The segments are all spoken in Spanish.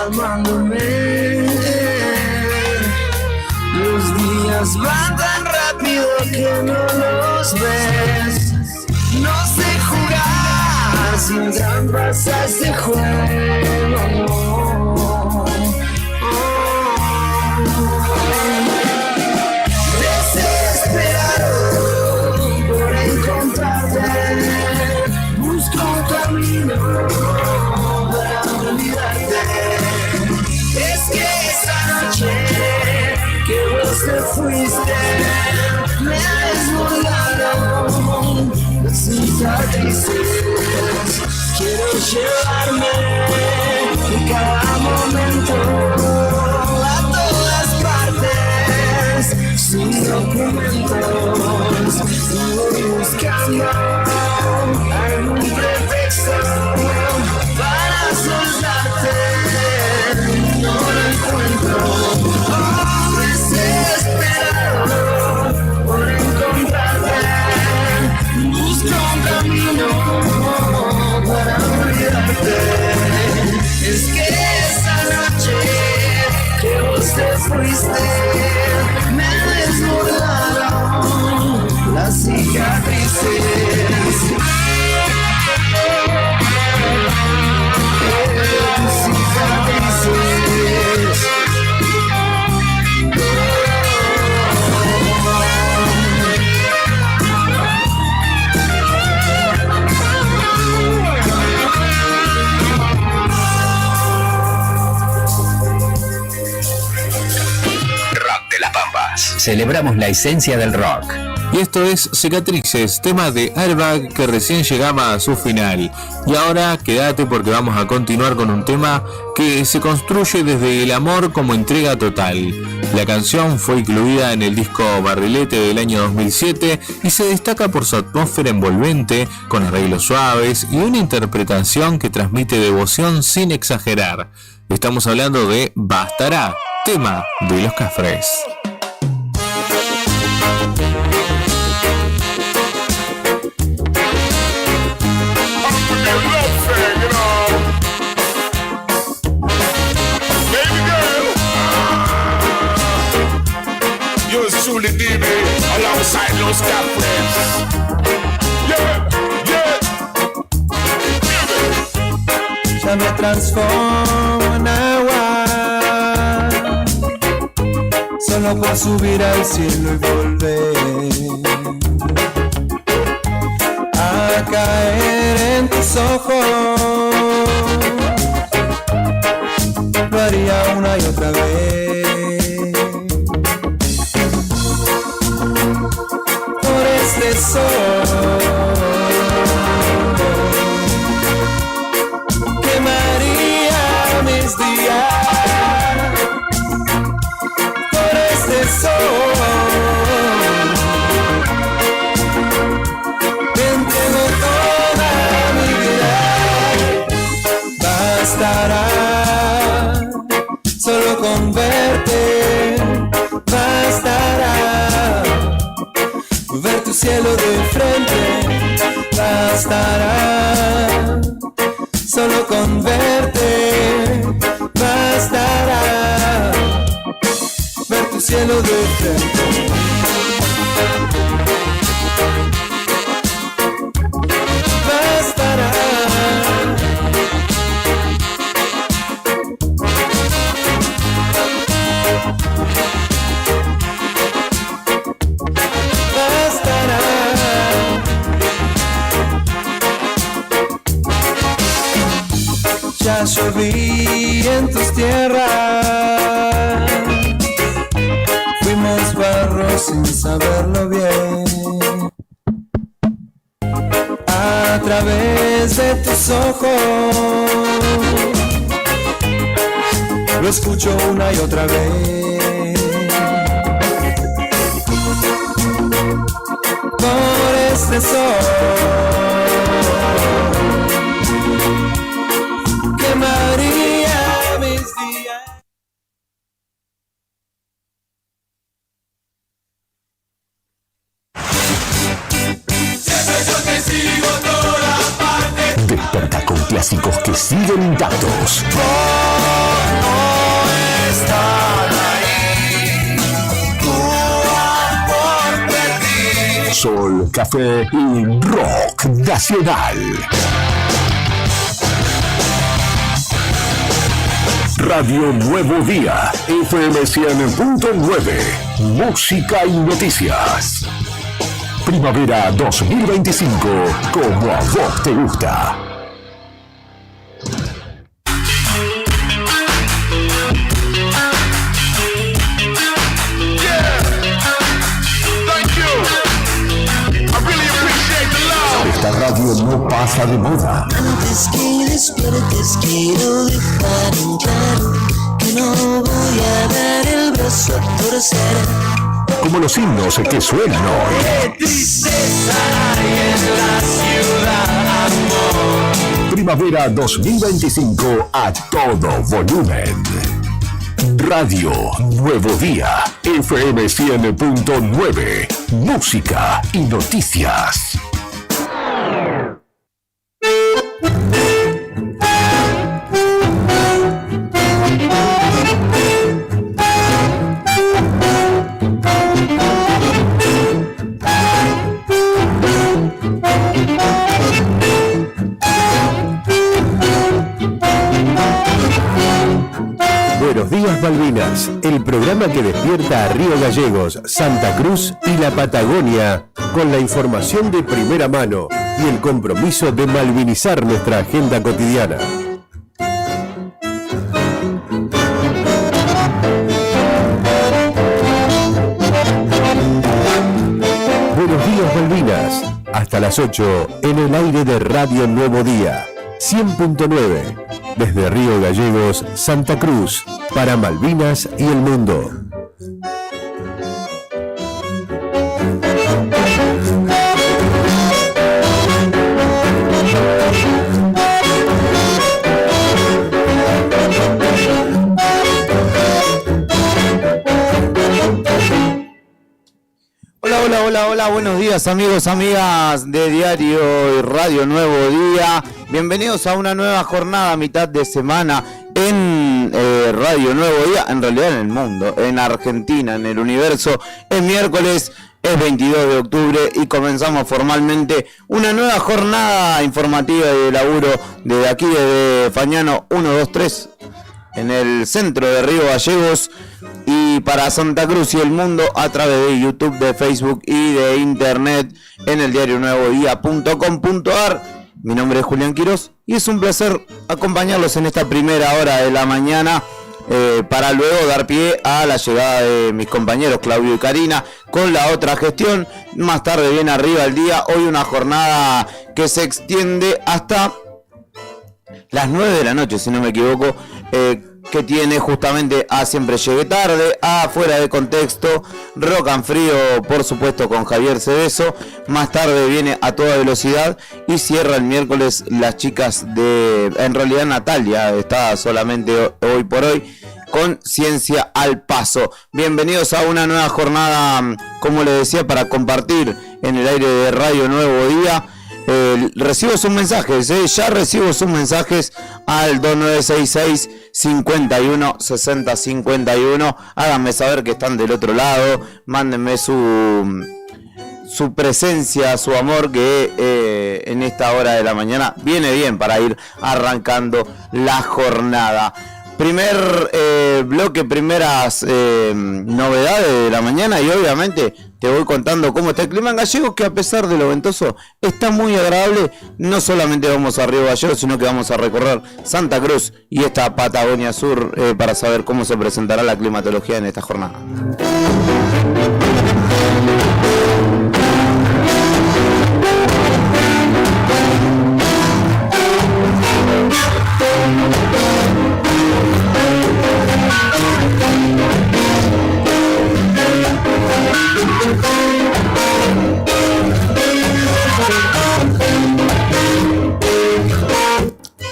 amándome. Los días van tan rápido que no los ves. No sé jugar sin trampas a este juego. Te fuiste, me desbordaron las cicatrices. Quiero llevarme en cada momento a todas partes, sin documentos. Y voy buscando algún pretexto para soltarte. No lo encuentro. Desesperado por encontrarte, busco un camino para olvidarte. Es que esa noche que vos te fuiste me desbordaron las cicatrices. Tus cicatrices. Celebramos la esencia del rock. Y esto es Cicatrices, tema de Airbag que recién llegaba a su final. Y ahora quédate porque vamos a continuar con un tema que se construye desde el amor como entrega total. La canción fue incluida en el disco Barrilete del año 2007 y se destaca por su atmósfera envolvente, con arreglos suaves y una interpretación que transmite devoción sin exagerar. Estamos hablando de Bastará, tema de Los Cafres. Truly DB alongside Los Cafres. Yeah, yeah. Ya me transformo en agua, solo por subir al cielo y volver a caer en tus ojos. Lo haría una y otra vez. Este sol quemaría mis días por este sol. Te entrego toda mi vida. Bastará solo con verte. Bastará ver tu cielo de frente. Bastará solo con verte. Bastará ver tu cielo de frente. Bastará. Ya lloví en tus tierras, fuimos barro sin saberlo bien. A través de tus ojos lo escucho una y otra vez. Por este sol quemaría mis días. Siempre yo te sigo a todas partes. Desperta con clásicos que siguen intactos. Oh, Sol, café y rock nacional. Radio Nuevo Día, FM 100.9, música y noticias. Primavera 2025, como a vos te gusta. Esta radio no pasa de moda. Antes que despiertes quiero dejar en claro que no voy a dar el brazo a torcer. Como los himnos que suenan hoy. ¡Qué tristeza hay en la ciudad, amor! Primavera 2025 a todo volumen. Radio Nuevo Día, FM 100.9, música y noticias. Buenos días Malvinas, el programa que despierta a Río Gallegos, Santa Cruz y la Patagonia con la información de primera mano y el compromiso de malvinizar nuestra agenda cotidiana. Buenos días Malvinas, hasta las 8 en el aire de Radio Nuevo Día, 100.9. Desde Río Gallegos, Santa Cruz, para Malvinas y el mundo. Hola, buenos días amigos, amigas de Diario y Radio Nuevo Día. Bienvenidos a una nueva jornada, mitad de semana en Radio Nuevo Día, en realidad en el mundo, en Argentina, en el universo. Es miércoles, es 22 de octubre y comenzamos formalmente una nueva jornada informativa de laburo desde aquí, desde Fañano 123, en el centro de Río Gallegos, y para Santa Cruz y el mundo a través de YouTube, de Facebook y de internet en el diarionuevodía.com.ar. Mi nombre es Julián Quirós y es un placer acompañarlos en esta primera hora de la mañana, para luego dar pie a la llegada de mis compañeros Claudio y Karina con la otra gestión. Más tarde viene arriba el día, hoy una jornada que se extiende hasta las 9 de la noche, si no me equivoco, que tiene justamente a Siempre Llegué Tarde, a Fuera de Contexto, Rock and Frío, por supuesto, con Javier Cebeso. Más tarde viene A Toda Velocidad y cierra el miércoles las chicas de... En realidad Natalia está solamente hoy por hoy con Ciencia al Paso. Bienvenidos a una nueva jornada, como les decía, para compartir en el aire de Radio Nuevo Día. Recibo sus mensajes, ya recibo sus mensajes al 2966 51 60 51. Háganme saber que están del otro lado, mándenme su presencia, su amor, que en esta hora de la mañana viene bien para ir arrancando la jornada. Primer bloque, primeras novedades de la mañana, y obviamente te voy contando cómo está el clima en Gallegos, que a pesar de lo ventoso está muy agradable. No solamente vamos a Río Gallegos, sino que vamos a recorrer Santa Cruz y esta Patagonia Sur para saber cómo se presentará la climatología en esta jornada.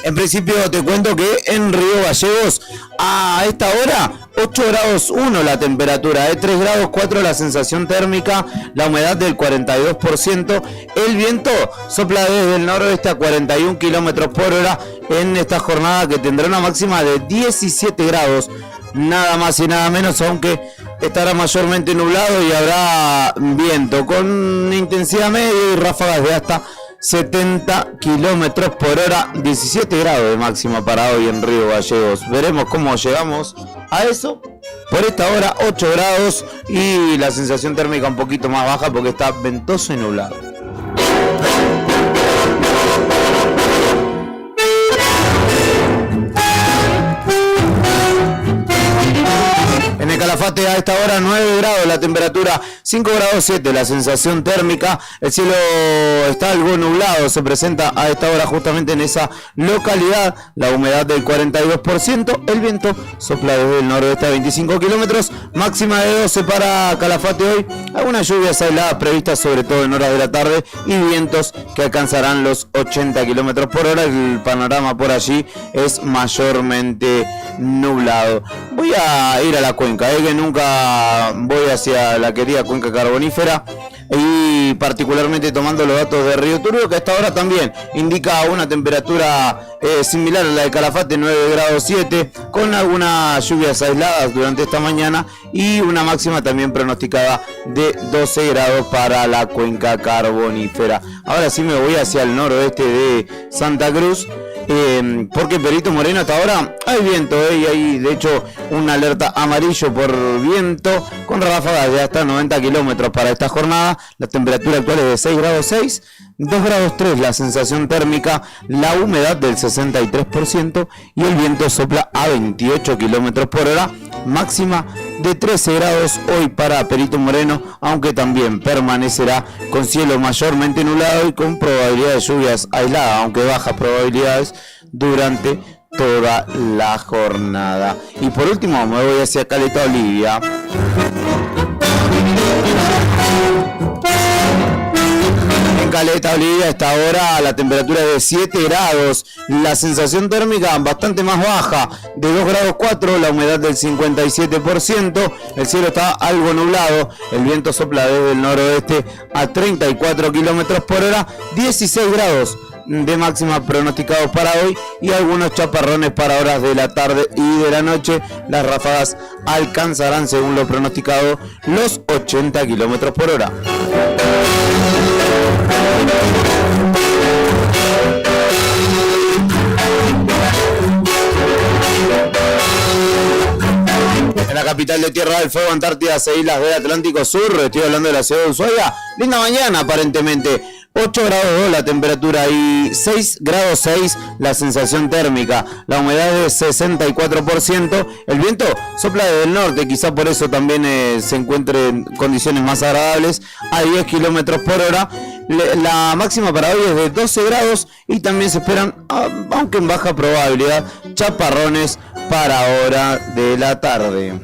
En principio te cuento que en Río Gallegos a esta hora 8 grados 1 la temperatura, 3 grados 4 la sensación térmica, la humedad del 42%, el viento sopla desde el noroeste a 41 kilómetros por hora en esta jornada, que tendrá una máxima de 17 grados, nada más y nada menos, aunque estará mayormente nublado y habrá viento con intensidad media y ráfagas de hasta 70 kilómetros por hora, 17 grados de máxima para hoy en Río Gallegos. Veremos cómo llegamos a eso. Por esta hora 8 grados y la sensación térmica un poquito más baja porque está ventoso y nublado. En el Calafate a esta hora 9 grados la temperatura, 5 grados 7 la sensación térmica, el cielo está algo nublado, se presenta a esta hora justamente en esa localidad, la humedad del 42%, el viento sopla desde el noroeste a 25 kilómetros, máxima de 12 para Calafate hoy, algunas lluvias aisladas previstas sobre todo en horas de la tarde y vientos que alcanzarán los 80 kilómetros por hora, el panorama por allí es mayormente nublado. Voy a ir a la cuenca, que nunca voy hacia la querida cuenca carbonífera y particularmente tomando los datos de Río Turbio, que hasta ahora también indica una temperatura similar a la de Calafate, 9 grados 7, con algunas lluvias aisladas durante esta mañana y una máxima también pronosticada de 12 grados para la cuenca carbonífera. Ahora sí me voy hacia el noroeste de Santa Cruz. Porque Perito Moreno hasta ahora hay viento y hay de hecho una alerta amarillo por viento con ráfagas de hasta 90 kilómetros para esta jornada. La temperatura actual es de 6 grados 6, 2 grados 3 la sensación térmica, la humedad del 63% y el viento sopla a 28 kilómetros por hora, máxima de 13 grados hoy para Perito Moreno, aunque también permanecerá con cielo mayormente nublado y con probabilidad de lluvias aisladas, aunque bajas probabilidades durante toda la jornada. Y por último me voy hacia Caleta Olivia. En Caleta Olivia hasta ahora la temperatura es de 7 grados, la sensación térmica bastante más baja, de 2 grados 4, la humedad del 57%, el cielo está algo nublado, el viento sopla desde el noroeste a 34 kilómetros por hora, 16 grados de máxima pronosticados para hoy y algunos chaparrones para horas de la tarde y de la noche. Las ráfagas alcanzarán, según lo pronosticado, los 80 kilómetros por hora. En la capital de Tierra del Fuego, Antártidas e Islas del Atlántico Sur, estoy hablando de la ciudad de Ushuaia, linda mañana aparentemente, 8 grados 2 la temperatura y 6 grados 6 la sensación térmica, la humedad es 64%, el viento sopla desde el norte, quizá por eso también se encuentre en condiciones más agradables, a 10 kilómetros por hora. La máxima para hoy es de 12 grados y también se esperan, aunque en baja probabilidad, chaparrones para hora de la tarde.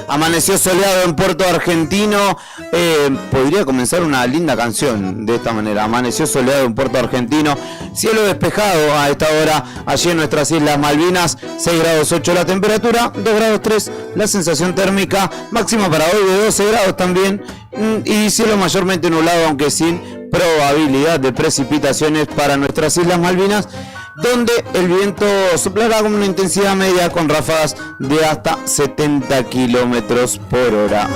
Amaneció soleado en Puerto Argentino. Podría comenzar una linda canción de esta manera. Amaneció soleado en Puerto Argentino. Cielo despejado a esta hora allí en nuestras Islas Malvinas. 6 grados 8 la temperatura, 2 grados 3 la sensación térmica. Máxima para hoy de 12 grados también. Y cielo mayormente nublado, aunque sin probabilidad de precipitaciones para nuestras Islas Malvinas, donde el viento soplará con una intensidad media con ráfagas de hasta 70 kilómetros por hora.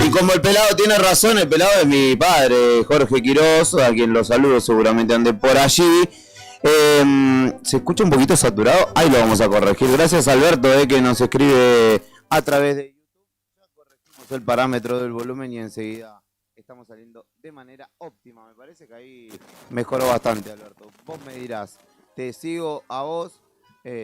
Y como el pelado tiene razón, el pelado es mi padre, Jorge Quirós, a quien lo saludo, seguramente ande por allí. Se escucha un poquito saturado, ahí lo vamos a corregir. Gracias Alberto, que nos escribe a través de YouTube. Ya corregimos el parámetro del volumen y enseguida estamos saliendo de manera óptima. Me parece que ahí mejoró bastante, Alberto. Vos me dirás, te sigo a vos.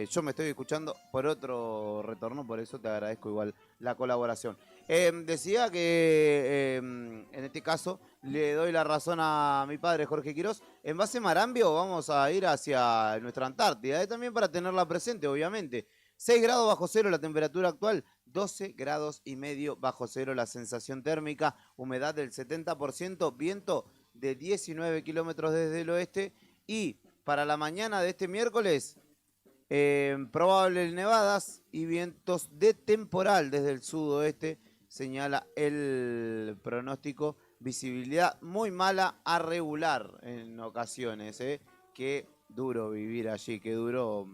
Yo me estoy escuchando por otro retorno, por eso te agradezco igual la colaboración. Decía que en este caso le doy la razón a mi padre Jorge Quirós. En base Marambio vamos a ir hacia nuestra Antártida, también para tenerla presente, obviamente. 6 grados bajo cero la temperatura actual, 12 grados y medio bajo cero la sensación térmica, humedad del 70%, viento de 19 kilómetros desde el oeste y para la mañana de este miércoles Probables nevadas y vientos de temporal desde el sudoeste, señala el pronóstico. Visibilidad muy mala a regular en ocasiones. Qué duro vivir allí, qué duro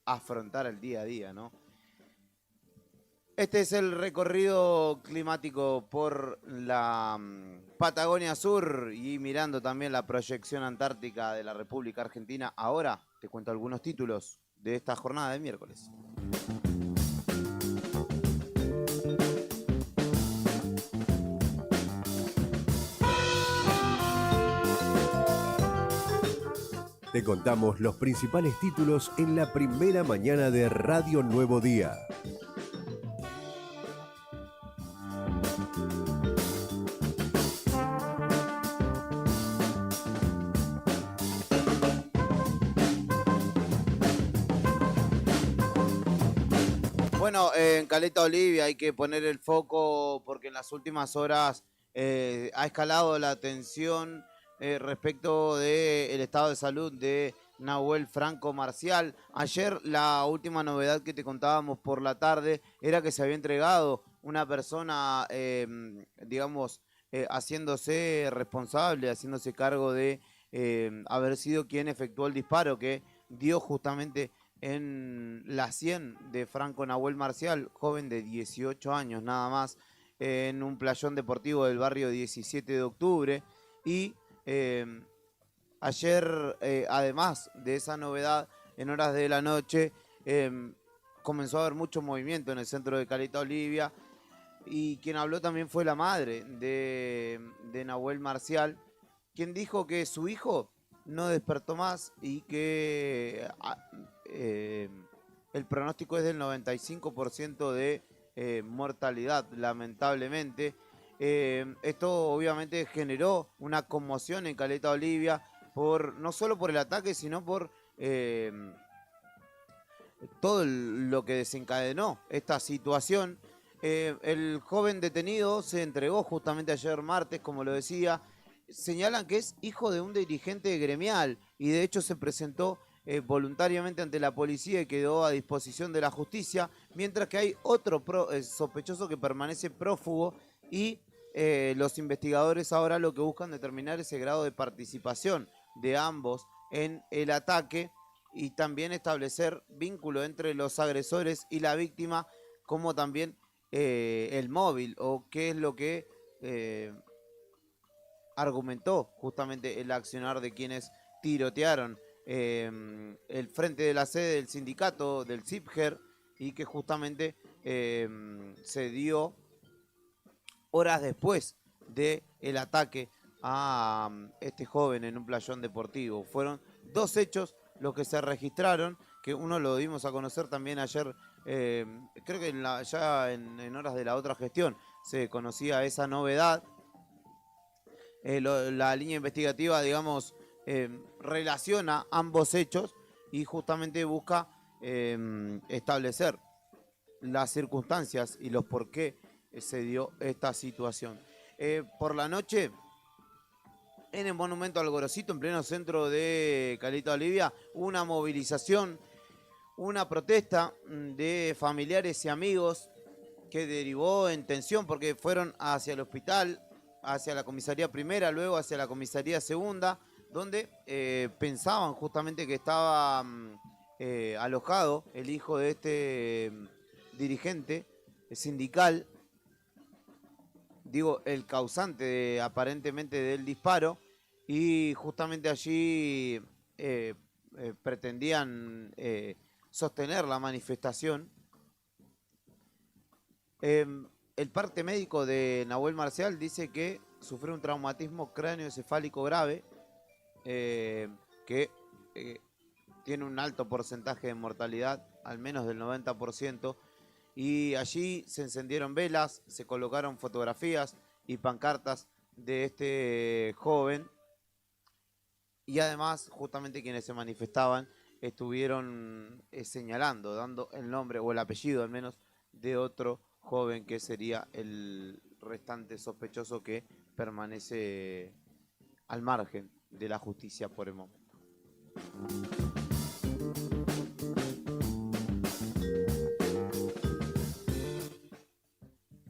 afrontar el día a día, ¿no? Este es el recorrido climático por la Patagonia Sur y mirando también la proyección antártica de la República Argentina. Ahora te cuento algunos títulos de esta jornada de miércoles. Te contamos los principales títulos en la primera mañana de Radio Nuevo Día. Bueno, en Caleta Olivia hay que poner el foco porque en las últimas horas ha escalado la tensión respecto del estado de salud de Nahuel Franco Marcial. Ayer la última novedad que te contábamos por la tarde era que se había entregado una persona, haciéndose responsable, haciéndose cargo de haber sido quien efectuó el disparo que dio justamente en la 100 de Franco Nahuel Marcial, joven de 18 años nada más, en un playón deportivo del barrio 17 de octubre. Y ayer, además de esa novedad, en horas de la noche, comenzó a haber mucho movimiento en el centro de Caleta Olivia. Y quien habló también fue la madre de Nahuel Marcial, quien dijo que su hijo no despertó más y que el pronóstico es del 95% de mortalidad, lamentablemente. Esto obviamente generó una conmoción en Caleta Olivia, no solo por el ataque, sino por todo lo que desencadenó esta situación. El joven detenido se entregó justamente ayer martes, como lo decía. Señalan que es hijo de un dirigente gremial y de hecho se presentó voluntariamente ante la policía y quedó a disposición de la justicia, mientras que hay otro sospechoso que permanece prófugo y los investigadores ahora lo que buscan determinar es el grado de participación de ambos en el ataque y también establecer vínculo entre los agresores y la víctima, como también el móvil o qué es lo que argumentó justamente el accionar de quienes tirotearon el frente de la sede del sindicato del CIPGER y que justamente se dio horas después del ataque a este joven en un playón deportivo. Fueron dos hechos los que se registraron, que uno lo dimos a conocer también ayer, creo que ya en horas de la otra gestión se conocía esa novedad. La línea investigativa, digamos, relaciona ambos hechos y justamente busca establecer las circunstancias y los por qué se dio esta situación. Por la noche, en el Monumento al Gorosito, en pleno centro de Caleta Olivia, una movilización, una protesta de familiares y amigos que derivó en tensión porque fueron hacia el hospital, hacia la comisaría primera, luego hacia la comisaría segunda, donde pensaban justamente que estaba alojado el hijo de este dirigente sindical, digo, el causante aparentemente del disparo, y justamente allí pretendían sostener la manifestación. El parte médico de Nahuel Marcial dice que sufrió un traumatismo cráneoencefálico grave, que tiene un alto porcentaje de mortalidad, al menos del 90%, y allí se encendieron velas, se colocaron fotografías y pancartas de este joven, y además justamente quienes se manifestaban estuvieron señalando, dando el nombre o el apellido al menos de otro joven que sería el restante sospechoso que permanece al margen de la justicia por el momento.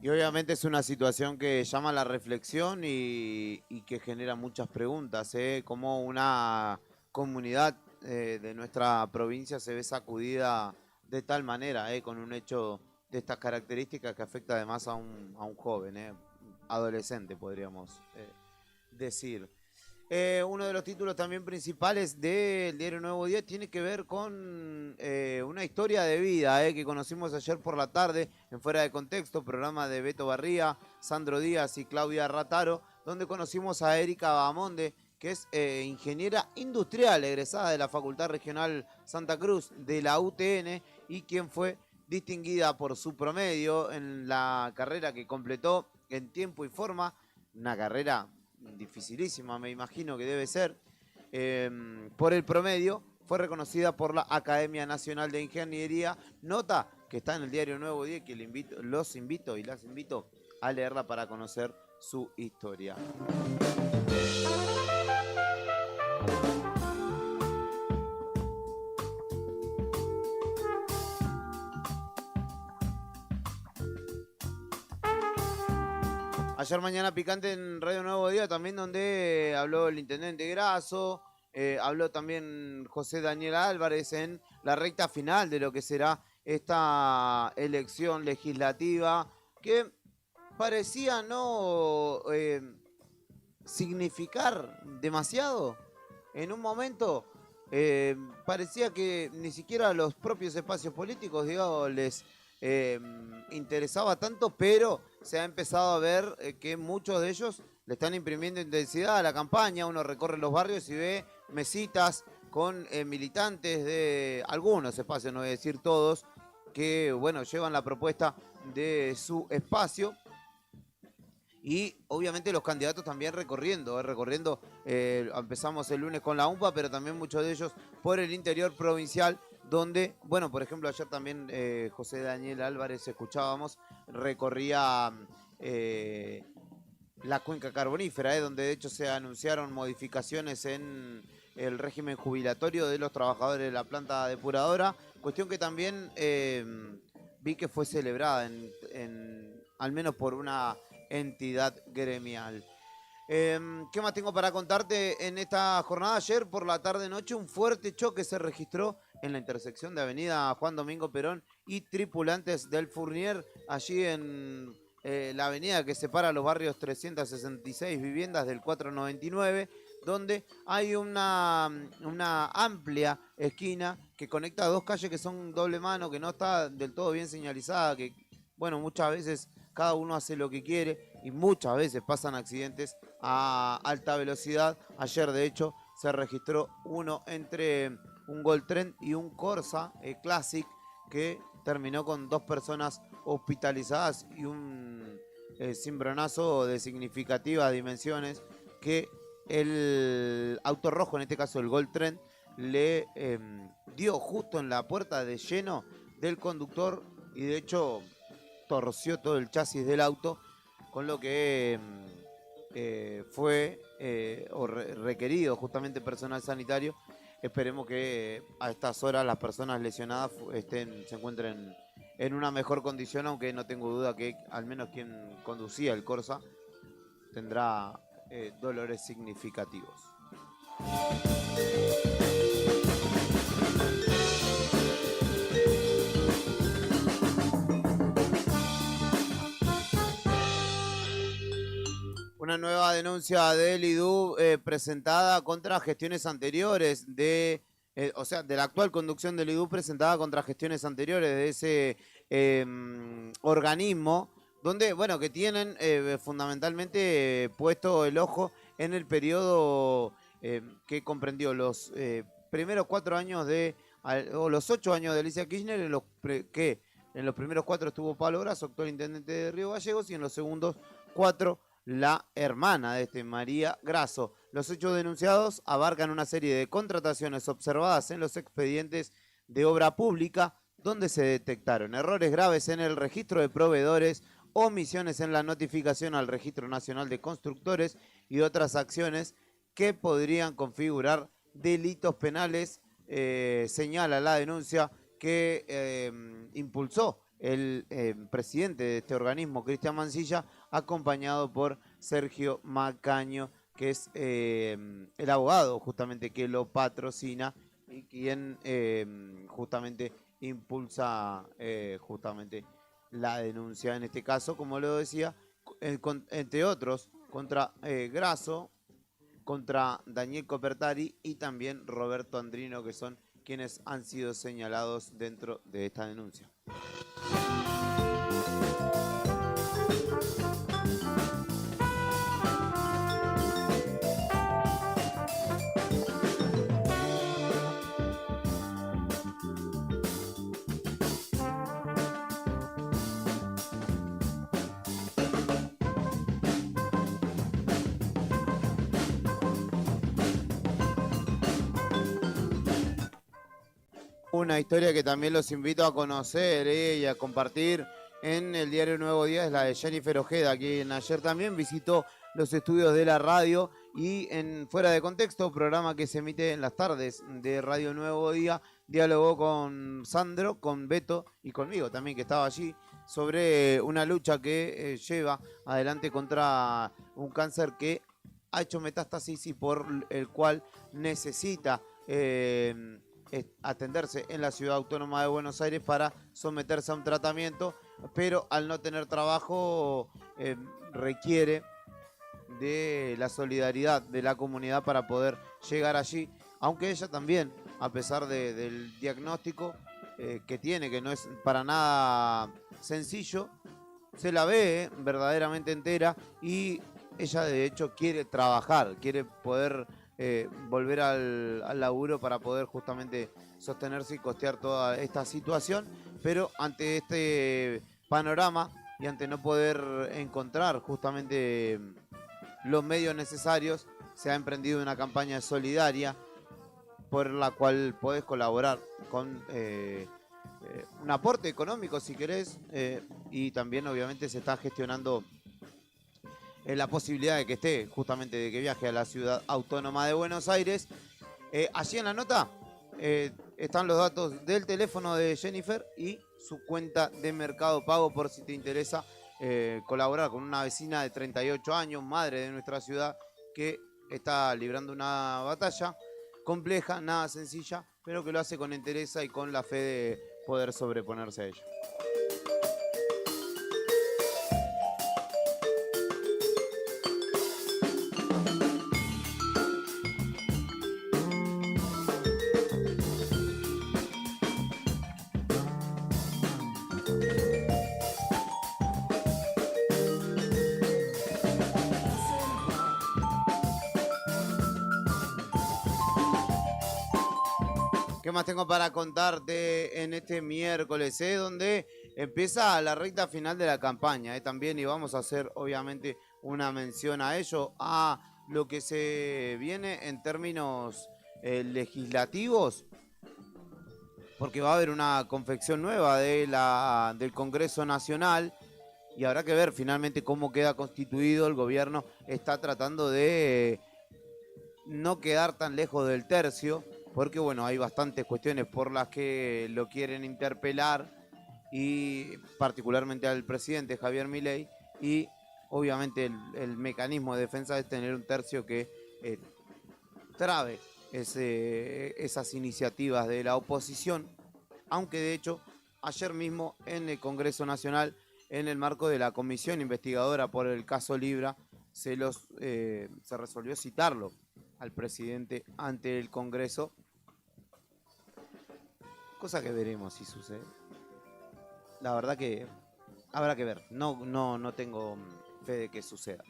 Y obviamente es una situación que llama a la reflexión y que genera muchas preguntas, ¿eh? Como una comunidad de nuestra provincia se ve sacudida de tal manera, con un hecho de estas características que afecta además a un joven, adolescente podríamos decir. Uno de los títulos también principales del diario Nuevo Día tiene que ver con una historia de vida que conocimos ayer por la tarde en Fuera de Contexto, programa de Beto Barría, Sandro Díaz y Claudia Rataro, donde conocimos a Erika Bahamonde, que es ingeniera industrial egresada de la Facultad Regional Santa Cruz de la UTN y quien fue distinguida por su promedio en la carrera que completó en tiempo y forma, una carrera dificilísima, me imagino que debe ser, por el promedio, fue reconocida por la Academia Nacional de Ingeniería, nota que está en el diario Nuevo Día, que los invito y las invito a leerla para conocer su historia. Ayer mañana picante en Radio Nuevo Día también, donde habló el intendente Grasso, habló también José Daniel Álvarez en la recta final de lo que será esta elección legislativa, que parecía no significar demasiado. En un momento parecía que ni siquiera los propios espacios políticos, digamos, les interesaba tanto, pero se ha empezado a ver que muchos de ellos le están imprimiendo intensidad a la campaña. Uno recorre los barrios y ve mesitas con militantes de algunos espacios, no voy a decir todos, que bueno, llevan la propuesta de su espacio. Y obviamente los candidatos también recorriendo, empezamos el lunes con la UMPA, pero también muchos de ellos por el interior provincial, donde, bueno, por ejemplo, ayer también José Daniel Álvarez, escuchábamos, recorría la cuenca carbonífera, donde de hecho se anunciaron modificaciones en el régimen jubilatorio de los trabajadores de la planta depuradora, cuestión que también vi que fue celebrada al menos por una entidad gremial. ¿Qué más tengo para contarte en esta jornada? Ayer por la tarde-noche un fuerte choque se registró en la intersección de Avenida Juan Domingo Perón y Tripulantes del Fournier, allí en la avenida que separa los barrios 366 viviendas del 499, donde hay una amplia esquina que conecta dos calles que son doble mano, que no está del todo bien señalizada, que bueno, muchas veces cada uno hace lo que quiere y muchas veces pasan accidentes a alta velocidad. Ayer, de hecho, se registró uno entre un Gol Trend y un Corsa Classic que terminó con 2 personas hospitalizadas y un cimbronazo de significativas dimensiones que el auto rojo, en este caso el Gol Trend, le dio justo en la puerta de lleno del conductor y de hecho torció todo el chasis del auto, con lo que fue requerido justamente personal sanitario. Esperemos que a estas horas las personas lesionadas se encuentren en una mejor condición, aunque no tengo duda que al menos quien conducía el Corsa tendrá dolores significativos. Una nueva denuncia del IDU presentada contra gestiones anteriores de la actual conducción del IDU presentada contra gestiones anteriores de ese organismo, donde, bueno, que tienen fundamentalmente puesto el ojo en el periodo que comprendió los primeros 4 años o los 8 años de Alicia Kirchner, en los primeros 4 estuvo Pablo Grasso, actual intendente de Río Gallegos, y en los segundos 4 la hermana de María Grasso. Los hechos denunciados abarcan una serie de contrataciones observadas en los expedientes de obra pública, donde se detectaron errores graves en el registro de proveedores, omisiones en la notificación al Registro Nacional de Constructores y otras acciones que podrían configurar delitos penales, señala la denuncia que impulsó el presidente de este organismo, Cristian Mansilla, acompañado por Sergio Macaño, que es el abogado justamente que lo patrocina y quien justamente impulsa justamente la denuncia, en este caso, como lo decía, entre otros, contra Grasso, contra Daniel Copertari y también Roberto Andrino, que son quienes han sido señalados dentro de esta denuncia. Una historia que también los invito a conocer y a compartir en el diario Nuevo Día es la de Jennifer Ojeda, quien ayer también visitó los estudios de la radio y en Fuera de Contexto, programa que se emite en las tardes de Radio Nuevo Día, dialogó con Sandro, con Beto y conmigo también, que estaba allí, sobre una lucha que lleva adelante contra un cáncer que ha hecho metástasis y por el cual necesita atenderse en la Ciudad Autónoma de Buenos Aires para someterse a un tratamiento, pero al no tener trabajo requiere de la solidaridad de la comunidad para poder llegar allí, aunque ella también, a pesar del diagnóstico que tiene, que no es para nada sencillo, se la ve verdaderamente entera y ella de hecho quiere trabajar, quiere poder volver al laburo para poder justamente sostenerse y costear toda esta situación, pero ante este panorama y ante no poder encontrar justamente los medios necesarios, se ha emprendido una campaña solidaria por la cual podés colaborar con un aporte económico si querés, y también obviamente se está gestionando la posibilidad de que esté, justamente de que viaje a la Ciudad Autónoma de Buenos Aires. Allí en la nota están los datos del teléfono de Jennifer y su cuenta de Mercado Pago por si te interesa colaborar con una vecina de 38 años, madre de nuestra ciudad, que está librando una batalla compleja, nada sencilla, pero que lo hace con entereza y con la fe de poder sobreponerse a ella. ¿Qué más tengo para contarte en este miércoles, donde empieza la recta final de la campaña también, y vamos a hacer obviamente una mención a ello, a lo que se viene en términos legislativos, porque va a haber una confección nueva del Congreso Nacional y habrá que ver finalmente cómo queda constituido. El gobierno está tratando de no quedar tan lejos del tercio, porque bueno, hay bastantes cuestiones por las que lo quieren interpelar, y particularmente al presidente Javier Milei, y obviamente el mecanismo de defensa es tener un tercio que trabe esas iniciativas de la oposición, aunque de hecho ayer mismo en el Congreso Nacional, en el marco de la comisión investigadora por el caso Libra, se resolvió citarlo al presidente ante el Congreso, cosa que veremos si sucede. La verdad que habrá que ver, no tengo fe de que suceda.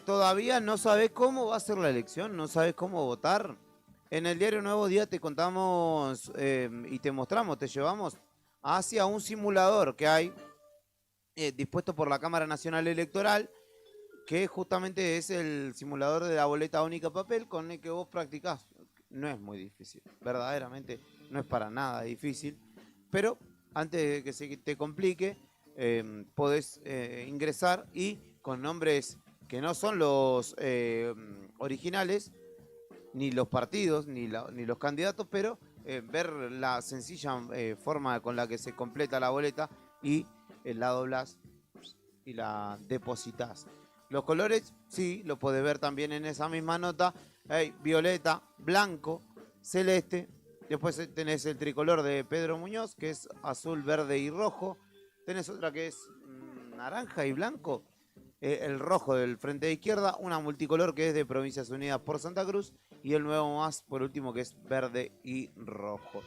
Todavía no sabes cómo va a ser la elección, no sabes cómo votar. En el diario Nuevo Día te contamos y te mostramos, te llevamos hacia un simulador que hay dispuesto por la Cámara Nacional Electoral, que justamente es el simulador de la boleta única papel con el que vos practicás. No es muy difícil, verdaderamente no es para nada difícil, pero antes de que se te complique, podés ingresar y con nombres que no son los originales, ni los partidos, ni los candidatos, pero ver la sencilla forma con la que se completa la boleta y la doblás y la depositas. Los colores, sí, lo podés ver también en esa misma nota. Hay violeta, blanco, celeste. Después tenés el tricolor de Pedro Muñoz, que es azul, verde y rojo. Tenés otra que es naranja y blanco. El rojo del frente de izquierda. Una multicolor que es de Provincias Unidas por Santa Cruz. Y el nuevo más, por último, que es verde y rojo.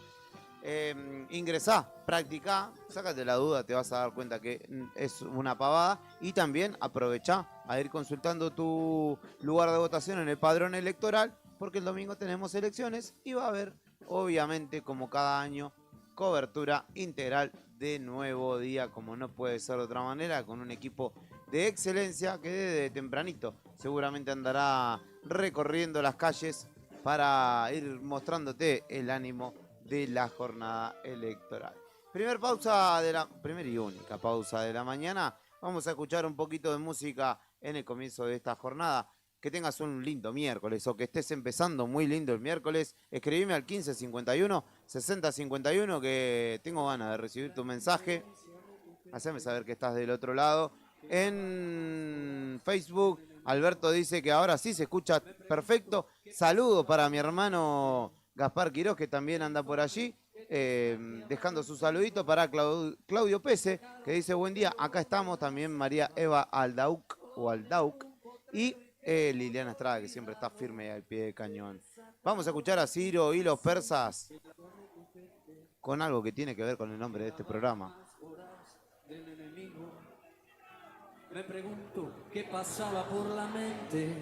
Ingresá, practicá, sácate la duda, te vas a dar cuenta que es una pavada. Y también aprovechá a ir consultando tu lugar de votación en el padrón electoral, porque el domingo tenemos elecciones y va a haber, obviamente, como cada año, cobertura integral de Nuevo Día, como no puede ser de otra manera, con un equipo de excelencia que desde tempranito seguramente andará recorriendo las calles para ir mostrándote el ánimo de la jornada electoral. Primera y única pausa de la mañana. Vamos a escuchar un poquito de música en el comienzo de esta jornada. Que tengas un lindo miércoles o que estés empezando muy lindo el miércoles. Escribime al 1551 6051 que tengo ganas de recibir tu mensaje. Haceme saber que estás del otro lado. En Facebook, Alberto dice que ahora sí se escucha perfecto. Saludo para mi hermano Gaspar Quiroz, que también anda por allí, dejando su saludito para Claudio Pese, que dice buen día, acá estamos. También María Eva Aldauk y Liliana Estrada, que siempre está firme al pie de cañón. Vamos a escuchar a Ciro y los persas con algo que tiene que ver con el nombre de este programa. Me pregunto qué pasaba por la mente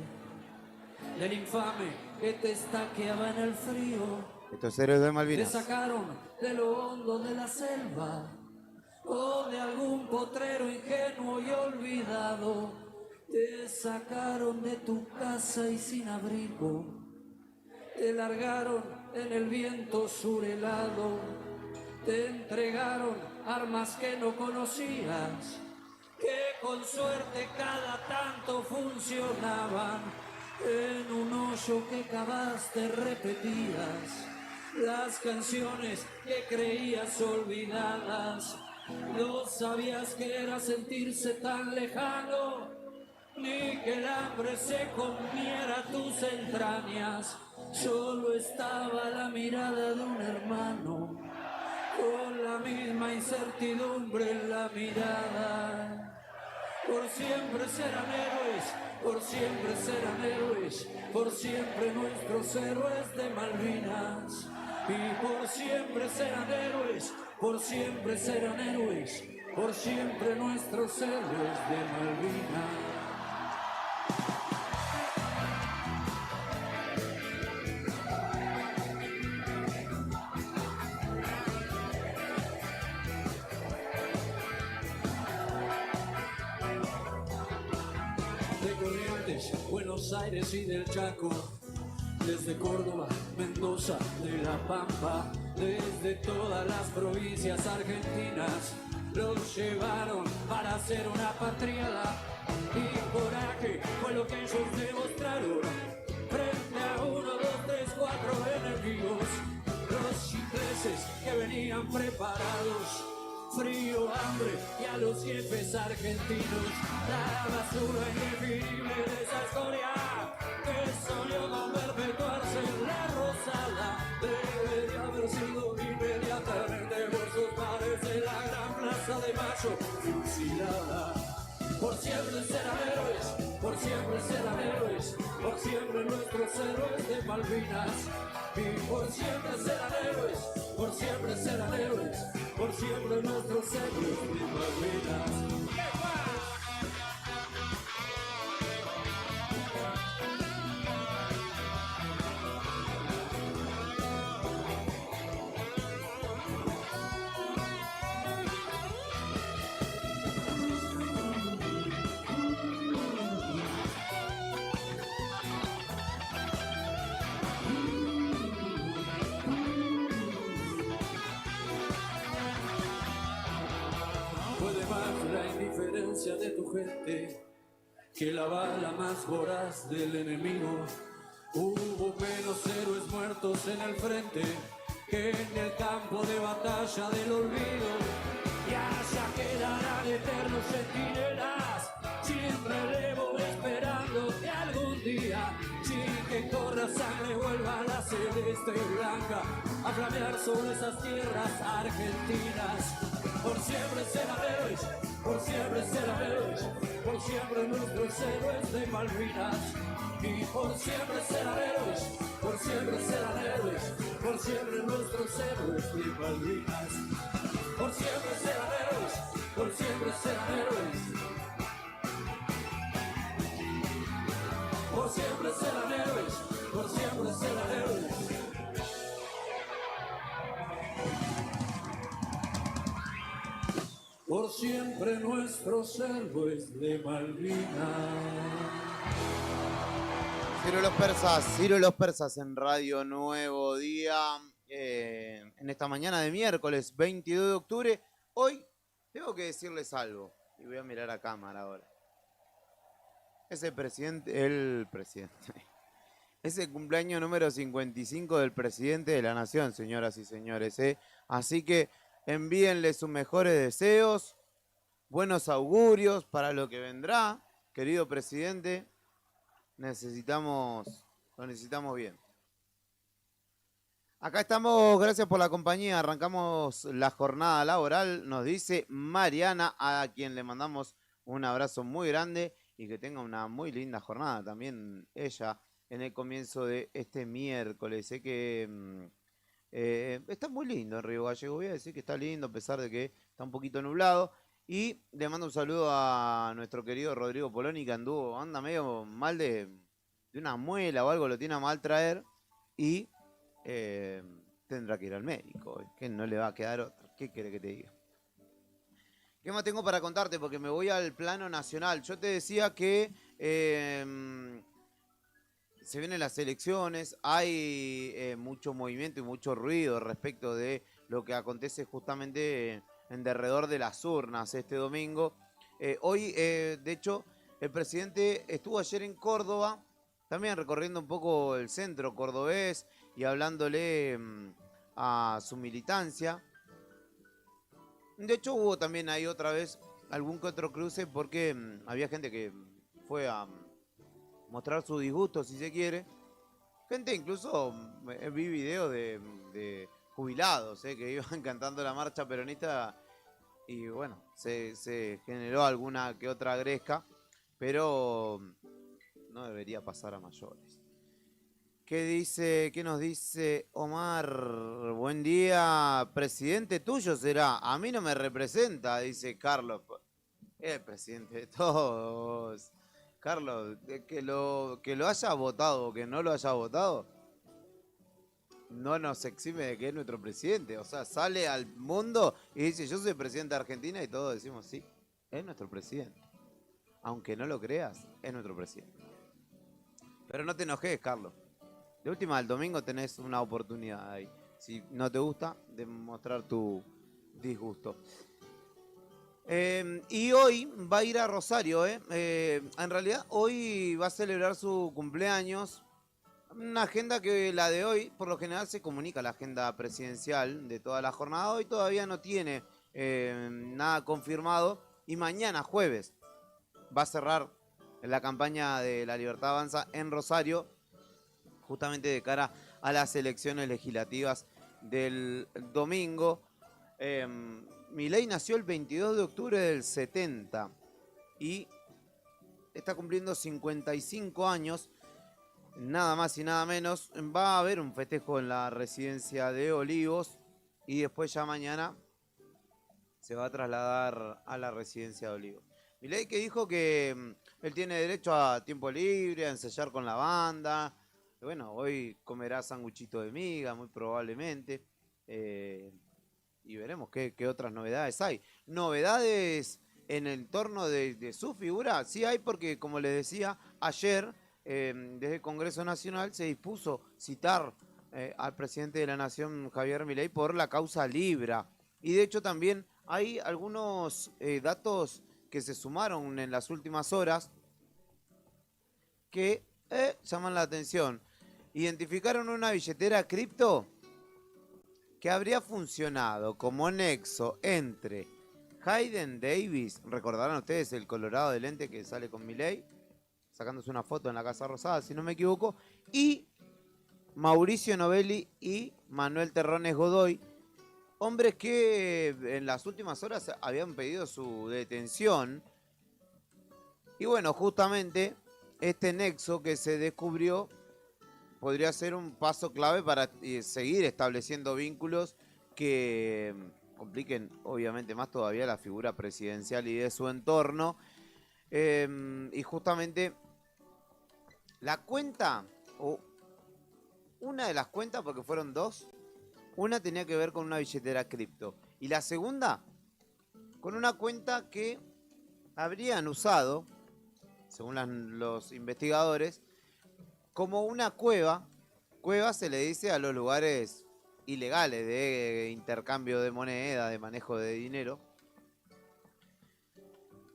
del infame que te estaqueaba en el frío. Estos héroes de Malvinas. Te sacaron de lo hondo de la selva o de algún potrero ingenuo y olvidado. Te sacaron de tu casa y sin abrigo. Te largaron en el viento surhelado. Te entregaron armas que no conocías, que con suerte cada tanto funcionaban. En un hoyo que cavaste repetías las canciones que creías olvidadas. No sabías que era sentirse tan lejano, ni que el hambre se comiera tus entrañas. Solo estaba la mirada de un hermano, con la misma incertidumbre en la mirada. Por siempre serán héroes, por siempre serán héroes, por siempre nuestros héroes de Malvinas. Y por siempre serán héroes, por siempre serán héroes, por siempre nuestros héroes de Malvinas. Buenos Aires y del Chaco, desde Córdoba, Mendoza, de La Pampa, desde todas las provincias argentinas, los llevaron para hacer una patriada. Y coraje fue lo que ellos demostraron frente a 1, 2, 3, 4 enemigos. Los ingleses que venían preparados, frío, hambre y a los jefes argentinos, la basura indefinible de esa historia que soñó con perpetuarse en la Rosada. Debería haber sido inmediatamente por sus padres en la gran plaza de Mayo fusilada. Por siempre serán héroes, por siempre serán héroes, por siempre nuestros héroes de Malvinas. Y por siempre serán héroes, por siempre serán héroes, por siempre nuestros héroes de Malvinas. De tu gente que la bala más voraz del enemigo. Hubo menos héroes muertos en el frente que en el campo de batalla del olvido. y allá quedarán eternos centinelas, sin relevo esperando que algún día, sin que corra sangre, vuelva la celeste y blanca a flamear sobre esas tierras argentinas. Por siempre serán héroes, por siempre serán héroes, por siempre nuestros héroes de Malvinas. Y por siempre serán héroes, por siempre serán héroes, por siempre nuestros héroes de Malvinas. Por siempre serán héroes, por siempre serán héroes. Por siempre serán héroes, por siempre serán héroes. Por siempre nuestros héroes de Malvinas. Ciro los Persas en Radio Nuevo Día, en esta mañana de miércoles 22 de octubre. Hoy tengo que decirles algo, y voy a mirar a cámara ahora. Es el presidente, es el cumpleaños número 55 del presidente de la nación, señoras y señores. Así que envíenle sus mejores deseos, buenos augurios para lo que vendrá, querido presidente. Lo necesitamos bien. Acá estamos, gracias por la compañía. Arrancamos la jornada laboral, nos dice Mariana, a quien le mandamos un abrazo muy grande y que tenga una muy linda jornada también ella en el comienzo de este miércoles. Sé que está muy lindo en Río Gallegos, voy a decir que está lindo a pesar de que está un poquito nublado. Y le mando un saludo a nuestro querido Rodrigo Poloni, que anda medio mal de una muela o algo, lo tiene a mal traer y tendrá que ir al médico, que no le va a quedar otra. ¿Qué quiere que te diga? ¿Qué más tengo para contarte? Porque me voy al plano nacional. Yo te decía que se vienen las elecciones, hay mucho movimiento y mucho ruido respecto de lo que acontece justamente en derredor de las urnas este domingo. Hoy, de hecho, el presidente estuvo ayer en Córdoba, también recorriendo un poco el centro cordobés y hablándole a su militancia. De hecho, hubo también ahí otra vez algún que otro cruce porque había gente que fue a mostrar su disgusto, si se quiere. Gente, incluso vi videos de jubilados que iban cantando la marcha peronista y bueno, se generó alguna que otra gresca, pero no debería pasar a mayores. ¿Qué nos dice Omar? Buen día, presidente tuyo será. A mí no me representa, dice Carlos. El presidente de todos. Carlos, que lo haya votado o que no lo haya votado, no nos exime de que es nuestro presidente. O sea, sale al mundo y dice, yo soy presidente de Argentina, y todos decimos, sí, es nuestro presidente. Aunque no lo creas, es nuestro presidente. Pero no te enojes, Carlos. De última, el domingo tenés una oportunidad ahí. Si no te gusta, de mostrar tu disgusto. Y hoy va a ir a Rosario. En realidad, hoy va a celebrar su cumpleaños. Una agenda que la de hoy, por lo general, se comunica la agenda presidencial de toda la jornada. Hoy todavía no tiene nada confirmado. Y mañana, jueves, va a cerrar la campaña de La Libertad Avanza en Rosario, justamente de cara a las elecciones legislativas del domingo. Milei nació el 22 de octubre del 70 y está cumpliendo 55 años, nada más y nada menos. Va a haber un festejo en la residencia de Olivos y después ya mañana se va a trasladar a la residencia de Olivos. Milei, que dijo que él tiene derecho a tiempo libre, a ensayar con la banda. Bueno, hoy comerá sanguchito de miga, muy probablemente. Y veremos qué otras novedades hay. Novedades en el entorno de su figura, sí hay, porque como les decía, ayer desde el Congreso Nacional se dispuso citar al presidente de la Nación, Javier Milei, por la causa Libra. Y de hecho también hay algunos datos que se sumaron en las últimas horas que llaman la atención. Identificaron una billetera cripto que habría funcionado como nexo entre Hayden Davis, recordarán ustedes el colorado de lente que sale con Milei, sacándose una foto en la Casa Rosada, si no me equivoco, y Mauricio Novelli y Manuel Terrones Godoy, hombres que en las últimas horas habían pedido su detención. Y bueno, justamente este nexo que se descubrió podría ser un paso clave para seguir estableciendo vínculos que compliquen obviamente más todavía la figura presidencial y de su entorno. Y justamente la cuenta, o una de las cuentas, porque fueron dos, una tenía que ver con una billetera cripto y la segunda con una cuenta que habrían usado, según los investigadores, como una cueva. Cueva se le dice a los lugares ilegales de intercambio de moneda, de manejo de dinero.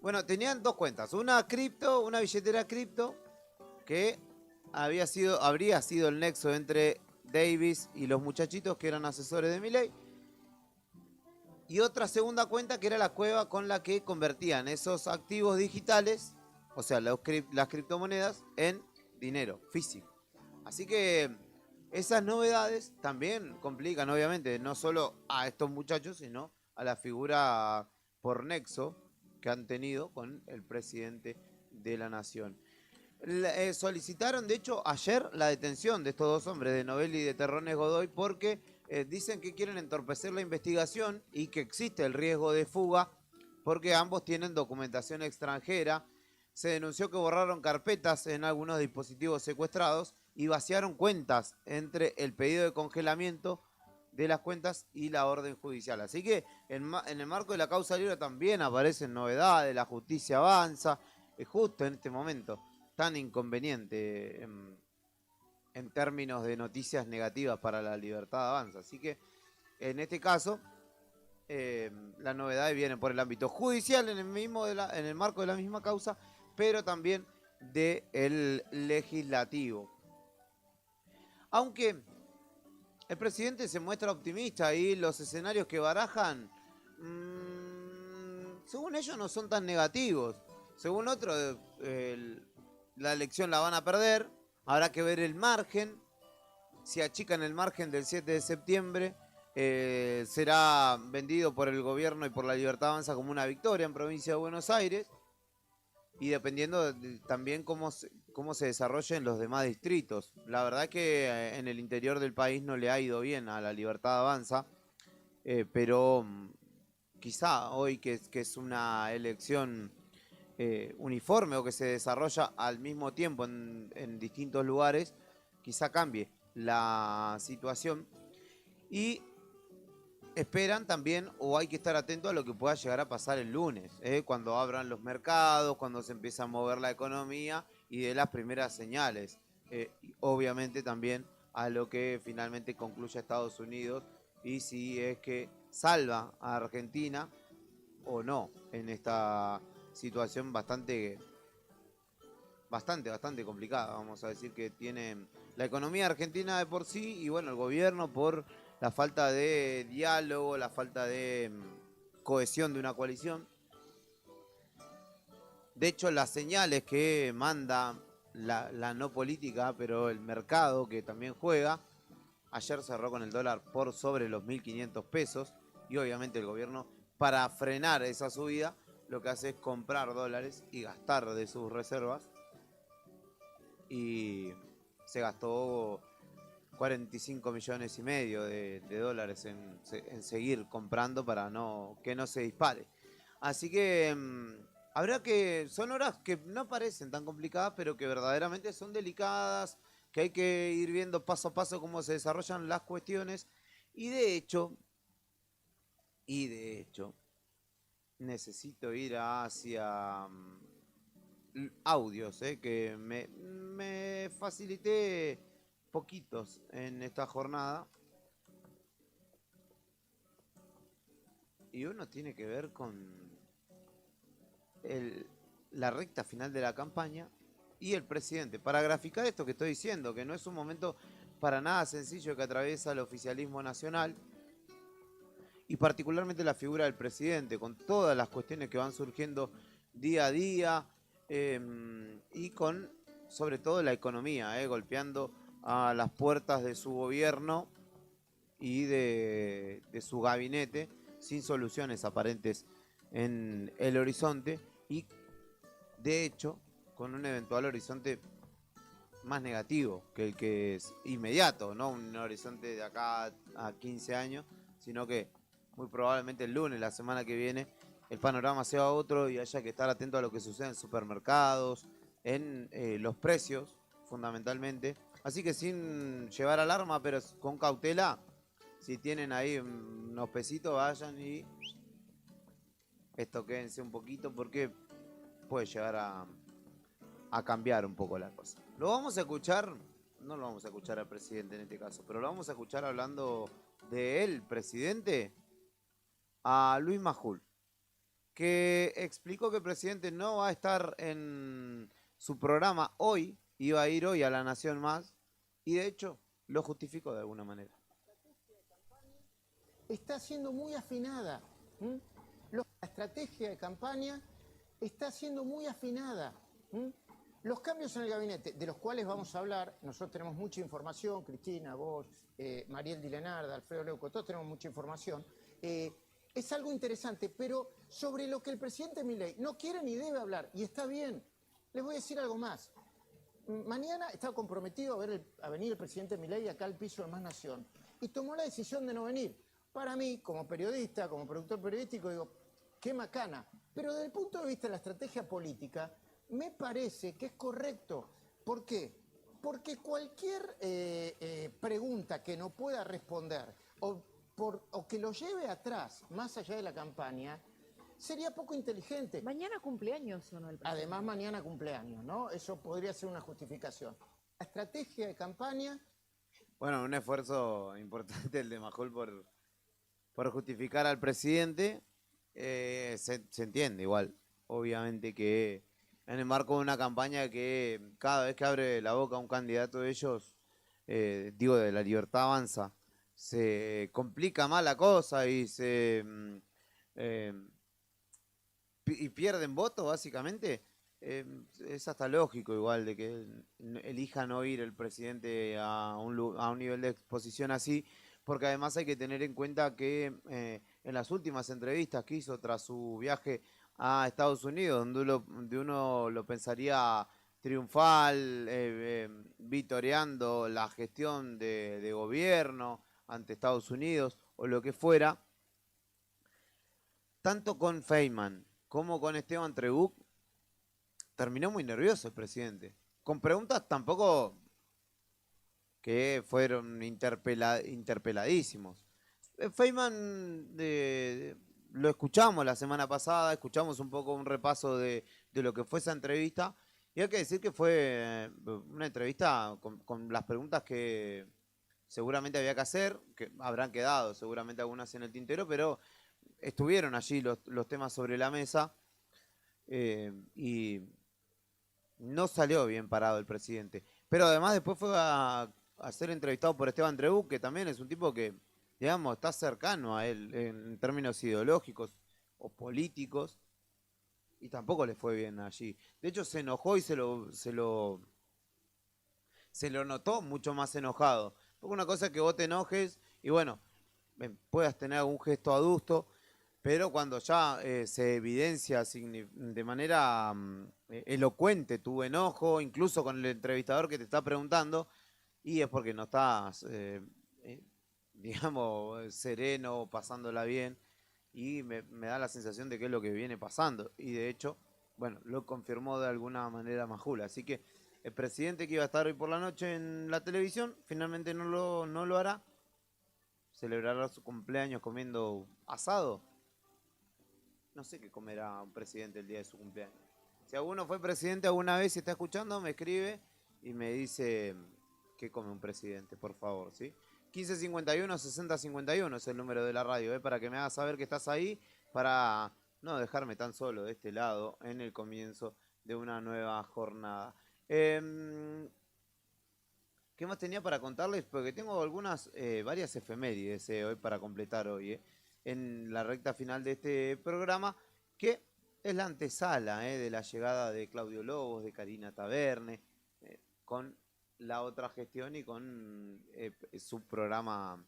Bueno, tenían dos cuentas, una cripto, una billetera cripto, que habría sido el nexo entre Davis y los muchachitos que eran asesores de Milei, y otra segunda cuenta que era la cueva con la que convertían esos activos digitales, o sea, las criptomonedas, en dinero físico. Así que esas novedades también complican, obviamente, no solo a estos muchachos, sino a la figura por nexo que han tenido con el presidente de la nación. Solicitaron, de hecho, ayer la detención de estos dos hombres, de Novelli y de Terrones Godoy, porque dicen que quieren entorpecer la investigación y que existe el riesgo de fuga porque ambos tienen documentación extranjera. Se denunció que borraron carpetas en algunos dispositivos secuestrados y vaciaron cuentas entre el pedido de congelamiento de las cuentas y la orden judicial. Así que en el marco de la causa libre también aparecen novedades, la justicia avanza, justo en este momento tan inconveniente en términos de noticias negativas para la libertad avanza. Así que en este caso las novedades vienen por el ámbito judicial en el marco de la misma causa, pero también del legislativo. Aunque el presidente se muestra optimista y los escenarios que barajan, según ellos, no son tan negativos. Según otros, la elección la van a perder. Habrá que ver el margen. Si achican el margen del 7 de septiembre, será vendido por el gobierno y por la Libertad Avanza como una victoria en provincia de Buenos Aires. Y dependiendo también cómo se desarrollen los demás distritos. La verdad es que en el interior del país no le ha ido bien a la Libertad Avanza, pero quizá hoy que es una elección uniforme o que se desarrolla al mismo tiempo en distintos lugares, quizá cambie la situación. Y esperan también, o hay que estar atento a lo que pueda llegar a pasar el lunes, cuando abran los mercados, cuando se empieza a mover la economía y de las primeras señales. Obviamente también a lo que finalmente concluya Estados Unidos y si es que salva a Argentina o no en esta situación bastante complicada. Vamos a decir que tiene la economía argentina de por sí y bueno, el gobierno por la falta de diálogo, la falta de cohesión de una coalición. De hecho, las señales que manda la no política, pero el mercado que también juega, ayer cerró con el dólar por sobre los 1.500 pesos y obviamente el gobierno, para frenar esa subida, lo que hace es comprar dólares y gastar de sus reservas. Y se gastó 45 millones y medio de dólares en seguir comprando para que no se dispare. Así que son horas que no parecen tan complicadas, pero que verdaderamente son delicadas, que hay que ir viendo paso a paso cómo se desarrollan las cuestiones. Y de hecho, necesito ir hacia audios, que me facilité poquitos en esta jornada. Y uno tiene que ver con la recta final de la campaña y el presidente. Para graficar esto que estoy diciendo, que no es un momento para nada sencillo que atraviesa el oficialismo nacional. y particularmente la figura del presidente, con todas las cuestiones que van surgiendo día a día y con sobre todo la economía, golpeando a las puertas de su gobierno y de su gabinete sin soluciones aparentes en el horizonte y de hecho con un eventual horizonte más negativo que el que es inmediato, no un horizonte de acá a 15 años, sino que muy probablemente el lunes, la semana que viene, el panorama sea otro y haya que estar atento a lo que sucede en supermercados, en los precios, fundamentalmente. Así que sin llevar alarma, pero con cautela, si tienen ahí unos pesitos, vayan y estoquéense un poquito porque puede llegar a cambiar un poco la cosa. Lo vamos a escuchar, no lo vamos a escuchar al presidente en este caso, pero lo vamos a escuchar hablando de él, presidente, a Luis Majul, que explicó que el presidente no va a estar en su programa hoy, iba a ir hoy a La Nación Más, y de hecho lo justificó de alguna manera. Está siendo muy afinada. La estrategia de campaña está siendo muy afinada. Los cambios en el gabinete, de los cuales vamos a hablar, nosotros tenemos mucha información, Cristina, vos, Mariel Dilenarda, Alfredo Leuco, todos tenemos mucha información. Es algo interesante, pero sobre lo que el presidente Milei no quiere ni debe hablar, y está bien. Les voy a decir algo más. Mañana está comprometido a venir el presidente Milei acá al piso de Más Nación, y tomó la decisión de no venir. Para mí, como periodista, como productor periodístico, digo, qué macana. Pero desde el punto de vista de la estrategia política, me parece que es correcto. ¿Por qué? Porque cualquier pregunta que no pueda responder o que lo lleve atrás, más allá de la campaña, sería poco inteligente. Mañana cumpleaños o no el presidente. Además, mañana cumpleaños, ¿no? Eso podría ser una justificación. La estrategia de campaña... Bueno, un esfuerzo importante el de Majul por justificar al presidente. Se entiende igual, obviamente que en el marco de una campaña que cada vez que abre la boca un candidato de ellos, digo de La Libertad Avanza, se complica más la cosa y y pierden votos básicamente. Es hasta lógico igual de que elija no ir el presidente a un nivel de exposición así, porque además hay que tener en cuenta que en las últimas entrevistas que hizo tras su viaje a Estados Unidos, donde uno lo pensaría triunfal, vitoreando la gestión de gobierno ante Estados Unidos o lo que fuera, tanto con Feynman como con Esteban Trebuch, terminó muy nervioso el presidente, con preguntas tampoco que fueron interpeladísimos. Feynman lo escuchamos la semana pasada, escuchamos un poco un repaso de lo que fue esa entrevista, y hay que decir que fue una entrevista con las preguntas que seguramente había que hacer, que habrán quedado seguramente algunas en el tintero, pero estuvieron allí los temas sobre la mesa, y no salió bien parado el presidente. Pero además después fue a ser entrevistado por Esteban Trebuch, que también es un tipo que, digamos, está cercano a él en términos ideológicos o políticos, y tampoco le fue bien allí. De hecho, se enojó y se lo notó mucho más enojado. Porque una cosa es que vos te enojes y bueno, puedas tener algún gesto adusto, pero cuando ya se evidencia de manera elocuente tu enojo, incluso con el entrevistador que te está preguntando, y es porque no estás, digamos, sereno, pasándola bien, y me da la sensación de que es lo que viene pasando, y de hecho, bueno, lo confirmó de alguna manera Majul. Así que el presidente que iba a estar hoy por la noche en la televisión, finalmente no lo hará, celebrará su cumpleaños comiendo asado. No sé qué comerá un presidente el día de su cumpleaños. Si alguno fue presidente alguna vez y está escuchando, me escribe y me dice qué come un presidente, por favor, ¿sí? 1551-6051 es el número de la radio, para que me hagas saber que estás ahí, para no dejarme tan solo de este lado en el comienzo de una nueva jornada. ¿Qué más tenía para contarles? Porque tengo varias efemérides hoy para completar hoy. en la recta final de este programa, que es la antesala de la llegada de Claudio Lobos, de Karina Taverne, con la otra gestión y con su programa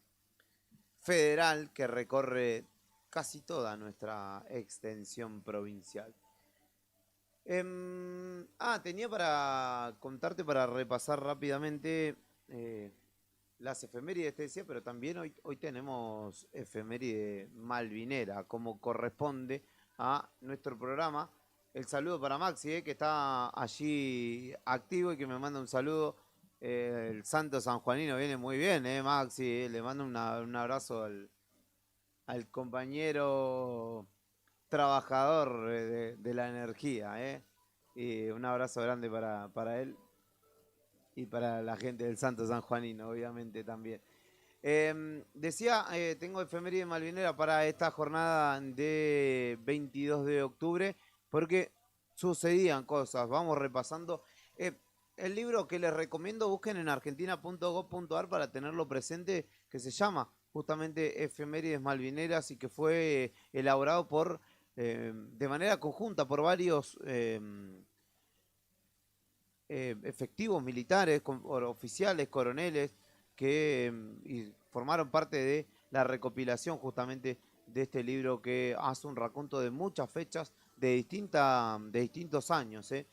federal que recorre casi toda nuestra extensión provincial. Tenía para contarte, para repasar rápidamente las efemérides, te decía, pero también hoy tenemos efeméride malvinera, como corresponde a nuestro programa. El saludo para Maxi, que está allí activo y que me manda un saludo. El santo sanjuanino viene muy bien, Maxi. Le mando un abrazo al compañero trabajador de la energía. Y un abrazo grande para él y para la gente del santo sanjuanino, obviamente también. Decía, tengo efeméride malvinera para esta jornada de 22 de octubre, porque sucedían cosas. Vamos repasando. El libro que les recomiendo, busquen en argentina.gov.ar para tenerlo presente, que se llama justamente Efemérides Malvineras y que fue elaborado de manera conjunta por varios efectivos militares, oficiales, coroneles, que formaron parte de la recopilación justamente de este libro, que hace un raconto de muchas fechas de distintos años e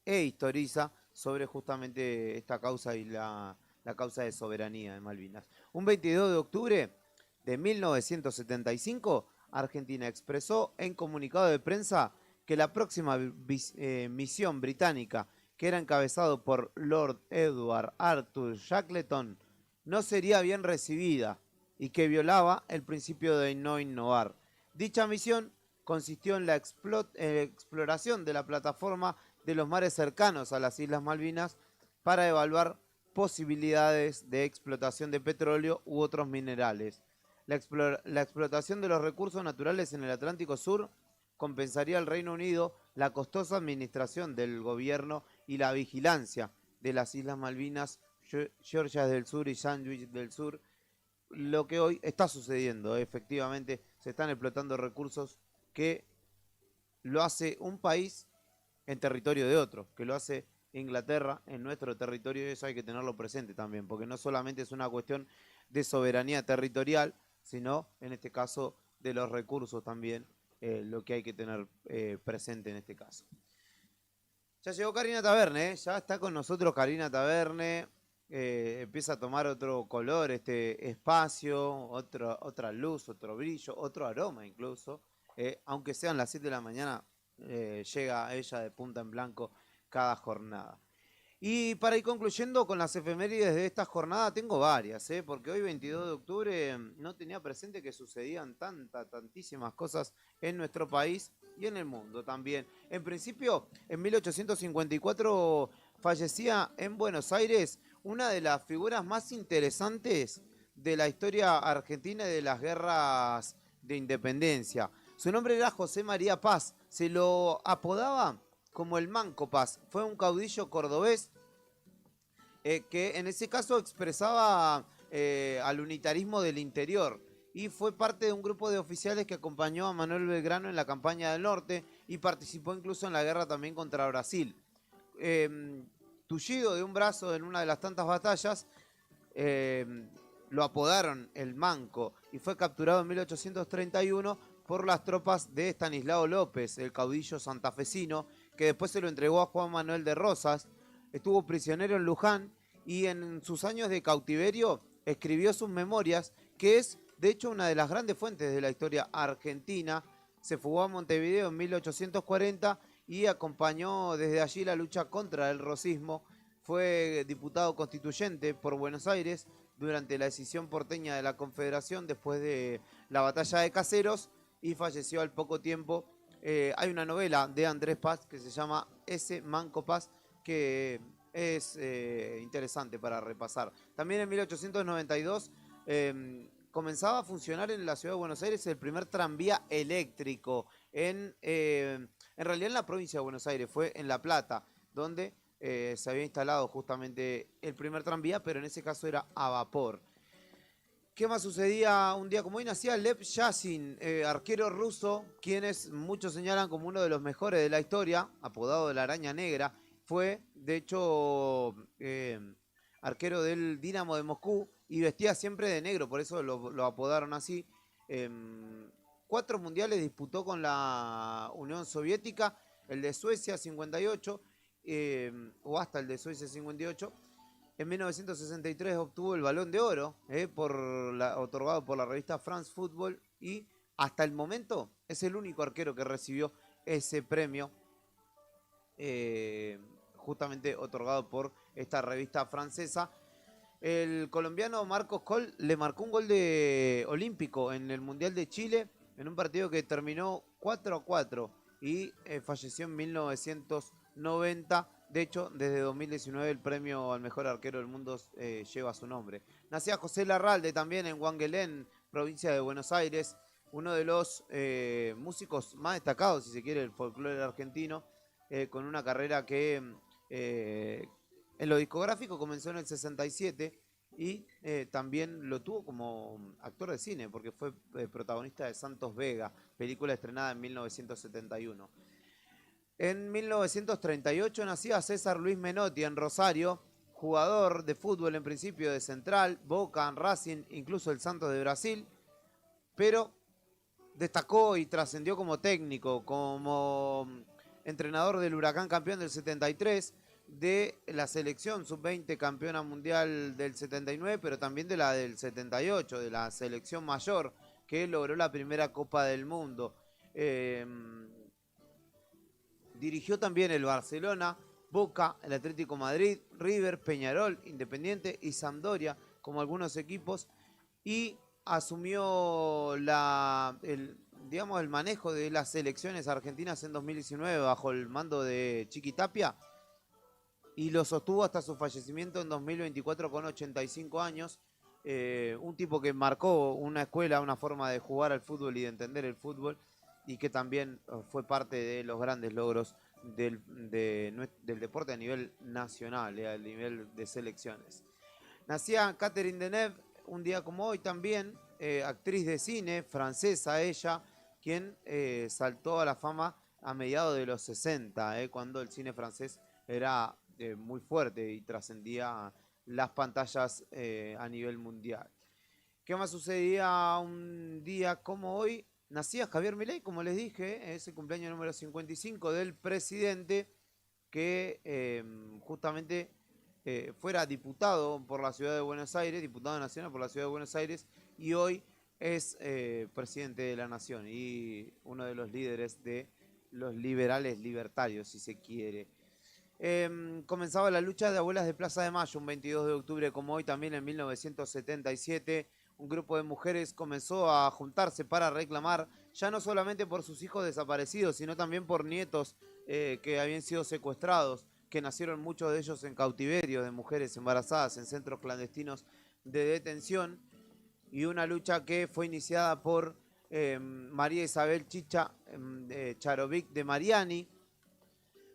historiza sobre justamente esta causa y la causa de soberanía de Malvinas. Un 22 de octubre de 1975, Argentina expresó en comunicado de prensa que la próxima misión británica, que era encabezado por Lord Edward Arthur Shackleton, no sería bien recibida y que violaba el principio de no innovar. Dicha misión consistió en la exploración de la plataforma de los mares cercanos a las Islas Malvinas para evaluar posibilidades de explotación de petróleo u otros minerales. La explotación de los recursos naturales en el Atlántico Sur compensaría al Reino Unido la costosa administración del gobierno y la vigilancia de las Islas Malvinas, Georgias del Sur y Sandwich del Sur, lo que hoy está sucediendo. Efectivamente, se están explotando recursos que lo hace un país en territorio de otro, que lo hace Inglaterra en nuestro territorio, y eso hay que tenerlo presente también, porque no solamente es una cuestión de soberanía territorial, sino en este caso de los recursos también, lo que hay que tener presente en este caso. Ya llegó Karina Taverne, ya está con nosotros Karina Taverne, empieza a tomar otro color este espacio, otra luz, otro brillo, otro aroma incluso, aunque sean las 7 de la mañana, llega ella de punta en blanco cada jornada. Y para ir concluyendo con las efemérides de esta jornada, tengo varias, porque hoy 22 de octubre no tenía presente que sucedían tantísimas cosas en nuestro país y en el mundo también. En principio, en 1854 fallecía en Buenos Aires una de las figuras más interesantes de la historia argentina y de las guerras de independencia. Su nombre era José María Paz, se lo apodaba como el Manco Paz. Fue un caudillo cordobés que en ese caso expresaba al unitarismo del interior y fue parte de un grupo de oficiales que acompañó a Manuel Belgrano en la campaña del norte y participó incluso en la guerra también contra Brasil. Tullido de un brazo en una de las tantas batallas, lo apodaron el Manco y fue capturado en 1831 por las tropas de Estanislao López, el caudillo santafesino, que después se lo entregó a Juan Manuel de Rosas. Estuvo prisionero en Luján y en sus años de cautiverio escribió sus memorias, que es de hecho una de las grandes fuentes de la historia argentina. Se fugó a Montevideo en 1840 y acompañó desde allí la lucha contra el rosismo. Fue diputado constituyente por Buenos Aires durante la escisión porteña de la Confederación después de la batalla de Caseros y falleció al poco tiempo. Hay una novela de Andrés Paz que se llama Ese Manco Paz, que es interesante para repasar. También en 1892 comenzaba a funcionar en la ciudad de Buenos Aires el primer tranvía eléctrico. En realidad en la provincia de Buenos Aires, fue en La Plata, donde se había instalado justamente el primer tranvía, pero en ese caso era a vapor. ¿Qué más sucedía un día como hoy? Nacía Lev Yashin, arquero ruso, quienes muchos señalan como uno de los mejores de la historia, apodado de la Araña Negra. Fue, de hecho, arquero del Dinamo de Moscú y vestía siempre de negro, por eso lo apodaron así. 4 mundiales disputó con la Unión Soviética, el de Suecia 58, o hasta el de Suecia 58. En 1963 obtuvo el Balón de Oro, otorgado por la revista France Football, y hasta el momento es el único arquero que recibió ese premio, justamente otorgado por esta revista francesa. El colombiano Marcos Coll le marcó un gol olímpico en el Mundial de Chile, en un partido que terminó 4-4 y falleció en 1990. De hecho, desde 2019 el premio al mejor arquero del mundo lleva su nombre. Nacía José Larralde también en Huanguelén, provincia de Buenos Aires, uno de los músicos más destacados, si se quiere, del folclore argentino, con una carrera que en lo discográfico comenzó en el 67 y también lo tuvo como actor de cine, porque fue protagonista de Santos Vega, película estrenada en 1971. En 1938 nacía César Luis Menotti en Rosario, jugador de fútbol en principio de Central, Boca, Racing, incluso el Santos de Brasil, pero destacó y trascendió como técnico, como entrenador del Huracán campeón del 73, de la selección sub-20 campeona mundial del 79, pero también de la del 78, de la selección mayor, que logró la primera Copa del Mundo. Dirigió también el Barcelona, Boca, el Atlético Madrid, River, Peñarol, Independiente y Sampdoria como algunos equipos, y asumió el manejo de las selecciones argentinas en 2019 bajo el mando de Chiqui Tapia y lo sostuvo hasta su fallecimiento en 2024 con 85 años. Un tipo que marcó una escuela, una forma de jugar al fútbol y de entender el fútbol, y que también fue parte de los grandes logros del deporte a nivel nacional, a nivel de selecciones. Nacía Catherine Deneuve un día como hoy también, actriz de cine, francesa ella, quien saltó a la fama a mediados de los 60, cuando el cine francés era muy fuerte y trascendía las pantallas a nivel mundial. ¿Qué más sucedía un día como hoy? Nacía Javier Milei, como les dije, es el cumpleaños número 55 del presidente, que justamente fuera diputado por la ciudad de Buenos Aires, diputado nacional por la ciudad de Buenos Aires, y hoy es presidente de la nación y uno de los líderes de los liberales libertarios, si se quiere. Comenzaba la lucha de abuelas de Plaza de Mayo, un 22 de octubre como hoy, también en 1977. Un grupo de mujeres comenzó a juntarse para reclamar, ya no solamente por sus hijos desaparecidos, sino también por nietos que habían sido secuestrados, que nacieron muchos de ellos en cautiverio, de mujeres embarazadas en centros clandestinos de detención, y una lucha que fue iniciada por María Isabel Chicha Charovic de Mariani,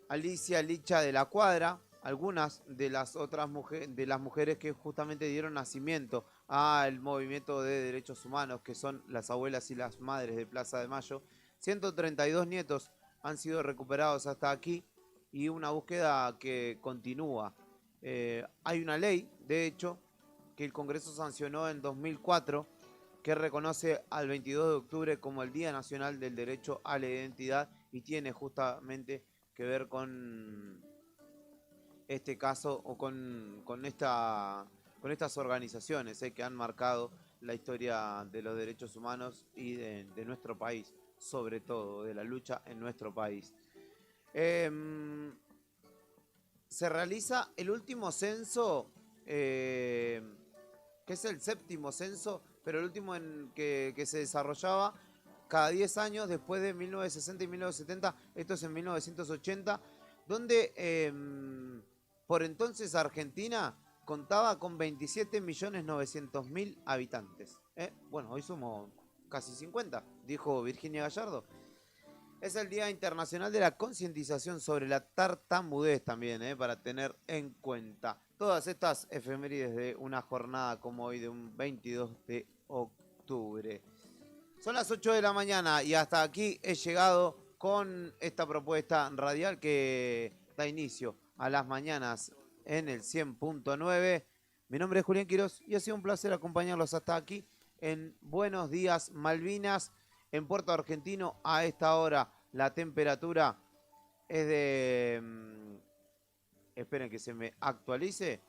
Alicia Licha de la Cuadra, algunas de las otras mujeres que justamente dieron nacimiento al movimiento de derechos humanos, que son las abuelas y las madres de Plaza de Mayo. 132 nietos han sido recuperados hasta aquí y una búsqueda que continúa. Hay una ley, de hecho, que el Congreso sancionó en 2004, que reconoce al 22 de octubre como el Día Nacional del Derecho a la Identidad, y tiene justamente que ver con este caso o con estas organizaciones que han marcado la historia de los derechos humanos y de nuestro país, sobre todo de la lucha en nuestro país. Se realiza el último censo, que es el 7º censo, pero el último que se desarrollaba cada 10 años después de 1960 y 1970, esto es en 1980, donde por entonces Argentina contaba con 27.900.000 habitantes. Bueno, hoy somos casi 50, dijo Virginia Gallardo. Es el Día Internacional de la Concientización sobre la Tartamudez también, para tener en cuenta. todas estas efemérides de una jornada como hoy de un 22 de octubre. Son las 8 de la mañana y hasta aquí he llegado con esta propuesta radial que da inicio a las mañanas en el 100.9. Mi nombre es Julián Quirós y ha sido un placer acompañarlos hasta aquí en Buenos Días Malvinas. En Puerto Argentino a esta hora la temperatura es de... esperen que se me actualice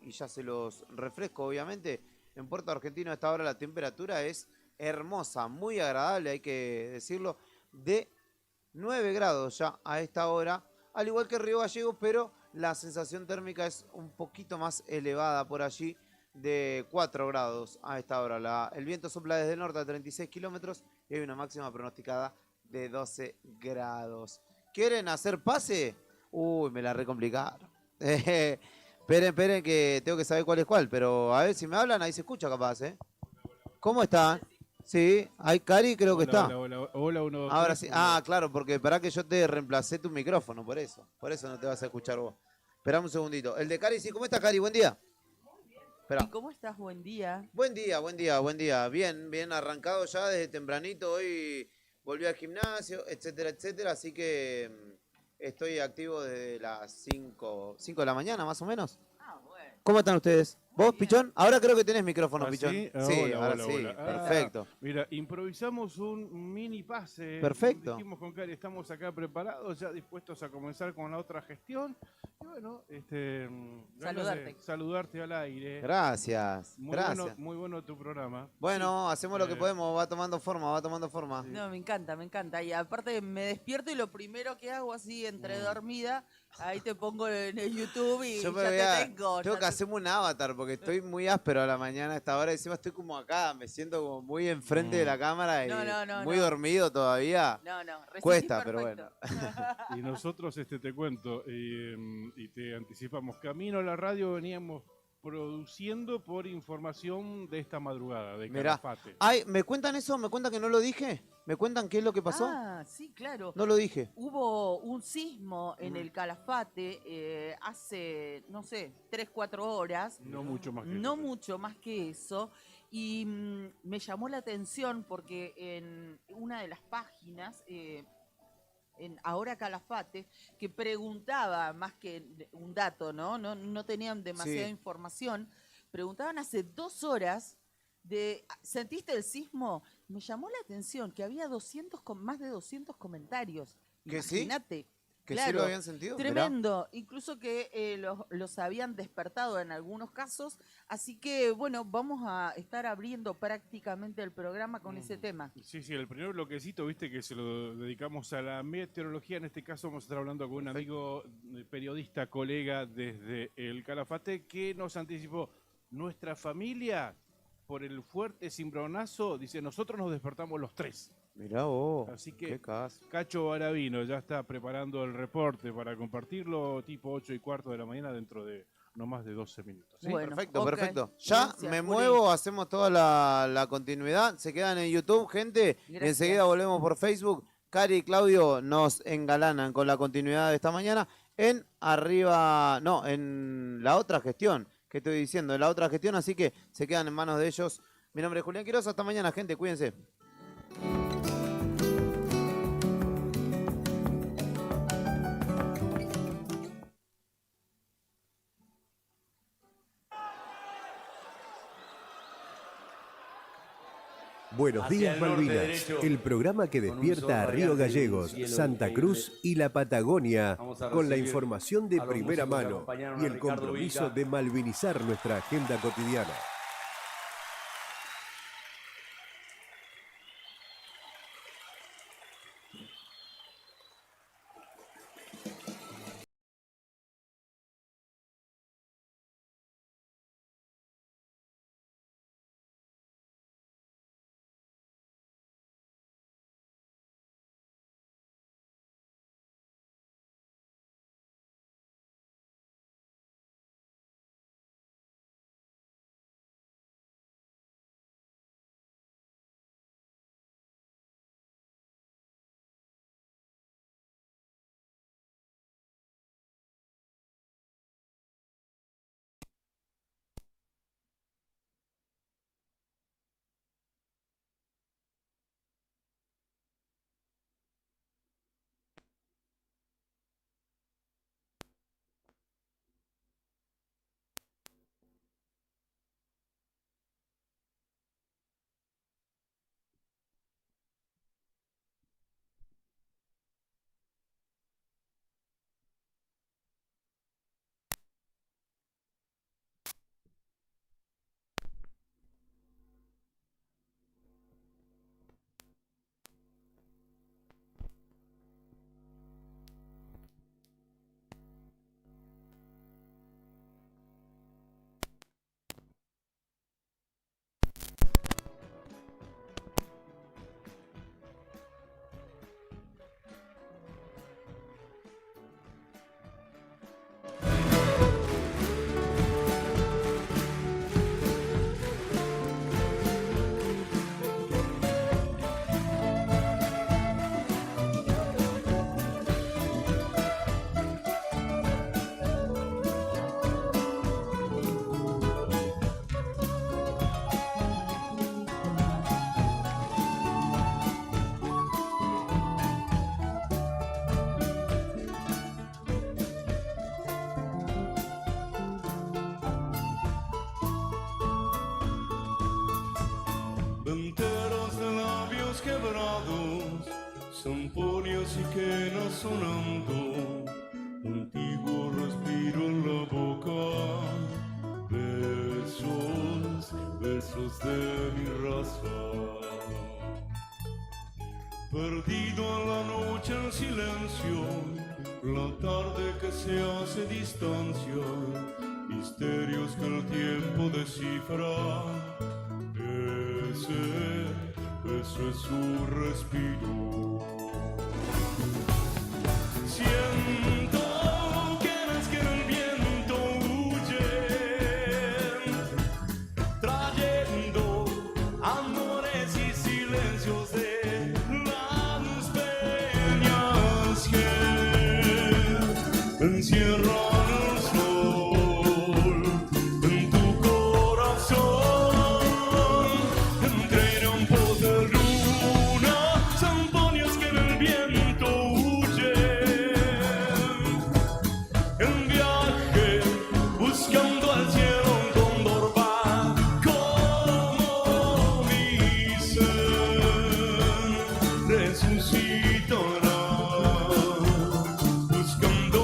y ya se los refresco obviamente. En Puerto Argentino a esta hora la temperatura es hermosa, muy agradable, hay que decirlo, de 9 grados ya a esta hora, al igual que Río Gallegos, pero la sensación térmica es un poquito más elevada por allí, de 4 grados a esta hora. El viento sopla desde el norte a 36 kilómetros y hay una máxima pronosticada de 12 grados. ¿Quieren hacer pase? Uy, me la recomplicaron. Esperen, que tengo que saber cuál es cuál, pero a ver si me hablan, ahí se escucha capaz, ¿eh? ¿Cómo están? Sí, hay Cari, creo que está. Hola, uno, dos, ahora tres, sí. uno. Ah, claro, porque para que yo te reemplacé tu micrófono, por eso no te vas a escuchar vos. Esperame un segundito. El de Cari, sí, ¿cómo está Cari? Buen día. Espera. ¿Cómo estás? Buen día. Buen día. Bien arrancado ya desde tempranito. Hoy volví al gimnasio, etcétera, así que estoy activo desde las 5 de la mañana, más o menos. Ah, bueno. ¿Cómo están ustedes? ¿Vos, Pichón? Ahora creo que tenés micrófono, ¿Ah, Pichón. sí? Sí, Hola, ahora sí. hola. Perfecto. Mira, improvisamos un mini pase. Perfecto. Dijimos con Cari, estamos acá preparados, ya dispuestos a comenzar con la otra gestión. Y bueno, saludarte al aire. Gracias. Muy bueno tu programa. Bueno, sí, hacemos lo que podemos, va tomando forma. Sí. No, me encanta. Y aparte me despierto y lo primero que hago así, entre dormida, ahí te pongo en el YouTube y yo ya te tengo. Tengo que hacerme un avatar porque estoy muy áspero a la mañana a esta hora. Encima estoy como acá, me siento como muy enfrente de la cámara y muy dormido todavía. No, cuesta, pero bueno. Y nosotros te cuento y te anticipamos. Camino a la radio veníamos produciendo por información de esta madrugada, de Calafate. Ay, ¿me cuentan eso? ¿Me cuentan que no lo dije? ¿Me cuentan qué es lo que pasó? Ah, sí, claro. No lo dije. Hubo un sismo en el Calafate hace, no sé, 3, 4 horas. No mucho más que eso. No mucho más que eso. Y me llamó la atención porque en una de las páginas... en Ahora Calafate, que preguntaba, más que un dato, no tenían demasiada información, preguntaban hace 2 horas ¿sentiste el sismo? Me llamó la atención que había más de 200 comentarios. ¿Que Imagínate. sí? ¿Que claro, sí lo habían sentido? Tremendo. Mirá. Incluso que los habían despertado en algunos casos. Así que, bueno, vamos a estar abriendo prácticamente el programa con ese tema. Sí, el primer bloquecito, viste, que se lo dedicamos a la meteorología. En este caso vamos a estar hablando con un amigo periodista, colega desde el Calafate, que nos anticipó nuestra familia por el fuerte cimbronazo. Dice, nosotros nos despertamos los 3. Mirá vos, así que qué caso. Cacho Baravino ya está preparando el reporte para compartirlo tipo 8:15 de la mañana dentro de no más de 12 minutos. ¿Sí? Bueno, perfecto. Ya me muevo, hacemos toda la continuidad. Se quedan en YouTube, gente. Y enseguida volvemos por Facebook. Cari y Claudio nos engalanan con la continuidad de esta mañana en la otra gestión. ¿Qué estoy diciendo? En la otra gestión, así que se quedan en manos de ellos. Mi nombre es Julián Quirós. Hasta mañana, gente. Cuídense. Buenos días Malvinas, el programa que despierta a Río Gallegos, Santa Cruz y la Patagonia con la información de primera mano y el compromiso de malvinizar nuestra agenda cotidiana. enteros de labios quebrados, zamponios y quenas sonando, contigo respiro en la boca, besos, besos de mi raza. Perdido en la noche en silencio, la tarde que se hace distancia, misterios que el tiempo descifra. Ese es su respiro. Siento que en el viento huyen, trayendo amores y silencios de las peñas que encierran el sol en tu corazón. Entre campos de luna, zamponios que en el viento huyen, en viaje buscando al cielo un cóndor va como dicen, resucitará buscando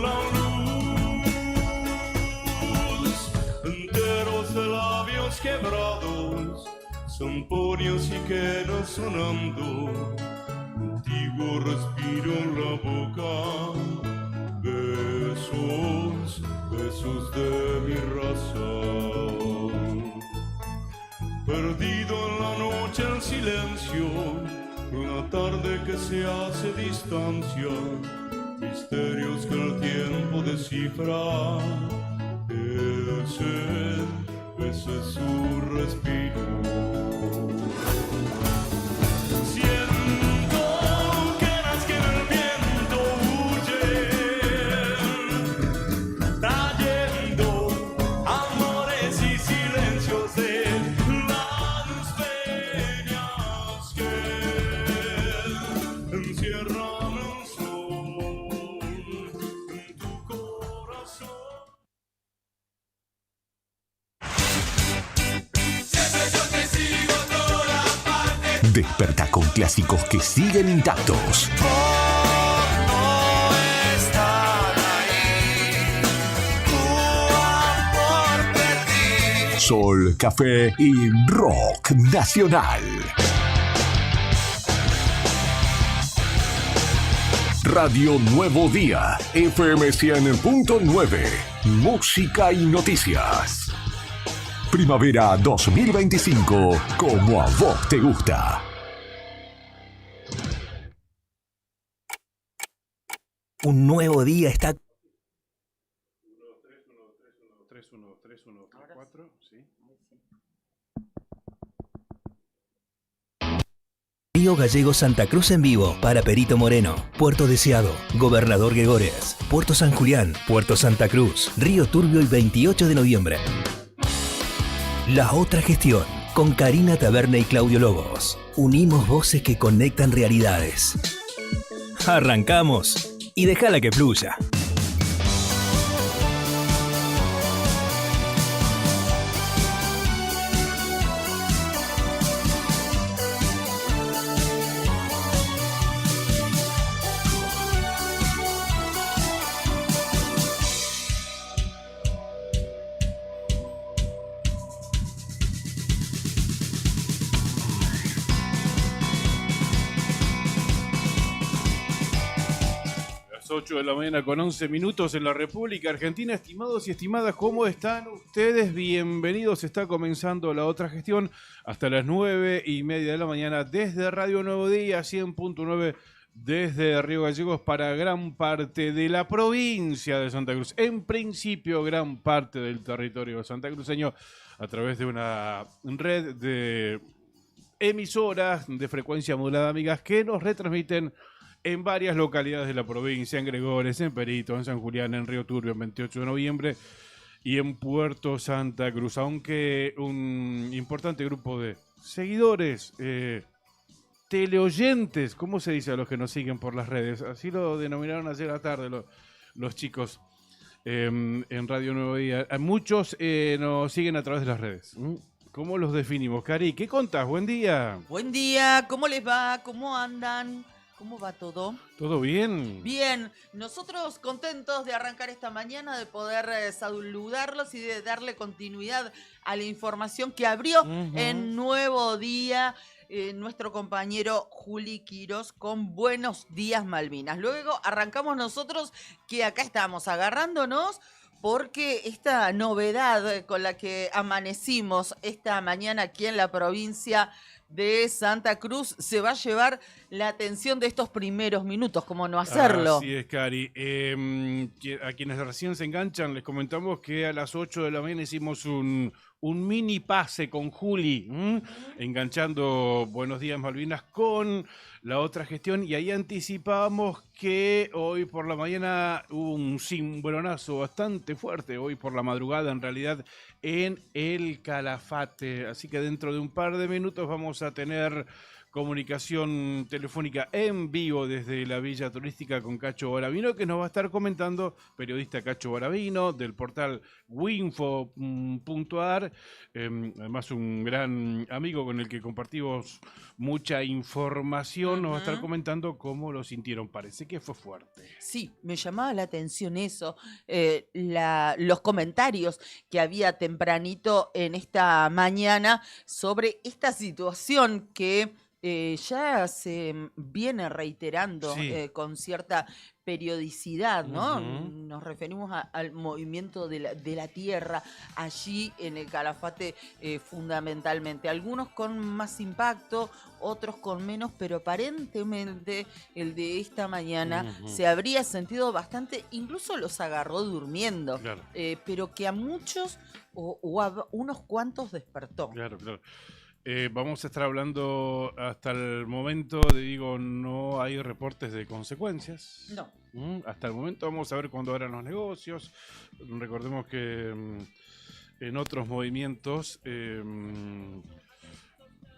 la luz. Enteros de labios quebrados, zamponios y quenas sonando, contigo respiro en la boca, besos, besos de mi raza. Perdido en la noche en silencio, la tarde que se hace distancia, misterios que el tiempo descifra. Ese es su respiro. Siento que en el viento huyen, trayendo amores y silencios de las peñas que encierran el sol en tu corazón. Desperta con clásicos que siguen intactos. Sol, café y rock nacional. Radio Nuevo Día, FM 100.9, música y noticias. Primavera 2025, como a vos te gusta. Un nuevo día está... 3-1-3-1-3-1-3-4, sí. Río Gallegos Santa Cruz en vivo para Perito Moreno, Puerto Deseado, Gobernador Gregores, Puerto San Julián, Puerto Santa Cruz, Río Turbio el 28 de noviembre. La otra gestión, con Karina Taberna y Claudio Lobos. Unimos voces que conectan realidades. Arrancamos y déjala que fluya. Las 8 de la mañana con 11 minutos en la República Argentina. Estimados y estimadas, ¿cómo están ustedes? Bienvenidos. Está comenzando la otra gestión hasta las 9:30 de la mañana desde Radio Nuevo Día 100.9 desde Río Gallegos para gran parte de la provincia de Santa Cruz. En principio, gran parte del territorio santacruceño a través de una red de emisoras de frecuencia modulada, amigas, que nos retransmiten en varias localidades de la provincia, en Gregores, en Perito, en San Julián, en Río Turbio, en 28 de noviembre y en Puerto Santa Cruz. Aunque un importante grupo de seguidores, teleoyentes, ¿cómo se dice a los que nos siguen por las redes? Así lo denominaron ayer a la tarde los chicos en Radio Nuevo Día. Muchos nos siguen a través de las redes. ¿Cómo los definimos, Cari? ¿Qué contás? Buen día. Buen día, ¿cómo les va? ¿Cómo andan? ¿Cómo va todo? ¿Todo bien? Bien, nosotros contentos de arrancar esta mañana, de poder saludarlos y de darle continuidad a la información que abrió en Nuevo Día nuestro compañero Juli Quirós con Buenos Días Malvinas. Luego arrancamos nosotros, que acá estamos agarrándonos, porque esta novedad con la que amanecimos esta mañana aquí en la provincia de Santa Cruz se va a llevar la atención de estos primeros minutos, ¿cómo no hacerlo? Así es, Cari. A quienes recién se enganchan, les comentamos que a las 8 de la mañana hicimos un mini pase con Juli, enganchando Buenos Días Malvinas con la otra gestión, y ahí anticipábamos que hoy por la mañana hubo un cimbronazo bastante fuerte, hoy por la madrugada en realidad, en el Calafate. Así que dentro de un par de minutos vamos a tener comunicación telefónica en vivo desde la Villa Turística con Cacho Baravino, que nos va a estar comentando, periodista Cacho Baravino, del portal winfo.ar, además un gran amigo con el que compartimos mucha información, nos va a estar comentando cómo lo sintieron. Parece que fue fuerte. Sí, me llamaba la atención eso, los comentarios que había tempranito en esta mañana sobre esta situación que ya se viene reiterando con cierta periodicidad, ¿no? Nos referimos al movimiento de la tierra allí en el Calafate fundamentalmente. Algunos con más impacto, otros con menos, pero aparentemente el de esta mañana se habría sentido bastante, incluso los agarró durmiendo, Claro. pero que a muchos o a unos cuantos despertó. Claro, claro. Vamos a estar hablando hasta el momento, no hay reportes de consecuencias. No. Hasta el momento vamos a ver cuándo abran los negocios. Recordemos que en otros movimientos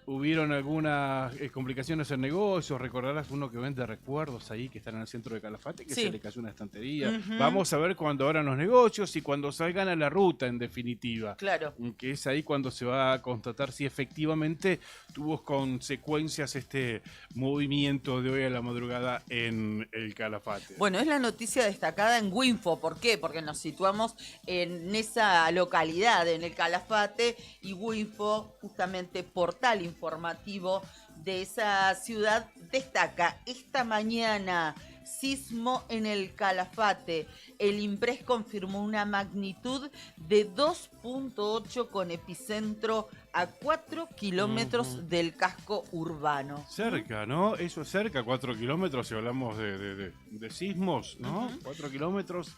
hubieron algunas complicaciones en negocios. Recordarás uno que vende recuerdos ahí, que está en el centro de Calafate, que se le cayó una estantería. Vamos a ver cuándo abran los negocios y cuando salgan a la ruta, en definitiva. Claro. Que es ahí cuando se va a constatar si efectivamente tuvo consecuencias este movimiento de hoy a la madrugada en el Calafate. Bueno, es la noticia destacada en Winfo. ¿Por qué? Porque nos situamos en esa localidad, en el Calafate, y Winfo, justamente portal informativo de esa ciudad, destaca esta mañana: sismo en el Calafate. El INPRES confirmó una magnitud de 2.8 con epicentro a 4 kilómetros del casco urbano. Cerca, ¿no? Eso es cerca, 4 kilómetros, si hablamos de sismos, ¿no? 4 kilómetros.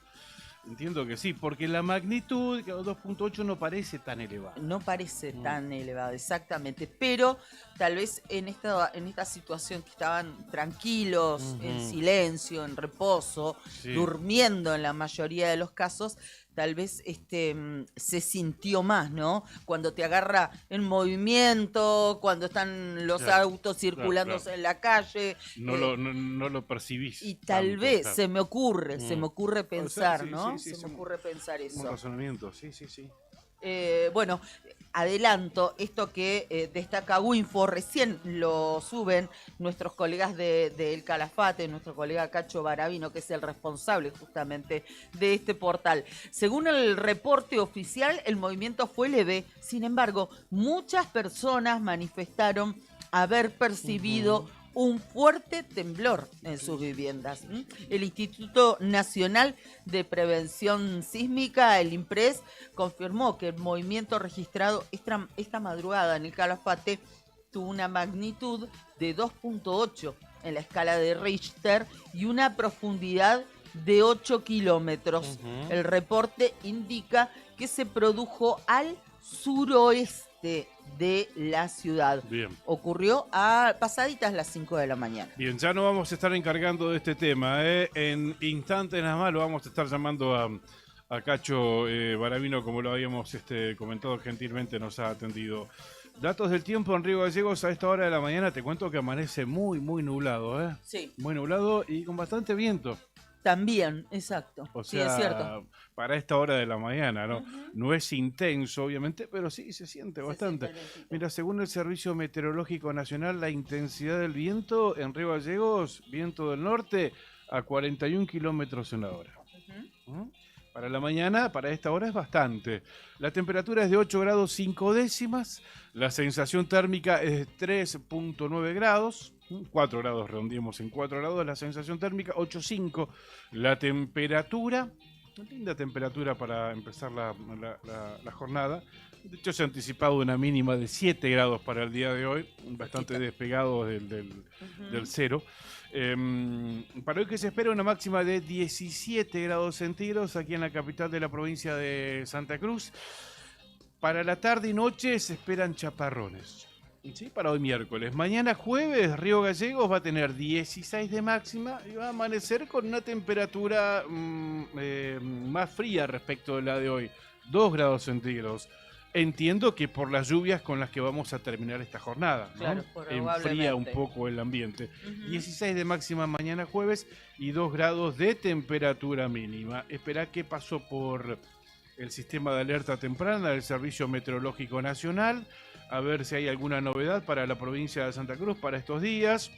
Entiendo que sí, porque la magnitud 2.8 no parece tan elevada. No parece tan elevada, exactamente. Pero tal vez en esta situación que estaban tranquilos, en silencio, en reposo, durmiendo en la mayoría de los casos, tal vez se sintió más, ¿no? Cuando te agarra en movimiento, cuando están los autos circulando en la calle. No lo percibís. Y tal vez se me ocurre pensar, sí, ¿no? sí, se me ocurre pensar eso. Un razonamiento, sí. Bueno, adelanto esto que destaca Winfo, recién lo suben nuestros colegas de El Calafate, nuestro colega Cacho Baravino, que es el responsable justamente de este portal. Según el reporte oficial, el movimiento fue leve, sin embargo, muchas personas manifestaron haber percibido un fuerte temblor en sus viviendas. El Instituto Nacional de Prevención Sísmica, el INPRES, confirmó que el movimiento registrado esta madrugada en el Calafate tuvo una magnitud de 2.8 en la escala de Richter y una profundidad de 8 kilómetros. El reporte indica que se produjo al suroeste de la ciudad. Bien. Ocurrió a pasaditas las 5 de la mañana. Bien, ya no vamos a estar encargando de este tema. En instantes nada más lo vamos a estar llamando a Cacho Baravino, como lo habíamos comentado, gentilmente nos ha atendido. Datos del tiempo en Río Gallegos a esta hora de la mañana. Te cuento que amanece muy, muy nublado. Sí. Muy nublado y con bastante viento. También, exacto. O Sí, sea, es cierto. para esta hora de la mañana, ¿no? No es intenso, obviamente, pero sí se siente bastante. Mira, según el Servicio Meteorológico Nacional, la intensidad del viento en Río Gallegos, viento del norte, a 41 kilómetros en la hora. ¿Mm? Para la mañana, para esta hora es bastante. La temperatura es de 8 grados 5 décimas, la sensación térmica es de 3.9 grados, 4 grados, redondeemos en 4 grados, la sensación térmica 8.5, la temperatura, una linda temperatura para empezar la jornada. De hecho, se ha anticipado una mínima de 7 grados para el día de hoy, bastante despegado del cero. Para hoy que se espera una máxima de 17 grados centígrados aquí en la capital de la provincia de Santa Cruz. Para la tarde y noche se esperan chaparrones. ¿Sí? Para hoy miércoles. Mañana jueves, Río Gallegos va a tener 16 de máxima y va a amanecer con una temperatura más fría respecto de la de hoy, 2 grados centígrados. Entiendo que por las lluvias con las que vamos a terminar esta jornada, ¿no? Claro, Enfría un poco el ambiente. 16 de máxima mañana jueves y 2 grados de temperatura mínima. Esperá qué pasó por el sistema de alerta temprana del Servicio Meteorológico Nacional, a ver si hay alguna novedad para la provincia de Santa Cruz para estos días.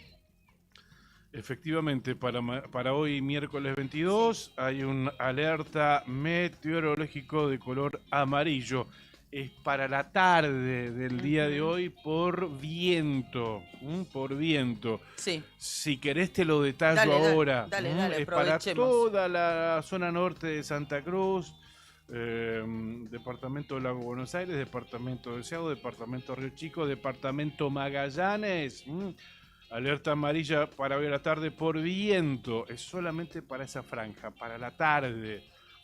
Efectivamente, para hoy, miércoles 22, hay un alerta meteorológico de color amarillo. Es para la tarde del día de hoy por viento, por viento. Sí. Si querés te lo detallo ahora. Dale, es para aprovechemos. toda la zona norte de Santa Cruz, departamento de Lago Buenos Aires, departamento de Seado, departamento Río Chico, departamento Magallanes. Alerta amarilla para hoy a la tarde por viento. Es solamente para esa franja, para la tarde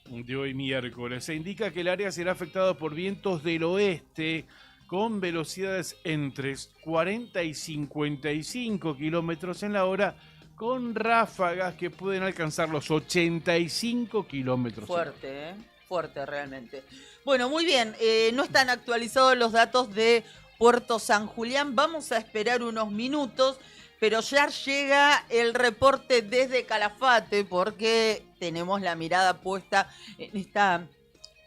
de hoy miércoles. Se indica que el área será afectada por vientos del oeste con velocidades entre 40 y 55 kilómetros en la hora, con ráfagas que pueden alcanzar los 85 kilómetros. Fuerte, fuerte realmente. Bueno, muy bien, no están actualizados los datos de Puerto San Julián. Vamos a esperar unos minutos, pero ya llega el reporte desde Calafate porque tenemos la mirada puesta en esta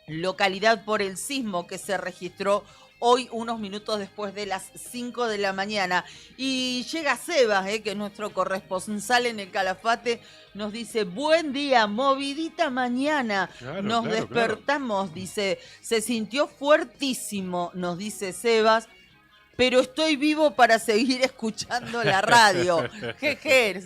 localidad por el sismo que se registró hoy unos minutos después de las 5 de la mañana. Y llega Sebas, que es nuestro corresponsal en el Calafate, nos dice, buen día, movidita mañana. Nos despertamos, dice, se sintió fuertísimo, nos dice Sebas, pero estoy vivo para seguir escuchando la radio. Jeje,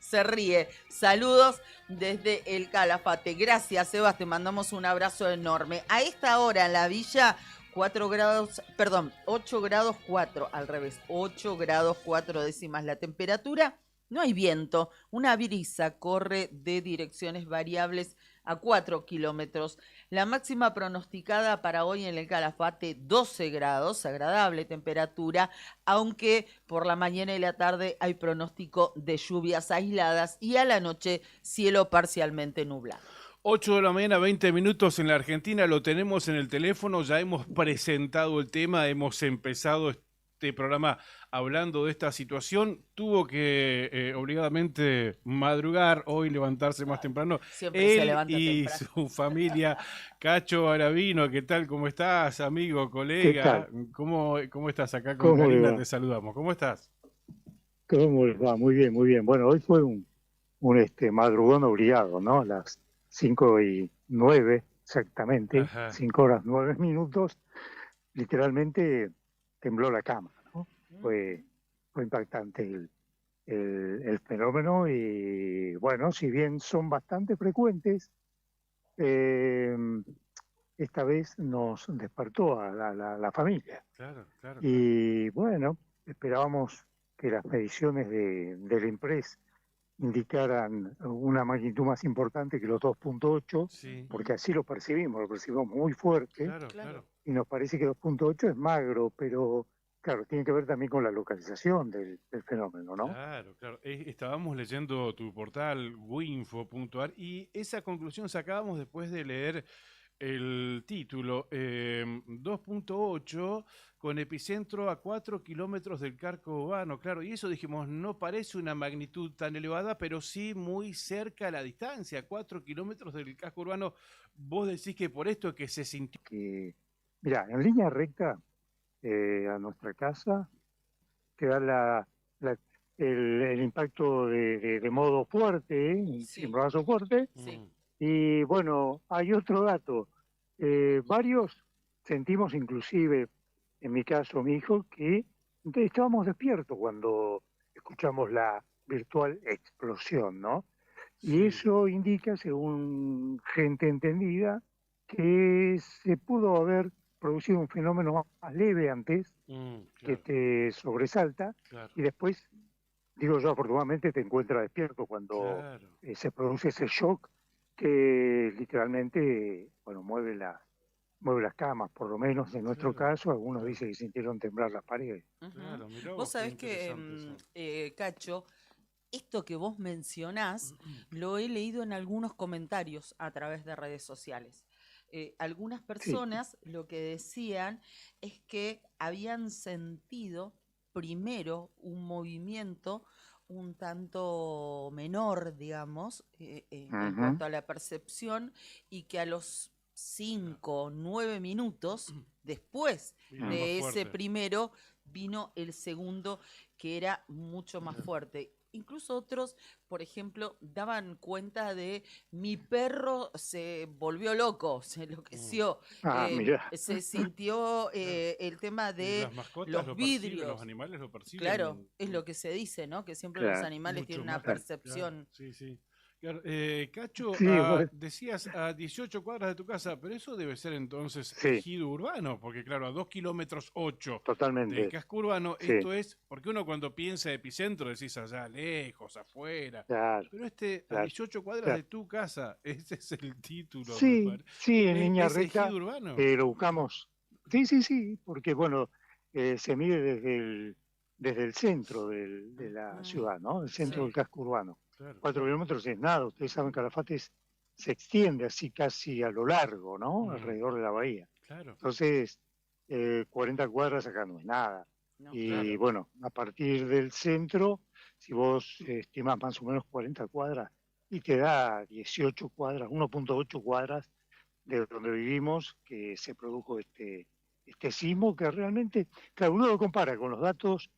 se ríe. Saludos desde el Calafate. Gracias, Sebas, te mandamos un abrazo enorme. A esta hora en la villa, 8 grados 4, al revés, 8 grados 4 décimas la temperatura. No hay viento, una brisa corre de direcciones variables a 4 kilómetros. La máxima pronosticada para hoy en el Calafate, 12 grados, agradable temperatura, aunque por la mañana y la tarde hay pronóstico de lluvias aisladas y a la noche cielo parcialmente nublado. 8 de la mañana, 20 minutos en la Argentina, lo tenemos en el teléfono, ya hemos presentado el tema, hemos empezado este programa hablando de esta situación. Tuvo que obligadamente madrugar hoy, levantarse más temprano. Siempre él se levanta y temprano. su familia. Cacho Aravino, ¿qué tal? ¿Cómo estás, amigo, colega? ¿Cómo estás? Acá con Karina te saludamos. ¿Cómo estás? ¿Cómo les va? Muy bien, muy bien. Bueno, hoy fue un madrugón obligado, ¿no? A las 5:09 exactamente, Ajá. 5 horas 9 minutos, literalmente tembló la cama, ¿no? Fue impactante el fenómeno y bueno, si bien son bastante frecuentes, esta vez nos despertó a la familia. Claro. Y bueno, esperábamos que las mediciones del INPRES indicaran una magnitud más importante que los 2.8, Sí. porque así lo percibimos muy fuerte, Claro. y nos parece que 2.8 es magro, pero claro, tiene que ver también con la localización del fenómeno, ¿no? Claro. Estábamos leyendo tu portal winfo.ar y esa conclusión sacábamos después de leer el título, 2.8 con epicentro a 4 kilómetros del casco urbano, claro, y eso dijimos, no parece una magnitud tan elevada, pero sí muy cerca a la distancia, 4 kilómetros del casco urbano. Vos decís que por esto es que se sintió... Mira, en línea recta a nuestra casa queda el impacto de modo fuerte, el timbrazo fuerte. Y bueno, hay otro dato. Varios sentimos, inclusive, en mi caso, mi hijo, que estábamos despiertos cuando escuchamos la virtual explosión, ¿no? Y eso indica, según gente entendida, que se pudo haber producido un fenómeno más leve antes, que te sobresalta, y después, digo yo, afortunadamente te encuentras despierto cuando se produce ese shock que literalmente, bueno, mueve las camas, por lo menos en nuestro caso, algunos dicen que sintieron temblar las paredes. Vos sabés que, Cacho, esto que vos mencionás, lo he leído en algunos comentarios a través de redes sociales. Algunas personas lo que decían es que habían sentido primero un movimiento un tanto menor, digamos, en cuanto a la percepción, y que a los 5 o 9 minutos después de ese primero vino el segundo, que era mucho más fuerte. Incluso otros, por ejemplo, daban cuenta de mi perro se volvió loco, se enloqueció, se sintió el tema de Las mascotas los lo perciben, vidrios. los animales lo perciben. Claro, es lo que se dice, ¿no? Que siempre los animales tienen una percepción. Claro, sí. Claro, Cacho, bueno. decías a 18 cuadras de tu casa, pero eso debe ser entonces ejido urbano, porque claro, a 2 kilómetros 8 Totalmente. del casco urbano, esto es, porque uno cuando piensa epicentro decís allá lejos, afuera, pero a 18 cuadras de tu casa, ese es el título. Sí, en línea recta ejido urbano. lo buscamos. Sí, porque bueno, se mide desde el centro de la ciudad, ¿no? El centro del casco urbano. 4 kilómetros es nada, ustedes saben que Calafate se extiende así casi a lo largo, ¿no? Alrededor de la bahía. Entonces, 40 cuadras acá no es nada. Bueno, a partir del centro, si vos estimás más o menos 40 cuadras, y te da 18 cuadras, 1.8 cuadras de donde vivimos, que se produjo este sismo, que realmente, claro, uno lo compara con los datos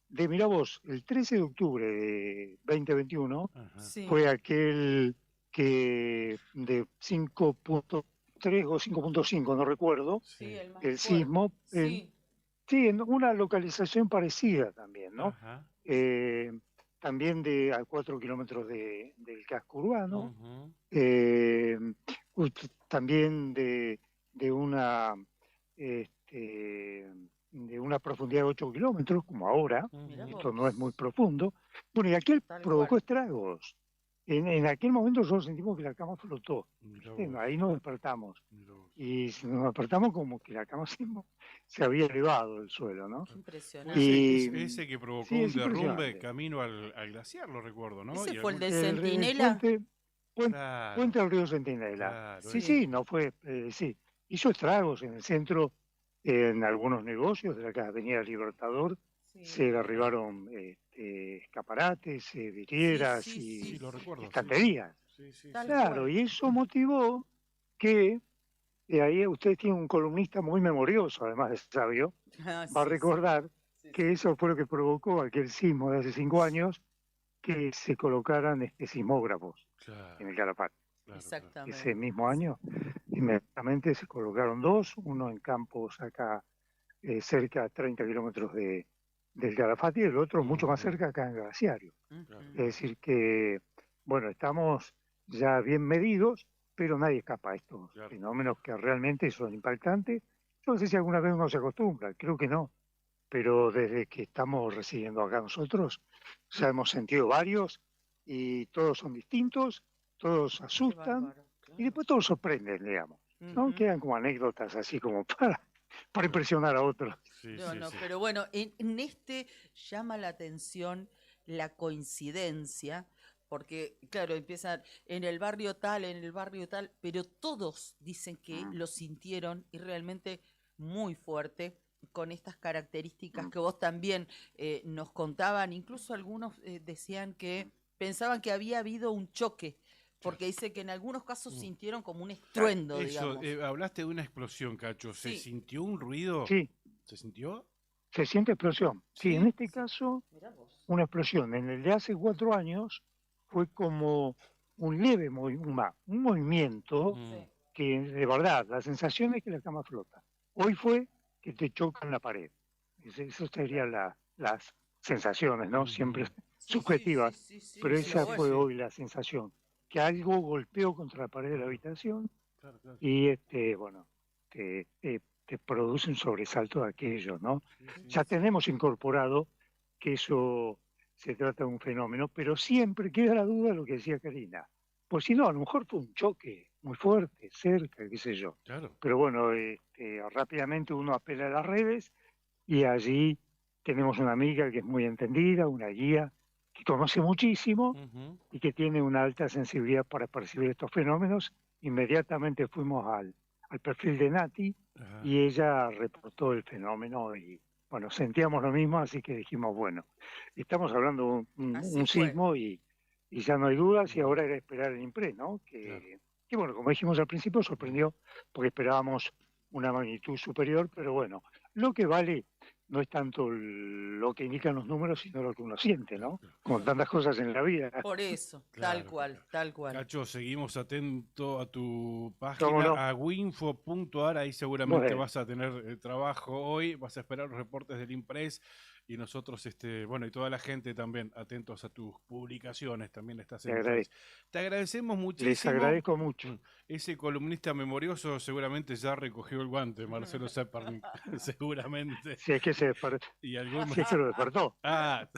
de, mirá vos, el 13 de octubre de 2021 fue aquel que de 5.3 o 5.5, no recuerdo, el sismo, en una localización parecida también, ¿no? También a 4 kilómetros del casco urbano, también de una... de una profundidad de 8 kilómetros, como ahora, esto no es muy profundo. Bueno, y aquel provocó estragos. En aquel momento nosotros sentimos que la cama flotó. Ahí nos despertamos. Y nos despertamos como que la cama se había elevado del suelo, ¿no? Impresionante. Y ese que provocó un derrumbe camino al glaciar, lo recuerdo, ¿no? ¿Ese fue el de Centinela? Puente del río Centinela. Sí, no fue, hizo estragos en el centro. En algunos negocios de la Avenida Libertador se derribaron escaparates, vidrieras y estanterías. Claro, y eso motivó que ahí usted tiene un columnista muy memorioso, además de sabio, va a recordar que eso fue lo que provocó aquel sismo de hace 5 años, que se colocaran sismógrafos en el Calafate. Exactamente. Ese mismo año, inmediatamente se colocaron 2, uno en campos acá cerca a 30 kilómetros del Calafate y el otro mucho más cerca acá en Glaciario. Es decir que, bueno, estamos ya bien medidos, pero nadie escapa a estos fenómenos que realmente son impactantes. Yo no sé si alguna vez uno se acostumbra, creo que no, pero desde que estamos residiendo acá nosotros, ya hemos sentido varios y todos son distintos. Todos asustan y después todos sorprenden, digamos. ¿No? Quedan como anécdotas así como para impresionar a otros. Pero bueno, en este llama la atención la coincidencia Porque, claro, empiezan en el barrio tal, pero todos dicen que lo sintieron y realmente muy fuerte, con estas características que vos también nos contaban. Incluso algunos decían que pensaban que había habido un choque, porque dice que en algunos casos sintieron como un estruendo, Eso, digamos. hablaste de una explosión, Cacho. ¿Se Sí. sintió un ruido? Sí, ¿Se sintió? se siente explosión. Sí, en este caso, Mirá vos. una explosión. En el de hace 4 años fue como un leve un movimiento que, de verdad, la sensación es que la cama flota. Hoy fue que te chocan la pared. Eso serían las sensaciones, ¿no? Siempre subjetivas. Pero esa fue hoy la sensación. Que algo golpeó contra la pared de la habitación y, bueno, te produce un sobresalto de aquello, ¿no? Ya tenemos incorporado que eso se trata de un fenómeno, pero siempre queda la duda de lo que decía Karina. Pues si no, a lo mejor fue un choque muy fuerte, cerca, qué sé yo. Claro. Pero bueno, rápidamente uno apela a las redes y allí tenemos una amiga que es muy entendida, una guía que conoce muchísimo y que tiene una alta sensibilidad para percibir estos fenómenos. Inmediatamente fuimos al perfil de Nati y ella reportó el fenómeno y, bueno, sentíamos lo mismo, así que dijimos, bueno, estamos hablando de un sismo y ya no hay dudas y ahora era esperar el INPRE, ¿no? Que bueno, como dijimos al principio, sorprendió porque esperábamos una magnitud superior, pero bueno, lo que vale no es tanto lo que indican los números, sino lo que uno siente, ¿no? Como tantas cosas en la vida. Por eso, Claro, tal cual. Cacho, seguimos atento a tu ¿Cómo página, no? a winfo.ar, ahí seguramente Bueno. vas a tener trabajo hoy, vas a esperar los reportes del Impress y nosotros, bueno, y toda la gente también, atentos a tus publicaciones, también estás en Te Impress. agradezco. Te agradecemos muchísimo. Les agradezco mucho. Ese columnista memorioso seguramente ya recogió el guante, Marcelo Zepernik, seguramente. Si es que se despertó. Y algún... Si es que lo despertó. Ah.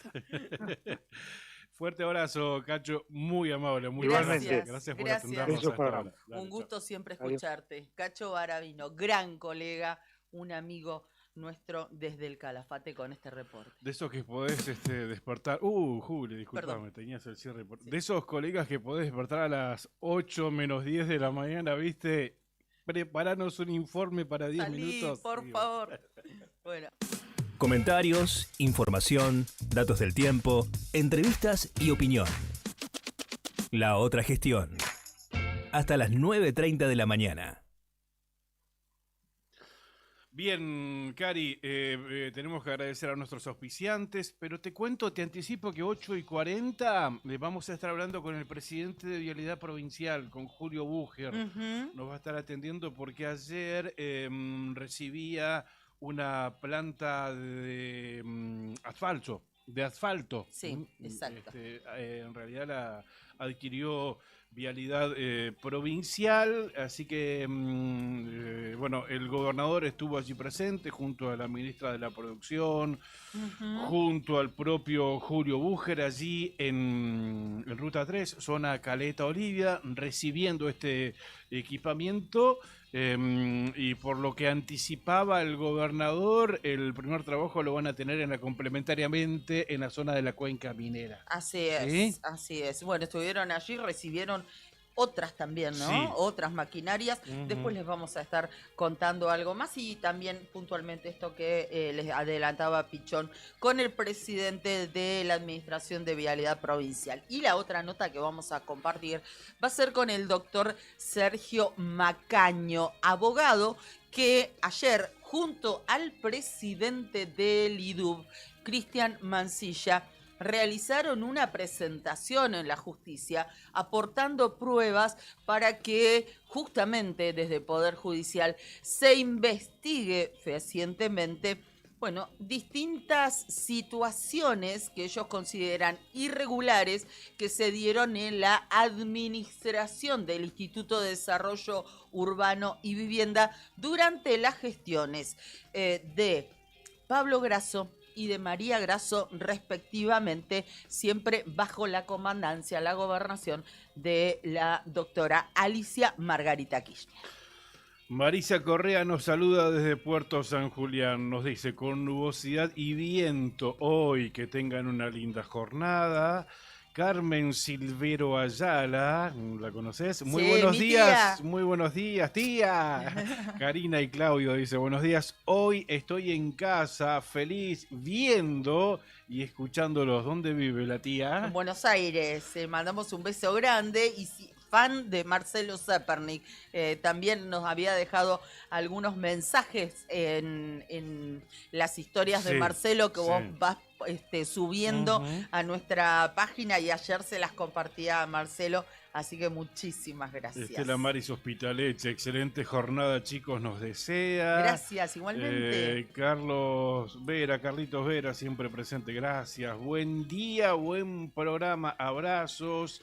Fuerte abrazo, Cacho, muy amable, muy Igualmente. Gracias por Gracias. atendernos Beso a esta para hora. Dale, Un chao. gusto siempre Adiós. escucharte. Cacho Baravino, gran colega, un amigo nuestro desde el Calafate con este reporte. De esos que podés despertar. Juli, disculpame, tenías el cierre. De esos colegas que podés despertar a las 8 menos 10 de la mañana, ¿viste? Preparanos un informe para 10 Salí, minutos. por Sí, favor. Bueno. Comentarios, información, datos del tiempo, entrevistas y opinión. La otra gestión. Hasta las 9:30 de la mañana. Bien, Cari, tenemos que agradecer a nuestros auspiciantes, pero te anticipo que 8:40 vamos a estar hablando con el presidente de Vialidad Provincial, con Julio Búger. Nos va a estar atendiendo porque ayer recibía una planta de asfalto. Sí, exacto. En realidad la adquirió Vialidad Provincial, así que bueno, el gobernador estuvo allí presente junto a la ministra de la Producción, junto al propio Julio Búger, allí en Ruta 3, zona Caleta Olivia, recibiendo este equipamiento. Y por lo que anticipaba el gobernador, el primer trabajo lo van a tener complementariamente en la zona de la cuenca minera. Así es, ¿Sí? así es. Bueno, estuvieron allí, recibieron otras también, ¿no? Sí. Otras maquinarias. Después les vamos a estar contando algo más y también puntualmente esto que les adelantaba Pichón con el presidente de la Administración de Vialidad Provincial. Y la otra nota que vamos a compartir va a ser con el doctor Sergio Macaño, abogado que ayer junto al presidente del IDUB, Cristian Mancilla, realizaron una presentación en la justicia aportando pruebas para que justamente desde Poder Judicial se investigue fehacientemente, bueno, distintas situaciones que ellos consideran irregulares que se dieron en la administración del Instituto de Desarrollo Urbano y Vivienda durante las gestiones de Pablo Grasso y de María Grasso, respectivamente, siempre bajo la comandancia, la gobernación de la doctora Alicia Margarita Kirchner. Marisa Correa nos saluda desde Puerto San Julián, nos dice, con nubosidad y viento hoy, que tengan una linda jornada, Carmen Silvero Ayala, ¿la conoces? Muy Sí, buenos mi días, tía. muy buenos días, tía. Karina y Claudio dice, buenos días, hoy estoy en casa, feliz, viendo y escuchándolos. ¿Dónde vive la tía? En Buenos Aires. Mandamos un beso grande y fan de Marcelo Zepernik. También nos había dejado algunos mensajes en las historias de Sí, Marcelo que sí. vos vas subiendo Ujú. a nuestra página y ayer se las compartía a Marcelo. Así que muchísimas gracias. Estela Maris Hospitaleche, excelente jornada, chicos, nos desea. Gracias, igualmente. Carlitos Vera, siempre presente, gracias. Buen día, buen programa, abrazos.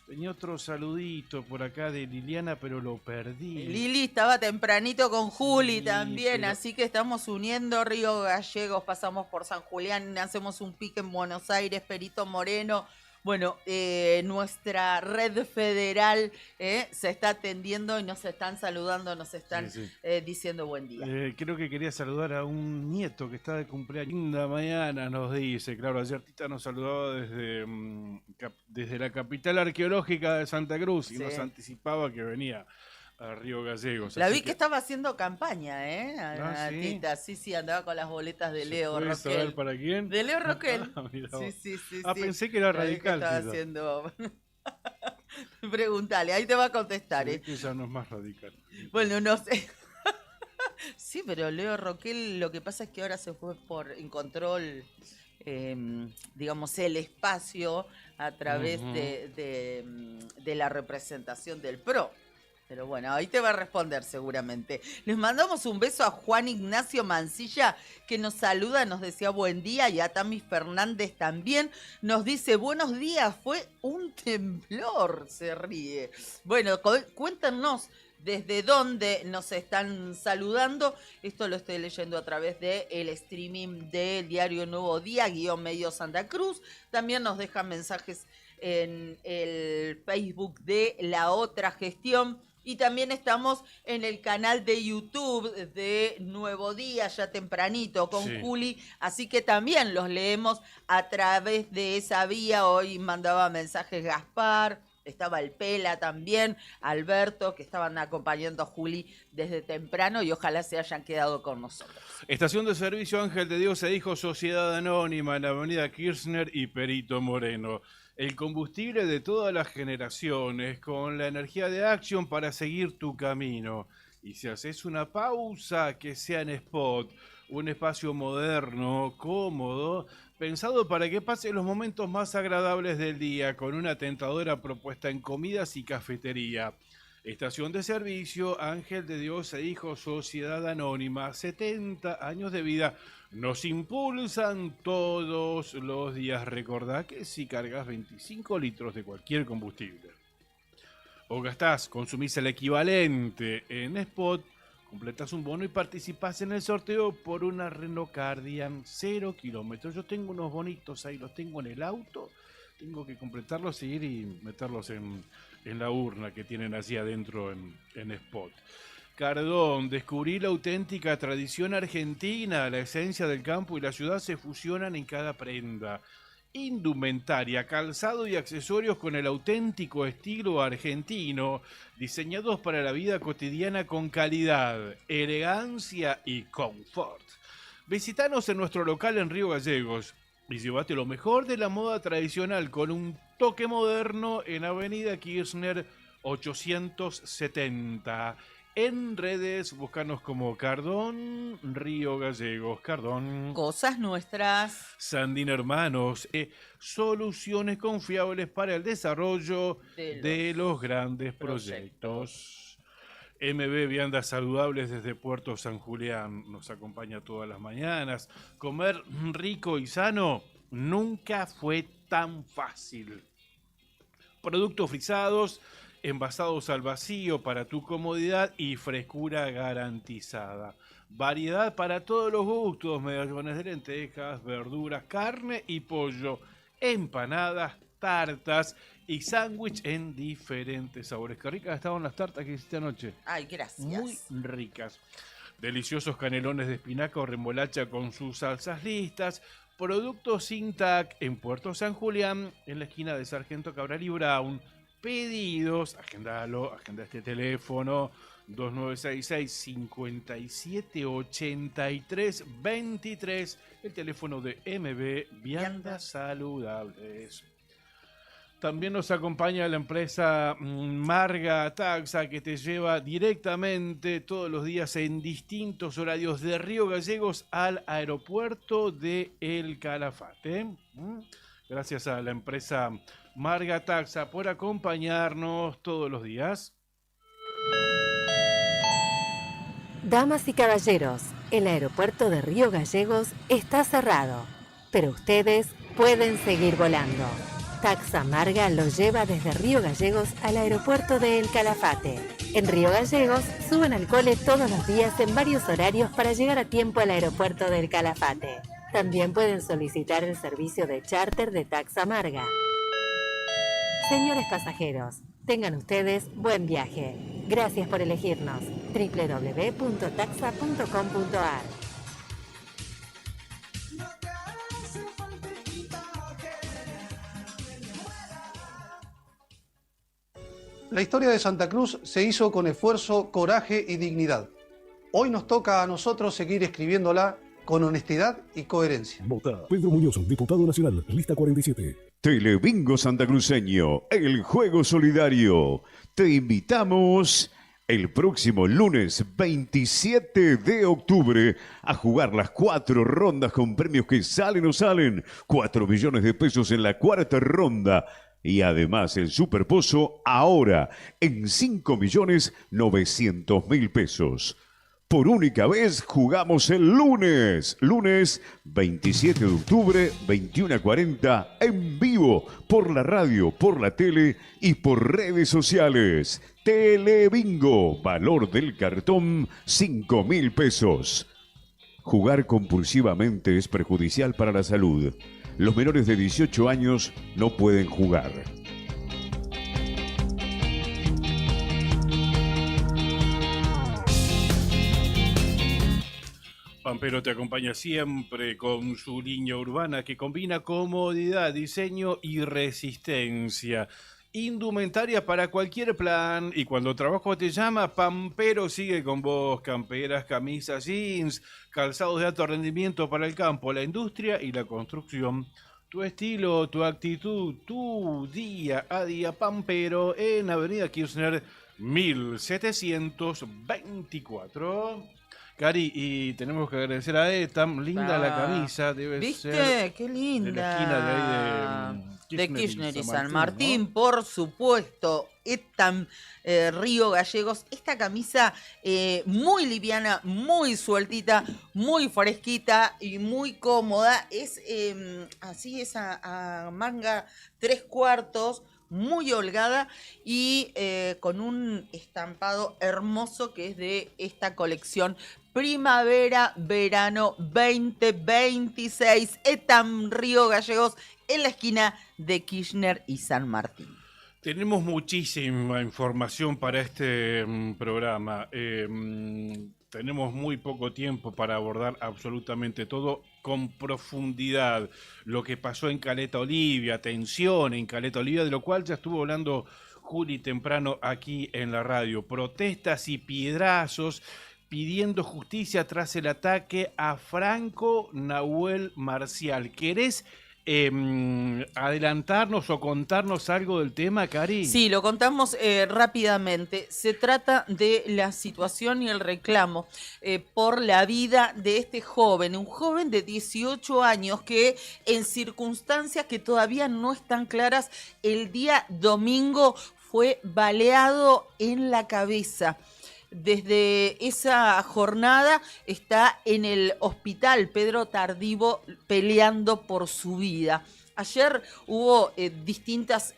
Tenía otro saludito por acá de Liliana, pero lo perdí. Lili estaba tempranito con Juli también, pero- así que estamos uniendo Río Gallegos, pasamos por San Julián, hacemos un pique en Buenos Aires, Perito Moreno. Bueno, nuestra red federal se está atendiendo y nos están saludando, nos están Sí. diciendo buen día. Creo que quería saludar a un nieto que está de cumpleaños. Linda mañana, nos dice. Claro, ayer Tita nos saludaba desde la capital arqueológica de Santa Cruz y Sí. nos anticipaba que venía a Río Gallegos. La así vi que estaba haciendo campaña, a ¿sí? Tita. Sí, andaba con las boletas de Leo ¿Puedes saber Roquel. para quién? De Leo Roquel. Mirá Sí, vos. sí. Pensé que era La vi que radical. estaba Tita. haciendo... Preguntale, ahí te va a contestar. Se ve que ella no es más radical. Bueno, no sé. Sí, pero Leo Roquel lo que pasa es que ahora se fue encontró digamos, el espacio a través Ujú. de la representación del PRO. Pero bueno, ahí te va a responder seguramente. Les mandamos un beso a Juan Ignacio Mancilla, que nos saluda, nos decía buen día, y a Tami Fernández también. Nos dice, buenos días, fue un temblor, se ríe. Bueno, cuéntenos desde dónde nos están saludando. Esto lo estoy leyendo a través del streaming del diario Nuevo Día, _Medio Santa Cruz. También nos dejan mensajes en el Facebook de La Otra Gestión. Y también estamos en el canal de YouTube de Nuevo Día, ya tempranito, con Sí. Juli. Así que también los leemos a través de esa vía. Hoy mandaba mensajes Gaspar, estaba el Pela también, Alberto, que estaban acompañando a Juli desde temprano y ojalá se hayan quedado con nosotros. Estación de servicio Ángel de Dios se dijo Sociedad Anónima en la avenida Kirchner y Perito Moreno. El combustible de todas las generaciones, con la energía de Action para seguir tu camino. Y si haces una pausa, que sea en Spot, un espacio moderno, cómodo, pensado para que pases los momentos más agradables del día, con una tentadora propuesta en comidas y cafetería. Estación de servicio Ángel de Dios e Hijo Sociedad Anónima, 70 años de vida. Nos impulsan todos los días. Recordá que si cargas 25 litros de cualquier combustible o gastás, consumís el equivalente en Spot, completás un bono y participás en el sorteo por una Renault Cardian 0 kilómetros. Yo tengo unos bonitos ahí, los tengo en el auto. Tengo que completarlos, ir y meterlos en la urna que tienen así adentro en Spot. Cardón, descubrí la auténtica tradición argentina, la esencia del campo y la ciudad se fusionan en cada prenda. Indumentaria, calzado y accesorios con el auténtico estilo argentino, diseñados para la vida cotidiana con calidad, elegancia y confort. Visítanos en nuestro local en Río Gallegos y llévate lo mejor de la moda tradicional con un toque moderno en Avenida Kirchner 870. En redes, búscanos como Cardón Río Gallegos. Cardón. Cosas nuestras. Sandín Hermanos. Soluciones confiables para el desarrollo de los grandes proyectos. MB Viandas Saludables desde Puerto San Julián. Nos acompaña todas las mañanas. Comer rico y sano nunca fue tan fácil. Productos frisados, envasados al vacío para tu comodidad y frescura garantizada. Variedad para todos los gustos, medallones de lentejas, verduras, carne y pollo, empanadas, tartas y sándwich en diferentes sabores. Qué ricas estaban las tartas que hiciste anoche. Ay, gracias. Muy ricas. Deliciosos canelones de espinaca o remolacha con sus salsas listas, Productos Intac en Puerto San Julián, en la esquina de Sargento Cabral y Brown. Pedidos, agendalo, agenda este teléfono 2966-5783-23, el teléfono de MB Viandas Saludables. También nos acompaña la empresa Marga Taxa, que te lleva directamente todos los días en distintos horarios de Río Gallegos al aeropuerto de El Calafate. Gracias a la empresa Marga Taxa por acompañarnos todos los días. Damas y caballeros, el aeropuerto de Río Gallegos está cerrado, pero ustedes pueden seguir volando. Taxa Marga los lleva desde Río Gallegos al aeropuerto de El Calafate. En Río Gallegos suben al cole todos los días en varios horarios para llegar a tiempo al aeropuerto del Calafate. También pueden solicitar el servicio de charter de Taxa Marga. Señores pasajeros, tengan ustedes buen viaje. Gracias por elegirnos. www.taxa.com.ar. La historia de Santa Cruz se hizo con esfuerzo, coraje y dignidad. Hoy nos toca a nosotros seguir escribiéndola con honestidad y coherencia. Vota Pedro Muñoz, diputado nacional, lista 47. Telebingo santacruceño, el juego solidario. Te invitamos el próximo lunes 27 de octubre a jugar las 4 rondas con premios que salen o salen. 4 millones de pesos en la cuarta ronda. Y además el Superpozo ahora en 5.900.000 pesos. Por única vez jugamos el lunes 27 de octubre, 21:40, en vivo, por la radio, por la tele y por redes sociales. Telebingo, valor del cartón, 5.000 pesos. Jugar compulsivamente es perjudicial para la salud. Los menores de 18 años no pueden jugar. Pampero te acompaña siempre con su línea urbana que combina comodidad, diseño y resistencia. Indumentaria para cualquier plan, y cuando trabajo te llama, Pampero sigue con vos. Camperas, camisas, jeans, calzados de alto rendimiento para el campo, la industria y la construcción. Tu estilo, tu actitud, tu día a día, Pampero, en Avenida Kirchner 1724. Cari, y tenemos que agradecer a Etam, linda la camisa, debe ¿viste? ser Qué linda. de la esquina de ahí de Kirchner y San Martín, ¿no? Por supuesto, Etam, Río Gallegos. Esta camisa muy liviana, muy sueltita, muy fresquita y muy cómoda. Es así, es a manga 3/4, muy holgada y con un estampado hermoso que es de esta colección Primavera-Verano 2026. Etam, Río Gallegos, en la esquina de Kirchner y San Martín. Tenemos muchísima información para este programa. Tenemos muy poco tiempo para abordar absolutamente todo con profundidad. Lo que pasó en Caleta Olivia, tensión en Caleta Olivia, de lo cual ya estuvo hablando Juli temprano aquí en la radio. Protestas y piedrazos pidiendo justicia tras el ataque a Franco Nahuel Marcial. ¿Querés adelantarnos o contarnos algo del tema, Cari? Sí, lo contamos rápidamente. Se trata de la situación y el reclamo por la vida de este joven, un joven de 18 años que en circunstancias que todavía no están claras, el día domingo fue baleado en la cabeza. Desde esa jornada está en el hospital Pedro Tardivo peleando por su vida. Ayer hubo distintas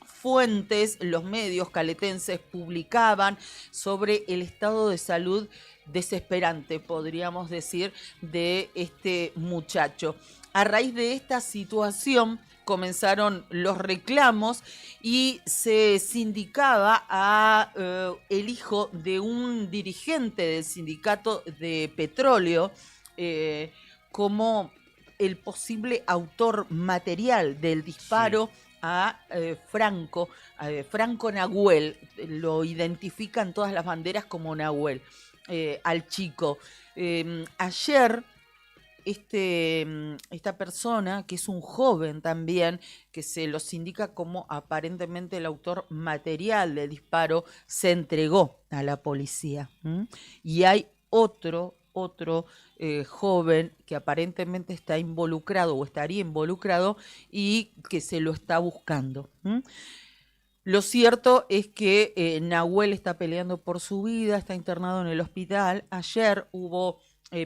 fuentes, los medios caletenses publicaban sobre el estado de salud desesperante, podríamos decir, de este muchacho. A raíz de esta situación comenzaron los reclamos y se sindicaba a el hijo de un dirigente del sindicato de petróleo como el posible autor material del disparo a Franco Nahuel. Lo identifican todas las banderas como Nahuel, al chico. Ayer esta persona, que es un joven también, que se los indica como aparentemente el autor material del disparo, se entregó a la policía. Y hay otro joven que aparentemente está involucrado o estaría involucrado y que se lo está buscando. Lo cierto es que Nahuel está peleando por su vida, está internado en el hospital. Ayer hubo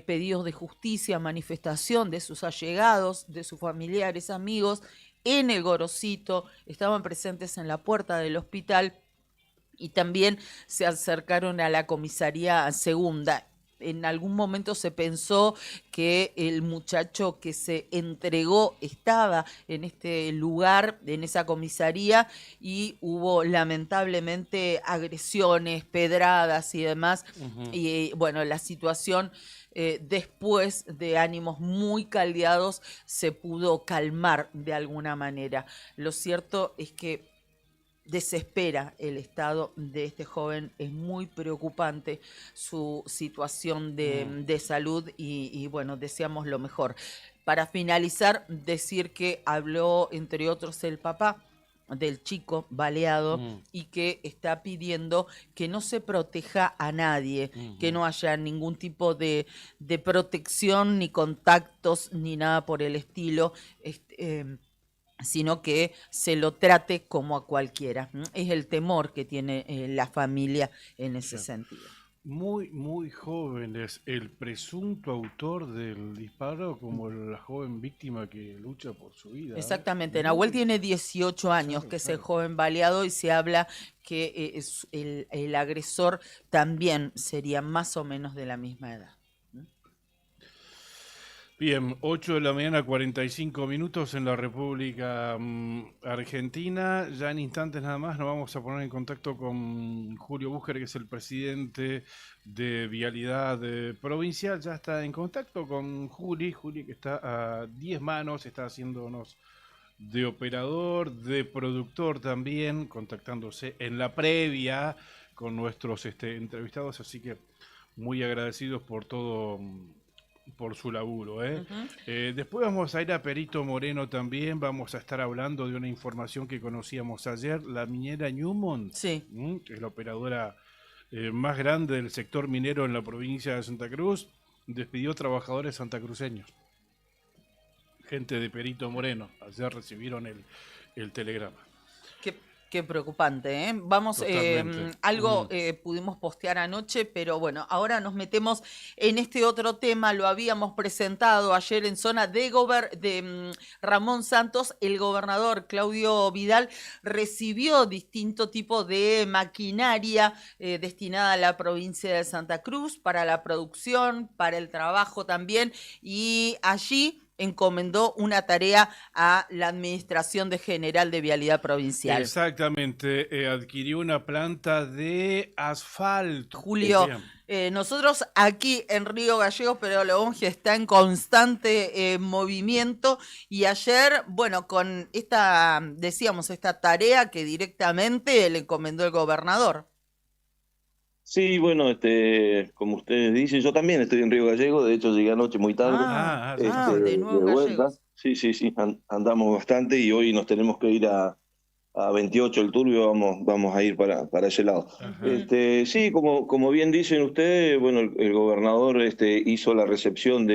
pedidos de justicia, manifestación de sus allegados, de sus familiares, amigos, en el Gorosito, estaban presentes en la puerta del hospital y también se acercaron a la comisaría segunda. En algún momento se pensó que el muchacho que se entregó estaba en este lugar, en esa comisaría, y hubo lamentablemente agresiones, pedradas y demás. Y bueno, la situación después de ánimos muy caldeados se pudo calmar de alguna manera. Lo cierto es que desespera el estado de este joven, es muy preocupante su situación de salud y bueno, deseamos lo mejor. Para finalizar, decir que habló entre otros el papá del chico baleado y que está pidiendo que no se proteja a nadie, que no haya ningún tipo de protección, ni contactos, ni nada por el estilo, sino que se lo trate como a cualquiera. Es el temor que tiene la familia en ese sentido. Muy, muy jóvenes, el presunto autor del disparo como la joven víctima que lucha por su vida. Exactamente, Nahuel tiene 18 años, que es el joven baleado, y se habla que el agresor también sería más o menos de la misma edad. Bien, 8 de la mañana, 45 minutos en la República Argentina. Ya en instantes nada más nos vamos a poner en contacto con Julio Búger, que es el presidente de Vialidad Provincial. Ya está en contacto con Juli, que está a 10 manos, está haciéndonos de operador, de productor también, contactándose en la previa con nuestros entrevistados, así que muy agradecidos por todo, por su laburo. Después vamos a ir a Perito Moreno también, vamos a estar hablando de una información que conocíamos ayer, la minera Newmont, que es la operadora más grande del sector minero en la provincia de Santa Cruz, despidió trabajadores santacruceños, gente de Perito Moreno. Ayer recibieron el telegrama. Qué preocupante, ¿eh? Vamos, algo pudimos postear anoche, pero bueno, ahora nos metemos en este otro tema. Lo habíamos presentado ayer en zona de Ramón Santos. El gobernador Claudio Vidal recibió distinto tipo de maquinaria destinada a la provincia de Santa Cruz para la producción, para el trabajo también, y allí encomendó una tarea a la Administración General de Vialidad Provincial. Exactamente, adquirió una planta de asfalto. Julio, nosotros aquí en Río Gallegos, Pedro Longe está en constante movimiento, y ayer, bueno, con esta tarea que directamente le encomendó el gobernador. Sí, bueno, como ustedes dicen, yo también estoy en Río Gallegos, de hecho llegué anoche muy tarde. De nuevo de vuelta. Gallegos. Sí, andamos bastante y hoy nos tenemos que ir a 28 el Turbio, vamos a ir para ese lado. Sí, como bien dicen ustedes, bueno, el gobernador hizo la recepción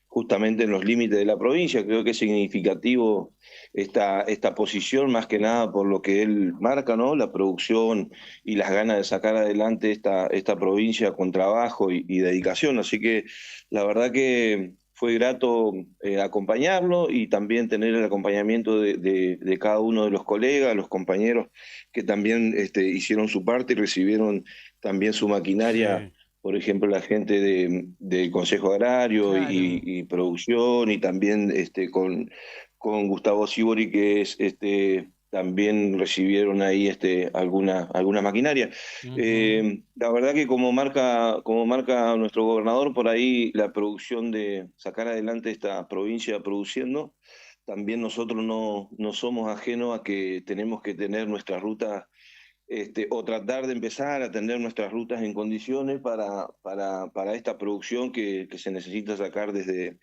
justamente en los límites de la provincia. Creo que es significativo esta posición, más que nada por lo que él marca, ¿no? La producción y las ganas de sacar adelante esta provincia con trabajo y dedicación. Así que la verdad que fue grato acompañarlo y también tener el acompañamiento de cada uno de los colegas, los compañeros que también hicieron su parte y recibieron también su maquinaria. Sí. Por ejemplo, la gente del Consejo Agrario, claro, y producción, y también con Gustavo Sibori, que es también recibieron ahí alguna maquinaria. La verdad que como marca nuestro gobernador, por ahí la producción de sacar adelante esta provincia produciendo, también nosotros no somos ajenos a que tenemos que tener nuestras rutas, o tratar de empezar a tener nuestras rutas en condiciones para esta producción que se necesita sacar desde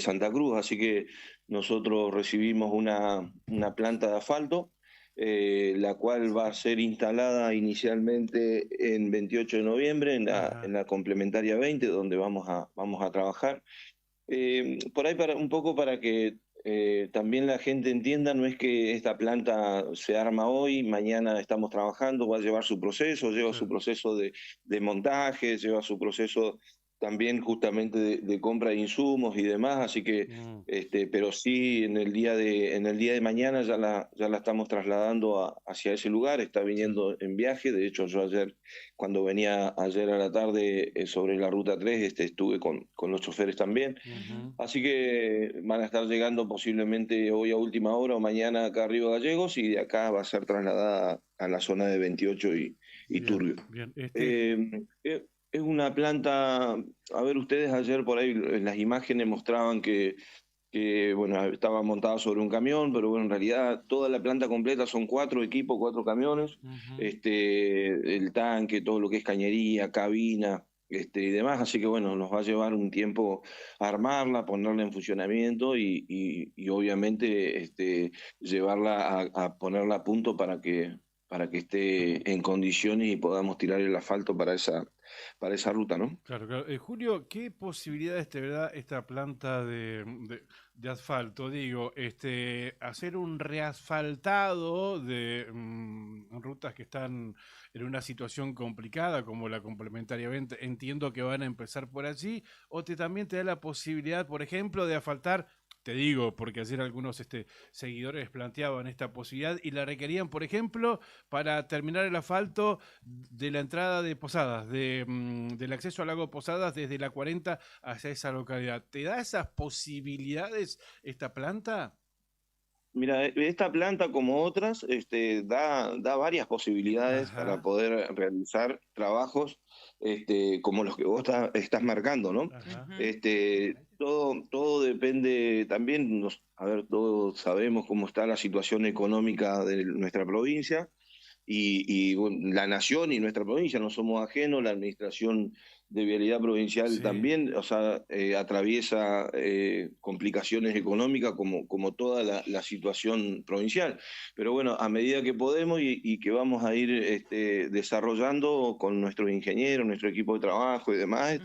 Santa Cruz. Así que nosotros recibimos una planta de asfalto, la cual va a ser instalada inicialmente en 28 de noviembre en la complementaria 20, donde vamos a trabajar. Por ahí un poco para que también la gente entienda, no es que esta planta se arma hoy, mañana estamos trabajando, va a llevar su proceso, lleva su proceso de montaje, lleva su proceso también justamente de compra de insumos y demás, así que, pero sí en el día de mañana ya la estamos trasladando hacia ese lugar, está viniendo en viaje. De hecho yo cuando venía ayer a la tarde sobre la ruta 3, estuve con los choferes también, así que van a estar llegando posiblemente hoy a última hora o mañana acá a Río Gallegos, y de acá va a ser trasladada a la zona de 28 y Turbio. Es una planta, a ver, ustedes ayer por ahí en las imágenes mostraban que bueno, estaba montada sobre un camión, pero bueno, en realidad toda la planta completa son 4 equipos, 4 camiones, el tanque, todo lo que es cañería, cabina, y demás, así que bueno, nos va a llevar un tiempo armarla, ponerla en funcionamiento y obviamente llevarla a ponerla a punto para que esté en condiciones y podamos tirar el asfalto para esa ruta, ¿no? Claro, claro. Julio, ¿qué posibilidades te da esta planta de asfalto? Digo, hacer un reasfaltado de rutas que están en una situación complicada, como la complementaria 20, entiendo que van a empezar por allí, o también te da la posibilidad, por ejemplo, de asfaltar. Te digo, porque ayer algunos seguidores planteaban esta posibilidad y la requerían, por ejemplo, para terminar el asfalto de la entrada de Posadas, del acceso al lago Posadas desde la 40 hacia esa localidad. ¿Te da esas posibilidades esta planta? Mira, esta planta como otras da varias posibilidades para poder realizar trabajos como los que vos estás marcando, ¿no? Todo depende también, a ver, todos sabemos cómo está la situación económica de nuestra provincia y bueno, la nación y nuestra provincia, no somos ajenos, la administración de vialidad provincial también, o sea, atraviesa complicaciones económicas como toda la situación provincial. Pero bueno, a medida que podemos y que vamos a ir desarrollando con nuestros ingenieros, nuestro equipo de trabajo y demás,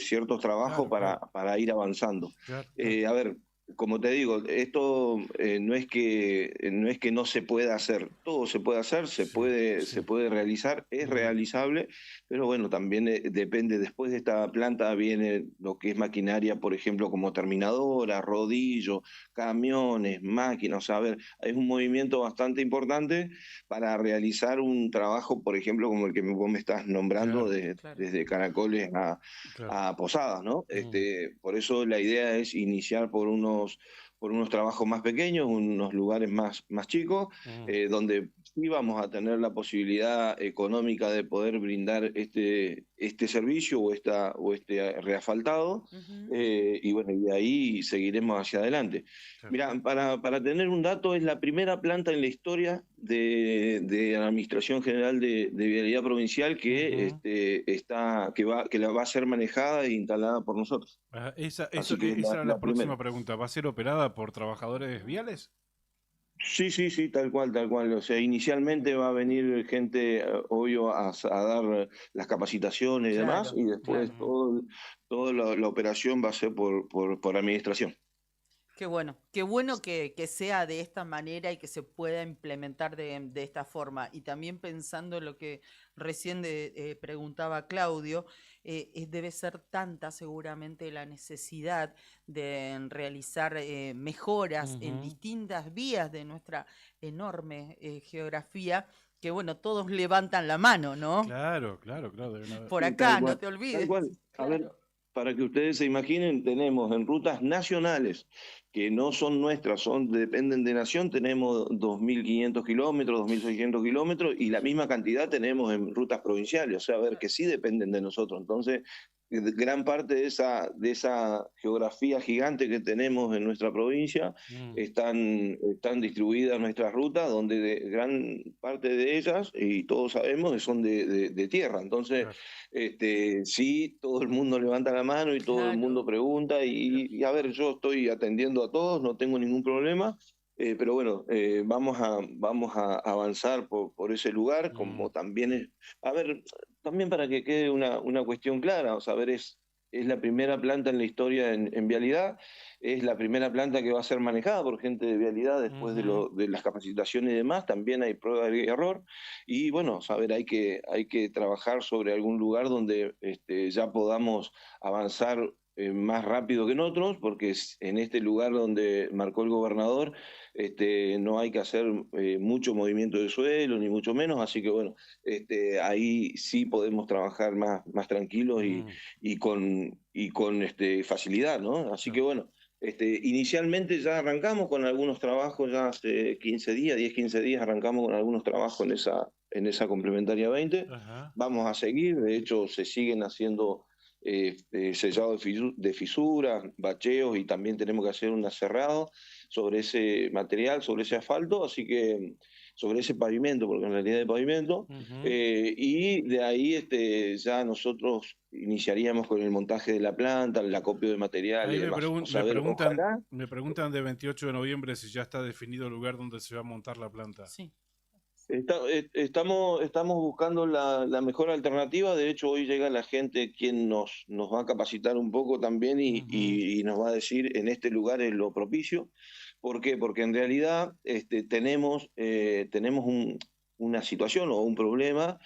ciertos trabajos para ir avanzando. A ver, como te digo, esto no es que no se pueda hacer, todo se puede hacer, se puede realizar, es realizable, pero bueno, también depende, después de esta planta viene lo que es maquinaria, por ejemplo, como terminadora, rodillo, camiones, máquinas, a ver, hay un movimiento bastante importante para realizar un trabajo, por ejemplo, como el que vos me estás nombrando, desde Caracoles a Posadas, ¿no? Por eso la idea es iniciar por unos trabajos más pequeños, unos lugares más chicos, donde sí vamos a tener la posibilidad económica de poder brindar este servicio o este reasfaltado, y bueno, y de ahí seguiremos hacia adelante. Mira, para tener un dato, es la primera planta en la historia de la Administración General de Vialidad Provincial que la va a ser manejada e instalada por nosotros. Esa era la próxima pregunta. ¿Va a ser operada por trabajadores viales? Sí, tal cual. O sea, inicialmente va a venir gente, obvio, a dar las capacitaciones y demás, y después toda la operación va a ser por administración. Qué bueno que sea de esta manera y que se pueda implementar de esta forma. Y también pensando en lo que recién preguntaba Claudio, debe ser tanta seguramente la necesidad de realizar mejoras en distintas vías de nuestra enorme geografía, que bueno, todos levantan la mano, ¿no? Claro. Por acá, no te olvides. Tal cual. A ver, para que ustedes se imaginen, tenemos en rutas nacionales, que no son nuestras, dependen de Nación, tenemos 2.500 kilómetros, 2.600 kilómetros, y la misma cantidad tenemos en rutas provinciales, o sea, a ver, que sí dependen de nosotros. Entonces, gran parte de esa geografía gigante que tenemos en nuestra provincia están distribuidas nuestras rutas, donde gran parte de ellas, y todos sabemos, son de tierra. Entonces, sí, todo el mundo levanta la mano y todo el mundo pregunta, y a ver, yo estoy atendiendo a todos, no tengo ningún problema. Pero bueno, vamos a avanzar por ese lugar, como también a ver, también para que quede una cuestión clara, o sea, a ver, es la primera planta en la historia en vialidad, es la primera planta que va a ser manejada por gente de vialidad después de las capacitaciones y demás, también hay prueba de error, y bueno, a ver, hay que trabajar sobre algún lugar donde ya podamos avanzar más rápido que en otros, porque en este lugar donde marcó el gobernador no hay que hacer mucho movimiento de suelo, ni mucho menos, así que bueno, ahí sí podemos trabajar más tranquilos y con facilidad, ¿no? Así que bueno, inicialmente ya arrancamos con algunos trabajos, ya hace 10, 15 días arrancamos con algunos trabajos en esa complementaria 20, vamos a seguir, de hecho se siguen haciendo sellado de fisuras, bacheos, y también tenemos que hacer un aserrado sobre ese material, sobre ese asfalto, así que sobre ese pavimento, porque en realidad es pavimento, y de ahí ya nosotros iniciaríamos con el montaje de la planta, el acopio de material y demás. Me preguntan de 28 de noviembre si ya está definido el lugar donde se va a montar la planta. Sí. Estamos buscando la mejor alternativa. De hecho, hoy llega la gente quien nos va a capacitar un poco también y nos va a decir en este lugar es lo propicio. ¿Por qué? Porque en realidad tenemos una situación o un problema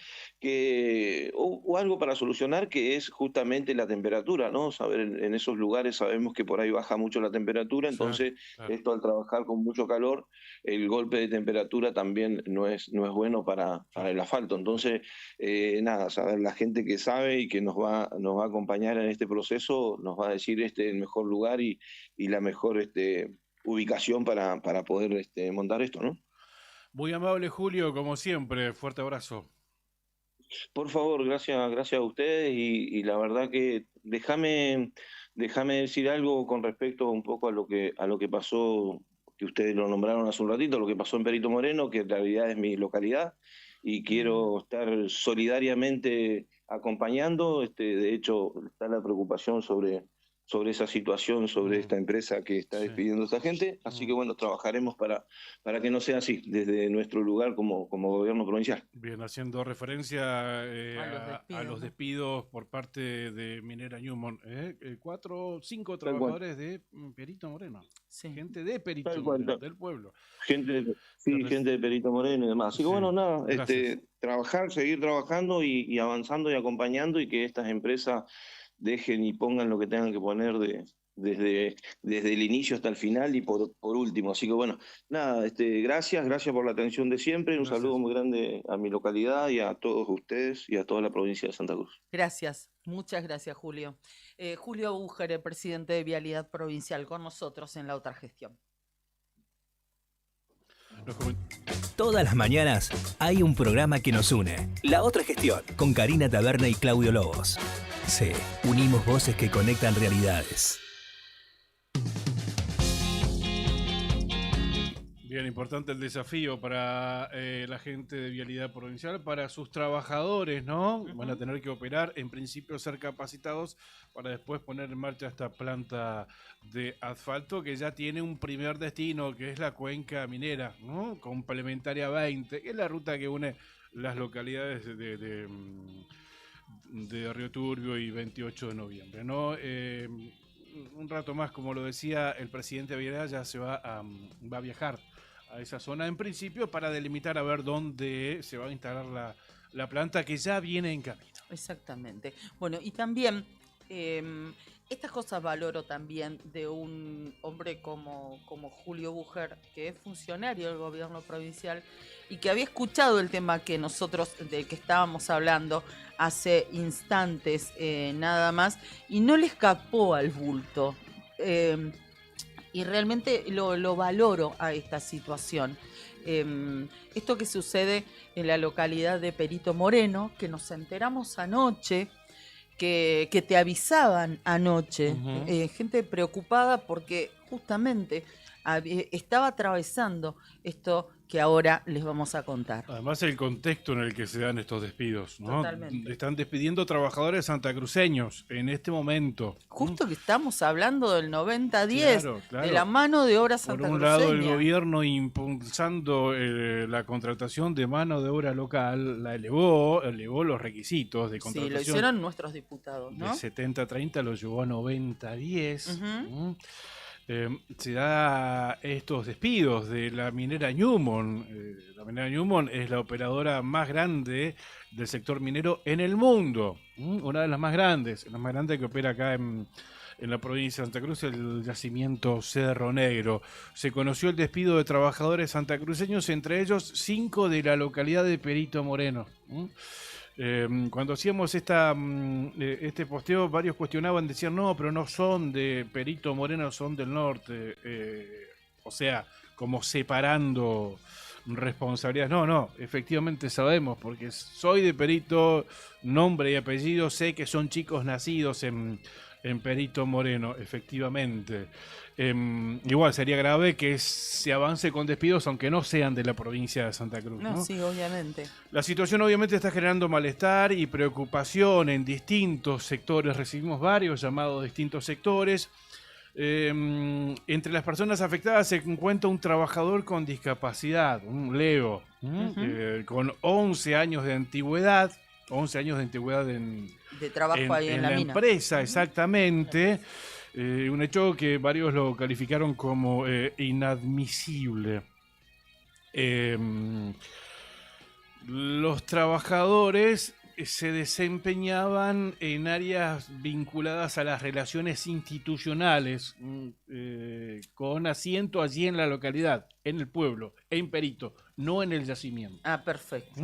o algo para solucionar, que es justamente la temperatura, ¿no? Saber, en esos lugares sabemos que por ahí baja mucho la temperatura, entonces esto, al trabajar con mucho calor, el golpe de temperatura también no es bueno para el asfalto. Entonces, nada, saber, la gente que sabe y que nos va a acompañar en este proceso nos va a decir el mejor lugar y la mejor ubicación para poder montar esto, ¿no? Muy amable, Julio, como siempre, fuerte abrazo. Por favor, gracias a ustedes, y la verdad que déjame decir algo con respecto un poco a lo que pasó, que ustedes lo nombraron hace un ratito, lo que pasó en Perito Moreno, que en realidad es mi localidad, y quiero estar solidariamente acompañando. De hecho, está la preocupación sobre esa situación, sobre esta empresa que está despidiendo a esta gente, así que bueno, trabajaremos para que no sea así, desde nuestro lugar como gobierno provincial. Bien, haciendo referencia a los despidos por parte de Minera Newmont, 5 trabajadores de Perito Moreno, gente de Perito Moreno, del pueblo. Gente de Perito Moreno y demás. Así que bueno, nada, seguir trabajando y avanzando y acompañando, y que estas empresas dejen y pongan lo que tengan que poner desde el inicio hasta el final y por último. Así que bueno, nada, gracias por la atención de siempre. Un saludo muy grande a mi localidad y a todos ustedes y a toda la provincia de Santa Cruz. Gracias, muchas gracias, Julio. Julio Bújere, presidente de Vialidad Provincial, con nosotros en La Otra Gestión. Todas las mañanas hay un programa que nos une. La Otra Gestión, con Karina Taberna y Claudio Lobos. Sí, unimos voces que conectan realidades. Bien, importante el desafío para la gente de Vialidad Provincial, para sus trabajadores, ¿no? Van a tener que operar, en principio ser capacitados, para después poner en marcha esta planta de asfalto que ya tiene un primer destino, que es la cuenca minera, ¿no? Complementaria 20, que es la ruta que une las localidades de Río Turbio y 28 de noviembre, ¿no? Un rato más, como lo decía el presidente de Vialidad, ya se va a viajar a esa zona, en principio, para delimitar a ver dónde se va a instalar la planta, que ya viene en camino. Exactamente. Bueno, y también Estas cosas valoro también de un hombre como Julio Bucher, que es funcionario del gobierno provincial y que había escuchado el tema que nosotros, del que estábamos hablando hace instantes nada más, y no le escapó al bulto. Y realmente lo valoro a esta situación. Esto que sucede en la localidad de Perito Moreno, que nos enteramos anoche, que te avisaban anoche, gente preocupada porque justamente estaba atravesando esto que ahora les vamos a contar. Además el contexto en el que se dan estos despidos, ¿no? Totalmente. Están despidiendo trabajadores santacruceños en este momento. Justo que estamos hablando del 90-10, claro. De la mano de obra santacruceña. Por un lado el gobierno impulsando la contratación de mano de obra local, elevó los requisitos de contratación. Sí, lo hicieron nuestros diputados, ¿no? De 70-30 lo llevó a 90-10. Se da estos despidos de la minera Newmont. La minera Newmont es la operadora más grande del sector minero en el mundo. Una de las más grandes, que opera acá en la provincia de Santa Cruz, el yacimiento Cerro Negro. Se conoció el despido de trabajadores santacruceños, entre ellos 5 de la localidad de Perito Moreno. Cuando hacíamos este posteo, varios cuestionaban, decían, no, pero no son de Perito Moreno, son del norte. O sea, como separando responsabilidades. No, efectivamente sabemos, porque soy de Perito, nombre y apellido, sé que son chicos nacidos en Perito Moreno, efectivamente. Igual sería grave que se avance con despidos aunque no sean de la provincia de Santa Cruz, ¿no? Sí, obviamente. La situación obviamente está generando malestar y preocupación en distintos sectores. Recibimos varios llamados de distintos sectores. Entre las personas afectadas se encuentra un trabajador con discapacidad, un Leo, con 11 años de antigüedad. 11 años de antigüedad de trabajo ahí en la mina. Empresa, exactamente. Un hecho que varios lo calificaron como inadmisible. Los trabajadores se desempeñaban en áreas vinculadas a las relaciones institucionales, con asiento allí en la localidad, en el pueblo, en Perito, no en el yacimiento. Ah, perfecto.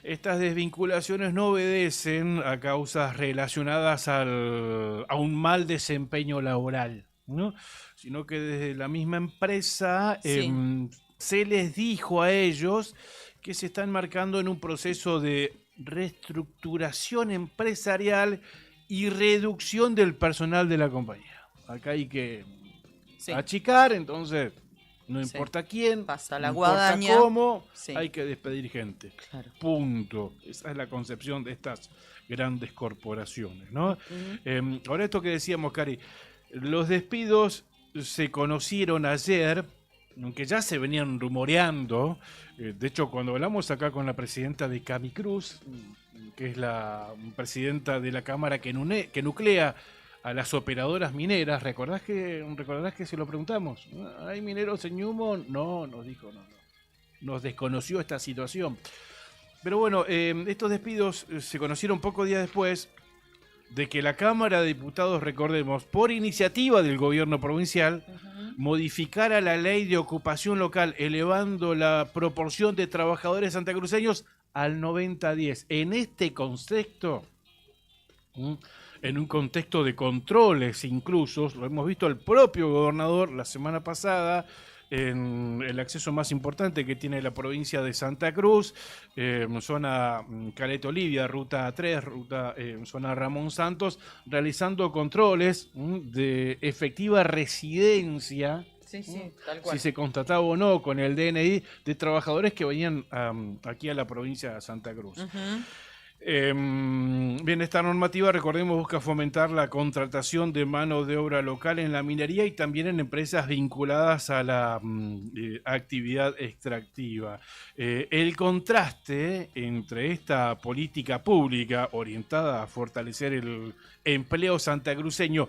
Estas desvinculaciones no obedecen a causas relacionadas a un mal desempeño laboral, ¿no? Sino que desde la misma empresa se les dijo a ellos que se están marcando en un proceso de reestructuración empresarial y reducción del personal de la compañía. Acá hay que achicar, entonces no importa quién, pasa la no importa guadaña, cómo, hay que despedir gente. Claro. Punto. Esa es la concepción de estas grandes corporaciones, ¿no? Ahora esto que decíamos, Cari, los despidos se conocieron ayer, aunque ya se venían rumoreando. De hecho, cuando hablamos acá con la presidenta de Camicruz, que es la presidenta de la Cámara que nuclea a las operadoras mineras, recordarás que se lo preguntamos? ¿Hay mineros en Newmont? No, nos dijo, no. Nos desconoció esta situación. Pero bueno, estos despidos se conocieron pocos días después de que la Cámara de Diputados, recordemos, por iniciativa del gobierno provincial, modificara la ley de ocupación local, elevando la proporción de trabajadores santacruceños al 90-10. En este contexto, en un contexto de controles incluso, lo hemos visto al propio gobernador la semana pasada, en el acceso más importante que tiene la provincia de Santa Cruz, zona Caleta Olivia, ruta 3, zona Ramón Santos, realizando controles de efectiva residencia, tal cual. si se constataba o no con el DNI, de trabajadores que venían aquí a la provincia de Santa Cruz. Bien, esta normativa, recordemos, busca fomentar la contratación de mano de obra local en la minería y también en empresas vinculadas a la actividad extractiva. El contraste entre esta política pública orientada a fortalecer el empleo santacruceño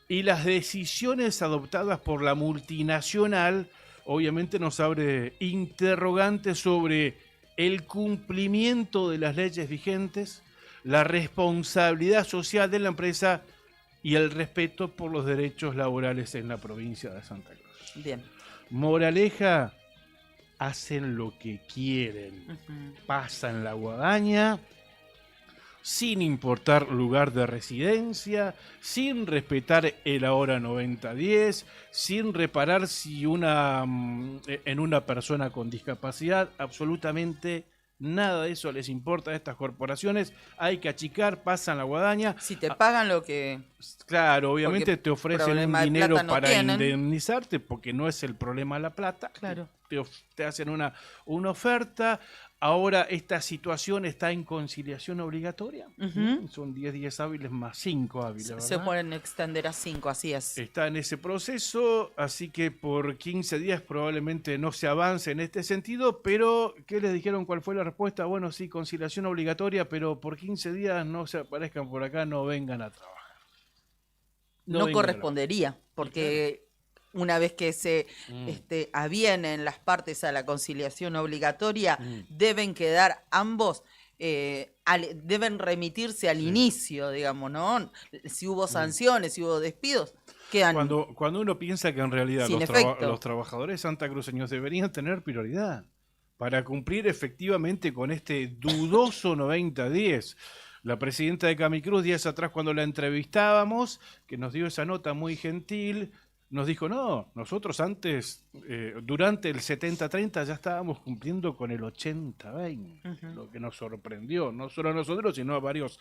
y las decisiones adoptadas por la multinacional, obviamente nos abre interrogantes sobre el cumplimiento de las leyes vigentes, la responsabilidad social de la empresa y el respeto por los derechos laborales en la provincia de Santa Cruz. Bien. Moraleja, hacen lo que quieren, pasan la guadaña sin importar lugar de residencia, sin respetar el ahora 90-10, sin reparar si en una persona con discapacidad, absolutamente nada de eso les importa a estas corporaciones. Hay que achicar, pasan la guadaña. Si te pagan lo que... Claro, obviamente porque te ofrecen un problema de dinero plata no para tienen. indemnizarte, porque no es el problema la plata. Claro. Te hacen una oferta. Ahora esta situación está en conciliación obligatoria. Son 10 días hábiles más 5 hábiles, ¿verdad? Se pueden extender a 5, así es. Está en ese proceso, así que por 15 días probablemente no se avance en este sentido, pero ¿qué les dijeron? ¿Cuál fue la respuesta? Bueno, sí, conciliación obligatoria, pero por 15 días no se aparezcan por acá, no vengan a trabajar. No correspondería, porque una vez que se avienen las partes a la conciliación obligatoria, deben quedar ambos, deben remitirse al inicio, digamos, ¿no? Si hubo sanciones, si hubo despidos, quedan... Cuando uno piensa que en realidad los trabajadores santacruceños deberían tener prioridad para cumplir efectivamente con este dudoso 90-10. La presidenta de Camicruz, días atrás cuando la entrevistábamos, que nos dio esa nota muy gentil, nos dijo, no, nosotros antes, durante el 70-30 ya estábamos cumpliendo con el 80-20, lo que nos sorprendió, no solo a nosotros, sino a varios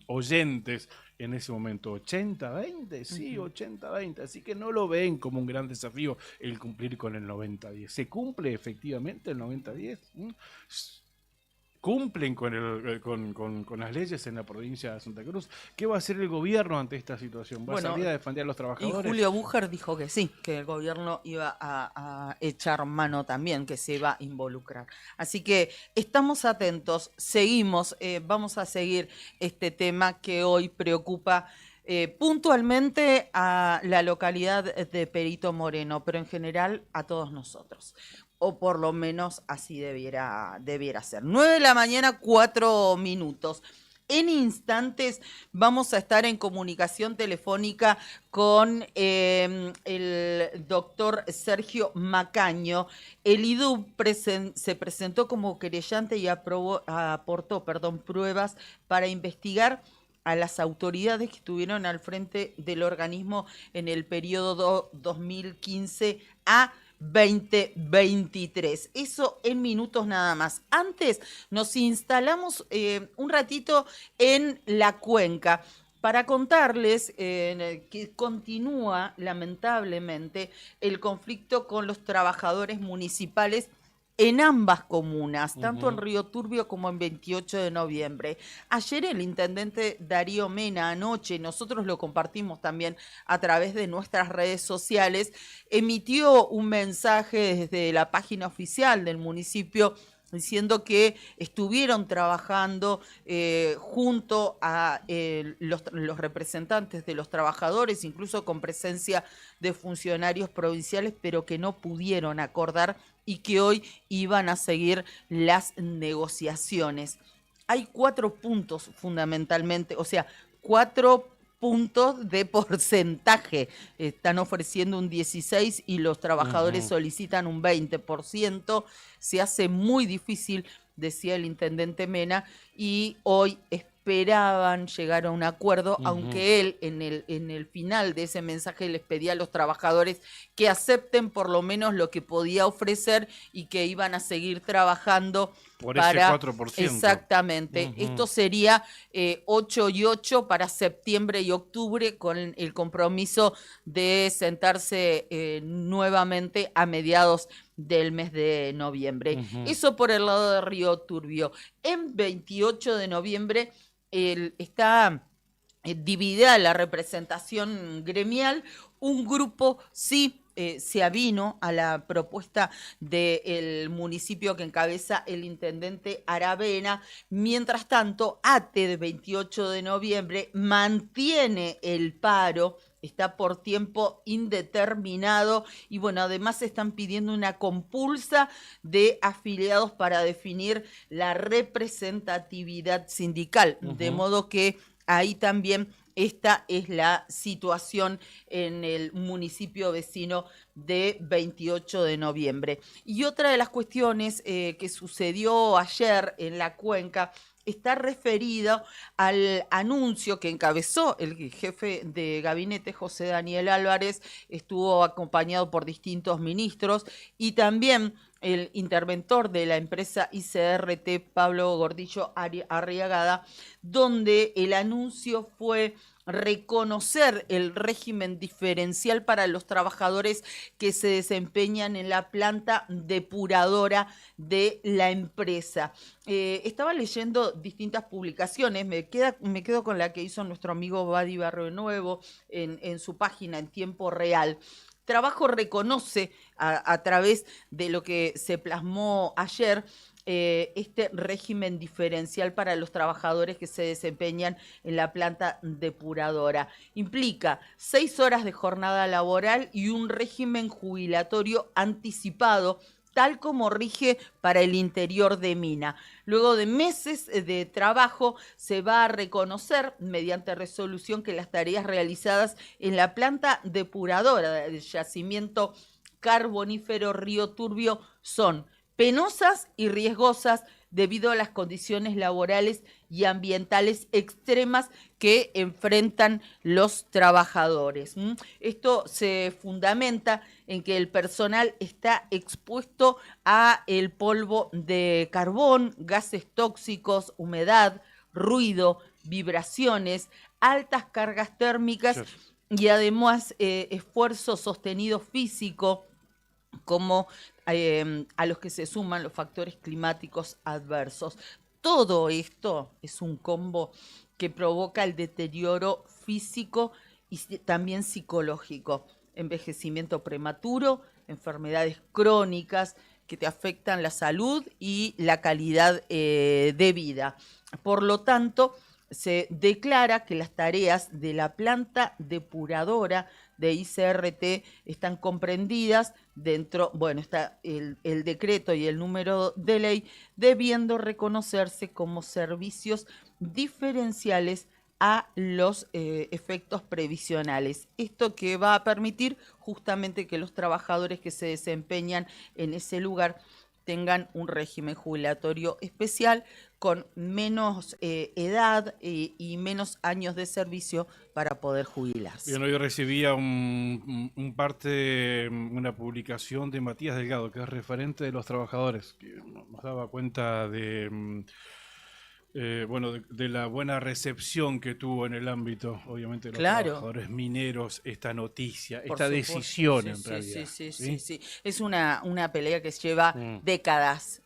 oyentes en ese momento. 80-20, sí, 80-20, así que no lo ven como un gran desafío el cumplir con el 90-10. ¿Se cumple efectivamente el 90-10? ¿Cumplen con las leyes en la provincia de Santa Cruz? ¿Qué va a hacer el gobierno ante esta situación? ¿Va a salir a defender a los trabajadores? Y Julio Búger dijo que sí, que el gobierno iba a echar mano también, que se iba a involucrar. Así que estamos atentos, seguimos, vamos a seguir este tema que hoy preocupa puntualmente a la localidad de Perito Moreno, pero en general a todos nosotros. O por lo menos así debiera ser. 9 de la mañana, 4 minutos. En instantes vamos a estar en comunicación telefónica con el doctor Sergio Macaño. El IDUB se presentó como querellante y aportó pruebas para investigar a las autoridades que estuvieron al frente del organismo en el periodo 2015 a 2023. Eso en minutos nada más. Antes nos instalamos un ratito en la cuenca para contarles que continúa lamentablemente el conflicto con los trabajadores municipales en ambas comunas, tanto en Río Turbio como en 28 de noviembre. Ayer el intendente Darío Mena, anoche, nosotros lo compartimos también a través de nuestras redes sociales, emitió un mensaje desde la página oficial del municipio diciendo que estuvieron trabajando junto a los representantes de los trabajadores, incluso con presencia de funcionarios provinciales, pero que no pudieron acordar y que hoy iban a seguir las negociaciones. Hay 4 puntos fundamentalmente, o sea, 4 puntos de porcentaje. Están ofreciendo un 16% y los trabajadores solicitan un 20%. Se hace muy difícil, decía el intendente Mena, y hoy esperaban llegar a un acuerdo, aunque él en el final de ese mensaje les pedía a los trabajadores que acepten por lo menos lo que podía ofrecer y que iban a seguir trabajando por para ese 4%. Exactamente. Esto sería 8 y 8 para septiembre y octubre, con el compromiso de sentarse nuevamente a mediados del mes de noviembre. Eso por el lado de Río Turbio. En 28 de noviembre está dividida la representación gremial. Un grupo sí se avino a la propuesta del municipio que encabeza el intendente Aravena. Mientras tanto, ATE de 28 de noviembre mantiene el paro, está por tiempo indeterminado y bueno, además están pidiendo una compulsa de afiliados para definir la representatividad sindical, de modo que ahí también esta es la situación en el municipio vecino de 28 de noviembre. Y otra de las cuestiones que sucedió ayer en la cuenca está referido al anuncio que encabezó el jefe de gabinete, José Daniel Álvarez, estuvo acompañado por distintos ministros y también el interventor de la empresa ICRT, Pablo Gordillo Arriagada, donde el anuncio fue reconocer el régimen diferencial para los trabajadores que se desempeñan en la planta depuradora de la empresa. Estaba leyendo distintas publicaciones, me quedo con la que hizo nuestro amigo Badi Barrio Nuevo en su página en tiempo real. Trabajo reconoce a través de lo que se plasmó ayer este régimen diferencial para los trabajadores que se desempeñan en la planta depuradora. Implica 6 horas de jornada laboral y un régimen jubilatorio anticipado, tal como rige para el interior de Mina. Luego de meses de trabajo, se va a reconocer mediante resolución que las tareas realizadas en la planta depuradora del yacimiento carbonífero Río Turbio son penosas y riesgosas debido a las condiciones laborales y ambientales extremas que enfrentan los trabajadores. Esto se fundamenta en que el personal está expuesto a el polvo de carbón, gases tóxicos, humedad, ruido, vibraciones, altas cargas térmicas y además esfuerzo sostenido físico, como a los que se suman los factores climáticos adversos. Todo esto es un combo que provoca el deterioro físico y también psicológico, envejecimiento prematuro, enfermedades crónicas que te afectan la salud y la calidad de vida. Por lo tanto, se declara que las tareas de la planta depuradora de ICRT están comprendidas dentro, está el decreto y el número de ley, debiendo reconocerse como servicios diferenciales a los efectos previsionales. Esto que va a permitir justamente que los trabajadores que se desempeñan en ese lugar tengan un régimen jubilatorio especial con menos edad y menos años de servicio para poder jubilarse. Bien, hoy recibía una publicación de Matías Delgado, que es referente de los trabajadores, que nos daba cuenta de la buena recepción que tuvo en el ámbito, obviamente, de los trabajadores mineros, esta noticia, esta decisión en realidad. Sí. Es una pelea que lleva décadas,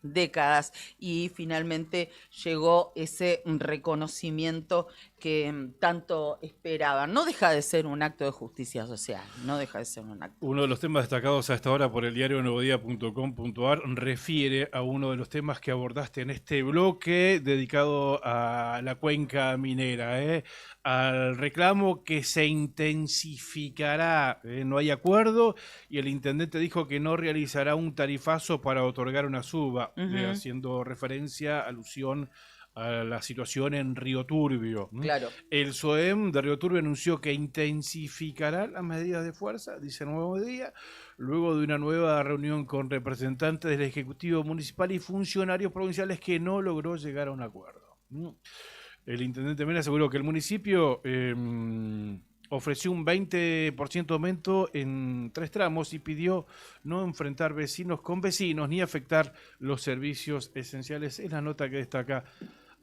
y finalmente llegó ese reconocimiento que tanto esperaban. No deja de ser un acto de justicia social, no deja de ser un acto. Uno de los temas destacados hasta ahora por el diario nuevodía.com.ar refiere a uno de los temas que abordaste en este bloque dedicado a la cuenca minera, al reclamo que se intensificará. No hay acuerdo y el intendente dijo que no realizará un tarifazo para otorgar una suba, haciendo referencia, alusión a la situación en Río Turbio. Claro. El SOEM de Río Turbio anunció que intensificará las medidas de fuerza, dice Nuevo Día, luego de una nueva reunión con representantes del Ejecutivo Municipal y funcionarios provinciales que no logró llegar a un acuerdo. El intendente Mena aseguró que el municipio ofreció un 20% aumento en 3 tramos y pidió no enfrentar vecinos con vecinos ni afectar los servicios esenciales. Es la nota que destaca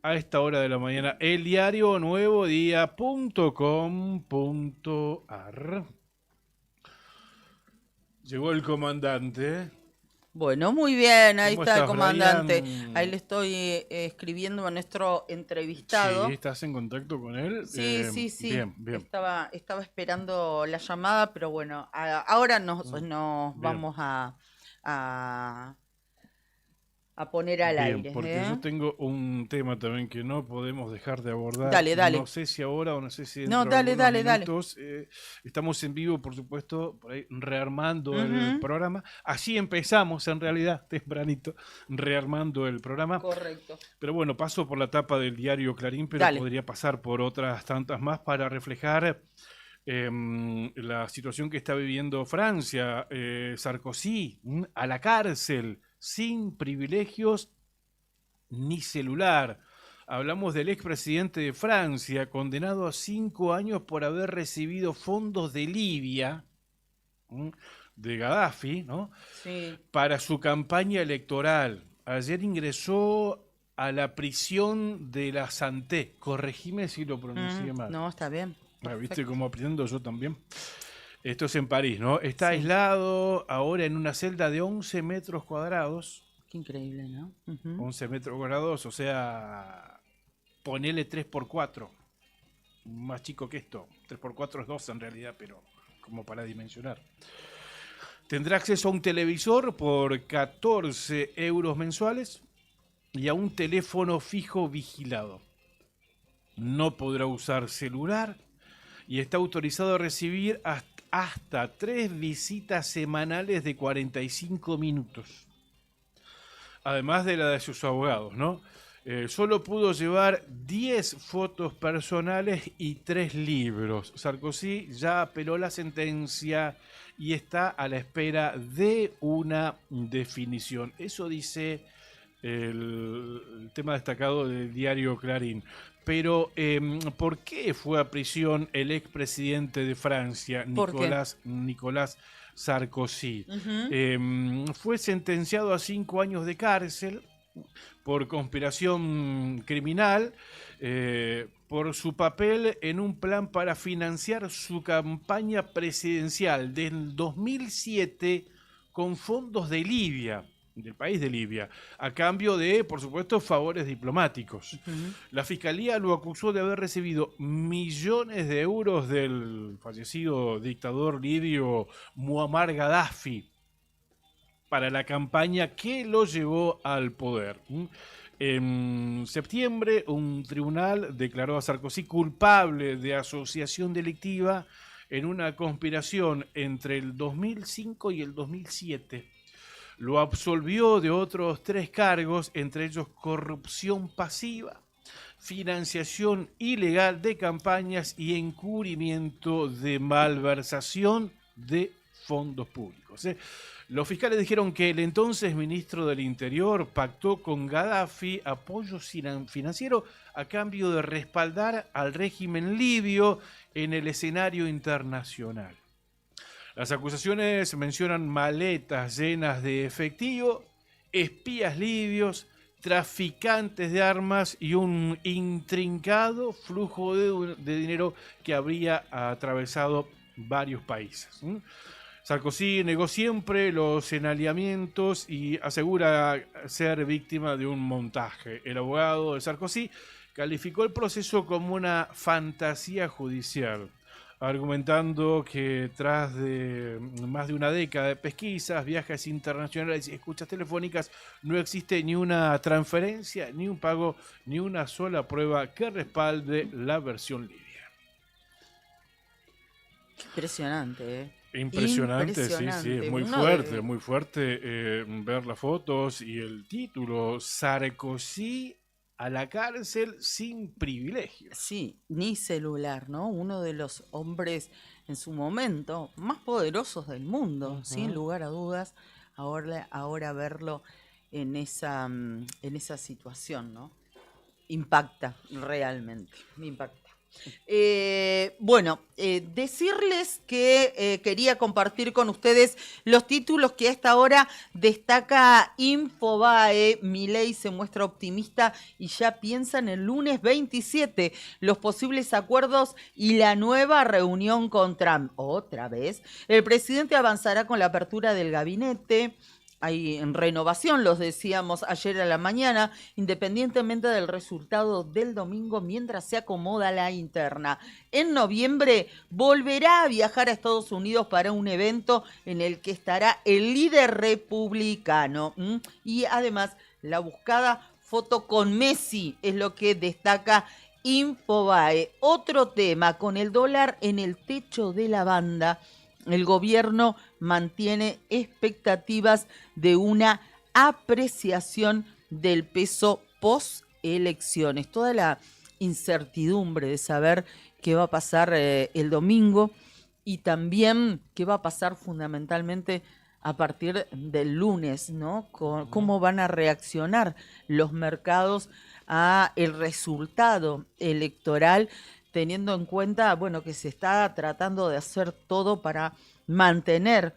a esta hora de la mañana el diario nuevodía.com.ar. Llegó el comandante. Bueno, muy bien, ahí está el comandante. Brian? Ahí le estoy escribiendo a nuestro entrevistado. Sí, ¿estás en contacto con él? Sí. Bien. Estaba esperando la llamada, pero bueno, ahora nos vamos a poner al Bien, aire. porque yo tengo un tema también que no podemos dejar de abordar. Dale. No sé si ahora o no sé si No, dentro de dale. algunos minutos. Estamos en vivo, por supuesto, por ahí rearmando el programa. Así empezamos, en realidad, tempranito, rearmando el programa. Correcto. Pero bueno, paso por la tapa del diario Clarín, pero podría pasar por otras tantas más para reflejar la situación que está viviendo Francia. Sarkozy, a la cárcel, sin privilegios ni celular. Hablamos del expresidente de Francia, condenado a 5 años por haber recibido fondos de Libia, de Gaddafi, ¿no? Sí. Para su campaña electoral. Ayer ingresó a la prisión de la Santé. Corregime si lo pronuncié mal. No, está bien. ¿Viste cómo aprendo yo también? Esto es en París, ¿no? Está aislado ahora en una celda de 11 metros cuadrados. Qué increíble, ¿no? 11 metros cuadrados, o sea, ponele 3x4. Más chico que esto. 3x4 es 2 en realidad, pero como para dimensionar. Tendrá acceso a un televisor por 14 euros mensuales y a un teléfono fijo vigilado. No podrá usar celular y está autorizado a recibir hasta 3 visitas semanales de 45 minutos. Además de la de sus abogados, ¿no? Solo pudo llevar 10 fotos personales y 3 libros. Sarkozy ya apeló la sentencia y está a la espera de una definición. Eso dice el tema destacado del diario Clarín. Pero, ¿por qué fue a prisión el expresidente de Francia, Nicolás Sarkozy? Fue sentenciado a 5 años de cárcel por conspiración criminal, por su papel en un plan para financiar su campaña presidencial del 2007 con fondos de Libia, del país de Libia, a cambio de, por supuesto, favores diplomáticos. La fiscalía lo acusó de haber recibido millones de euros del fallecido dictador libio Muammar Gaddafi para la campaña que lo llevó al poder. En septiembre, un tribunal declaró a Sarkozy culpable de asociación delictiva en una conspiración entre el 2005 y el 2007. Lo absolvió de otros 3 cargos, entre ellos corrupción pasiva, financiación ilegal de campañas y encubrimiento de malversación de fondos públicos. Los fiscales dijeron que el entonces ministro del Interior pactó con Gaddafi apoyo financiero a cambio de respaldar al régimen libio en el escenario internacional. Las acusaciones mencionan maletas llenas de efectivo, espías libios, traficantes de armas y un intrincado flujo de dinero que habría atravesado varios países. Sarkozy negó siempre los señalamientos y asegura ser víctima de un montaje. El abogado de Sarkozy calificó el proceso como una fantasía judicial, argumentando que tras de más de una década de pesquisas, viajes internacionales y escuchas telefónicas, no existe ni una transferencia, ni un pago, ni una sola prueba que respalde la versión libia. Impresionante, ¿eh? Impresionante, sí, es muy fuerte ver las fotos y el título, Sarkozy a la cárcel sin privilegios. Sí, ni celular, ¿no? Uno de los hombres en su momento más poderosos del mundo, sin lugar a dudas, ahora verlo en esa situación, ¿no? Impacta, realmente, me impacta. Decirles que quería compartir con ustedes los títulos que a esta hora destaca Infobae. Milei se muestra optimista y ya piensa en el lunes 27, los posibles acuerdos y la nueva reunión con Trump. Otra vez, el presidente avanzará con la apertura del gabinete. Hay en renovación, los decíamos ayer a la mañana, independientemente del resultado del domingo, mientras se acomoda la interna. En noviembre volverá a viajar a Estados Unidos para un evento en el que estará el líder republicano. Y además la buscada foto con Messi, es lo que destaca Infobae. Otro tema, con el dólar en el techo de la banda, el gobierno mantiene expectativas de una apreciación del peso post elecciones. Toda la incertidumbre de saber qué va a pasar el domingo y también qué va a pasar fundamentalmente a partir del lunes, ¿no? Cómo van a reaccionar los mercados a el resultado electoral, teniendo en cuenta, bueno, que se está tratando de hacer todo para mantener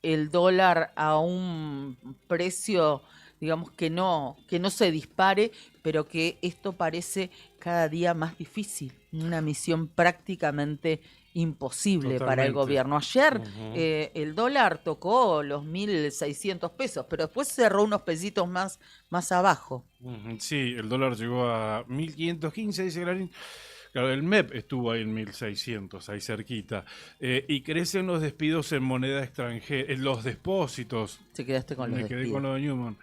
el dólar a un precio, digamos, que no se dispare, pero que esto parece cada día más difícil, una misión prácticamente imposible para el gobierno. Ayer el dólar tocó los 1.600 pesos, pero después cerró unos pesitos más abajo. Sí, el dólar llegó a 1.515, dice Clarín. Claro, el MEP estuvo ahí en 1.600, ahí cerquita. Y crecen los despidos en moneda extranjera, en los depósitos. Te quedaste con los despidos. Me quedé con lo de Newman.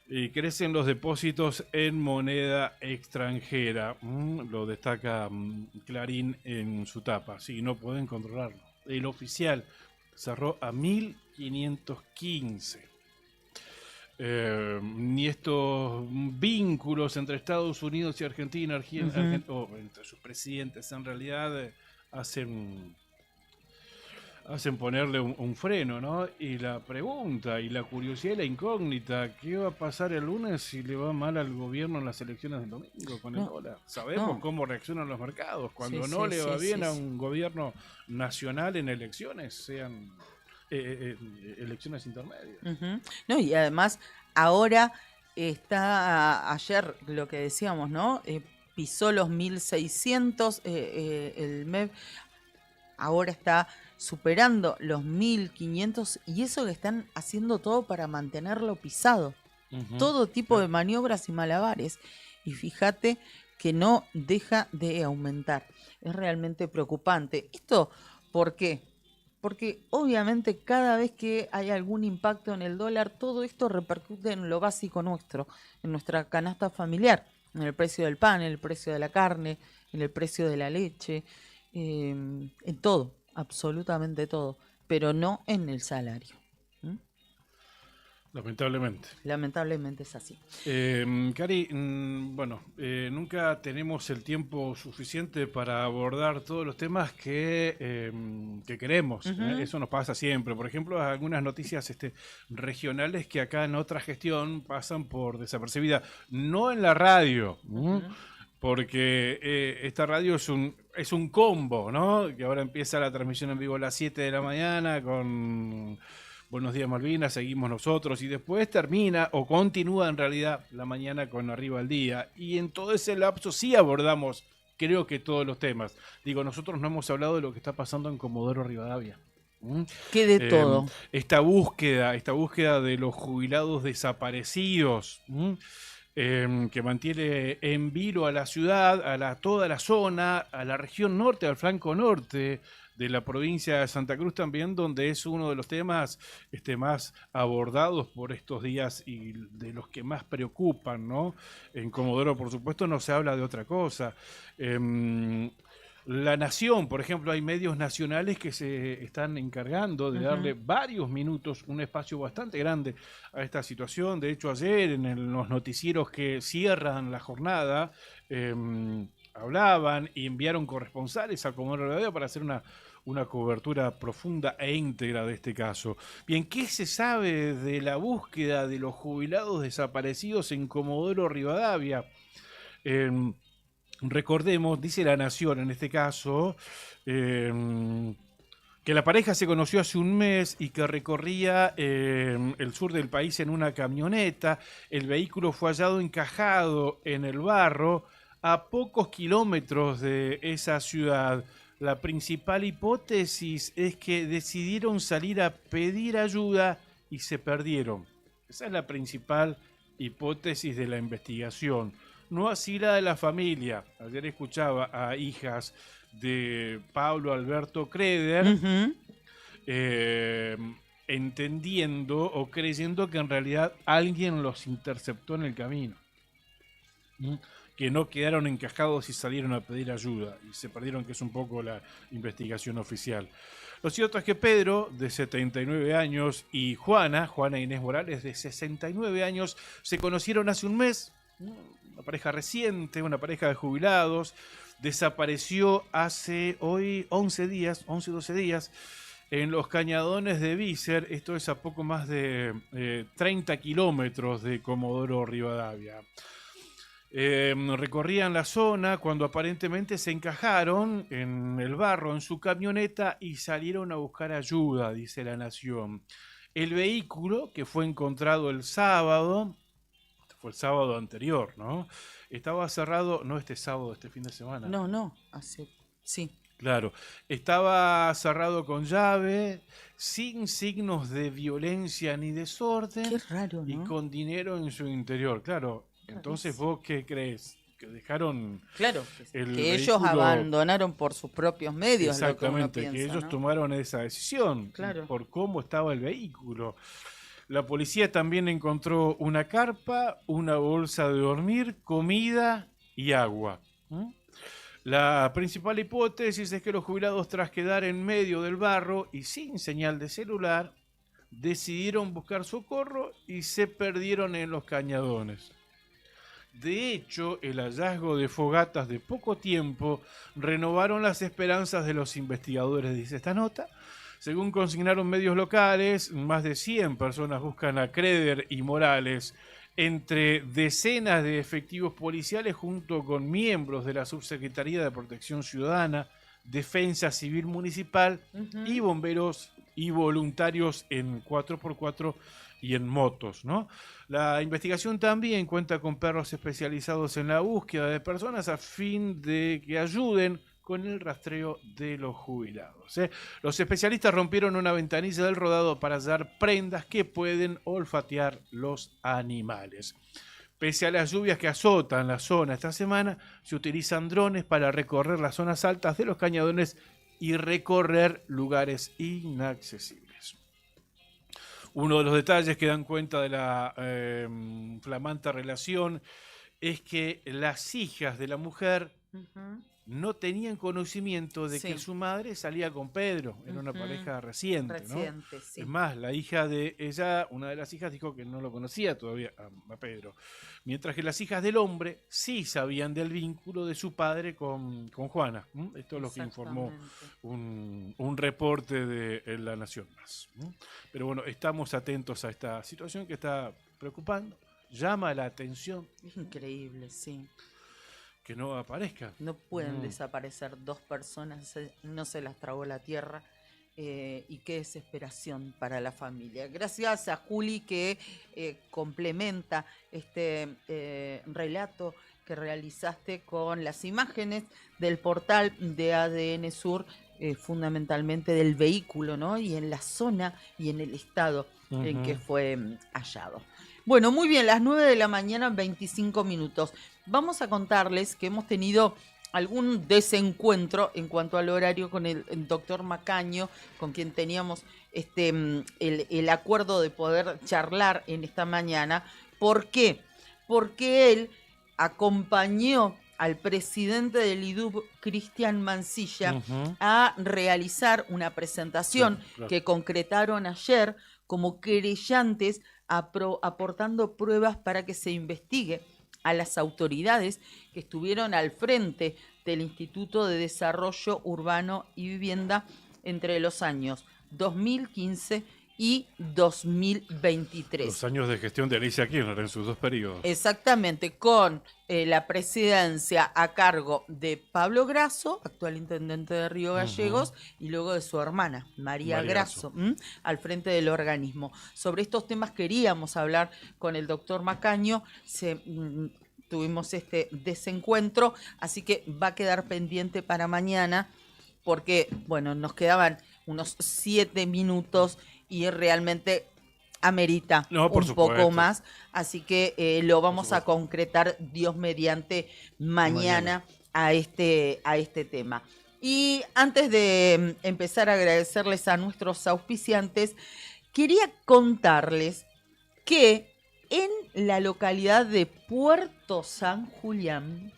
Y crecen los depósitos en moneda extranjera. Lo destaca Clarín en su tapa. Sí, no pueden controlarlo. El oficial cerró a 1.515. Ni estos vínculos entre Estados Unidos y Argentina, o entre sus presidentes, en realidad hacen ponerle un freno, ¿no? Y la pregunta, y la curiosidad y la incógnita, ¿qué va a pasar el lunes si le va mal al gobierno en las elecciones del domingo con el dólar? Sabemos cómo reaccionan los mercados. Cuando no le va bien a un gobierno nacional en elecciones, sean elecciones intermedias. No, y además, ahora está, ayer lo que decíamos, ¿no? Pisó los 1.600, el MEP, ahora está superando los 1.500, y eso que están haciendo todo para mantenerlo pisado. Todo tipo de maniobras y malabares. Y fíjate que no deja de aumentar. Es realmente preocupante. ¿Esto por qué? Porque obviamente cada vez que hay algún impacto en el dólar, todo esto repercute en lo básico nuestro, en nuestra canasta familiar, en el precio del pan, en el precio de la carne, en el precio de la leche, en todo, absolutamente todo, pero no en el salario. Lamentablemente. Lamentablemente es así. Cari, bueno, nunca tenemos el tiempo suficiente para abordar todos los temas que queremos. Eso nos pasa siempre. Por ejemplo, algunas noticias regionales que acá en otra gestión pasan por desapercibida. No en la radio, porque esta radio es un combo, ¿no? Que ahora empieza la transmisión en vivo a las 7 de la mañana con Buenos Días Malvinas, seguimos nosotros, y después termina o continúa en realidad la mañana con Arriba al Día. Y en todo ese lapso sí abordamos, creo que todos los temas. Digo, nosotros no hemos hablado de lo que está pasando en Comodoro Rivadavia. ¿Qué de todo? Esta búsqueda de los jubilados desaparecidos, que mantiene en vilo a la ciudad, a toda la zona, a la región norte, al flanco norte de la provincia de Santa Cruz también, donde es uno de los temas más abordados por estos días y de los que más preocupan, ¿no? En Comodoro, por supuesto, no se habla de otra cosa. La Nación, por ejemplo, hay medios nacionales que se están encargando de darle varios minutos, un espacio bastante grande a esta situación. De hecho, ayer en los noticieros que cierran la jornada, hablaban y enviaron corresponsales a Comodoro Rivadavia para hacer una cobertura profunda e íntegra de este caso. Bien, ¿qué se sabe de la búsqueda de los jubilados desaparecidos en Comodoro Rivadavia? Recordemos, dice La Nación en este caso, que la pareja se conoció hace un mes y que recorría el sur del país en una camioneta. El vehículo fue hallado encajado en el barro a pocos kilómetros de esa ciudad. La principal hipótesis es que decidieron salir a pedir ayuda y se perdieron. Esa es la principal hipótesis de la investigación. No así la de la familia. Ayer escuchaba a hijas de Pablo Alberto Creder entendiendo o creyendo que en realidad alguien los interceptó en el camino. Que no quedaron encajados y salieron a pedir ayuda y se perdieron, que es un poco la investigación oficial. Lo cierto es que Pedro, de 79 años, y Juana Inés Morales, de 69 años, se conocieron hace un mes, una pareja reciente, una pareja de jubilados. Desapareció hace hoy 11 días, 11 o 12 días, en los cañadones de Vícer. Esto es a poco más de 30 kilómetros de Comodoro Rivadavia. Recorrían la zona cuando aparentemente se encajaron en el barro en su camioneta y salieron a buscar ayuda, dice La Nación. El vehículo, que fue encontrado el sábado, fue el sábado anterior, ¿no? Estaba cerrado, no este sábado, este fin de semana. No, sí. Claro, estaba cerrado con llave, sin signos de violencia ni desorden. Qué raro, ¿no? Y con dinero en su interior, claro. Entonces, ¿vos qué crees? ¿Que dejaron Claro, el que ellos vehículo? abandonaron por sus propios medios. Exactamente, lo que uno piensa, que ellos ¿no? tomaron esa decisión Claro. por cómo estaba el vehículo. La policía también encontró una carpa, una bolsa de dormir, comida y agua. La principal hipótesis es que los jubilados, tras quedar en medio del barro y sin señal de celular, decidieron buscar socorro y se perdieron en los cañadones. De hecho, el hallazgo de fogatas de poco tiempo renovaron las esperanzas de los investigadores, dice esta nota. Según consignaron medios locales, más de 100 personas buscan a Creder y Morales, entre decenas de efectivos policiales junto con miembros de la Subsecretaría de Protección Ciudadana, Defensa Civil Municipal y bomberos y voluntarios en 4x4 y en motos, ¿no? La investigación también cuenta con perros especializados en la búsqueda de personas a fin de que ayuden con el rastreo de los jubilados. Los especialistas rompieron una ventanilla del rodado para hallar prendas que pueden olfatear los animales. Pese a las lluvias que azotan la zona esta semana, se utilizan drones para recorrer las zonas altas de los cañadones y recorrer lugares inaccesibles. Uno de los detalles que dan cuenta de la flamante relación es que las hijas de la mujer no tenían conocimiento de que su madre salía con Pedro. Era una pareja reciente, ¿no? Sí. Es más, la hija de ella, una de las hijas, dijo que no lo conocía todavía a Pedro. Mientras que las hijas del hombre sí sabían del vínculo de su padre con Juana. Esto es lo que informó un reporte de La Nación Más. Pero bueno, estamos atentos a esta situación que está preocupando. Llama la atención. Es increíble, sí. Que no aparezca. No pueden desaparecer dos personas, no se las tragó la tierra, y qué desesperación para la familia. Gracias a Juli que complementa este relato que realizaste con las imágenes del portal de ADN Sur, fundamentalmente del vehículo, ¿no? Y en la zona y en el estado en que fue hallado. Bueno, muy bien, las 9 de la mañana, 25 minutos. Vamos a contarles que hemos tenido algún desencuentro en cuanto al horario con el doctor Macaño, con quien teníamos el acuerdo de poder charlar en esta mañana. ¿Por qué? Porque él acompañó al presidente del IDUB, Cristian Mansilla, a realizar una presentación que concretaron ayer como querellantes, aportando pruebas para que se investigue a las autoridades que estuvieron al frente del Instituto de Desarrollo Urbano y Vivienda entre los años 2015 y 2023. Los años de gestión de Alicia Kirchner en sus dos periodos. Exactamente, con la presidencia a cargo de Pablo Grasso, actual intendente de Río Gallegos, y luego de su hermana, María Grasso, al frente del organismo. Sobre estos temas queríamos hablar con el doctor Macaño, tuvimos este desencuentro, así que va a quedar pendiente para mañana, porque, bueno, nos quedaban unos 7 minutos y realmente amerita un poco más, así que lo vamos a concretar, Dios mediante, mañana. a este tema. Y antes de empezar a agradecerles a nuestros auspiciantes, quería contarles que en la localidad de Puerto San Julián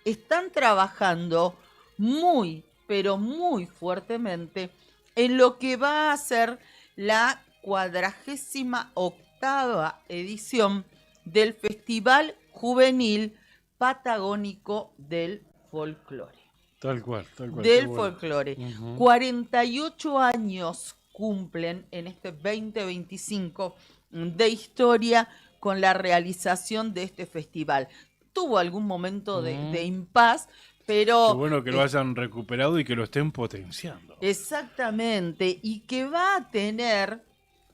están trabajando muy, pero muy fuertemente en lo que va a ser la 48ª edición del Festival Juvenil Patagónico del Folclore. Tal cual. Del folclore. 48 años cumplen en este 2025 de historia con la realización de este festival. Tuvo algún momento de impas, pero... Qué bueno que lo hayan recuperado y que lo estén potenciando. Exactamente, y que va a tener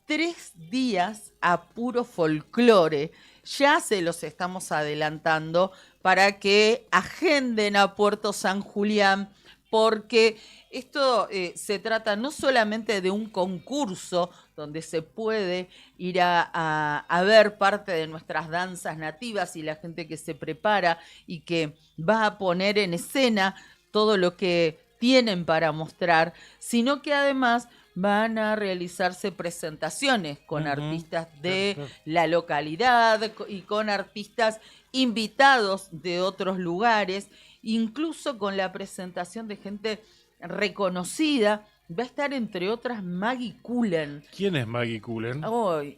3 días a puro folclore. Ya se los estamos adelantando para que agenden a Puerto San Julián, porque esto se trata no solamente de un concurso donde se puede ir a ver parte de nuestras danzas nativas y la gente que se prepara y que va a poner en escena todo lo que tienen para mostrar, sino que además van a realizarse presentaciones con artistas de la localidad y con artistas invitados de otros lugares, incluso con la presentación de gente reconocida. Va a estar, entre otras, Maggie Cullen. ¿Quién es Maggie Cullen?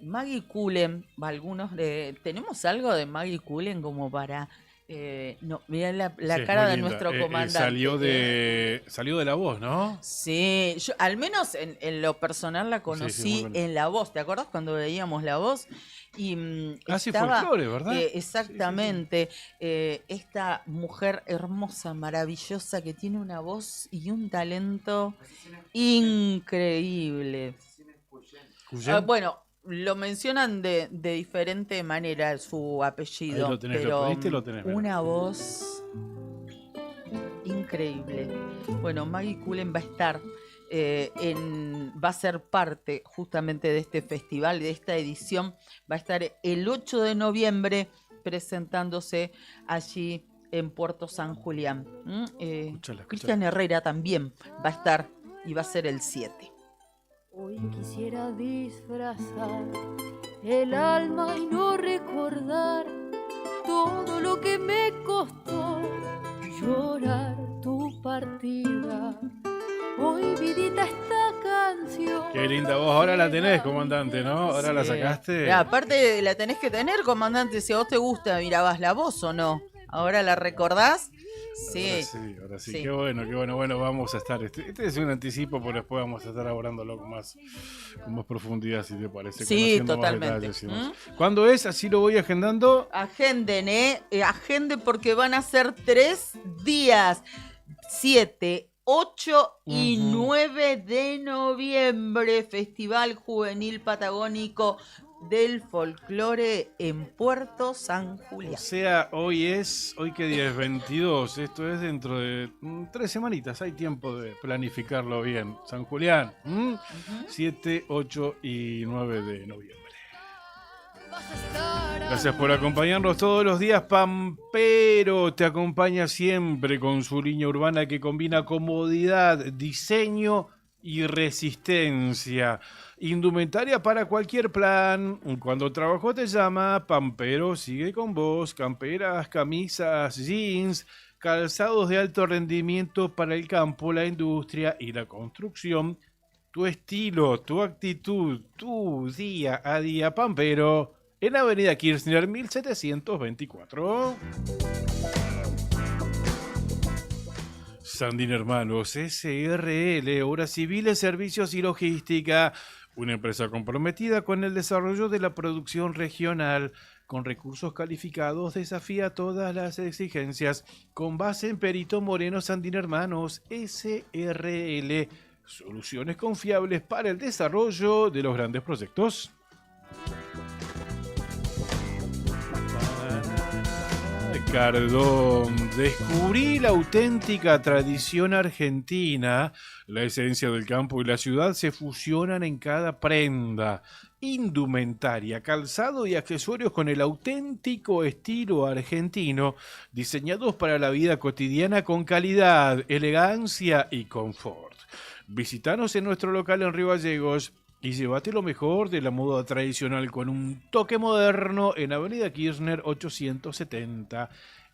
Maggie Cullen, algunos tenemos algo de Maggie Cullen como para... no, mirá la Sí, cara de muy linda. nuestro comandante. Salió de La Voz, ¿no? Sí, yo al menos en lo personal la conocí en La Voz. ¿Te acuerdas cuando veíamos La Voz? Y sí, estaba, folclore, ¿verdad? Exactamente. Esta mujer hermosa, maravillosa, que tiene una voz y un talento increíble. Bueno, lo mencionan de diferente manera su apellido, Ahí lo tenés, pero lo pediste, lo tenés, una voz increíble. Bueno, Maggie Cullen va a estar va a ser parte justamente de este festival, de esta edición. Va a estar el 8 de noviembre presentándose allí en Puerto San Julián. Cristian Herrera también va a estar y va a ser el 7. Hoy quisiera disfrazar el alma y no recordar todo lo que me costó llorar tu partida. Hoy, vidita, esta canción. Qué linda voz, ahora la tenés, comandante, ¿no? Ahora la sacaste. Ya, aparte la tenés que tener, comandante, si a vos te gusta, mirabas la voz o no. ¿Ahora la recordás? Sí. Ahora sí. Qué bueno. Bueno, vamos a estar. Este es un anticipo, pero después vamos a estar abordándolo con más profundidad, si te parece. Sí, totalmente. Detalles y más. ¿Cuándo es? Así lo voy agendando. Agenden, agenden porque van a ser 3 días. 7, 8 y 9 de noviembre, Festival Juvenil Patagónico del Folclore en Puerto San Julián. O sea, hoy que día es 22, esto es dentro de 3 semanitas, hay tiempo de planificarlo bien. San Julián, 7, 8 y 9 de noviembre. Gracias por acompañarnos todos los días. Pampero te acompaña siempre con su línea urbana que combina comodidad, diseño y resistencia. Indumentaria para cualquier plan. Cuando trabajo te llama, Pampero sigue con vos. Camperas, camisas, jeans, calzados de alto rendimiento para el campo, la industria y la construcción. Tu estilo, tu actitud, tu día a día, Pampero. En Avenida Kirchner 1724. Sandin Hermanos, SRL, Obras Civiles, Servicios y Logística. Una empresa comprometida con el desarrollo de la producción regional. Con recursos calificados, desafía todas las exigencias. Con base en Perito Moreno, Sandin Hermanos, SRL. Soluciones confiables para el desarrollo de los grandes proyectos. Cardón, descubrí la auténtica tradición argentina. La esencia del campo y la ciudad se fusionan en cada prenda. Indumentaria, calzado y accesorios con el auténtico estilo argentino, diseñados para la vida cotidiana con calidad, elegancia y confort. Visítanos en nuestro local en Río Gallegos, Y llévate lo mejor de la moda tradicional con un toque moderno en Avenida Kirchner 870.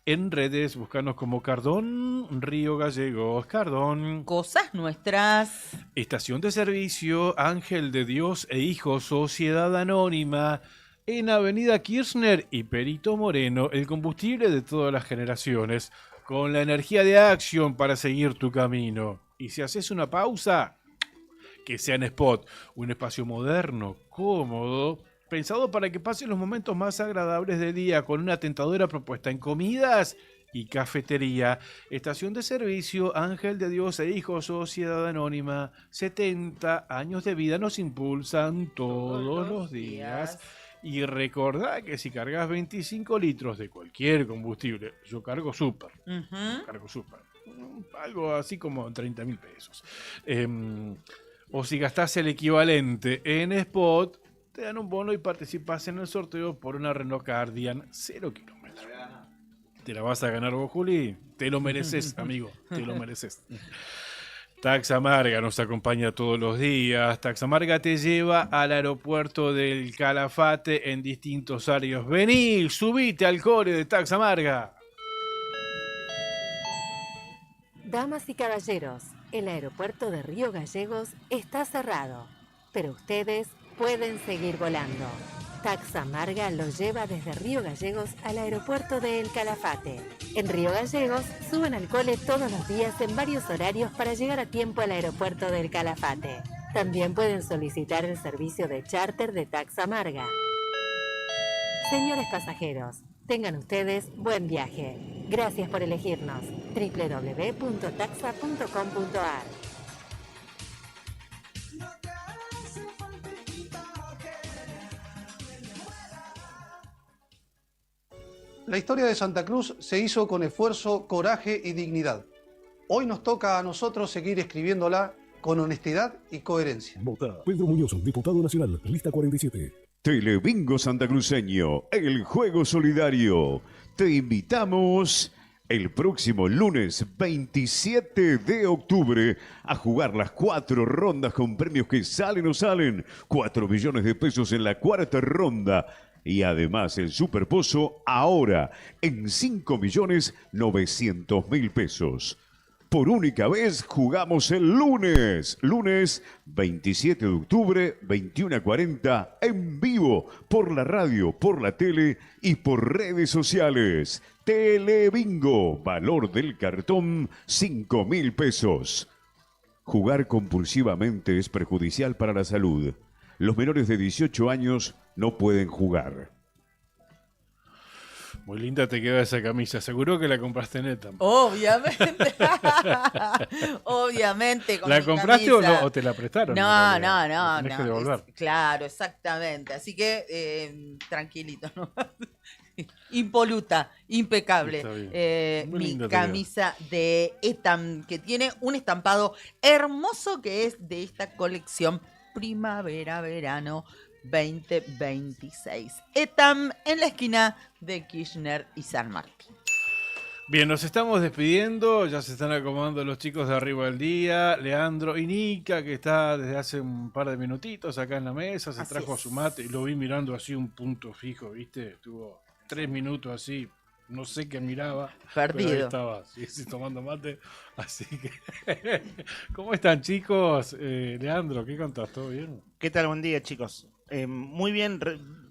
En redes, búscanos como Cardón Río Gallegos. Cardón. Cosas nuestras. Estación de servicio Ángel de Dios e Hijo Sociedad Anónima. En Avenida Kirchner y Perito Moreno, el combustible de todas las generaciones. Con la energía de Action para seguir tu camino. Y si haces una pausa, que sea en Spot, un espacio moderno, cómodo, pensado para que pasen los momentos más agradables del día con una tentadora propuesta en comidas y cafetería. Estación de servicio Ángel de Dios e Hijo Sociedad Anónima. 70 años de vida nos impulsan todos los días. Y recordá que si cargas 25 litros de cualquier combustible, yo cargo súper, algo así como 30.000 pesos. O si gastás el equivalente en Spot, te dan un bono y participás en el sorteo por una Renault Guardian 0 kilómetros. ¿Te la vas a ganar vos, Juli? Te lo mereces, amigo, te lo mereces. Taxamarga nos acompaña todos los días. Taxamarga te lleva al aeropuerto del Calafate en distintos horarios. Vení, subite al core de Taxamarga. Damas y caballeros, el aeropuerto de Río Gallegos está cerrado, pero ustedes pueden seguir volando. Taxamarga los lleva desde Río Gallegos al aeropuerto de El Calafate. En Río Gallegos suben al cole todos los días en varios horarios para llegar a tiempo al aeropuerto del Calafate. También pueden solicitar el servicio de charter de Taxamarga. Señores pasajeros, tengan ustedes buen viaje. Gracias por elegirnos. www.taxa.com.ar. La historia de Santa Cruz se hizo con esfuerzo, coraje y dignidad. Hoy nos toca a nosotros seguir escribiéndola con honestidad y coherencia. Vota Pedro Muñoz, diputado nacional, lista 47. Telebingo santacruceño, el juego solidario. Te invitamos el próximo lunes 27 de octubre a jugar las 4 rondas con premios que salen o salen. 4 millones de pesos en la cuarta ronda. Y además el Superpozo ahora en 5.900.000 pesos. Por única vez jugamos el lunes. Lunes 27 de octubre, 21:40, en vivo, por la radio, por la tele y por redes sociales. Telebingo, valor del cartón, 5.000 pesos. Jugar compulsivamente es perjudicial para la salud. Los menores de 18 años no pueden jugar. Muy linda te queda esa camisa. Seguro que la compraste en ETAM. Obviamente. Obviamente. ¿La compraste o no? ¿O te la prestaron? No. Tenés que devolver. Claro, exactamente. Así que tranquilito, ¿no? Impoluta, impecable. Mi camisa de ETAM, que tiene un estampado hermoso que es de esta colección primavera-verano 2026. ETAM en la esquina de Kirchner y San Martín. Bien, nos estamos despidiendo, ya se están acomodando los chicos de Arriba del Día, Leandro y Nica, que está desde hace un par de minutitos acá en la mesa, se trajo su mate y lo vi mirando así un punto fijo, ¿viste? Estuvo 3 minutos así, no sé qué miraba. Perdido. Pero ahí estaba, sí, tomando mate, así que... ¿Cómo están, chicos? Leandro, ¿qué contás? ¿Todo bien? ¿Qué tal? Buen día, chicos. Muy bien,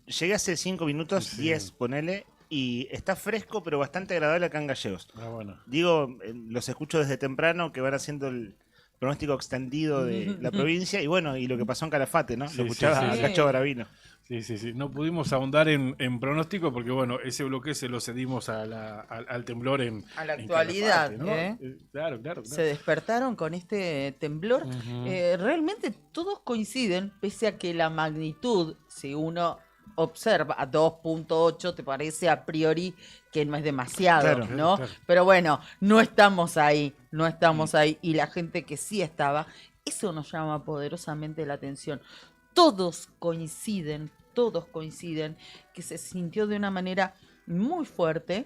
llegué hace 5 minutos, 10, ponele, y está fresco, pero bastante agradable acá en Gallegos. Bueno. Digo, los escucho desde temprano, que van haciendo el pronóstico extendido de la provincia, y bueno, y lo que pasó en Calafate, ¿no? Sí, lo escuchaba a Cacho Gravino. Sí. No pudimos ahondar en pronóstico porque, bueno, ese bloque se lo cedimos al temblor en a la actualidad, Calafate, ¿no? Claro. Se despertaron con este temblor. Realmente todos coinciden, pese a que la magnitud, si uno observa a 2.8, te parece a priori que no es demasiado, ¿no? Claro. Pero bueno, no estamos ahí. Y la gente que sí estaba, eso nos llama poderosamente la atención. Todos coinciden que se sintió de una manera muy fuerte.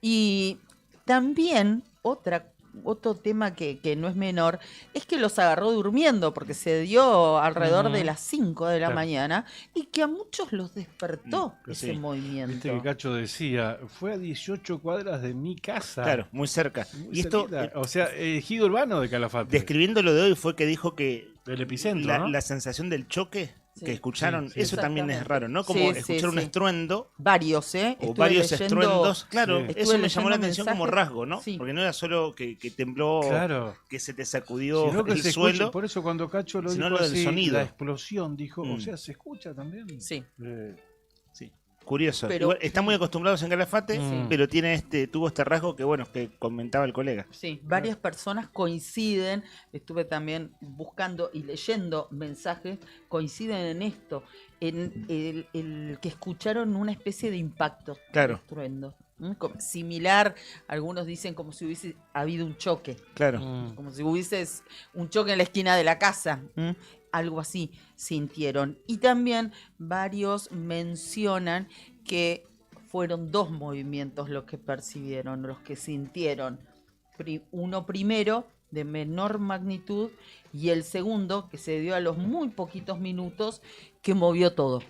Y también otra otro tema que no es menor es que los agarró durmiendo, porque se dio alrededor de las 5 de la mañana y que a muchos los despertó ese movimiento. Viste que Cacho decía, fue a 18 cuadras de mi casa. Claro, muy cerca. Muy Y esto, cerquita. O sea, ejido urbano de Calafate. Describiendo lo de hoy fue que dijo que el epicentro, ¿no? la sensación del choque Sí. que escucharon, Sí, eso también es raro, ¿no? Como Sí, escuchar un estruendo. Varios, O Estuve varios leyendo- estruendos. Claro, Estuve eso me llamó la leyendo atención como mensajes. rasgo, ¿no? Sí. Porque no era solo que tembló, Claro. que se te sacudió Sino que el se suelo. escucha, por eso cuando Cacho lo sino dijo lo del así, sonido. la explosión, dijo, o Mm. sea, se escucha también. Sí. Sí. Curioso. Pero- Igual, están muy acostumbrados en Calafate, Sí. pero tuvo este rasgo que, bueno, que comentaba el colega. Sí, varias personas coinciden, estuve también buscando y leyendo mensajes, coinciden en esto, en el que escucharon una especie de impacto, Claro. de estruendo, similar, algunos dicen como si hubiese habido un choque, Claro. como si hubiese un choque en la esquina de la casa, algo así sintieron. Y también varios mencionan que fueron 2 movimientos los que percibieron, los que sintieron. Uno primero de menor magnitud y el segundo que se dio a los muy poquitos minutos, que movió todo,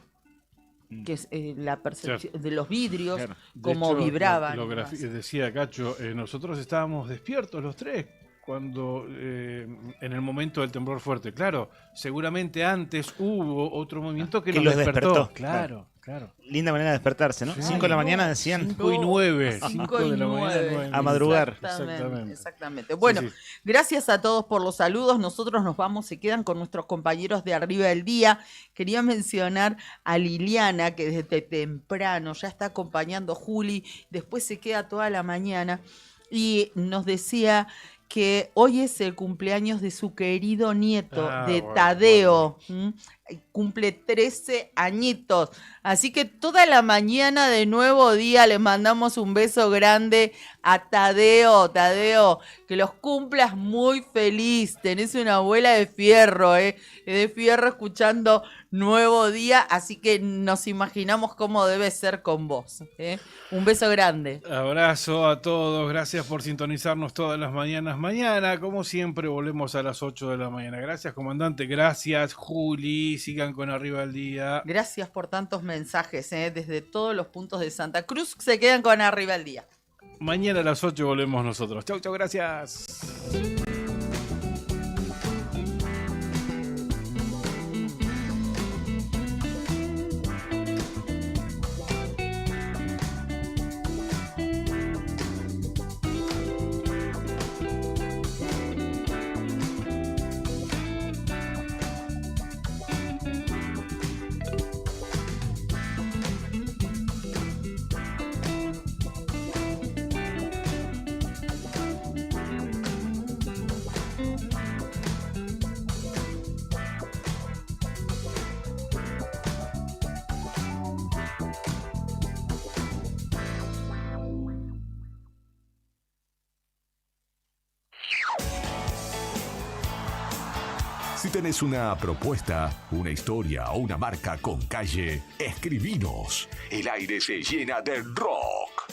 que es la percepción de los vidrios, Claro. De cómo hecho, vibraban. decía Cacho, nosotros estábamos despiertos los tres cuando en el momento del temblor fuerte. Claro, seguramente antes hubo otro movimiento que Que nos los despertó. despertó. Claro. Linda manera de despertarse, ¿no? 5 de la mañana decían. 5 y 9. 5 y 9. A madrugar. Exactamente. Bueno, Sí, sí. gracias a todos por los saludos. Nosotros nos vamos, se quedan con nuestros compañeros de Arriba del Día. Quería mencionar a Liliana, que desde temprano ya está acompañando a Juli, después se queda toda la mañana y nos decía que hoy es el cumpleaños de su querido nieto, de bueno, Tadeo. Cumple 13 añitos. Así que toda la mañana de Nuevo Día le mandamos un beso grande a Tadeo. Tadeo, que los cumplas muy feliz. Tenés una abuela de fierro, de fierro escuchando Nuevo Día. Así que nos imaginamos cómo debe ser con vos. Un beso grande. Abrazo a todos, gracias por sintonizarnos todas las mañanas. Mañana, como siempre, volvemos a las 8 de la mañana. Gracias, comandante, gracias, Juli, sigan con Arriba del Día. Gracias por tantos mensajes, desde todos los puntos de Santa Cruz. Se quedan con Arriba del Día. Mañana a las 8 volvemos nosotros. Chau, chau, gracias. Si tenés una propuesta, una historia o una marca con calle, escribinos. El aire se llena de rock.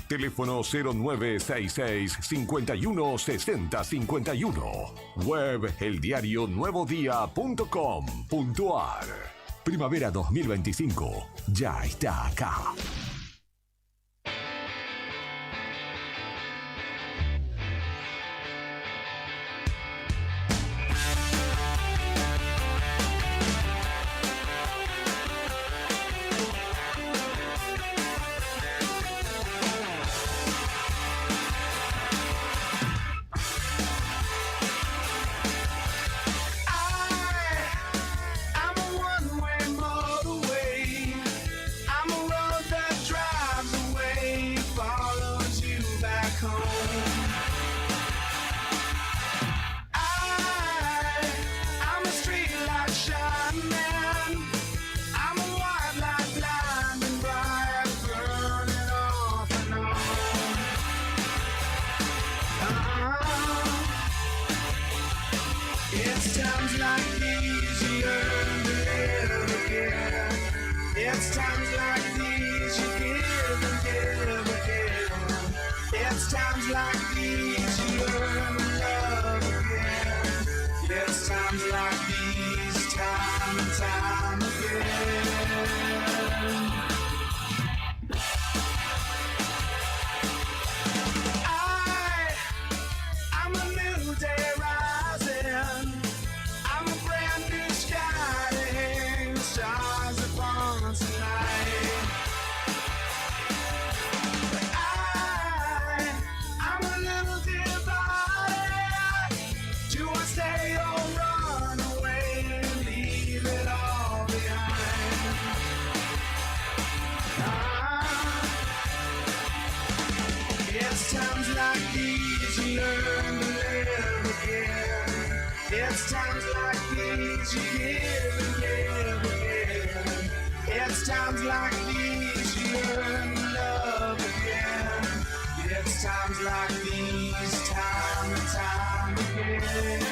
Teléfono 0966 51 60 51. Web eldiarionuevodía.com.ar. Primavera 2025 ya está acá. I'm a one-way motorway. I'm a road that drives away, follows you back home. I'm a streetlight shining man. I'm a white light blinding bright, burning off and on. It's times like these you learn to live again. It's times like these you give and give again. It's times like these you learn It's times like these you learn to live again. It's times like these you give and give again. It's times like these you learn to love again. It's times like these, time and time again.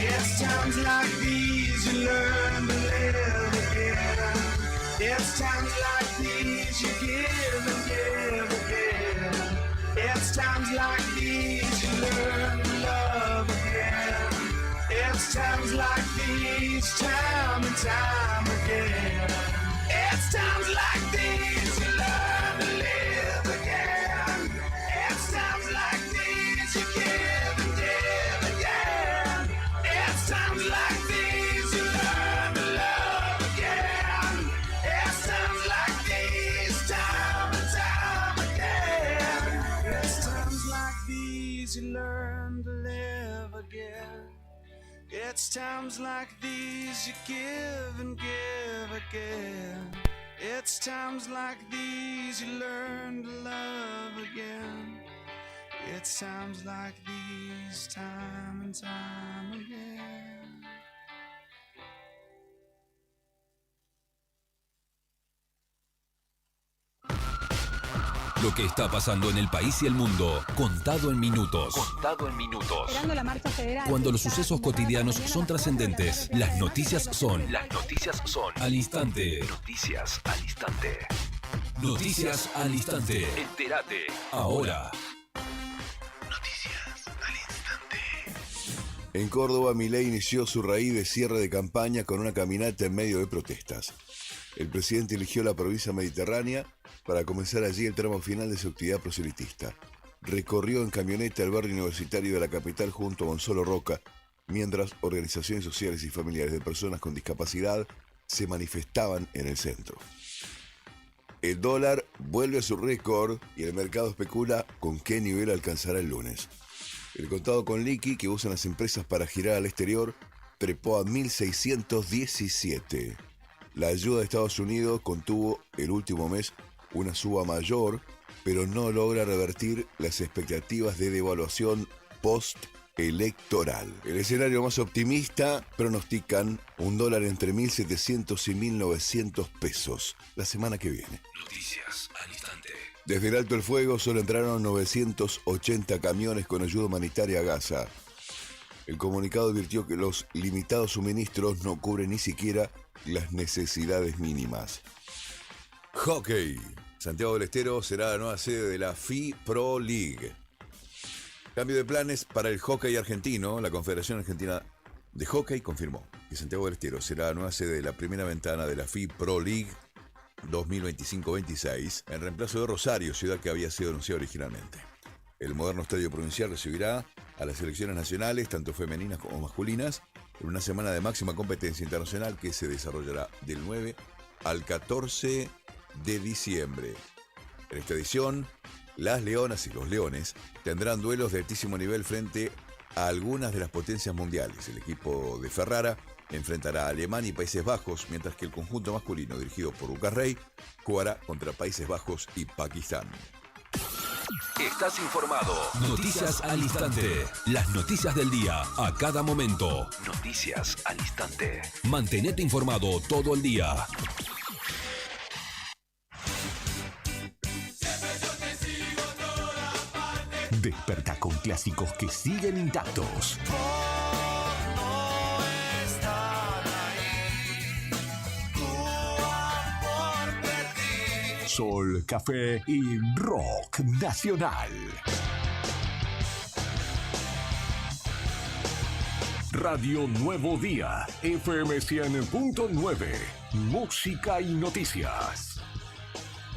It's times like these you learn to live again. It's times like these you give and give again. It's times like these you learn to love again. It's times like these, time and time again. It's times like these you learn to live again. It's times like these you give and give again. It's times like these you learn to love again. It's times like these, time and time again. It's times like these you learn to live again. It's times like these you give and give again. It's times like these you learn to love again. It's times like these, time and time again. Lo que está pasando en el país y el mundo, contado en minutos. Contado en minutos. Esperando la marcha federal. Cuando los sucesos cotidianos son trascendentes, las noticias son. Las noticias son. Al instante. Noticias al instante. Noticias al instante. Entérate. Ahora. Noticias al instante. En Córdoba, Milei inició su raíz de cierre de campaña con una caminata en medio de protestas. El presidente eligió la provincia mediterránea para comenzar allí el tramo final de su actividad proselitista. Recorrió en camioneta el barrio universitario de la capital junto a Gonzalo Roca, mientras organizaciones sociales y familiares de personas con discapacidad se manifestaban en el centro. El dólar vuelve a su récord y el mercado especula con qué nivel alcanzará el lunes. El contado con liqui que usan las empresas para girar al exterior trepó a 1.617. La ayuda de Estados Unidos contuvo el último mes una suba mayor, pero no logra revertir las expectativas de devaluación post-electoral. El escenario más optimista pronostican un dólar entre 1.700 y 1.900 pesos la semana que viene. Noticias al instante. Desde el alto el fuego solo entraron 980 camiones con ayuda humanitaria a Gaza. El comunicado advirtió que los limitados suministros no cubren ni siquiera las necesidades mínimas. Hockey. Santiago del Estero será la nueva sede de la FI Pro League. Cambio de planes para el hockey argentino. La Confederación Argentina de Hockey confirmó que Santiago del Estero será la nueva sede de la primera ventana de la FI Pro League 2025-26, en reemplazo de Rosario, ciudad que había sido anunciada originalmente. El moderno estadio provincial recibirá a las selecciones nacionales, tanto femeninas como masculinas, en una semana de máxima competencia internacional que se desarrollará del 9 al 14 de diciembre. En esta edición, las Leonas y los Leones tendrán duelos de altísimo nivel frente a algunas de las potencias mundiales. El equipo de Ferrara enfrentará a Alemania y Países Bajos, mientras que el conjunto masculino dirigido por Lucas Rey jugará contra Países Bajos y Pakistán. Estás informado. Noticias al instante. Las noticias del día a cada momento. Noticias al instante. Mantenete informado todo el día. Desperta con clásicos que siguen intactos. Sol, café y rock nacional. Radio Nuevo Día, FM 100.9, música y noticias.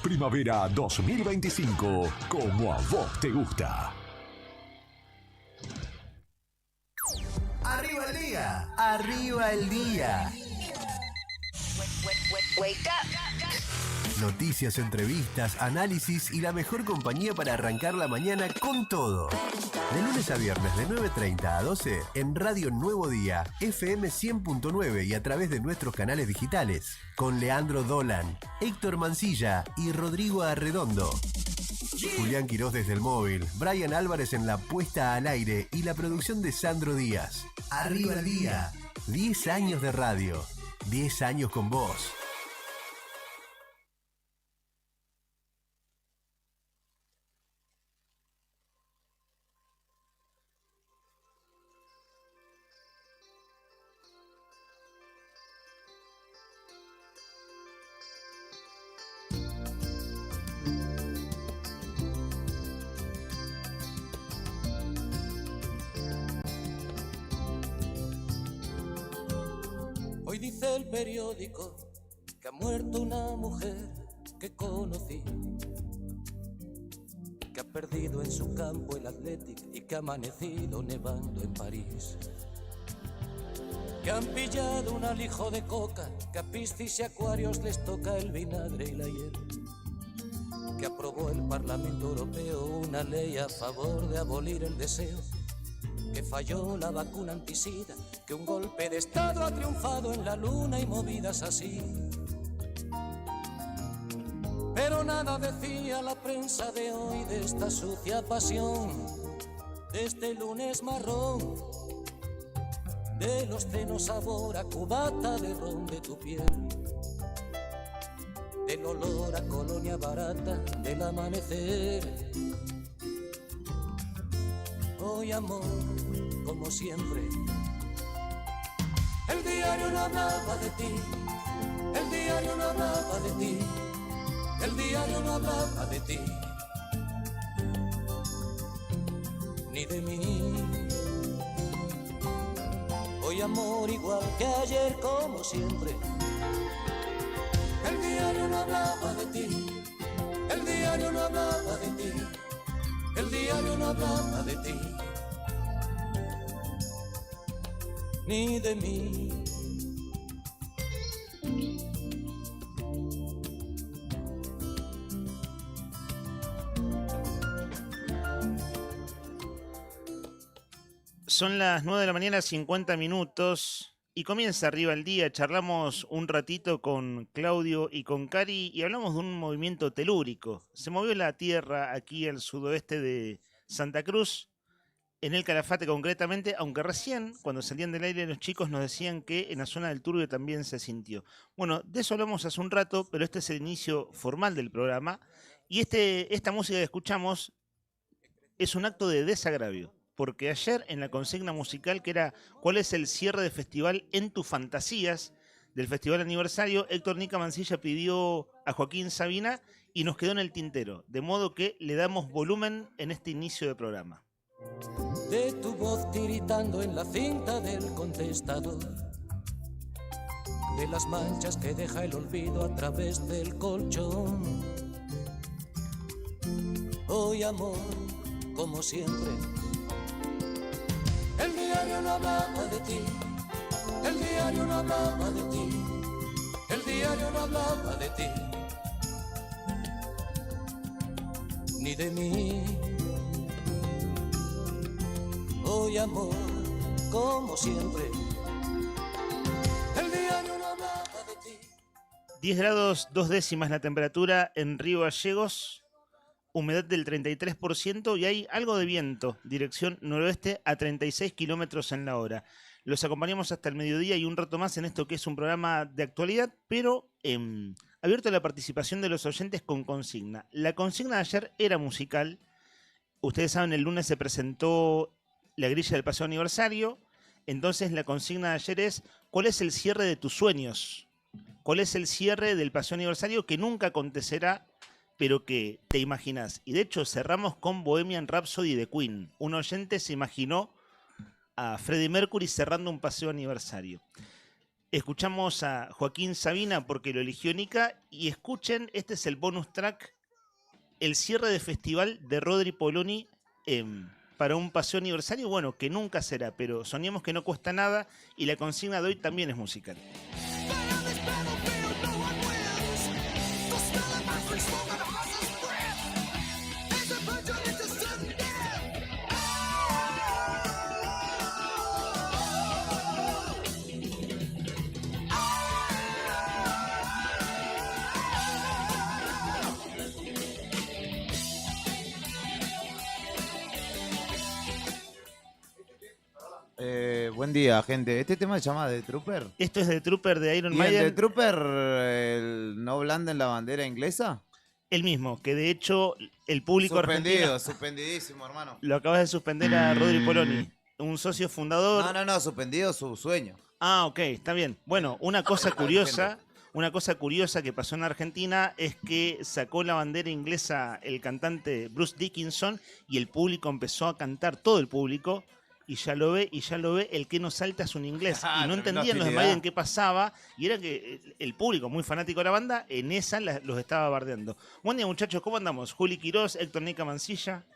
Primavera 2025, como a vos te gusta. Arriba el día, arriba el día. Wake up. Noticias, entrevistas, análisis y la mejor compañía para arrancar la mañana con todo. De lunes a viernes de 9:30 a 12 en Radio Nuevo Día, FM 100.9 y a través de nuestros canales digitales. Con Leandro Dolan, Héctor Mancilla y Rodrigo Arredondo. Julián Quirós desde el móvil, Brian Álvarez en la puesta al aire y la producción de Sandro Díaz. Arriba el día. 10 años de radio. 10 años con vos. Hoy dice el periódico que ha muerto una mujer que conocí, que ha perdido en su campo el Athletic y que ha amanecido nevando en París, que han pillado un alijo de coca, que a piscis y acuarios les toca el vinagre y la hiel, que aprobó el Parlamento Europeo una ley a favor de abolir el deseo, que falló la vacuna antisida, que un golpe de estado ha triunfado en la luna y movidas así. Pero nada decía la prensa de hoy de esta sucia pasión, de este lunes marrón, de los cenos sabor a cubata de ron de tu piel, del olor a colonia barata del amanecer. Hoy amor, como siempre, el diario no hablaba de ti, el diario no hablaba de ti, el diario no hablaba de ti, ni de mí. Hoy amor, igual que ayer, como siempre, el diario no hablaba de ti, el diario no hablaba de ti, el diario no hablaba de ti, ni de mí. Son las 9 de la mañana, 50 minutos, y comienza Arriba el Día. Charlamos un ratito con Claudio y con Cari y hablamos de un movimiento telúrico. Se movió la tierra aquí al sudoeste de Santa Cruz, en el Calafate concretamente, aunque recién, cuando salían del aire los chicos, nos decían que en la zona del Turbio también se sintió. Bueno, de eso hablamos hace un rato, pero este es el inicio formal del programa, y esta música que escuchamos es un acto de desagravio. Porque ayer en la consigna musical, que era ¿cuál es el cierre de festival en tus fantasías? Del festival aniversario, Héctor Nica Mancilla pidió a Joaquín Sabina y nos quedó en el tintero. De modo que le damos volumen en este inicio de programa. De tu voz tiritando en la cinta del contestador, de las manchas que deja el olvido a través del colchón. Hoy amor, como siempre, el diario no hablaba de ti, el diario no hablaba de ti, el diario no hablaba de ti, ni de mí. Hoy amor, como siempre, el diario no hablaba de ti. 10 grados 2 décimas la temperatura en Río Gallegos, humedad del 33% y hay algo de viento, dirección noroeste a 36 kilómetros en la hora. Los acompañamos hasta el mediodía y un rato más en esto que es un programa de actualidad, pero abierto a la participación de los oyentes con consigna. La consigna de ayer era musical. Ustedes saben, el lunes se presentó la grilla del paseo aniversario. Entonces la consigna de ayer es: ¿cuál es el cierre de tus sueños? ¿Cuál es el cierre del paseo aniversario que nunca acontecerá, pero que te imaginas? Y de hecho cerramos con Bohemian Rhapsody de Queen. Un oyente se imaginó a Freddie Mercury cerrando un paseo aniversario. Escuchamos a Joaquín Sabina porque lo eligió Nica y escuchen, este es el bonus track, el cierre de festival de Rodri Poloni para un paseo aniversario, bueno, que nunca será, pero soñemos que no cuesta nada y la consigna de hoy también es musical. Buen día, gente. ¿Este tema se llama The Trooper? Esto es The Trooper de Iron ¿Y Maiden. el The Trooper, el no blanda en la bandera inglesa? El mismo, que de hecho el público Suspendido, argentino suspendidísimo, hermano. lo acabas de suspender a Rodri Poloni, un socio fundador. No, suspendido su sueño. Ah, ok, está bien. Bueno, una cosa curiosa que pasó en Argentina es que sacó la bandera inglesa el cantante Bruce Dickinson y el público empezó a cantar, todo el público, y ya lo ve, el que no salta es un inglés. Y no entendían los de Maiden qué pasaba, y era que el público, muy fanático de la banda, en esa los estaba bardeando. Buen día, muchachos, ¿cómo andamos? Juli Quirós, Héctor Nica Mancilla.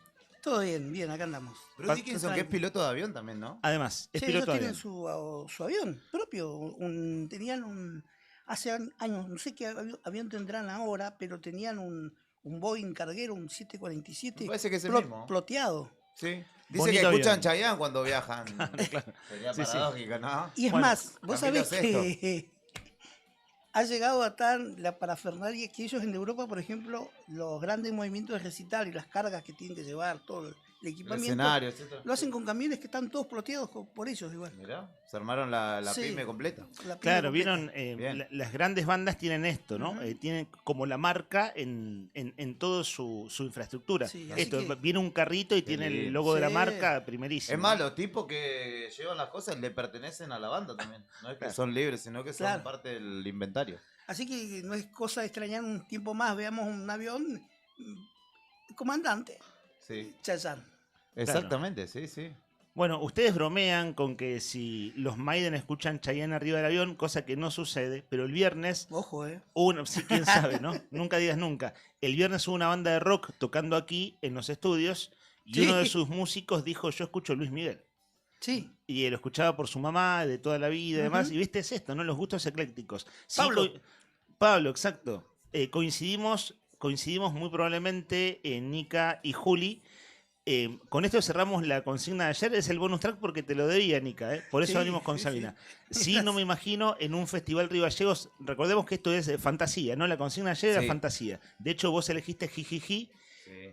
Todo bien, acá andamos. Bruce Dickinson, que es piloto de avión también, ¿no? Además, es piloto de avión. Ellos tienen su avión propio. Hace años, no sé qué avión tendrán ahora, pero tenían un Boeing carguero, un 747. Me parece que es el mismo. Ploteado. Sí. Dice Bonito que escuchan avión. Chayanne cuando viajan. Claro. Sería Sí, sí. paradójico, ¿no? Y es Bueno, más, vos Camilo sabés que ha llegado a tan la parafernalia que ellos en Europa, por ejemplo, los grandes movimientos de recital y las cargas que tienen que llevar, todo el equipamiento, escenario, etcétera. lo hacen con camiones que están todos ploteados por ellos igual. Mirá, se armaron la Sí. pyme completa. La pyme Claro, completa. vieron, las grandes bandas tienen esto, ¿no? Tienen como la marca en toda su infraestructura. Sí, así Esto, que- viene un carrito y tiene el logo de la Sí. marca primerísimo. Es más, los tipos que llevan las cosas le pertenecen a la banda también. No es que son libres, sino que son Claro. parte del inventario. Así que no es cosa de extrañar un tiempo más, veamos un avión, comandante, Sí. Chayanne. Exactamente, sí. Bueno, ustedes bromean con que si los Maiden escuchan Chayanne arriba del avión, cosa que no sucede, pero el viernes... Ojo, Sí, quién sabe, ¿no? Nunca digas nunca. El viernes hubo una banda de rock tocando aquí en los estudios y Sí. uno de sus músicos dijo, yo escucho Luis Miguel. Sí. Y lo escuchaba por su mamá, de toda la vida y demás. Ujú. Y viste, es esto, ¿no? Los gustos eclécticos. Sí, Pablo. Pablo, exacto. Coincidimos muy probablemente en Nica y Juli. Con esto cerramos la consigna de ayer. Es el bonus track porque te lo debía, Nica. Por eso Sí, venimos con sí, Sabina. sí. Sí, no me imagino en un festival Río Gallegos. Recordemos que esto es fantasía, ¿no? La consigna de ayer era Sí. fantasía. De hecho, vos elegiste Jijiji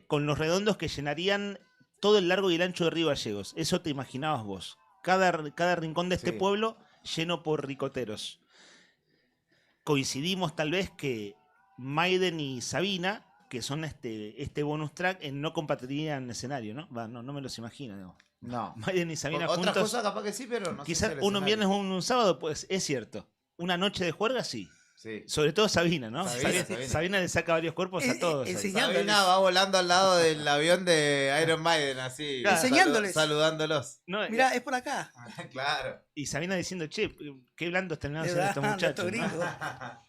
con los redondos que llenarían todo el largo y el ancho de Río Gallegos. Eso te imaginabas vos. Cada rincón de este Sí. pueblo lleno por ricoteros. Coincidimos tal vez que Maiden y Sabina, que son este bonus track, no compartirían escenario, ¿no? No me los imagino, digo. No. Maiden y Sabina Otras juntos. cosas capaz que sí, pero no sé Quizás si el uno un escenario. viernes o un sábado, pues es cierto. Una noche de juerga, sí. Sí. Sobre todo Sabina, ¿no? Sabina. Sabina le saca varios cuerpos a todos. ahí. Sabina va volando al lado del avión de Iron Maiden, así. Claro. Enseñándoles. Saludándolos. No, Mirá, es por acá. Claro. Y Sabina diciendo, che, qué blandos terminaron De siendo estos verdad, muchachos. estos ¿no? gringos.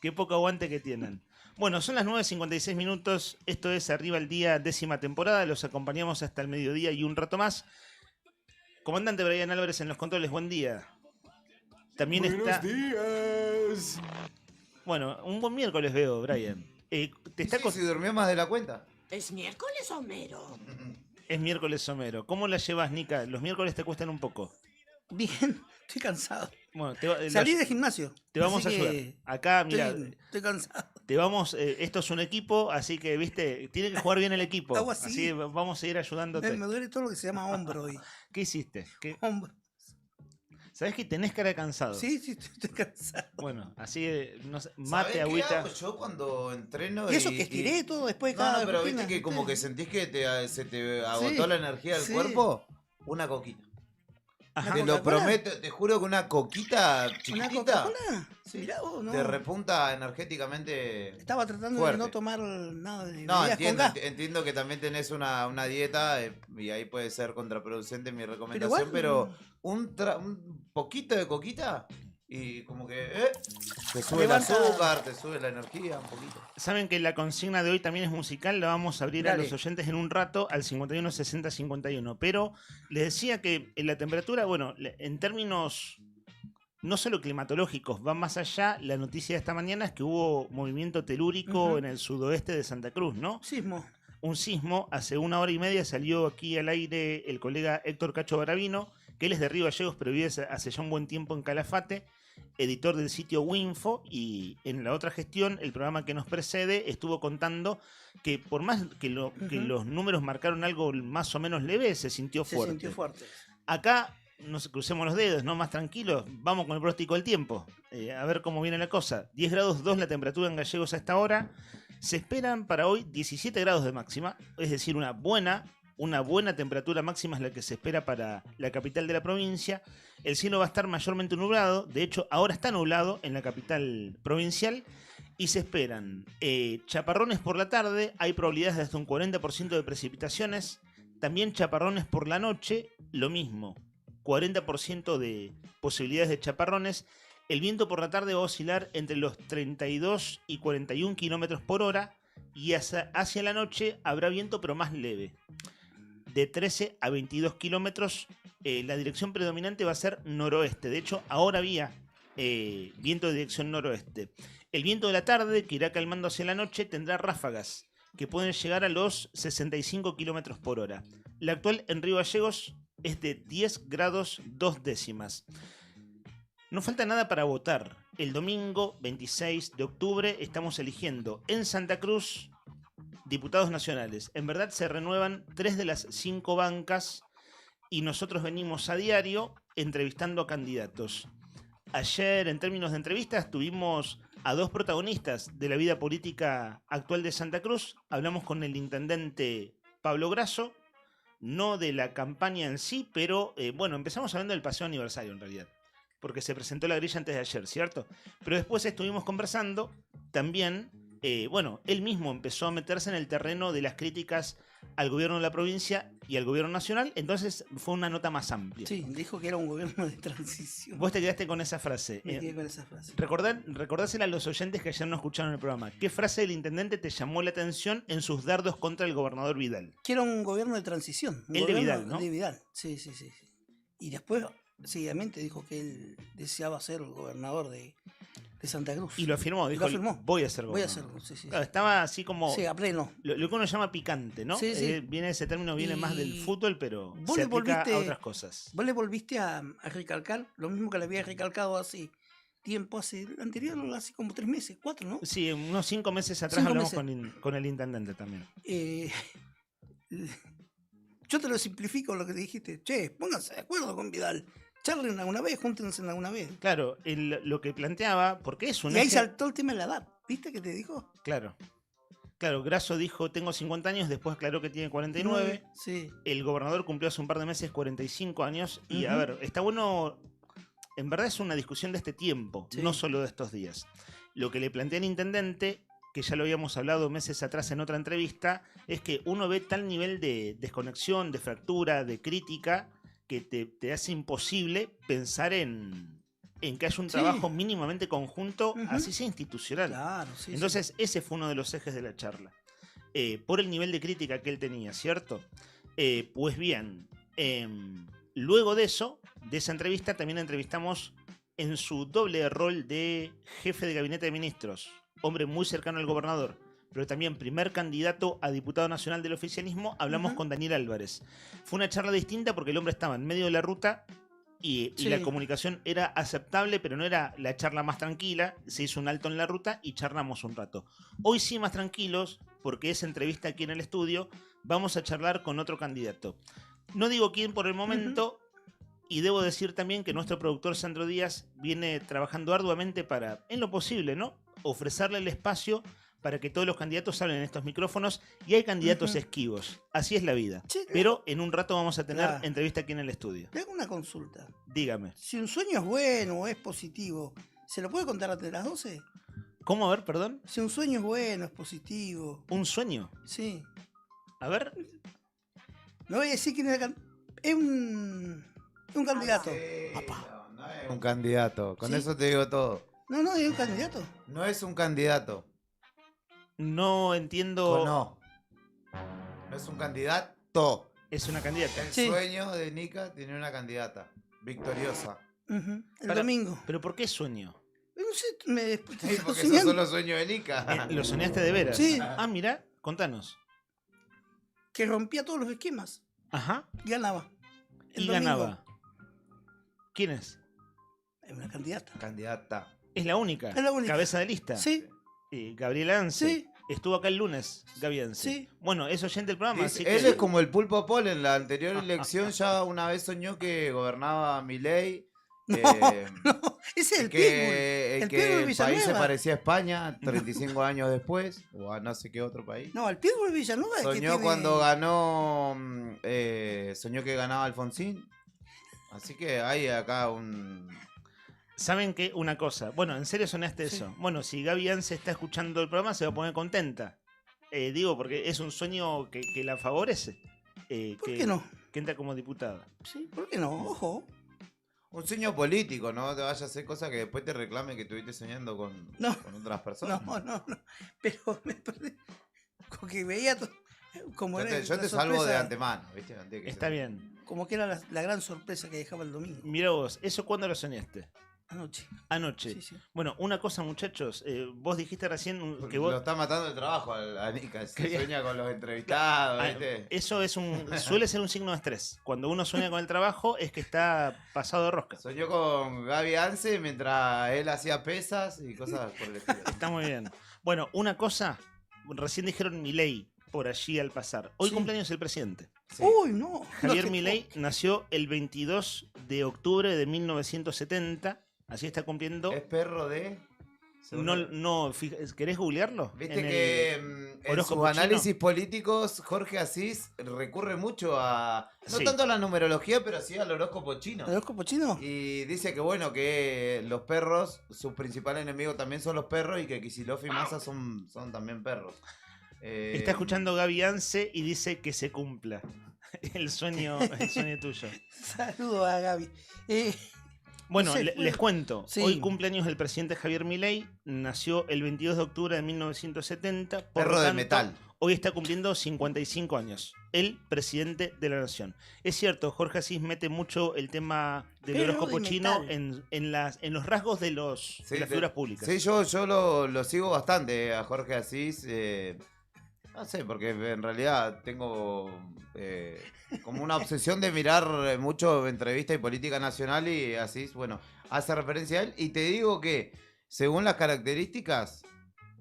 Qué poco aguante que tienen. Bueno, son las 9:56 minutos. Esto es Arriba el Día, 10ª temporada. Los acompañamos hasta el mediodía y un rato más. Comandante Brian Álvarez en los controles, buen día. También está. días. Bueno, un buen miércoles veo, Brian. Si durmió más de la cuenta. ¿Es miércoles, Homero? Es miércoles somero. ¿Cómo la llevas, Nica? Los miércoles te cuestan un poco. Bien, estoy cansado. Bueno, Salí de gimnasio. Te vamos a así ayudar. que Acá, mira, Estoy cansado. te vamos. Esto es un equipo, así que, viste, tiene que jugar bien el equipo. Hago así. Vamos a ir ayudándote. Me duele todo lo que se llama hombro hoy. ¿Qué hiciste? Hombro. ¿Sabés que tenés cara de cansado? Sí, estoy cansado. Bueno, así que no sé, ¿Sabés mate, qué agüita. hago yo cuando entreno? Y eso que estiré todo después de cada No, pero rutina, viste que como ¿viste? que sentís que se te agotó Sí, la energía del sí. cuerpo. Una coquita. Te lo prometo, te juro que una coquita ¿Una chiquitita Coca-Cola? Mirá vos, no. te repunta energéticamente. Estaba tratando fuerte. de no tomar nada de No, bebidas con gas. entiendo que también tenés una dieta y ahí puede ser contraproducente mi recomendación, igual, pero un poquito de coquita y como que te sube el azúcar, te sube la energía un poquito. Saben que la consigna de hoy también es musical, la vamos a abrir a Dale. los oyentes en un rato al 51 60 51, pero les decía que en la temperatura, bueno, en términos no solo climatológicos, va más allá. La noticia de esta mañana es que hubo movimiento telúrico en el sudoeste de Santa Cruz, ¿no? Sismo. Un sismo, hace 1 hora y media salió aquí al aire el colega Héctor Cacho Baravino, que él es de Río Gallegos, pero vive hace ya un buen tiempo en Calafate, editor del sitio Winfo, y en la otra gestión, el programa que nos precede, estuvo contando que por más que los números marcaron algo más o menos leve, se sintió fuerte. Se sintió fuerte. Acá, no se crucemos los dedos, ¿no? Más tranquilos, vamos con el pronóstico del tiempo, a ver cómo viene la cosa. 10 grados 2 la temperatura en Gallegos a esta hora. Se esperan para hoy 17 grados de máxima, es decir, una buena temperatura máxima es la que se espera para la capital de la provincia. El cielo va a estar mayormente nublado, de hecho ahora está nublado en la capital provincial y se esperan chaparrones por la tarde, hay probabilidades de hasta un 40% de precipitaciones, también chaparrones por la noche, lo mismo, 40% de posibilidades de chaparrones. El viento por la tarde va a oscilar entre los 32 y 41 kilómetros por hora y hacia la noche habrá viento pero más leve. De 13 a 22 kilómetros, la dirección predominante va a ser noroeste. De hecho, ahora había viento de dirección noroeste. El viento de la tarde, que irá calmando hacia la noche, tendrá ráfagas que pueden llegar a los 65 kilómetros por hora. La actual en Río Gallegos es de 10 grados 2 décimas. No falta nada para votar. El domingo 26 de octubre estamos eligiendo en Santa Cruz diputados nacionales. En verdad se renuevan 3 de las 5 bancas y nosotros venimos a diario entrevistando a candidatos. Ayer, en términos de entrevistas, tuvimos a 2 protagonistas de la vida política actual de Santa Cruz. Hablamos con el intendente Pablo Grasso, no de la campaña en sí, pero bueno, empezamos hablando del paseo aniversario en realidad, porque se presentó la grilla antes de ayer, ¿cierto? Pero después estuvimos conversando también, bueno, él mismo empezó a meterse en el terreno de las críticas al gobierno de la provincia y al gobierno nacional, entonces fue una nota más amplia. Sí, dijo que era un gobierno de transición. Vos te quedaste con esa frase. Me quedé con esa frase. Recordásela a los oyentes que ayer no escucharon el programa. ¿Qué frase del intendente te llamó la atención en sus dardos contra el gobernador Vidal? Que era un gobierno de transición. El de Vidal, ¿no? De Vidal, sí. Y después, seguidamente, dijo que él deseaba ser el gobernador de Santa Cruz. Y lo afirmó, dijo, voy a ser gobernador. Voy a hacerlo, sí. Claro, estaba así como... Sí, a pleno. Lo que uno llama picante, ¿no? Sí. Viene ese término, viene más del fútbol, pero Vos se le aplica volviste- a otras cosas. Vos le volviste a recalcar lo mismo que le había recalcado hace tiempo, hace anterior, así como 3 meses, 4, ¿no? Sí, unos 5 meses atrás 5 hablamos meses. con el intendente también. Yo te lo simplifico lo que dijiste. Che, pónganse de acuerdo con Vidal. Charlen alguna vez, júntense alguna vez. Claro, lo que planteaba, porque es un Y ahí eje- saltó el tema de la edad. ¿Viste que te dijo? Claro, Grasso dijo, tengo 50 años, después aclaró que tiene 49. Sí. El gobernador cumplió hace un par de meses 45 años. Y a Ujú. ver, está bueno, en verdad es una discusión de este tiempo, Sí. no solo de estos días. Lo que le plantea el intendente, que ya lo habíamos hablado meses atrás en otra entrevista, es que uno ve tal nivel de desconexión, de fractura, de crítica, que te hace imposible pensar en que haya un Sí. trabajo mínimamente conjunto, Ujú. así sea institucional. Claro, sí. Entonces, ese fue uno de los ejes de la charla. Por el nivel de crítica que él tenía, ¿cierto? Pues bien, luego de eso, de esa entrevista, también entrevistamos en su doble rol de jefe de gabinete de ministros, hombre muy cercano al gobernador, pero también primer candidato a diputado nacional del oficialismo, hablamos con Daniel Álvarez. Fue una charla distinta porque el hombre estaba en medio de la ruta y Sí. la comunicación era aceptable, pero no era la charla más tranquila. Se hizo un alto en la ruta y charlamos un rato. Hoy sí más tranquilos, porque es entrevista aquí en el estudio, vamos a charlar con otro candidato. No digo quién por el momento, y debo decir también que nuestro productor Sandro Díaz viene trabajando arduamente para, en lo posible, ¿no?, ofrecerle el espacio para que todos los candidatos hablen en estos micrófonos y hay candidatos esquivos. Así es la vida. Pero en un rato vamos a tener entrevista aquí en el estudio. Te hago una consulta. Dígame. Si un sueño es bueno o es positivo, ¿se lo puede contar antes de las 12? ¿Cómo? A ver, perdón. Si un sueño es bueno, es positivo. ¿Un sueño? Sí. A ver. No voy a decir quién es un candidato. No es un candidato, con eso te digo todo. No, es un candidato. No es un candidato. No entiendo. No es un candidato. Es una candidata. El sueño de Nica tiene una candidata victoriosa. El domingo. ¿Pero por qué sueño? No sé, Sí, porque esos son los sueños de Nica. ¿Lo soñaste de veras? Sí. Ah, mira, contanos. Que rompía todos los esquemas. Ajá. Y ganaba. Y ganaba. ¿Quién es? Es una candidata. Candidata. Es la única. Es la única. Cabeza de lista. Sí. Gabriela Anse. Sí. Estuvo acá el lunes, Gaby Anse. Sí. Bueno, es oyente del programa, así Él que... es como el Pulpo Paul. En la anterior elección ya una vez soñó que gobernaba Milei. Ese es el que Pitbull. que El el país se Villanueva. parecía a España 35 años después, o a no sé qué otro país. No, el Pitbull Villanueva es que Soñó tiene... cuando ganó, soñó que ganaba Alfonsín. Así que hay acá un... ¿Saben qué? Una cosa. Bueno, ¿en serio sonaste eso? Bueno, si Gaby Anse está escuchando el programa, se va a poner contenta. Digo, porque es un sueño que la favorece. ¿Por qué no? Que entra como diputada. Sí, ¿por qué no? Ojo. Un sueño político, ¿no? Te vayas a hacer cosas que después te reclamen que estuviste soñando con otras personas. No. Pero me perdí. Como que veía todo. Como era Yo la te salvo de sorpresa, antemano, ¿viste? Antes de que Está bien. Como que era la gran sorpresa que dejaba el domingo. Mira vos, ¿eso cuándo lo soñaste? Anoche. Anoche. Bueno, una cosa, muchachos. Vos dijiste recién que vos... Lo está matando el trabajo a Nica. Se Qué bien. sueña con los entrevistados, Ah, ¿viste? eso es suele ser un signo de estrés. Cuando uno sueña con el trabajo es que está pasado de rosca. Soñó con Gaby Anse mientras él hacía pesas y cosas por el estilo. Está muy bien. Bueno, una cosa, recién dijeron Milei por allí al pasar. Hoy cumpleaños el presidente. Uy, no. Javier No te Milei nació el 22 de octubre de 1970. Así está cumpliendo. ¿Es perro de...? No, ¿querés googlearlo? Viste En que el en horóscopo sus chino. análisis políticos Jorge Asís recurre mucho a... No Sí. tanto a la numerología, pero sí al horóscopo chino. ¿El horóscopo chino? Y dice que bueno, que los perros, su principal enemigo también son los perros y que Kicillof y Massa son también perros. Está escuchando Gaby Anse y dice que se cumpla el sueño tuyo. Saludo a Gaby. Bueno, no sé, les cuento. Sí. Hoy cumpleaños el presidente Javier Milei. Nació el 22 de octubre de 1970. Por Perro lo de tanto, metal. Hoy está cumpliendo 55 años. El presidente de la nación. Es cierto, Jorge Asís mete mucho el tema del Perro horóscopo de chino metal. en los rasgos de las figuras públicas. Sí, yo lo sigo bastante a Jorge Asís. No sé, porque en realidad tengo como una obsesión de mirar mucho entrevista y política nacional y Asís, bueno, hace referencia a él. Y te digo que, según las características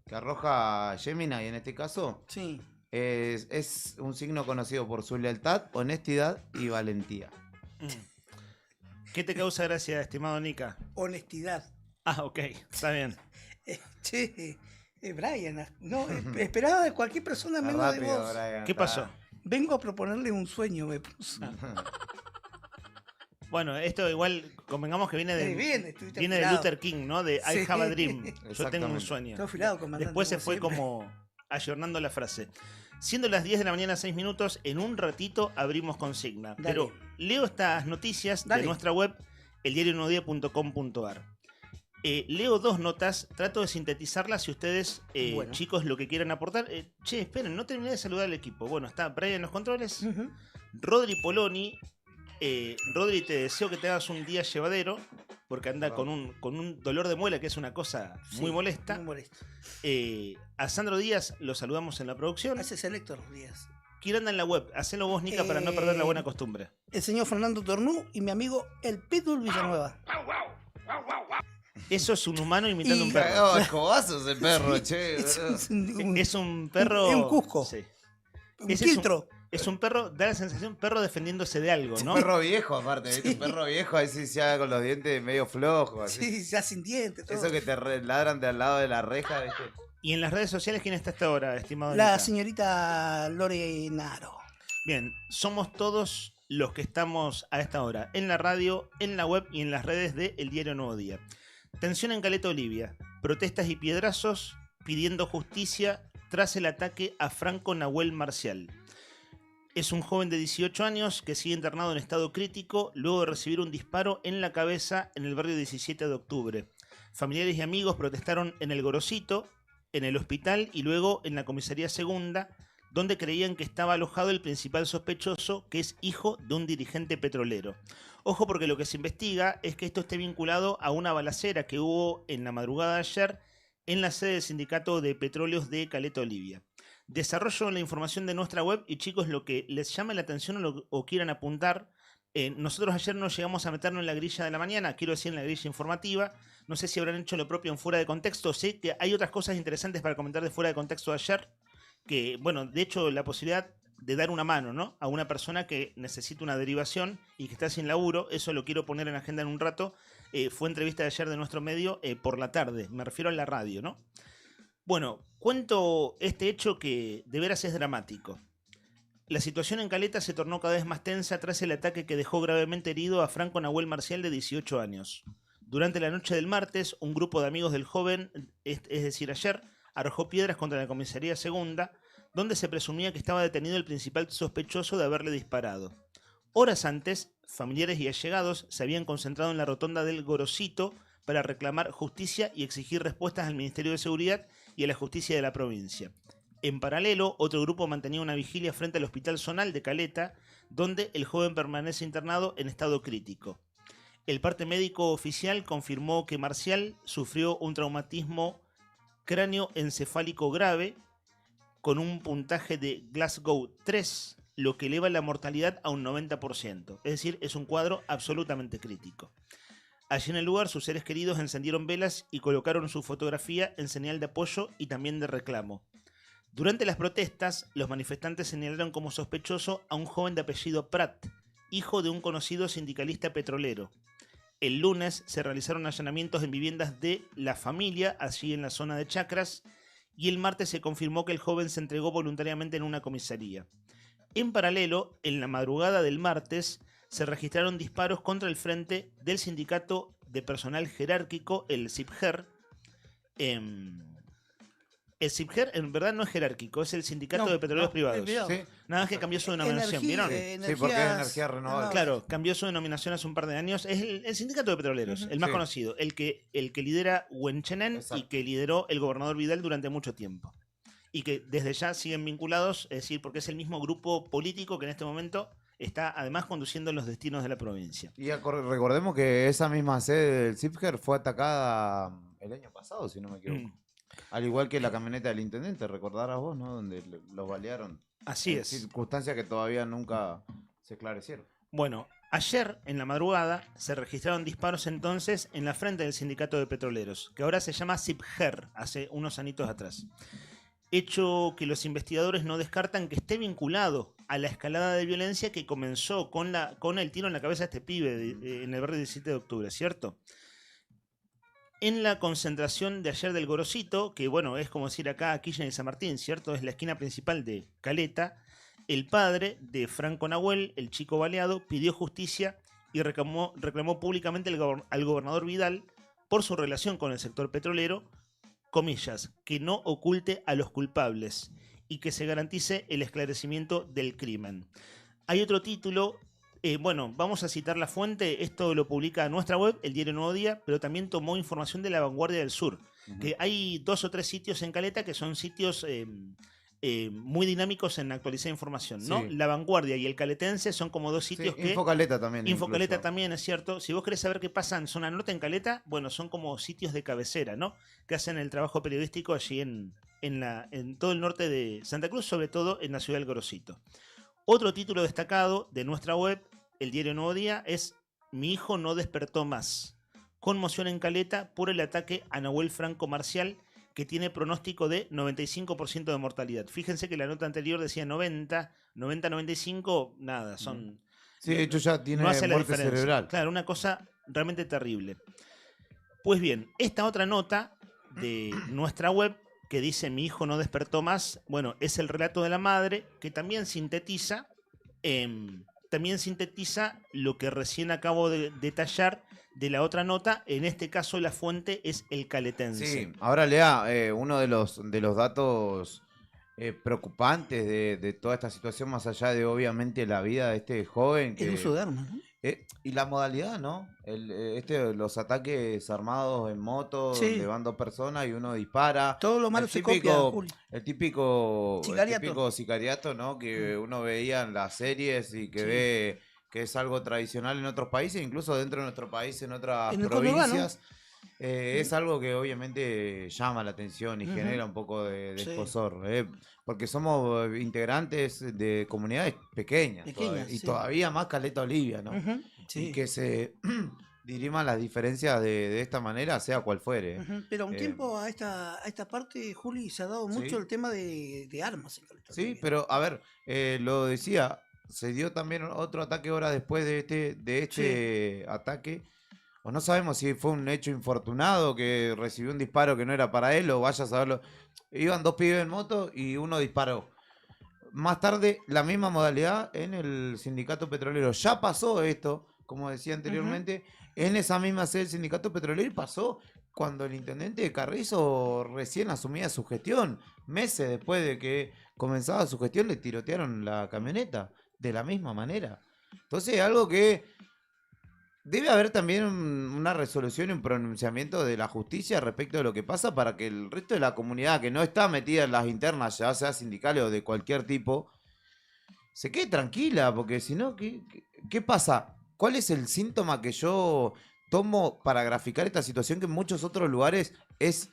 que arroja Gemini en este caso, sí. Es un signo conocido por su lealtad, honestidad y valentía. ¿Qué te causa gracia, estimado Nica? Honestidad. Ah, ok, está bien. Che, Brian, no, esperaba de cualquier persona menos de Rápido, vos. Brian, ¿Qué pasó? Vengo a proponerle un sueño, me puso. Bueno, esto igual, convengamos que viene de Estuviste viene de afilado. Luther King, ¿no? De Sí. I have a dream. Yo tengo un Exactamente. sueño. Está afilado, comandante, Después se como fue siempre. como ayornando la frase. Siendo las 10 de la mañana, 6 minutos, en un ratito abrimos consigna. Dale. Pero leo estas noticias Dale. de nuestra web, eldiarionuevodía.com.ar. Leo dos notas, trato de sintetizarlas si ustedes, Bueno. chicos, lo que quieran aportar. Che, esperen, no terminé de saludar al equipo. Bueno, está Brian en los controles, Rodri Poloni. Rodri, te deseo que tengas un día llevadero, porque anda con un dolor de muela que es una cosa muy molesta. Muy molesto. A Sandro Díaz lo saludamos en la producción. Ese es el Héctor Díaz. ¿Quién anda en la web? Hacelo vos, Nica, para no perder la buena costumbre. El señor Fernando Tornú y mi amigo el Pitbull Villanueva. Eso es un humano imitando Y- un perro. Cagado a escobazos el perro, che. Es un perro. Es un Cusco. Sí. Un Ese es quiltro. Es un perro, da la sensación perro defendiéndose de algo, ¿no? Un perro viejo, aparte, ¿viste? Un perro viejo, ahí sí se haga con los dientes medio flojos. Así. Sí, ya sin dientes. Todo. Eso que te ladran de al lado de la reja, ¿viste? ¿Y en las redes sociales quién está hasta ahora, estimado La Nica? señorita Lore Naro. Bien, somos todos los que estamos a esta hora en la radio, en la web y en las redes de El Diario Nuevo Día. Tensión en Caleta Olivia, protestas y piedrazos pidiendo justicia tras el ataque a Franco Nahuel Marcial. Es un joven de 18 años que sigue internado en estado crítico luego de recibir un disparo en la cabeza en el barrio 17 de octubre. Familiares y amigos protestaron en el Gorosito, en el hospital y luego en la comisaría segunda, donde creían que estaba alojado el principal sospechoso, que es hijo de un dirigente petrolero. Ojo, porque lo que se investiga es que esto esté vinculado a una balacera que hubo en la madrugada de ayer en la sede del Sindicato de Petróleos de Caleta Olivia. Desarrollo la información de nuestra web y chicos, lo que les llame la atención o quieran apuntar, nosotros ayer no llegamos a meternos en la grilla de la mañana, quiero decir en la grilla informativa, no sé si habrán hecho lo propio en Fuera de Contexto, sé que hay otras cosas interesantes para comentar de Fuera de Contexto de ayer, que bueno, de hecho la posibilidad de dar una mano, ¿no?, a una persona que necesita una derivación y que está sin laburo, eso lo quiero poner en agenda en un rato, fue entrevista de ayer de nuestro medio por la tarde, me refiero a la radio, ¿no? Bueno, cuento este hecho que de veras es dramático. La situación en Caleta se tornó cada vez más tensa tras el ataque que dejó gravemente herido a Franco Nahuel Marcial de 18 años. Durante la noche del martes, un grupo de amigos del joven, es decir, ayer, arrojó piedras contra la comisaría segunda, donde se presumía que estaba detenido el principal sospechoso de haberle disparado. Horas antes, familiares y allegados se habían concentrado en la rotonda del Gorosito para reclamar justicia y exigir respuestas al Ministerio de Seguridad y a la justicia de la provincia. En paralelo, otro grupo mantenía una vigilia frente al Hospital Zonal de Caleta, donde el joven permanece internado en estado crítico. El parte médico oficial confirmó que Marcial sufrió un traumatismo cráneoencefálico grave con un puntaje de Glasgow 3, lo que eleva la mortalidad a un 90%. Es decir, es un cuadro absolutamente crítico. Allí en el lugar, sus seres queridos encendieron velas y colocaron su fotografía en señal de apoyo y también de reclamo. Durante las protestas, los manifestantes señalaron como sospechoso a un joven de apellido Prat, hijo de un conocido sindicalista petrolero. El lunes se realizaron allanamientos en viviendas de la familia, allí en la zona de Chacras, y el martes se confirmó que el joven se entregó voluntariamente en una comisaría. En paralelo, en la madrugada del martes, se registraron disparos contra el frente del sindicato de personal jerárquico, el SIPGER. El SIPGER en verdad no es jerárquico, es el sindicato de petroleros privados. Sí. Nada más que cambió su denominación, ¿vieron? Sí, porque es energía renovable. Claro, cambió su denominación hace un par de años. Es el sindicato de petroleros, el más conocido, el que lidera Wenchenen y que lideró el gobernador Vidal durante mucho tiempo. Y que desde ya siguen vinculados, es decir, porque es el mismo grupo político que en este momento está además conduciendo los destinos de la provincia. Y recordemos que esa misma sede del SIPGER fue atacada el año pasado, si no me equivoco. Al igual que la camioneta del intendente, recordarás vos, ¿no? Donde los balearon. Así es. Circunstancias que todavía nunca se esclarecieron. Bueno, ayer en la madrugada se registraron disparos entonces en la frente del sindicato de petroleros, que ahora se llama SIPGER, hace unos anitos atrás. Hecho que los investigadores no descartan que esté vinculado a la escalada de violencia que comenzó con el tiro en la cabeza de este pibe en el barrio 17 de octubre, ¿cierto? En la concentración de ayer del Gorosito, que bueno, es como decir acá Quilla y San Martín, ¿cierto? Es la esquina principal de Caleta, el padre de Franco Nahuel, el chico baleado, pidió justicia y reclamó públicamente al gobernador Vidal por su relación con el sector petrolero, comillas, que no oculte a los culpables y que se garantice el esclarecimiento del crimen. Hay otro título, bueno, vamos a citar la fuente, esto lo publica nuestra web, el Diario Nuevo Día, pero también tomó información de La Vanguardia del Sur, que hay 2 o 3 sitios en Caleta que son sitios muy dinámicos en actualizar información, ¿no? Sí. La Vanguardia y el Caletense son como 2 sitios que... Infocaleta también. Infocaleta también, es cierto. Si vos querés saber qué pasa en zona norte en Caleta, bueno, son como sitios de cabecera, ¿no? Que hacen el trabajo periodístico allí en todo el norte de Santa Cruz, sobre todo en la ciudad del Gorosito. Otro título destacado de nuestra web, el Diario Nuevo Día, es Mi hijo no despertó más. Conmoción en Caleta por el ataque a Nahuel Franco Marcial, que tiene pronóstico de 95% de mortalidad. Fíjense que la nota anterior decía 95, nada, son... Sí, de hecho ya tiene muerte cerebral. Claro, una cosa realmente terrible. Pues bien, esta otra nota de nuestra web que dice mi hijo no despertó más, bueno, es el relato de la madre que también sintetiza lo que recién acabo de detallar de la otra nota. En este caso la fuente es el Caletense. Sí, ahora lea uno de los datos preocupantes de toda esta situación, más allá de obviamente la vida de este joven. El uso de armas, ¿no? Y la modalidad, ¿no? Los ataques armados en moto, Sí. donde van 2 personas y uno dispara. Todo lo malo se copia, Juli. El típico Sicariato. sicariato, ¿no? Que uno veía en las series y que ve que es algo tradicional en otros países, incluso dentro de nuestro país, en otras En el provincias. Es algo que obviamente llama la atención y Ujú. genera un poco de Sí. escozor, porque somos integrantes de comunidades pequeñas, Pequeñas, y sí. todavía más Caleta Olivia, ¿no? Ujú, sí. Y que se diriman las diferencias de esta manera, sea cual fuere. Ujú, pero un tiempo a esta parte, Juli, se ha dado mucho Sí. el tema de armas. En Caleta Sí, Olivia. pero a ver, lo decía, se dio también otro ataque horas después de este ataque. O no sabemos si fue un hecho infortunado que recibió un disparo que no era para él, o vaya a saberlo. Iban 2 pibes en moto y uno disparó. Más tarde, la misma modalidad en el sindicato petrolero. Ya pasó esto, como decía anteriormente, en esa misma sede del sindicato petrolero, y pasó cuando el intendente Carrizo recién asumía su gestión. Meses después de que comenzaba su gestión, le tirotearon la camioneta de la misma manera. Entonces, algo que debe haber también una resolución y un pronunciamiento de la justicia respecto de lo que pasa, para que el resto de la comunidad que no está metida en las internas, ya sea sindicales o de cualquier tipo, se quede tranquila, porque si no, ¿qué pasa? ¿Cuál es el síntoma que yo tomo para graficar esta situación, que en muchos otros lugares es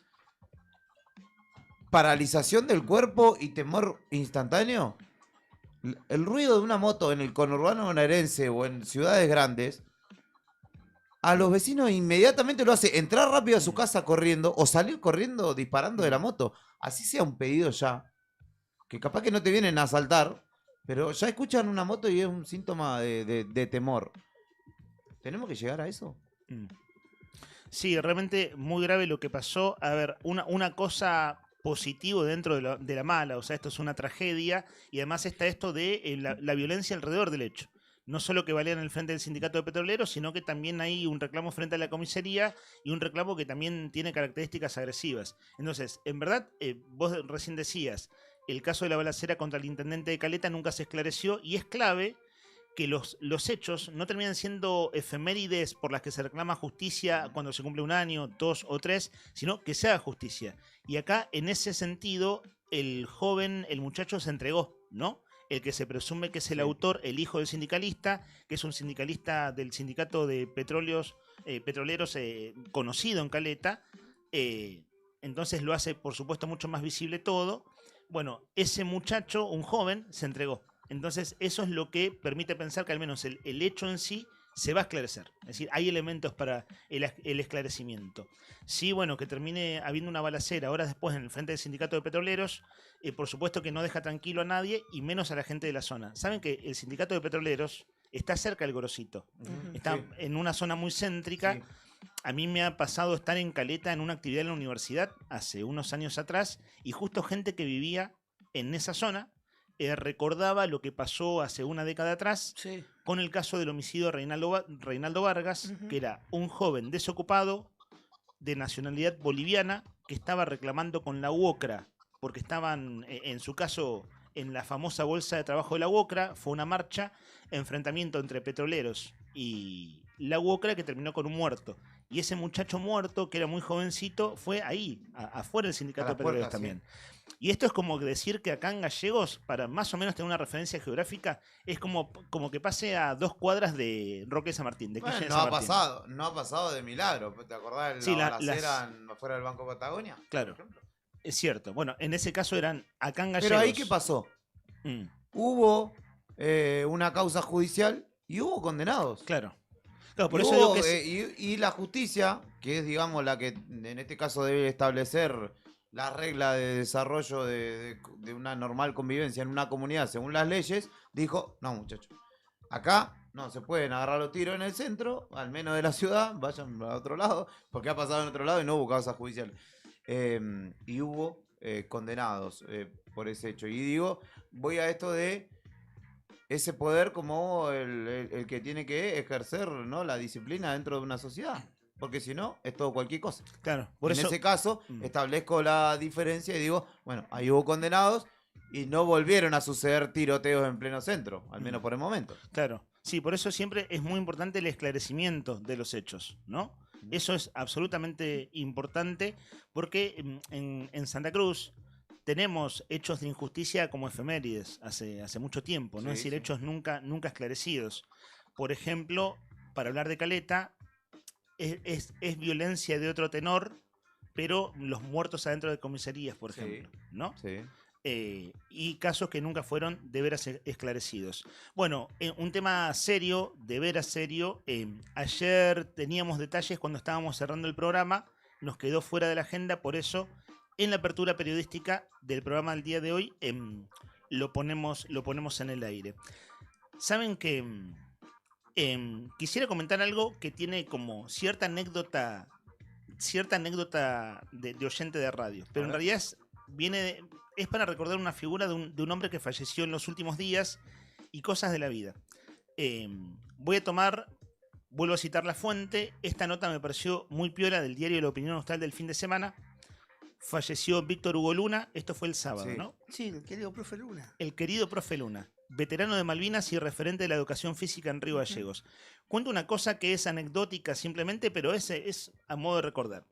paralización del cuerpo y temor instantáneo? El ruido de una moto en el conurbano bonaerense o en ciudades grandes, a los vecinos inmediatamente lo hace entrar rápido a su casa corriendo, o salir corriendo disparando de la moto. Así sea un pedido ya, que capaz que no te vienen a asaltar, pero ya escuchan una moto y es un síntoma de temor. ¿Tenemos que llegar a eso? Sí, realmente muy grave lo que pasó. A ver, una cosa positivo dentro de la mala, o sea, esto es una tragedia, y además está esto de la violencia alrededor del hecho. No solo que valía en el frente del sindicato de petroleros, sino que también hay un reclamo frente a la comisaría, y un reclamo que también tiene características agresivas. Entonces, en verdad, vos recién decías, el caso de la balacera contra el intendente de Caleta nunca se esclareció, y es clave que los hechos no terminan siendo efemérides por las que se reclama justicia cuando se cumple 1 año, 2 o 3, sino que se haga justicia. Y acá, en ese sentido, el muchacho se entregó, ¿no? El que se presume que es el autor, el hijo del sindicalista, que es un sindicalista del sindicato de petroleros conocido en Caleta, entonces lo hace, por supuesto, mucho más visible todo. Bueno, ese muchacho, un joven, se entregó. Entonces eso es lo que permite pensar que al menos el hecho en sí se va a esclarecer. Es decir, hay elementos para el esclarecimiento. Sí, bueno, que termine habiendo una balacera horas después en el frente del sindicato de petroleros, por supuesto que no deja tranquilo a nadie, y menos a la gente de la zona. Saben que el sindicato de petroleros está cerca del Gorosito. Está en una zona muy céntrica. Sí. A mí me ha pasado estar en Caleta en una actividad en la universidad hace unos años atrás, y justo gente que vivía en esa zona recordaba lo que pasó hace una década atrás con el caso del homicidio de Reinaldo Vargas, que era un joven desocupado de nacionalidad boliviana que estaba reclamando con la UOCRA, porque estaban, en su caso, en la famosa bolsa de trabajo de la UOCRA. Fue una marcha, enfrentamiento entre petroleros y la UOCRA, que terminó con un muerto. Y ese muchacho muerto, que era muy jovencito, fue ahí, afuera del sindicato de petroleros también. Y esto es como decir que acá en Gallegos, para más o menos tener una referencia geográfica, es como que pase a 2 cuadras de Roque de San Martín. Bueno, de no San ha Martín. pasado de milagro. ¿Te acordás de Sí, la balacera afuera del Banco Patagonia? Claro, es cierto. Bueno, en ese caso eran acá en Gallegos. Pero ahí, ¿qué pasó? Hubo una causa judicial y hubo condenados. Claro. Claro, por eso digo que y la justicia, que es, digamos, la que en este caso debe establecer la regla de desarrollo de una normal convivencia en una comunidad según las leyes, dijo, no, muchachos, acá no se pueden agarrar los tiros en el centro, al menos de la ciudad, vayan a otro lado, porque ha pasado en otro lado y no hubo causa judicial. Y hubo condenados por ese hecho. Y digo, voy a esto de ese poder como el que tiene que ejercer, ¿no?, la disciplina dentro de una sociedad. Porque si no, es todo cualquier cosa. Claro, En ese caso, establezco la diferencia y digo, bueno, ahí hubo condenados y no volvieron a suceder tiroteos en pleno centro, al menos por el momento. Claro, sí, por eso siempre es muy importante el esclarecimiento de los hechos, ¿no? Eso es absolutamente importante porque en Santa Cruz tenemos hechos de injusticia como efemérides hace mucho tiempo, ¿no? Sí, Es decir, sí. hechos nunca esclarecidos. Por ejemplo, para hablar de Caleta, es violencia de otro tenor, pero los muertos adentro de comisarías, por ejemplo, ¿no? Sí. Y casos que nunca fueron de veras esclarecidos. Bueno, un tema serio, de veras serio. Ayer teníamos detalles cuando estábamos cerrando el programa, nos quedó fuera de la agenda, por eso en la apertura periodística del programa del día de hoy lo ponemos en el aire. Saben que quisiera comentar algo que tiene como cierta anécdota de oyente de radio, pero en realidad es para recordar una figura de un hombre que falleció en los últimos días y cosas de la vida. Vuelvo a citar la fuente. Esta nota me pareció muy piola, del diario La Opinión Austral del fin de semana. Falleció Víctor Hugo Luna, esto fue el sábado, Sí. ¿no? Sí, el querido profe Luna. El querido profe Luna, veterano de Malvinas y referente de la educación física en Río Gallegos. Cuento una cosa que es anecdótica simplemente, pero es a modo de recordar.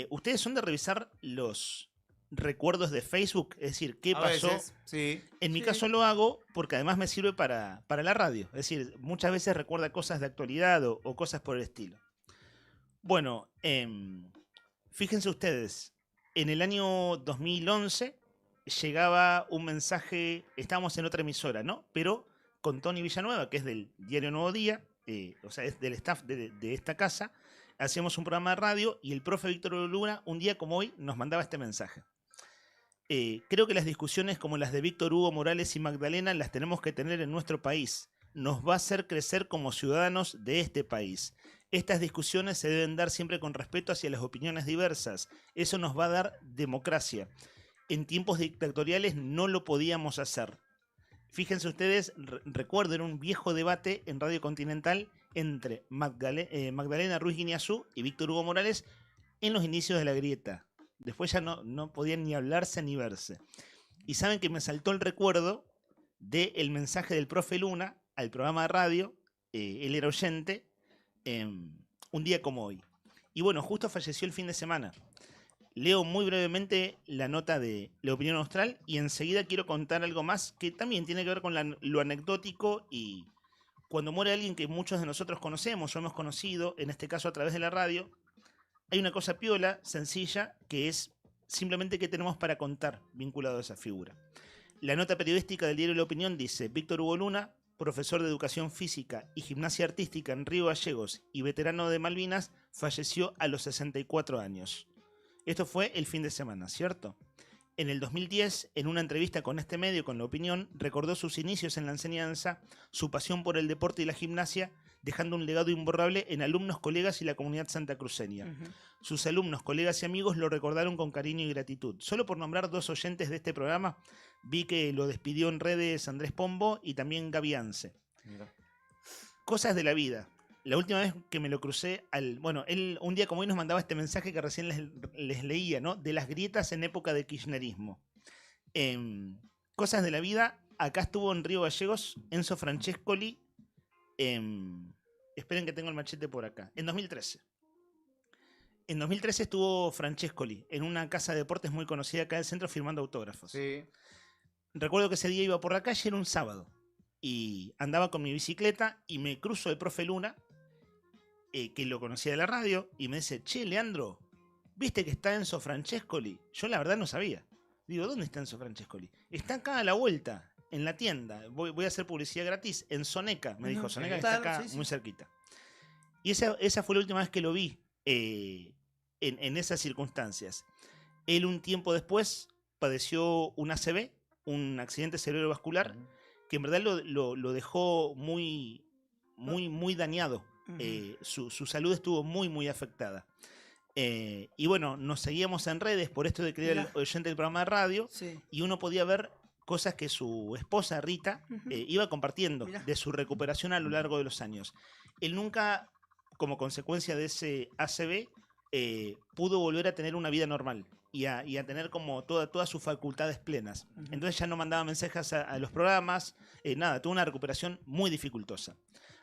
¿Ustedes son de revisar los recuerdos de Facebook? Es decir, ¿qué A pasó? veces, sí. En mi Sí. caso lo hago porque además me sirve para la radio. Es decir, muchas veces recuerda cosas de actualidad o cosas por el estilo. Bueno, fíjense ustedes, en el año 2011 llegaba un mensaje, estábamos en otra emisora, ¿no? Pero con Tony Villanueva, que es del diario Nuevo Día, o sea, es del staff de esta casa, hacíamos un programa de radio y el profe Víctor Hugo Luna, un día como hoy, nos mandaba este mensaje. Creo que las discusiones como las de Víctor Hugo Morales y Magdalena las tenemos que tener en nuestro país. Nos va a hacer crecer como ciudadanos de este país. Estas discusiones se deben dar siempre con respeto hacia las opiniones diversas. Eso nos va a dar democracia. En tiempos dictatoriales no lo podíamos hacer. Fíjense ustedes, recuerden un viejo debate en Radio Continental entre Magdalena Ruiz Guiñazú y Víctor Hugo Morales en los inicios de la grieta. Después ya no podían ni hablarse ni verse. Y saben que me saltó el recuerdo del mensaje del profe Luna al programa de radio. Él era oyente, un día como hoy. Y bueno, justo falleció el fin de semana. Leo muy brevemente la nota de La Opinión Austral y enseguida quiero contar algo más que también tiene que ver con lo anecdótico. Y cuando muere alguien que muchos de nosotros conocemos o hemos conocido, en este caso a través de la radio, hay una cosa piola, sencilla, que es simplemente qué tenemos para contar vinculado a esa figura. La nota periodística del diario La Opinión dice: Víctor Hugo Luna, profesor de educación física y gimnasia artística en Río Gallegos y veterano de Malvinas, falleció a los 64 años. Esto fue el fin de semana, ¿cierto? En el 2010, en una entrevista con este medio, con La Opinión, recordó sus inicios en la enseñanza, su pasión por el deporte y la gimnasia, dejando un legado imborrable en alumnos, colegas y la comunidad santacruceña. Sus alumnos, colegas y amigos lo recordaron con cariño y gratitud. Solo por nombrar dos oyentes de este programa, vi que lo despidió en redes Andrés Pombo y también Gaby Ance. Cosas de la vida. La última vez que me lo crucé, él un día como hoy nos mandaba este mensaje que recién les leía, ¿no? De las grietas en época de kirchnerismo. Cosas de la vida. Acá estuvo en Río Gallegos Enzo Francescoli. Esperen que tengo el machete por acá. En 2013. En 2013 estuvo Francescoli en una casa de deportes muy conocida acá del centro firmando autógrafos. Sí. Recuerdo que ese día iba por la calle, era un sábado, y andaba con mi bicicleta y me cruzo el profe Luna, que lo conocía de la radio, y me dice: che, Leandro, ¿viste que está Enzo Francescoli? Yo la verdad no sabía. Digo, ¿dónde está Enzo Francescoli? Está acá a la vuelta, en la tienda. Voy a hacer publicidad gratis en Soneca, me dijo. Soneca, que está acá muy cerquita. Y esa fue la última vez que lo vi en esas circunstancias. Él un tiempo después padeció un ACV, un accidente cerebrovascular, que en verdad lo dejó muy dañado. Su salud estuvo muy afectada. Y bueno, nos seguíamos en redes por esto de que era el oyente del programa de radio. Sí. Y uno podía ver cosas que su esposa Rita iba compartiendo de su recuperación a lo largo de los años. Él nunca, como consecuencia de ese ACV, pudo volver a tener una vida normal y a tener como todas sus facultades plenas. Entonces ya no mandaba mensajes a los programas, nada, tuvo una recuperación muy dificultosa.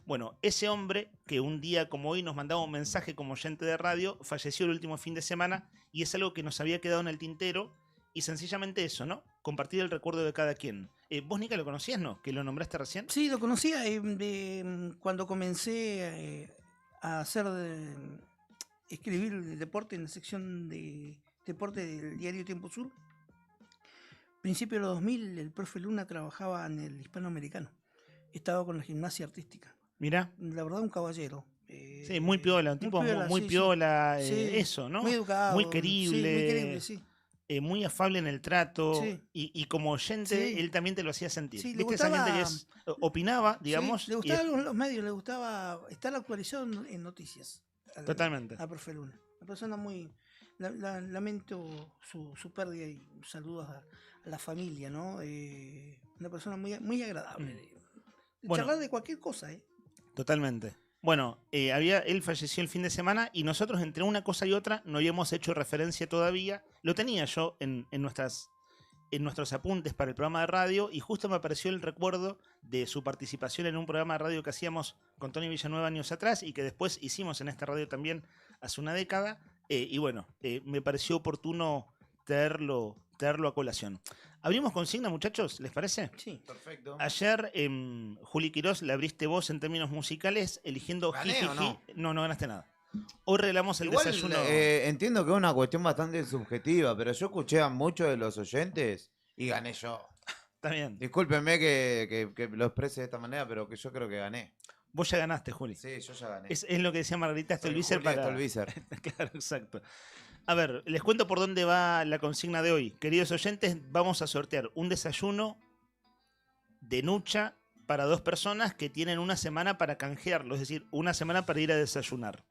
Bueno, ese hombre que un día como hoy nos mandaba un mensaje como oyente de radio, falleció el último fin de semana y es algo que nos había quedado en el tintero y sencillamente eso, ¿no? Compartir el recuerdo de cada quien. ¿Vos, Nica, lo conocías, no? ¿Que lo nombraste recién? Sí, lo conocía cuando comencé a escribir el deporte en la sección de deporte del diario Tiempo Sur. Principio de los 2000, el profe Luna trabajaba en el Hispanoamericano. Estaba con la gimnasia artística. Mirá. La verdad, un caballero. Sí, muy piola, un tipo muy piola, sí. eso, ¿no? Muy educado. Muy querible. Sí, muy querible, sí. Muy afable en el trato. Sí. Y como oyente, Sí. él también te lo hacía sentir. Sí, le ¿Viste esa gustaba- gente que opinaba, digamos? Sí, le gustaban los medios, le gustaba estar actualizado en noticias. Totalmente. A profe Luna. Una persona muy... lamento su pérdida y saludos a la familia, ¿no? Una persona muy agradable. Bueno. Charlar de cualquier cosa, ¿eh? Totalmente. Bueno, él falleció el fin de semana y nosotros entre una cosa y otra no habíamos hecho referencia todavía. Lo tenía yo en nuestros apuntes para el programa de radio y justo me apareció el recuerdo de su participación en un programa de radio que hacíamos con Tony Villanueva años atrás y que después hicimos en esta radio también hace una década. Y bueno, me pareció oportuno traerlo a colación. ¿Abrimos consigna, muchachos? ¿Les parece? Sí. Perfecto. Ayer, Juli Quirós, le abriste vos en términos musicales, eligiendo ¿Gané Jijiji. o no? No ganaste nada. Hoy regalamos el Igual, desayuno. entiendo que es una cuestión bastante subjetiva, pero yo escuché a muchos de los oyentes y gané yo. Está bien. Discúlpenme que lo exprese de esta manera, pero que yo creo que gané. Vos ya ganaste, Juli. Sí, yo ya gané. Es lo que decía Margarita Soy Stolbizer Julia para... Stolbizer. Claro, exacto. A ver, les cuento por dónde va la consigna de hoy. Queridos oyentes, vamos a sortear un desayuno de Nucha para 2 personas que tienen una semana para canjearlo, es decir, una semana para ir a desayunar.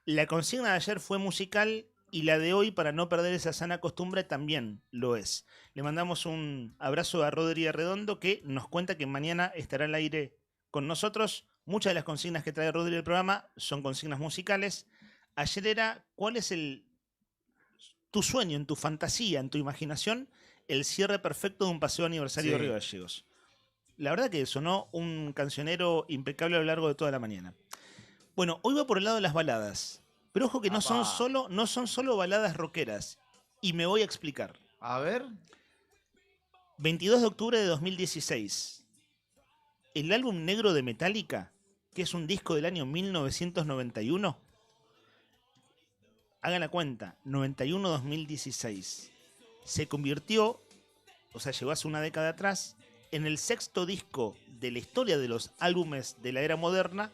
La consigna de ayer fue musical y la de hoy, para no perder esa sana costumbre, también lo es. Le mandamos un abrazo a Rodri Arredondo, que nos cuenta que mañana estará al aire con nosotros. Muchas de las consignas que trae Rodri del programa son consignas musicales. Ayer era, ¿cuál es tu sueño, en tu fantasía, en tu imaginación, el cierre perfecto de un paseo aniversario de Río Gallegos? La verdad que sonó un cancionero impecable a lo largo de toda la mañana. Bueno, hoy va por el lado de las baladas, pero ojo que no son solo baladas rockeras, y me voy a explicar. A ver. 22 de octubre de 2016. El álbum negro de Metallica, que es un disco del año 1991, hagan la cuenta, 91-2016, se convirtió, o sea, llegó hace una década atrás, en el 6º disco de la historia de los álbumes de la era moderna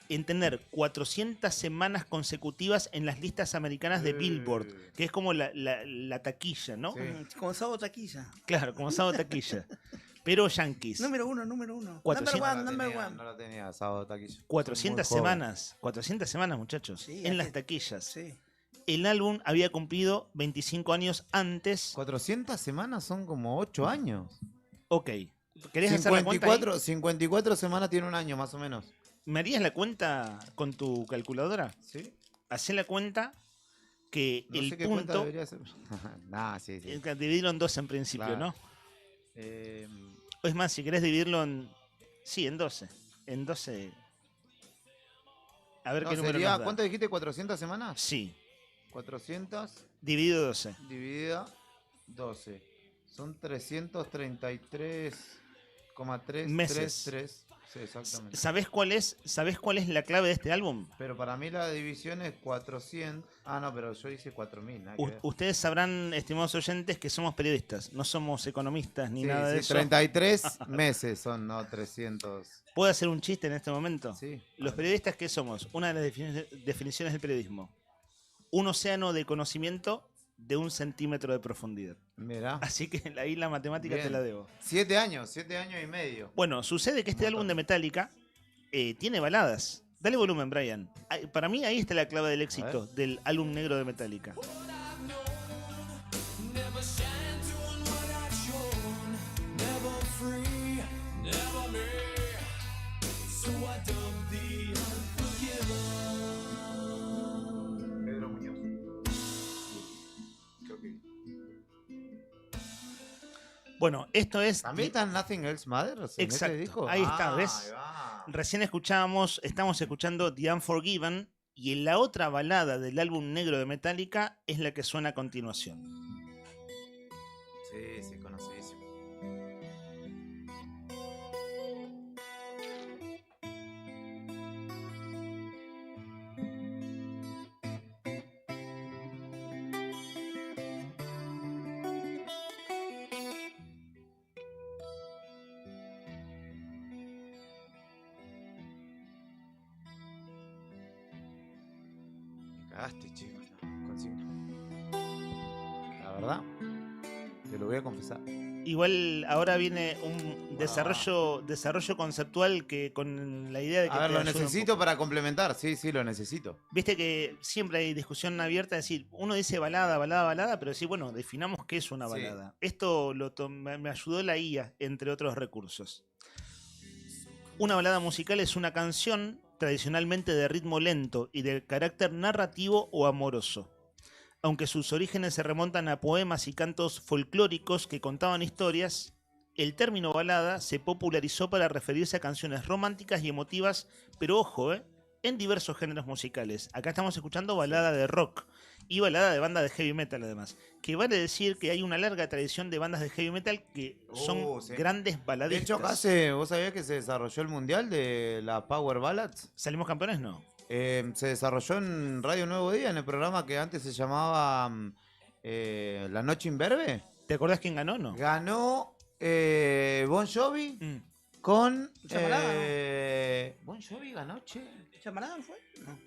en tener 400 semanas consecutivas en las listas americanas de Billboard, que es como la taquilla, ¿no? Como Sábado Taquilla. Claro, como Sábado Taquilla. Pero Yankees. Número uno. 400. Number one. No lo tenía, sábado taquilla. 400 Soy muy joven. semanas. 400 semanas, muchachos. Sí, en hay las que- taquillas. Sí. El álbum había cumplido 25 años antes. 400 semanas son como 8 años. Ok. ¿Querés hacer la cuenta ahí? 54 semanas tiene un año, más o menos. ¿Me harías la cuenta con tu calculadora? Sí. Hacé la cuenta que No el sé qué cuenta punto... debería ser. Nah, sí. Dividirlo en 2 en principio, Claro. ¿no? Es más, si querés dividirlo en... Sí, en 12. En 12... A ver No, qué número sería, nos da. ¿cuánto dijiste? ¿400 semanas? Sí. 400 Dividido 12. dividida 12. Son 333,333. Meses. Sí, exactamente. ¿Sabés cuál es la clave de este álbum? Pero para mí la división es 400. Ah, no, pero yo hice 4000. nada que ver. Ustedes sabrán, estimados oyentes, que somos periodistas, no somos economistas ni Sí, nada de sí, eso. 33 meses son, no 300. ¿Puedo hacer un chiste en este momento? Sí. Los periodistas, ¿qué somos? Una de las definiciones del periodismo. Un océano de conocimiento de 1 centímetro de profundidad. Mirá. Así que ahí la matemática Bien. te la debo. 7 años y medio. Bueno, sucede que este álbum de Metallica tiene baladas. Dale volumen, Brian. Para mí ahí está la clave del éxito del álbum negro de Metallica. Pedro Muñoz. Bueno, esto es... ¿También está Nothing Else Matters en Exacto. ese disco? Ahí está, ¿ves? Ahí va. Recién estamos escuchando The Unforgiven y en la otra balada del álbum negro de Metallica es la que suena a continuación. Sí, sí, conocidísimo. Cagaste, chicos, la consigna. La verdad, te lo voy a confesar. Igual ahora viene un desarrollo conceptual que con la idea de que A ver, te lo ayude un necesito poco. para complementar. Sí, sí, lo necesito. Viste que siempre hay discusión abierta, es decir, uno dice balada, pero sí, bueno, definamos qué es una Sí. balada. Esto me ayudó la IA, entre otros recursos. Una balada musical es una canción tradicionalmente de ritmo lento y de carácter narrativo o amoroso. Aunque sus orígenes se remontan a poemas y cantos folclóricos que contaban historias, el término balada se popularizó para referirse a canciones románticas y emotivas, pero ojo, en diversos géneros musicales. Acá estamos escuchando balada de rock y balada de banda de heavy metal además, que vale decir que hay una larga tradición de bandas de heavy metal que son Sí. grandes De baladistas. hecho, ¿vos sabías que se desarrolló el mundial de la Power Ballads? ¿Salimos campeones? No. Se desarrolló en Radio Nuevo Día, en el programa que antes se llamaba La Noche Imberbe. ¿Te acordás quién ganó, no? Ganó Bon Jovi con... ¿Bon Jovi ganó, che? ¿Llamarada fue? No.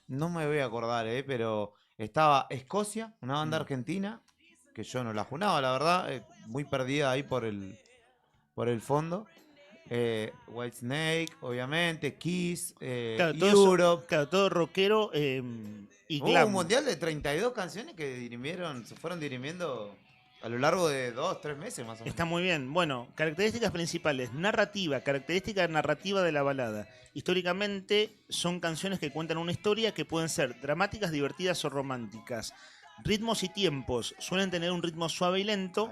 No me voy a acordar, pero estaba Escocia, una banda argentina, que yo no la junaba, la verdad, muy perdida ahí por el fondo. Whitesnake, obviamente, Kiss, Claro, todo eso- Europe. claro, todo rockero y Hubo glam. un mundial de 32 canciones que se fueron dirimiendo a lo largo de 2-3 meses más o menos. Está muy bien. Bueno, características principales. Característica narrativa de la balada. Históricamente son canciones que cuentan una historia que pueden ser dramáticas, divertidas o románticas. Ritmos y tiempos suelen tener un ritmo suave y lento,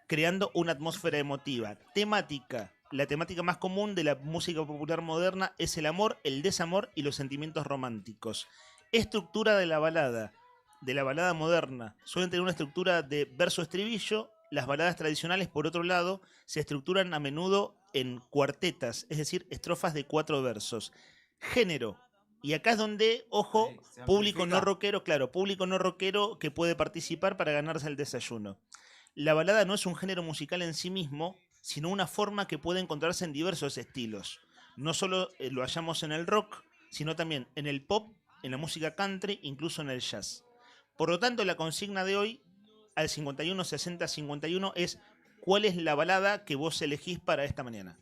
creando una atmósfera emotiva. Temática. La temática más común de la música popular moderna es el amor, el desamor y los sentimientos románticos. Estructura de la balada moderna. Suelen tener una estructura de verso-estribillo. Las baladas tradicionales, por otro lado, se estructuran a menudo en cuartetas, es decir, estrofas de 4 versos. Género. Y acá es donde, ojo, público no rockero, claro, público no rockero que puede participar para ganarse el desayuno. La balada no es un género musical en sí mismo, sino una forma que puede encontrarse en diversos estilos. No solo lo hallamos en el rock, sino también en el pop, en la música country, incluso en el jazz. Por lo tanto, la consigna de hoy, al 51 60 51, es ¿cuál es la balada que vos elegís para esta mañana?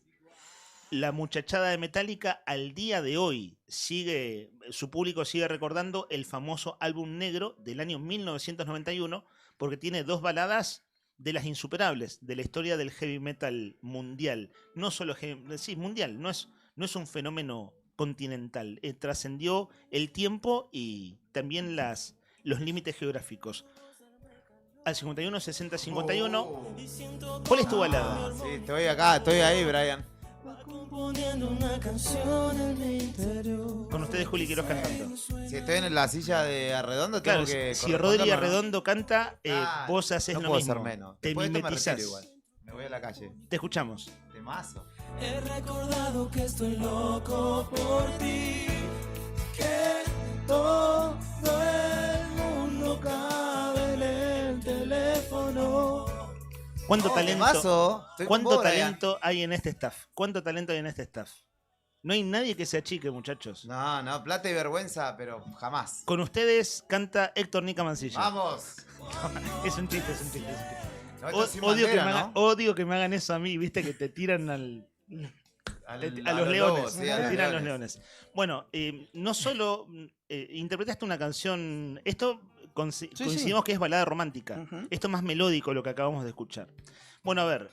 La muchachada de Metallica al día de hoy su público sigue recordando el famoso álbum negro del año 1991, porque tiene 2 baladas de las insuperables de la historia del heavy metal mundial. No solo mundial, no es un fenómeno continental. Trascendió el tiempo y también los límites geográficos. Al 51 60 51, ¿cuál es tu balada? Sí, estoy ahí, Brian. Componiendo una canción en mi interior. Con ustedes, Juli Quiroz cantando. Si estoy en la silla de Arredondo, tengo Claro, que si Rodri corresponderlo, ¿no? Arredondo canta, vos haces no lo puedo mismo. ser menos. Te Después de esto me mimetizás. retiro igual. Me voy a la calle. Te escuchamos. Temazo. He recordado que estoy loco por ti, que todo el mundo cabe en el teléfono. ¿Cuánto temazo. Estoy con ¿Cuánto vos, Brian. talento hay en este staff? ¿Cuánto talento hay en este staff? No hay nadie que se achique, muchachos. No, plata y vergüenza, pero jamás. Con ustedes canta Héctor Nica Mancilla. ¡Vamos! Es un chiste. No, esto es sin Odio, bandera, ¿no? odio que me hagan eso a mí, viste, que te tiran A los los leones. lobos, sí, a Le los tiran a los leones. leones. Bueno, no solo interpretaste una canción. Esto coincidimos que es balada romántica. Esto es más melódico lo que acabamos de escuchar. Bueno, a ver,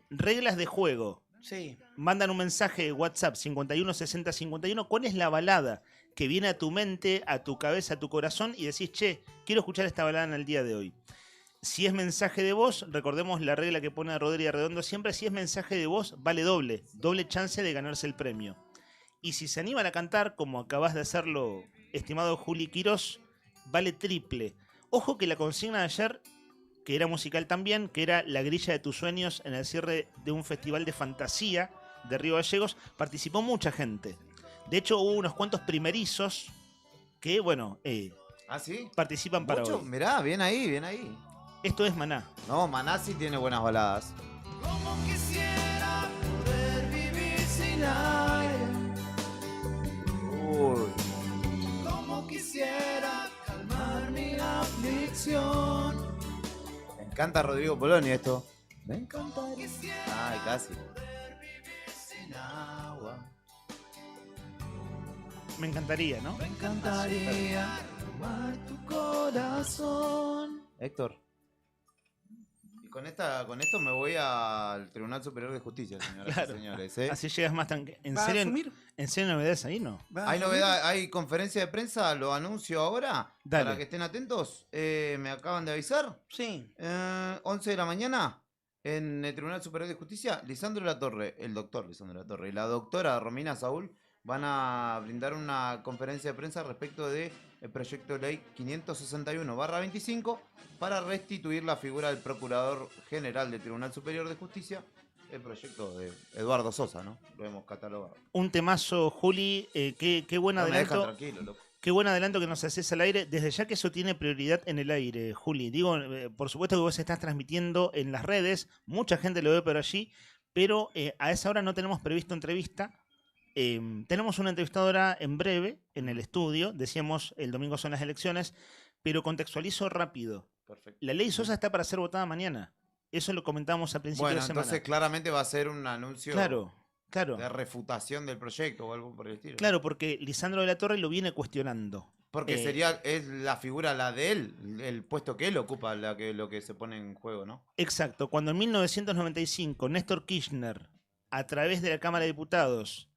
reglas de juego. Sí. Mandan un mensaje de WhatsApp 51 60 51. ¿Cuál es la balada que viene a tu mente, a tu cabeza, a tu corazón y decís, che, quiero escuchar esta balada en el día de hoy? Si es mensaje de voz, recordemos la regla que pone Rodríguez Redondo siempre, si es mensaje de voz, vale doble chance de ganarse el premio. Y si se animan a cantar, como acabas de hacerlo, estimado Juli Quirós, vale triple. Ojo que la consigna de ayer, que era musical también, que era La grilla de tus sueños en el cierre de un festival de fantasía de Río Gallegos, participó mucha gente. De hecho, hubo unos cuantos primerizos que, bueno, ¿Ah, sí? participan para Mucho, hoy. mirá, bien ahí, bien ahí. Esto es Maná. No, Maná sí tiene buenas baladas. Como quisiera poder vivir sin aire. Uy. Como quisiera calmar mi aflicción. Me encanta Rodrigo Poloni esto. Me encantaría. Ay, casi. Sin agua. Me encantaría, ¿no? Me encantaría tomar tu corazón. Héctor. Y con esto me voy al Tribunal Superior de Justicia, señoras Claro. y señores. ¿eh? Así llegas más tranquilo. ¿En ¿Va a serio, asumir? ¿En serio novedades ahí no? Hay novedad, hay conferencia de prensa, lo anuncio ahora, Dale. para que estén atentos. Me acaban de avisar. Sí. 11 de la mañana, en el Tribunal Superior de Justicia, Lisandro Latorre, el doctor Lisandro Latorre y la doctora Romina Saúl van a brindar una conferencia de prensa respecto de el proyecto de ley 561/25 para restituir la figura del Procurador General del Tribunal Superior de Justicia, el proyecto de Eduardo Sosa, ¿no? Lo hemos catalogado. Un temazo, Juli. Qué buen No me dejan adelanto. tranquilo, loco. Qué buen adelanto que nos haces al aire. Desde ya que eso tiene prioridad en el aire, Juli. Digo, por supuesto que vos estás transmitiendo en las redes. Mucha gente lo ve por allí. Pero a esa hora no tenemos previsto entrevista. Tenemos una entrevistadora en breve en el estudio. Decíamos, el domingo son las elecciones. Pero contextualizo rápido. Perfecto. La ley Sosa está para ser votada mañana. Eso lo comentamos a principios Bueno, de semana. entonces claramente va a ser un anuncio Claro. de refutación del proyecto o algo por el estilo. Claro, porque Lisandro de la Torre lo viene cuestionando. Porque es la figura la de él, el puesto que él ocupa, lo que se pone en juego, ¿no? Exacto. Cuando en 1995 Néstor Kirchner, a través de la Cámara de Diputados,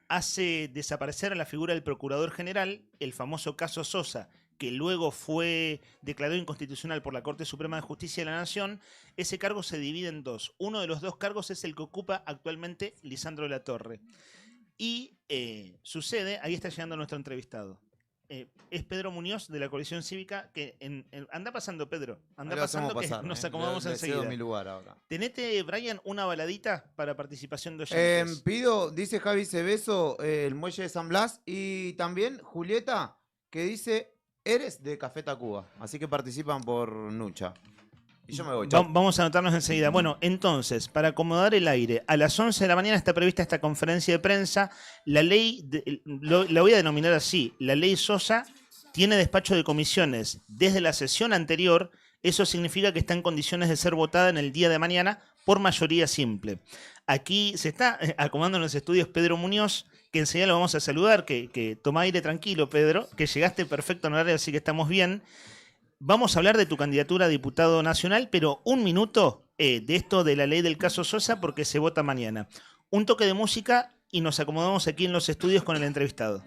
hace desaparecer a la figura del Procurador General, el famoso caso Sosa, que luego fue declarado inconstitucional por la Corte Suprema de Justicia de la Nación, ese cargo se divide en dos. Uno de los dos cargos es el que ocupa actualmente Lisandro de la Torre. Y sucede, ahí está llegando nuestro entrevistado. Es Pedro Muñoz de la Coalición Cívica, que anda pasando, Pedro. Anda Ahí lo hacemos pasando que pasar, nos acomodamos le cedo enseguida. mi lugar ahora. Tenete, Brian, una baladita para participación de oyentes. Pido, dice Javi Cebeso, el muelle de San Blas, y también Julieta, que dice, eres de Café Tacuba. Así que participan por Nucha. Y yo me voy, chau. Vamos a anotarnos enseguida. Bueno, entonces, para acomodar el aire, a las 11 de la mañana está prevista esta conferencia de prensa. La ley, la voy a denominar así, la ley Sosa tiene despacho de comisiones desde la sesión anterior. Eso significa que está en condiciones de ser votada en el día de mañana por mayoría simple. Aquí se está acomodando en los estudios Pedro Muñoz, que enseguida lo vamos a saludar, que toma aire tranquilo, Pedro, que llegaste perfecto en horario, así que estamos bien. Vamos a hablar de tu candidatura a diputado nacional, pero un minuto de esto de la ley del caso Sosa, porque se vota mañana. Un toque de música y nos acomodamos aquí en los estudios con el entrevistado.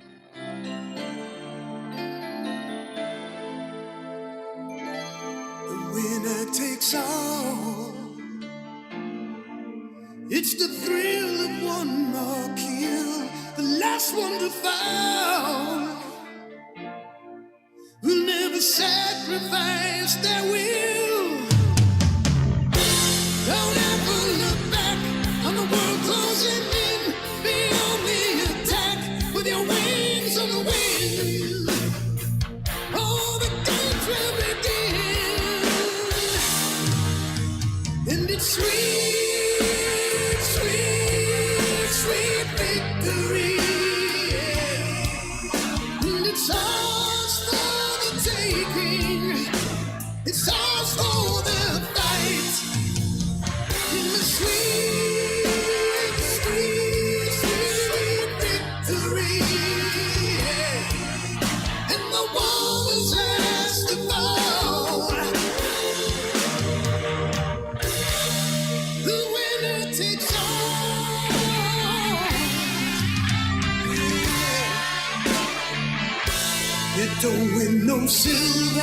The winner takes all. It's the thrill of one more kill, the last one to fall. Will never sacrifice their will. Don't ever look back on the world closing in. Be on the attack with your wings on the wind. Oh, the games will begin, and it's sweet, sweet, sweet victory. And it's ours for the taking. It's ours for the fight. In the sweet, sweet, You don't win no silver.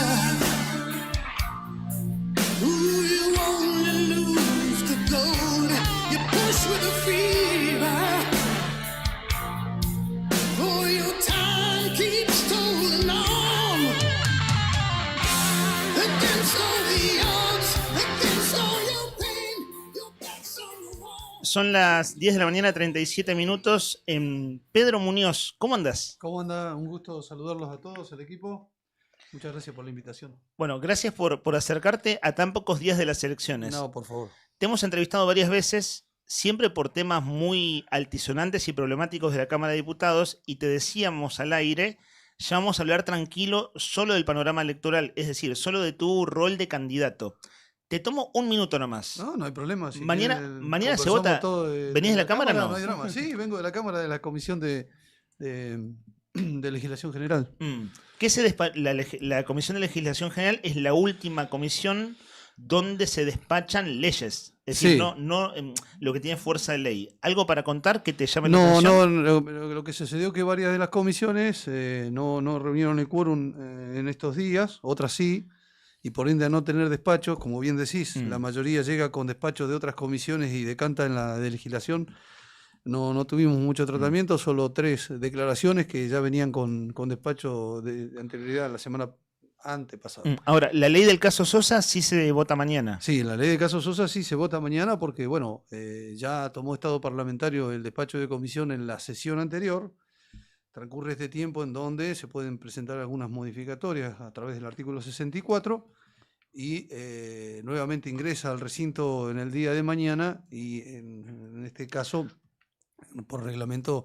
Ooh, you only lose the gold. You push with a fever. Oh, your time keeps tolling on. Against all the odds, against all your pain, your back's on the wall. Son las 10 de la mañana, 37 minutos. Pedro Muñoz, ¿cómo andás? ¿Cómo anda? Un gusto saludarlos a todos, el equipo. Muchas gracias por la invitación. Bueno, gracias por acercarte a tan pocos días de las elecciones. No, por favor. Te hemos entrevistado varias veces, siempre por temas muy altisonantes y problemáticos de la Cámara de Diputados, y te decíamos al aire, ya vamos a hablar tranquilo solo del panorama electoral, es decir, solo de tu rol de candidato. Te tomo un minuto nomás. No hay problema. Si mañana se conversamos vota. todo ¿Venís de la Cámara o no? No hay drama. Sí, vengo de la Cámara, de la Comisión de Legislación General. ¿Qué la Comisión de Legislación General es la última comisión donde se despachan leyes? Es decir, Sí. no lo que tiene fuerza de ley. ¿Algo para contar que te llame la atención? Lo que sucedió que varias de las comisiones no reunieron el quórum en estos días, otras sí, y por ende a no tener despachos, como bien decís, la mayoría llega con despachos de otras comisiones y decanta en la de legislación. No tuvimos mucho tratamiento, solo 3 declaraciones que ya venían con despacho de anterioridad la semana antepasada. Ahora, la ley del caso Sosa sí se vota mañana. Sí, la ley del caso Sosa sí se vota mañana porque, bueno, ya tomó estado parlamentario el despacho de comisión en la sesión anterior. Transcurre este tiempo en donde se pueden presentar algunas modificatorias a través del artículo 64 y nuevamente ingresa al recinto en el día de mañana y en este caso, por reglamento,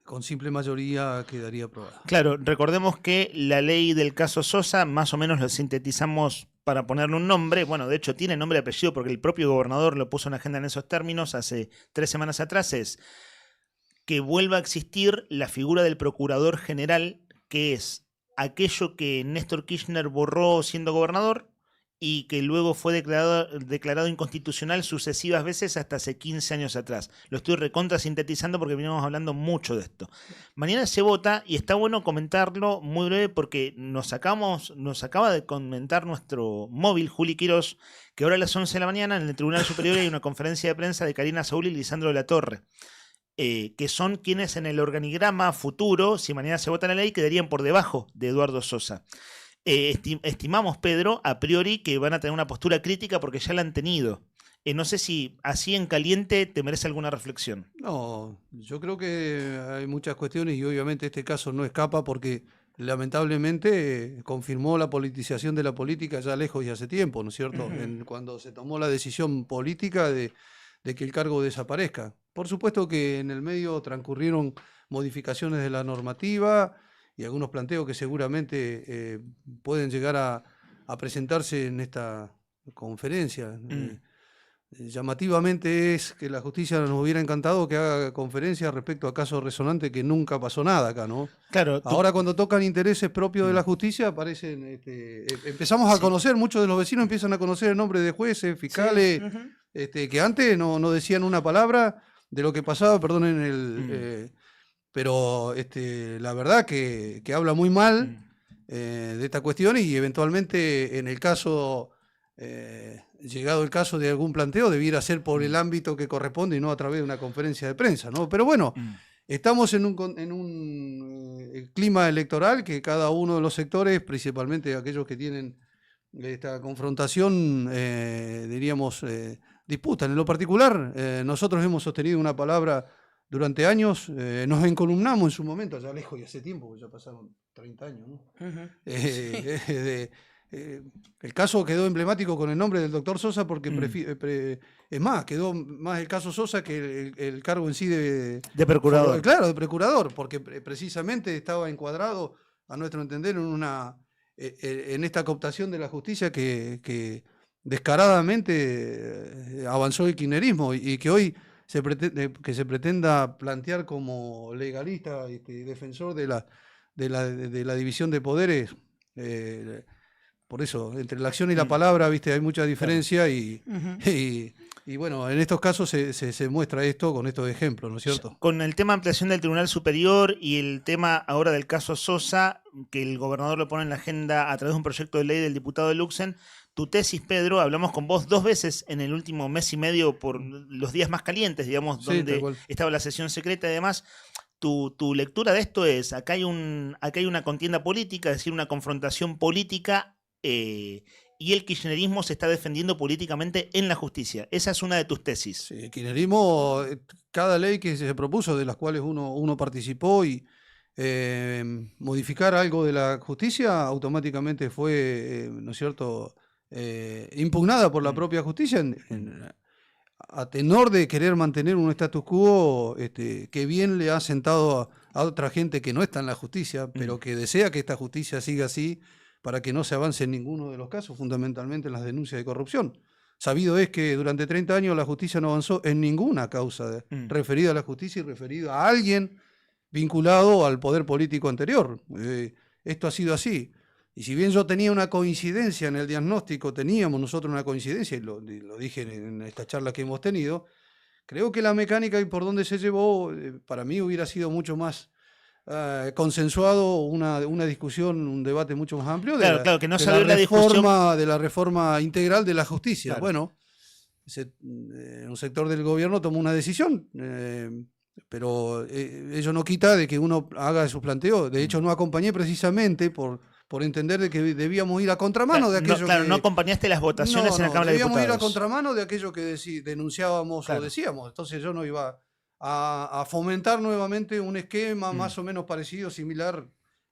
con simple mayoría quedaría aprobada. Claro, recordemos que la ley del caso Sosa, más o menos lo sintetizamos para ponerle un nombre. Bueno, de hecho tiene nombre y apellido porque el propio gobernador lo puso en agenda en esos términos hace 3 semanas atrás. Es que vuelva a existir la figura del procurador general, que es aquello que Néstor Kirchner borró siendo gobernador y que luego fue declarado inconstitucional sucesivas veces hasta hace 15 años atrás. Lo estoy recontra sintetizando porque venimos hablando mucho de esto. Mañana se vota y está bueno comentarlo muy breve porque nos acaba de comentar nuestro móvil, Juli Quirós, que ahora a las 11 de la mañana en el Tribunal Superior hay una conferencia de prensa de Karina Saúl y Lisandro de la Torre. Que son quienes en el organigrama futuro, si mañana se vota la ley, quedarían por debajo de Eduardo Sosa. Estimamos, Pedro, a priori que van a tener una postura crítica porque ya la han tenido. No sé si así en caliente te merece alguna reflexión. No, yo creo que hay muchas cuestiones y obviamente este caso no escapa porque lamentablemente confirmó la politización de la política ya lejos y hace tiempo, ¿no es cierto? Cuando se tomó la decisión política de que el cargo desaparezca. Por supuesto que en el medio transcurrieron modificaciones de la normativa y algunos planteos que seguramente pueden llegar a presentarse en esta conferencia. Llamativamente es que la justicia nos hubiera encantado que haga conferencias respecto a casos resonantes que nunca pasó nada acá, ¿no? Claro. Ahora cuando tocan intereses propios de la justicia aparecen, empezamos a conocer, muchos de los vecinos empiezan a conocer el nombre de jueces, fiscales, que antes no decían una palabra de lo que pasaba, perdonen pero la verdad que habla muy mal de esta cuestión y eventualmente en el caso, llegado el caso de algún planteo, debiera ser por el ámbito que corresponde y no a través de una conferencia de prensa, ¿no? Pero bueno, estamos en un clima electoral que cada uno de los sectores, principalmente aquellos que tienen esta confrontación, diríamos, disputan. En lo particular, nosotros hemos sostenido una palabra durante años, nos encolumnamos en su momento, allá lejos y hace tiempo, ya pasaron 30 años, ¿no? El caso quedó emblemático con el nombre del doctor Sosa porque es más, quedó más el caso Sosa que el cargo en sí de procurador. Claro, de procurador, porque precisamente estaba encuadrado, a nuestro entender, en esta cooptación de la justicia que descaradamente avanzó el kirchnerismo y que hoy se pretenda plantear como legalista y defensor de la división de poderes. Por eso, entre la acción y la palabra, hay mucha diferencia y Y bueno, en estos casos se muestra esto con estos ejemplos, ¿no es cierto? Con el tema ampliación del Tribunal Superior y el tema ahora del caso Sosa, que el gobernador lo pone en la agenda a través de un proyecto de ley del diputado de Luxen, tu tesis, Pedro, hablamos con vos 2 veces en el último mes y medio por los días más calientes, digamos, Sí, donde tal cual. estaba la sesión secreta y demás. Tu lectura de esto es, acá hay una contienda política, es decir, una confrontación política, y el kirchnerismo se está defendiendo políticamente en la justicia. Esa es una de tus tesis. Sí, el kirchnerismo, cada ley que se propuso, de las cuales uno participó y modificar algo de la justicia, automáticamente fue, ¿no es cierto?, impugnada por la propia justicia a tenor de querer mantener un status quo que bien le ha sentado a otra gente que no está en la justicia, pero que desea que esta justicia siga así para que no se avance en ninguno de los casos, fundamentalmente en las denuncias de corrupción. Sabido es que durante 30 años la justicia no avanzó en ninguna causa referida a la justicia y referida a alguien vinculado al poder político anterior. Esto ha sido así. Y si bien yo tenía una coincidencia en el diagnóstico, teníamos nosotros una coincidencia, y lo dije en esta charla que hemos tenido, creo que la mecánica y por donde se llevó, para mí hubiera sido mucho más consensuado, una discusión, un debate mucho más amplio de, Claro, que no se abrió la discusión. de la reforma integral de la justicia. Claro. Bueno, un sector del gobierno tomó una decisión, pero ello no quita de que uno haga sus planteos. De hecho, no acompañé precisamente por entender de que debíamos ir a contramano de aquello no acompañaste las votaciones en la Cámara de Diputados. Debíamos ir a contramano de aquello que denunciábamos o decíamos. Entonces yo no iba a fomentar nuevamente un esquema más o menos parecido, similar.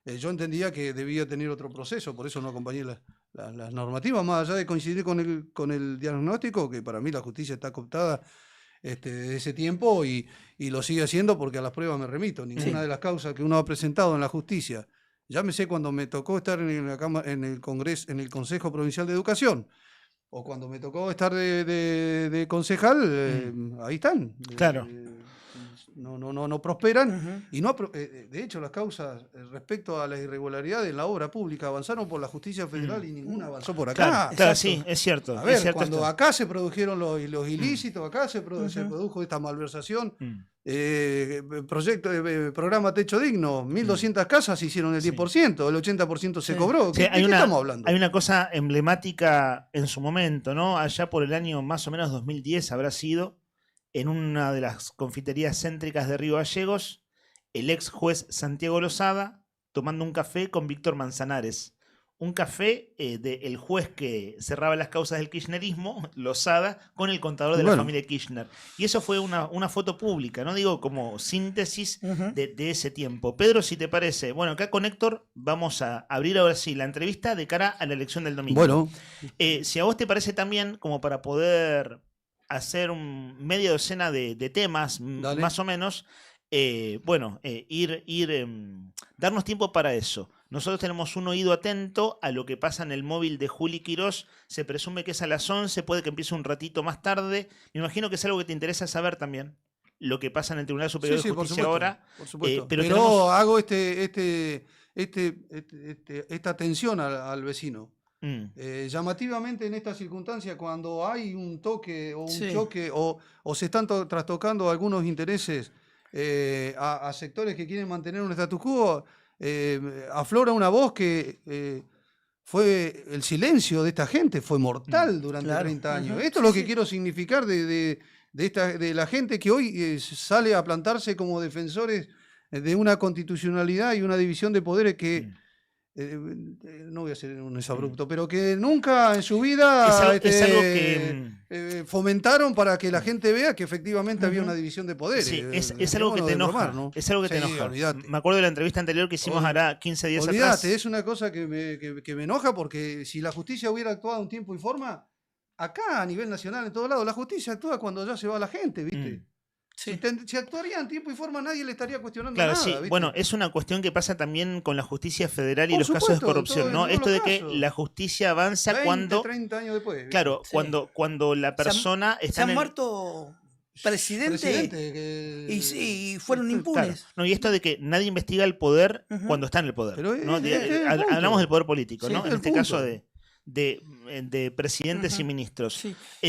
Yo entendía que debía tener otro proceso, por eso no acompañé las normativas, más allá de coincidir con el diagnóstico, que para mí la justicia está cooptada desde ese tiempo y lo sigue haciendo porque a las pruebas me remito. Ninguna de las causas que uno ha presentado en la justicia, llámese cuando me tocó estar en el Congreso, en el Consejo Provincial de Educación, o cuando me tocó estar de concejal, ahí están. Claro. No prosperan. Y no, de hecho, las causas respecto a la irregularidad en la obra pública avanzaron por la justicia federal y ninguna avanzó por acá. Claro, sí, es cierto. A ver, es cierto cuando esto. acá se produjeron los ilícitos, acá se produjo esta malversación, programa Techo Digno, 1.200 casas hicieron el 10%, el 80% se cobró. Sí, ¿De qué estamos hablando? Hay una cosa emblemática en su momento, ¿no? Allá por el año más o menos 2010 habrá sido, en una de las confiterías céntricas de Río Gallegos, el ex juez Santiago Lozada tomando un café con Víctor Manzanares. Un café del juez que cerraba las causas del kirchnerismo, Lozada, con el contador de la familia Kirchner. Y eso fue una foto pública, ¿no? Digo, como síntesis de ese tiempo. Pedro, si te parece, bueno, acá con Héctor vamos a abrir ahora sí la entrevista de cara a la elección del domingo. Bueno. Si a vos te parece también, como para poder hacer media docena de temas, más o menos, darnos tiempo para eso. Nosotros tenemos un oído atento a lo que pasa en el móvil de Juli Quirós. Se presume que es a las 11, puede que empiece un ratito más tarde. Me imagino que es algo que te interesa saber también, lo que pasa en el Tribunal Superior de Justicia ahora. Por supuesto. Pero tenemos... hago esta atención al vecino. Llamativamente en esta circunstancia, cuando hay un toque o un choque o se están trastocando algunos intereses a sectores que quieren mantener un status quo, aflora una voz que fue el silencio de esta gente, fue mortal durante 30 años. Esto es lo que quiero significar de la gente que hoy sale a plantarse como defensores de una constitucionalidad y una división de poderes que no voy a ser un exabrupto, pero que nunca en su vida es algo que fomentaron para que la gente vea que efectivamente había una división de poderes. Sí, es algo que te enoja. ¿No? Es algo que te enoja. Olvidate. Me acuerdo de la entrevista anterior que hicimos hará 15 días atrás. Es una cosa que me enoja, porque si la justicia hubiera actuado en tiempo y forma, acá a nivel nacional, en todos lados, la justicia actúa cuando ya se va la gente, ¿viste? Si actuaría en tiempo y forma, nadie le estaría cuestionando nada. Sí. ¿viste? Bueno, es una cuestión que pasa también con la justicia federal y los casos de corrupción, ¿no? Esto de que la justicia avanza 30 años después. ¿viste? Claro, cuando la persona está se han muerto presidente y fueron impunes. Claro. No, y esto de que nadie investiga el poder cuando está en el poder. Pero ¿no? Hablamos del poder político, ¿no? En este caso de de presidentes y ministros.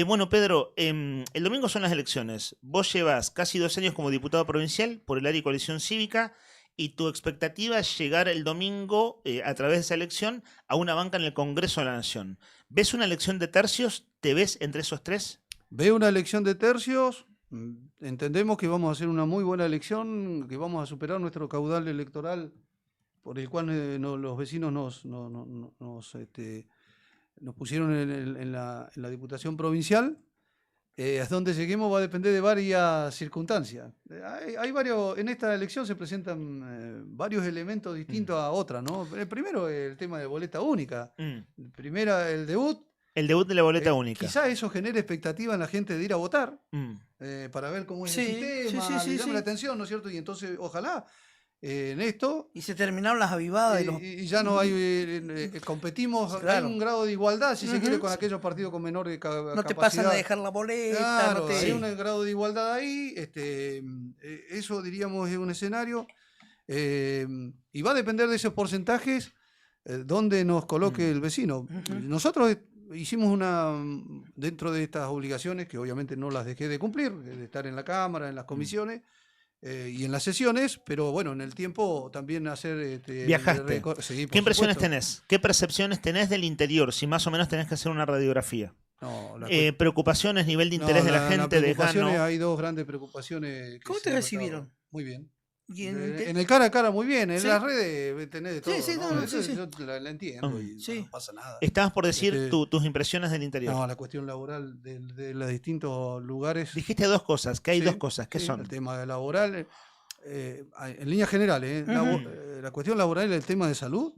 Bueno, Pedro, el domingo son las elecciones. Vos llevas casi 2 años como diputado provincial por el área y coalición cívica y tu expectativa es llegar el domingo, a través de esa elección, a una banca en el Congreso de la Nación. ¿Ves una elección de tercios? ¿Te ves entre esos tres? Veo una elección de tercios. Entendemos que vamos a hacer una muy buena elección, que vamos a superar nuestro caudal electoral por el cual los vecinos nos pusieron en la Diputación Provincial. Hasta donde lleguemos va a depender de varias circunstancias. Hay varios, en esta elección se presentan varios elementos distintos a otras, ¿no? Primero, el tema de boleta única. Primera, el debut. El debut de la boleta única. Quizás eso genere expectativa en la gente de ir a votar para ver cómo es el sistema, le llama la atención, ¿no es cierto? Y entonces, ojalá en esto... Y se terminaron las avivadas. Y ya no hay... competimos, hay un grado de igualdad, si se quiere, con aquellos partidos con menor capacidad. No te pasan a dejar la boleta. Claro, hay un grado de igualdad ahí. Eso, diríamos, es un escenario. Y va a depender de esos porcentajes dónde nos coloque el vecino. Nosotros hicimos dentro de estas obligaciones, que obviamente no las dejé de cumplir, de estar en la Cámara, en las comisiones y en las sesiones, pero bueno, en el tiempo también hacer... Viajaste. ¿Qué impresiones tenés? ¿Qué percepciones tenés del interior? Si más o menos tenés que hacer una radiografía. Preocupaciones, nivel de interés de la gente. Hay dos grandes preocupaciones. ¿Cómo te recibieron? Muy bien. Y en el cara a cara muy bien, en las redes tenés de todo. Yo la entiendo y no pasa nada. Estabas por decir tus impresiones del interior. No, la cuestión laboral de los distintos lugares. Dijiste dos cosas, que hay dos cosas, ¿qué son? El tema laboral, en líneas generales, la cuestión laboral y el tema de salud,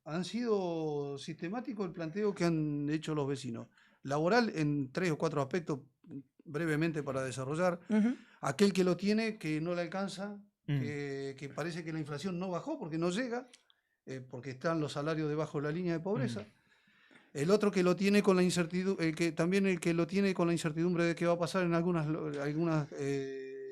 han sido sistemáticos el planteo que han hecho los vecinos. Laboral en 3 o 4 aspectos, brevemente para desarrollar. Aquel que lo tiene, que no le alcanza, que parece que la inflación no bajó porque no llega, porque están los salarios debajo de la línea de pobreza. El otro que lo tiene con la incertidumbre, también el que lo tiene con la incertidumbre de qué va a pasar en algunas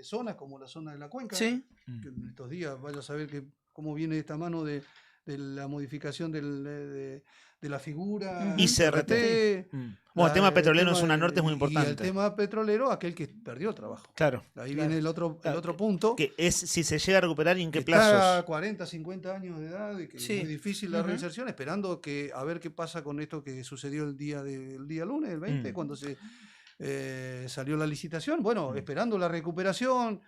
zonas, como la zona de la cuenca. Que en estos días vaya a saber cómo viene esta mano de la modificación de la figura. ICRT. Bueno, el tema petrolero en zona norte es muy importante. Y el tema petrolero, aquel que perdió trabajo. Claro. Ahí viene el otro punto. Que es si se llega a recuperar y en qué está plazos. A 40, 50 años de edad, y que es muy difícil la reinserción, esperando a ver qué pasa con esto que sucedió el día lunes, el 20, cuando se salió la licitación. Bueno, esperando la recuperación.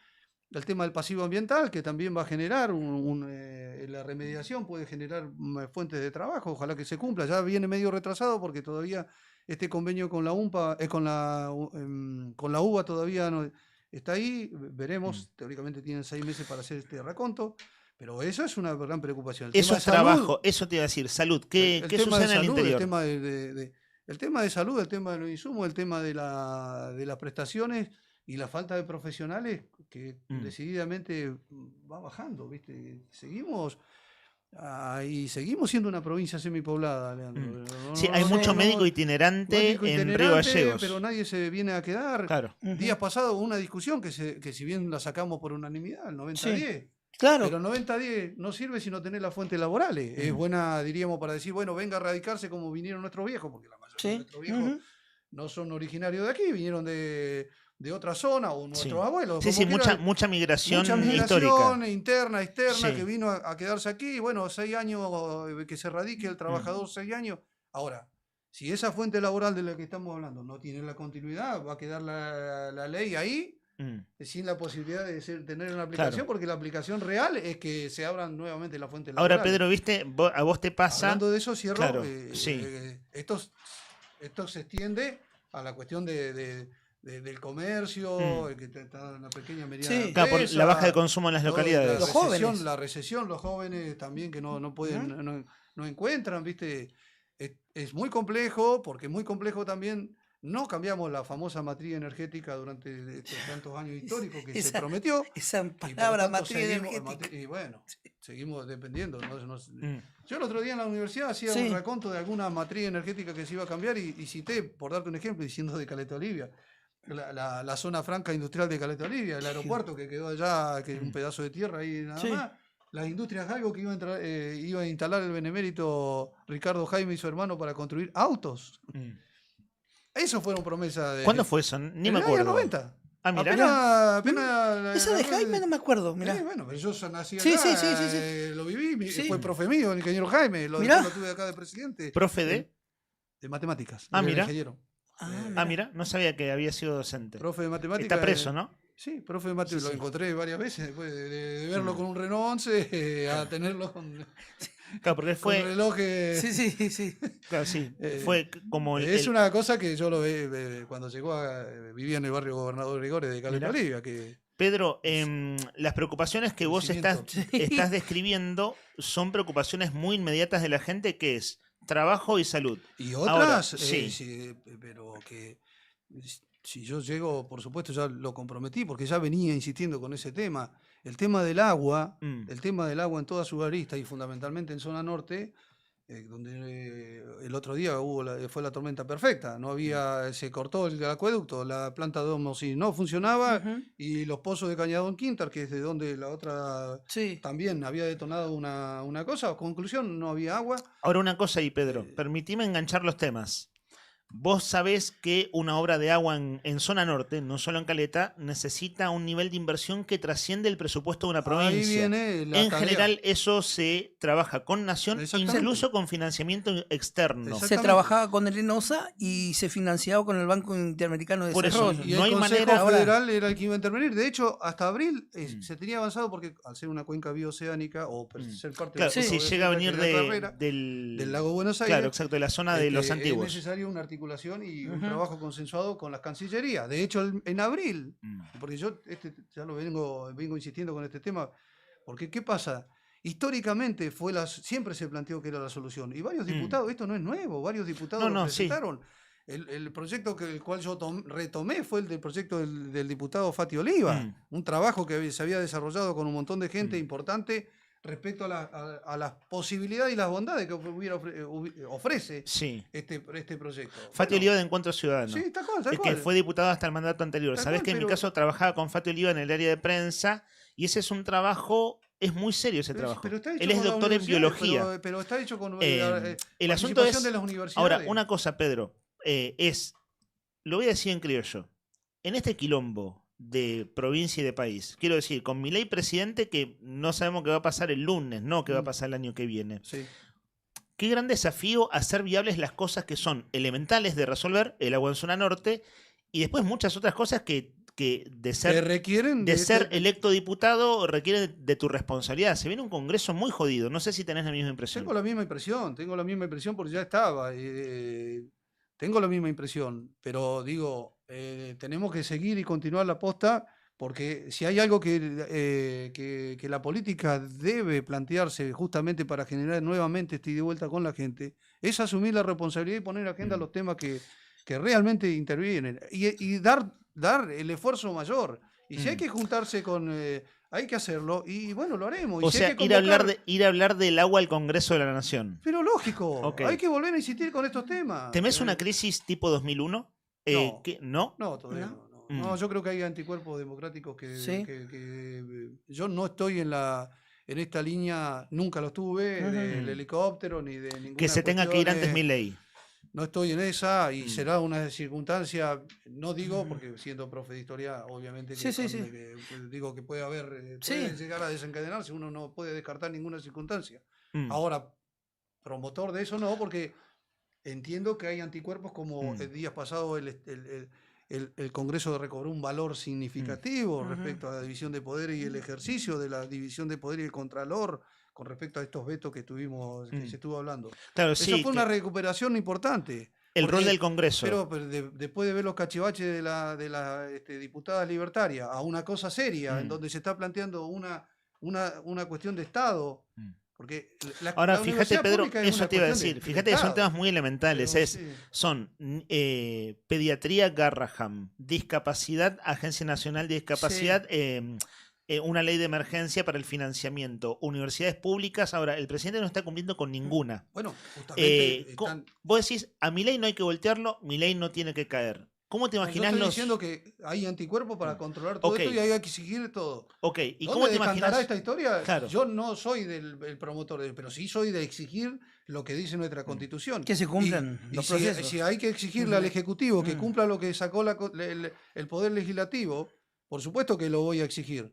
El tema del pasivo ambiental, que también va a generar la remediación, puede generar fuentes de trabajo, ojalá que se cumpla. Ya viene medio retrasado porque todavía este convenio con la UMPA, con la UBA todavía no está ahí. Veremos, teóricamente tienen 6 meses para hacer este raconto, pero eso es una gran preocupación. Eso es trabajo, eso te iba a decir, salud. ¿Qué sucede en el interior? El tema de salud, el tema de los insumos, el tema de las prestaciones y la falta de profesionales que decididamente va bajando, ¿viste? Seguimos siendo una provincia semipoblada, Leandro. Hay mucho médico itinerante en Río Gallegos. Pero nadie se viene a quedar. Claro. Días pasados hubo una discusión que si bien la sacamos por unanimidad, el 90-10. Claro. Pero el 90-10 no sirve si no tenés las fuentes laborales. Es buena, diríamos, para decir, bueno, venga a radicarse como vinieron nuestros viejos, porque la mayoría de nuestros viejos no son originarios de aquí, vinieron de otra zona o nuestros abuelos. Mucha migración histórica. Interna, externa, que vino a quedarse aquí. Bueno, 6 años que se radique el trabajador, 6 años. Ahora, si esa fuente laboral de la que estamos hablando no tiene la continuidad, va a quedar la ley ahí sin la posibilidad de tener una aplicación, porque la aplicación real es que se abran nuevamente las fuentes laborales. Ahora, Pedro, ¿viste? A vos te pasa... Hablando de eso, cierro. Claro, esto se extiende a la cuestión del comercio, que está en la pequeña mediana empresa, por la baja de consumo en las localidades. La recesión, los jóvenes también que no pueden, no encuentran, ¿viste? Es muy complejo, porque es muy complejo también. No cambiamos la famosa matriz energética durante estos tantos años históricos que se prometió. Esa palabra matriz energética. Y bueno, seguimos dependiendo. Yo el otro día en la universidad hacía un raconto de alguna matriz energética que se iba a cambiar y cité, por darte un ejemplo, diciendo de Caleta Olivia, la zona franca industrial de Caleta Olivia, el aeropuerto que quedó allá, que es un pedazo de tierra ahí nada más. las industrias Galgo que iba a instalar el benemérito Ricardo Jaime y su hermano para construir autos. Eso fueron promesas de... ¿Cuándo fue eso? Ni en me el año acuerdo. 90. Ah, mira. Apenas Esa de Jaime no me acuerdo, mirá. Bueno, pero yo nací acá, Sí, sí. lo viví, Sí. fue profe mío, el ingeniero Jaime, lo Mirá. tuve acá de presidente. ¿Profe de? De matemáticas. Ah, de mira. ingeniero. Mira, no sabía que había sido docente. Profe de matemáticas. Está preso, ¿no? Sí, profe de matemáticas. Sí, Lo encontré varias veces, después de verlo con un Renault 11 a tenerlo con... Claro, porque fue... Con reloj Sí. Claro, sí. Fue como es una cosa que yo lo vi cuando llegó vivía en el barrio Gobernador Gregores de Caleta Mirá. Olivia, que Pedro, las preocupaciones que vos estás Conocimiento. describiendo son preocupaciones muy inmediatas de la gente, que es trabajo y salud. y otras, Ahora, sí. sí, pero que si yo llego, por supuesto ya lo comprometí, porque ya venía insistiendo con ese tema. El tema del agua, el tema del agua en toda su arista y fundamentalmente en zona norte, donde el otro día fue la tormenta perfecta. No había, se cortó el acueducto, la planta de Homosí no funcionaba y los pozos de Cañadón Quintar, que es de donde la otra también había detonado una cosa. Conclusión, no había agua. Ahora una cosa ahí, Pedro, permitime enganchar los temas. Vos sabés que una obra de agua en zona norte, no solo en Caleta, necesita un nivel de inversión que trasciende el presupuesto de una provincia. viene la En tarea. general eso se trabaja con Nación, incluso con financiamiento externo. Se trabajaba con el ENOSA y se financiaba con el Banco Interamericano de Por eso, Desarrollo. Y el Consejo Federal era el que iba a intervenir. De hecho, hasta abril se tenía avanzado porque al ser una cuenca bioceánica o ser parte Claro, del si llega a venir carrera, del lago Buenos Aires. Claro, exacto, de la zona de los antiguos. Es necesario una articulación y un trabajo consensuado con las cancillerías. De hecho, en abril, porque yo ya lo vengo insistiendo con este tema, porque ¿qué pasa? Históricamente siempre se planteó que era la solución. Y varios diputados, esto no es nuevo, varios diputados lo presentaron. El proyecto el cual yo retomé fue el del proyecto del diputado Fati Oliva, un trabajo que se había desarrollado con un montón de gente importante respecto a las posibilidades y las bondades que ofrece este proyecto. Fati Oliva de Encuentro Ciudadano. Sí, tal cual, tal Es cual. que fue diputado hasta el mandato anterior. Tal Sabés cual, que en mi pero- caso trabajaba con Fati Oliva en el área de prensa y ese es un trabajo, es muy serio ese trabajo. Pero está hecho Él es con las doctor en universidades, biología. pero está hecho con El asunto es, participación de las universidades. ahora, una cosa, Pedro, lo voy a decir en criollo, en este quilombo de provincia y de país, quiero decir, con Milei presidente, que no sabemos qué va a pasar el lunes, no qué va a pasar el año que viene. Qué gran desafío hacer viables las cosas que son elementales de resolver, el agua en zona norte, y después muchas otras cosas que de ser, Que requieren de de ser este- electo diputado requieren de tu responsabilidad. Se viene un congreso muy jodido, no sé si tenés la misma impresión. Tengo la misma impresión porque ya estaba. Tengo la misma impresión, pero digo, tenemos que seguir y continuar la posta porque si hay algo que la política debe plantearse justamente para generar nuevamente este ida y vuelta con la gente, es asumir la responsabilidad y poner en agenda los temas que realmente intervienen y dar el esfuerzo mayor. Y si hay que juntarse hay que hacerlo y bueno, lo haremos. Y O si sea, hay que ir a convocar- hablar del agua al Congreso de la Nación. Pero lógico, Ok. hay que volver a insistir con estos temas. ¿Temés una crisis tipo 2001? ¿No? No, todavía no. No, yo creo que hay anticuerpos democráticos Sí. yo no estoy en esta línea, nunca lo estuve, del helicóptero ni de ninguna Que se tenga que ir cuestión, antes Milei. No estoy en esa y será una circunstancia, no digo, porque siendo profe de historia, obviamente que, Sí. digo que puede haber, Sí. puede llegar a desencadenarse, uno no puede descartar ninguna circunstancia. Mm. Ahora, promotor de eso no, porque entiendo que hay anticuerpos como el día pasado el Congreso recobró un valor significativo respecto a la división de poder y el ejercicio de la división de poder y el contralor con respecto a estos vetos que se estuvo hablando. Claro, Eso sí, fue una recuperación importante. El rol del Congreso. Pero después de ver los cachivaches de la diputada libertaria a una cosa seria, en donde se está planteando una cuestión de Estado. Porque Ahora, la fíjate, universidad Pedro, pública es eso una te iba a cuestión decir. de Fíjate que son Estado. temas muy elementales. Pero sí. Son pediatría Garraham, discapacidad, Agencia Nacional de Discapacidad, una ley de emergencia para el financiamiento, universidades públicas. Ahora, el presidente no está cumpliendo con ninguna. Bueno, justamente Vos decís, a Milei no hay que voltearlo, Milei no tiene que caer. ¿Cómo te Yo imaginas estoy los...? diciendo que hay anticuerpos para controlar todo Ok. esto y hay que exigir todo. Ok, ¿y ¿Dónde cómo te decantará imaginas? esta historia? Claro. Yo no soy el promotor, pero sí soy de exigir lo que dice nuestra Constitución. Que se cumplan los procesos. Si hay que exigirle al Ejecutivo que cumpla lo que sacó el Poder Legislativo, por supuesto que lo voy a exigir.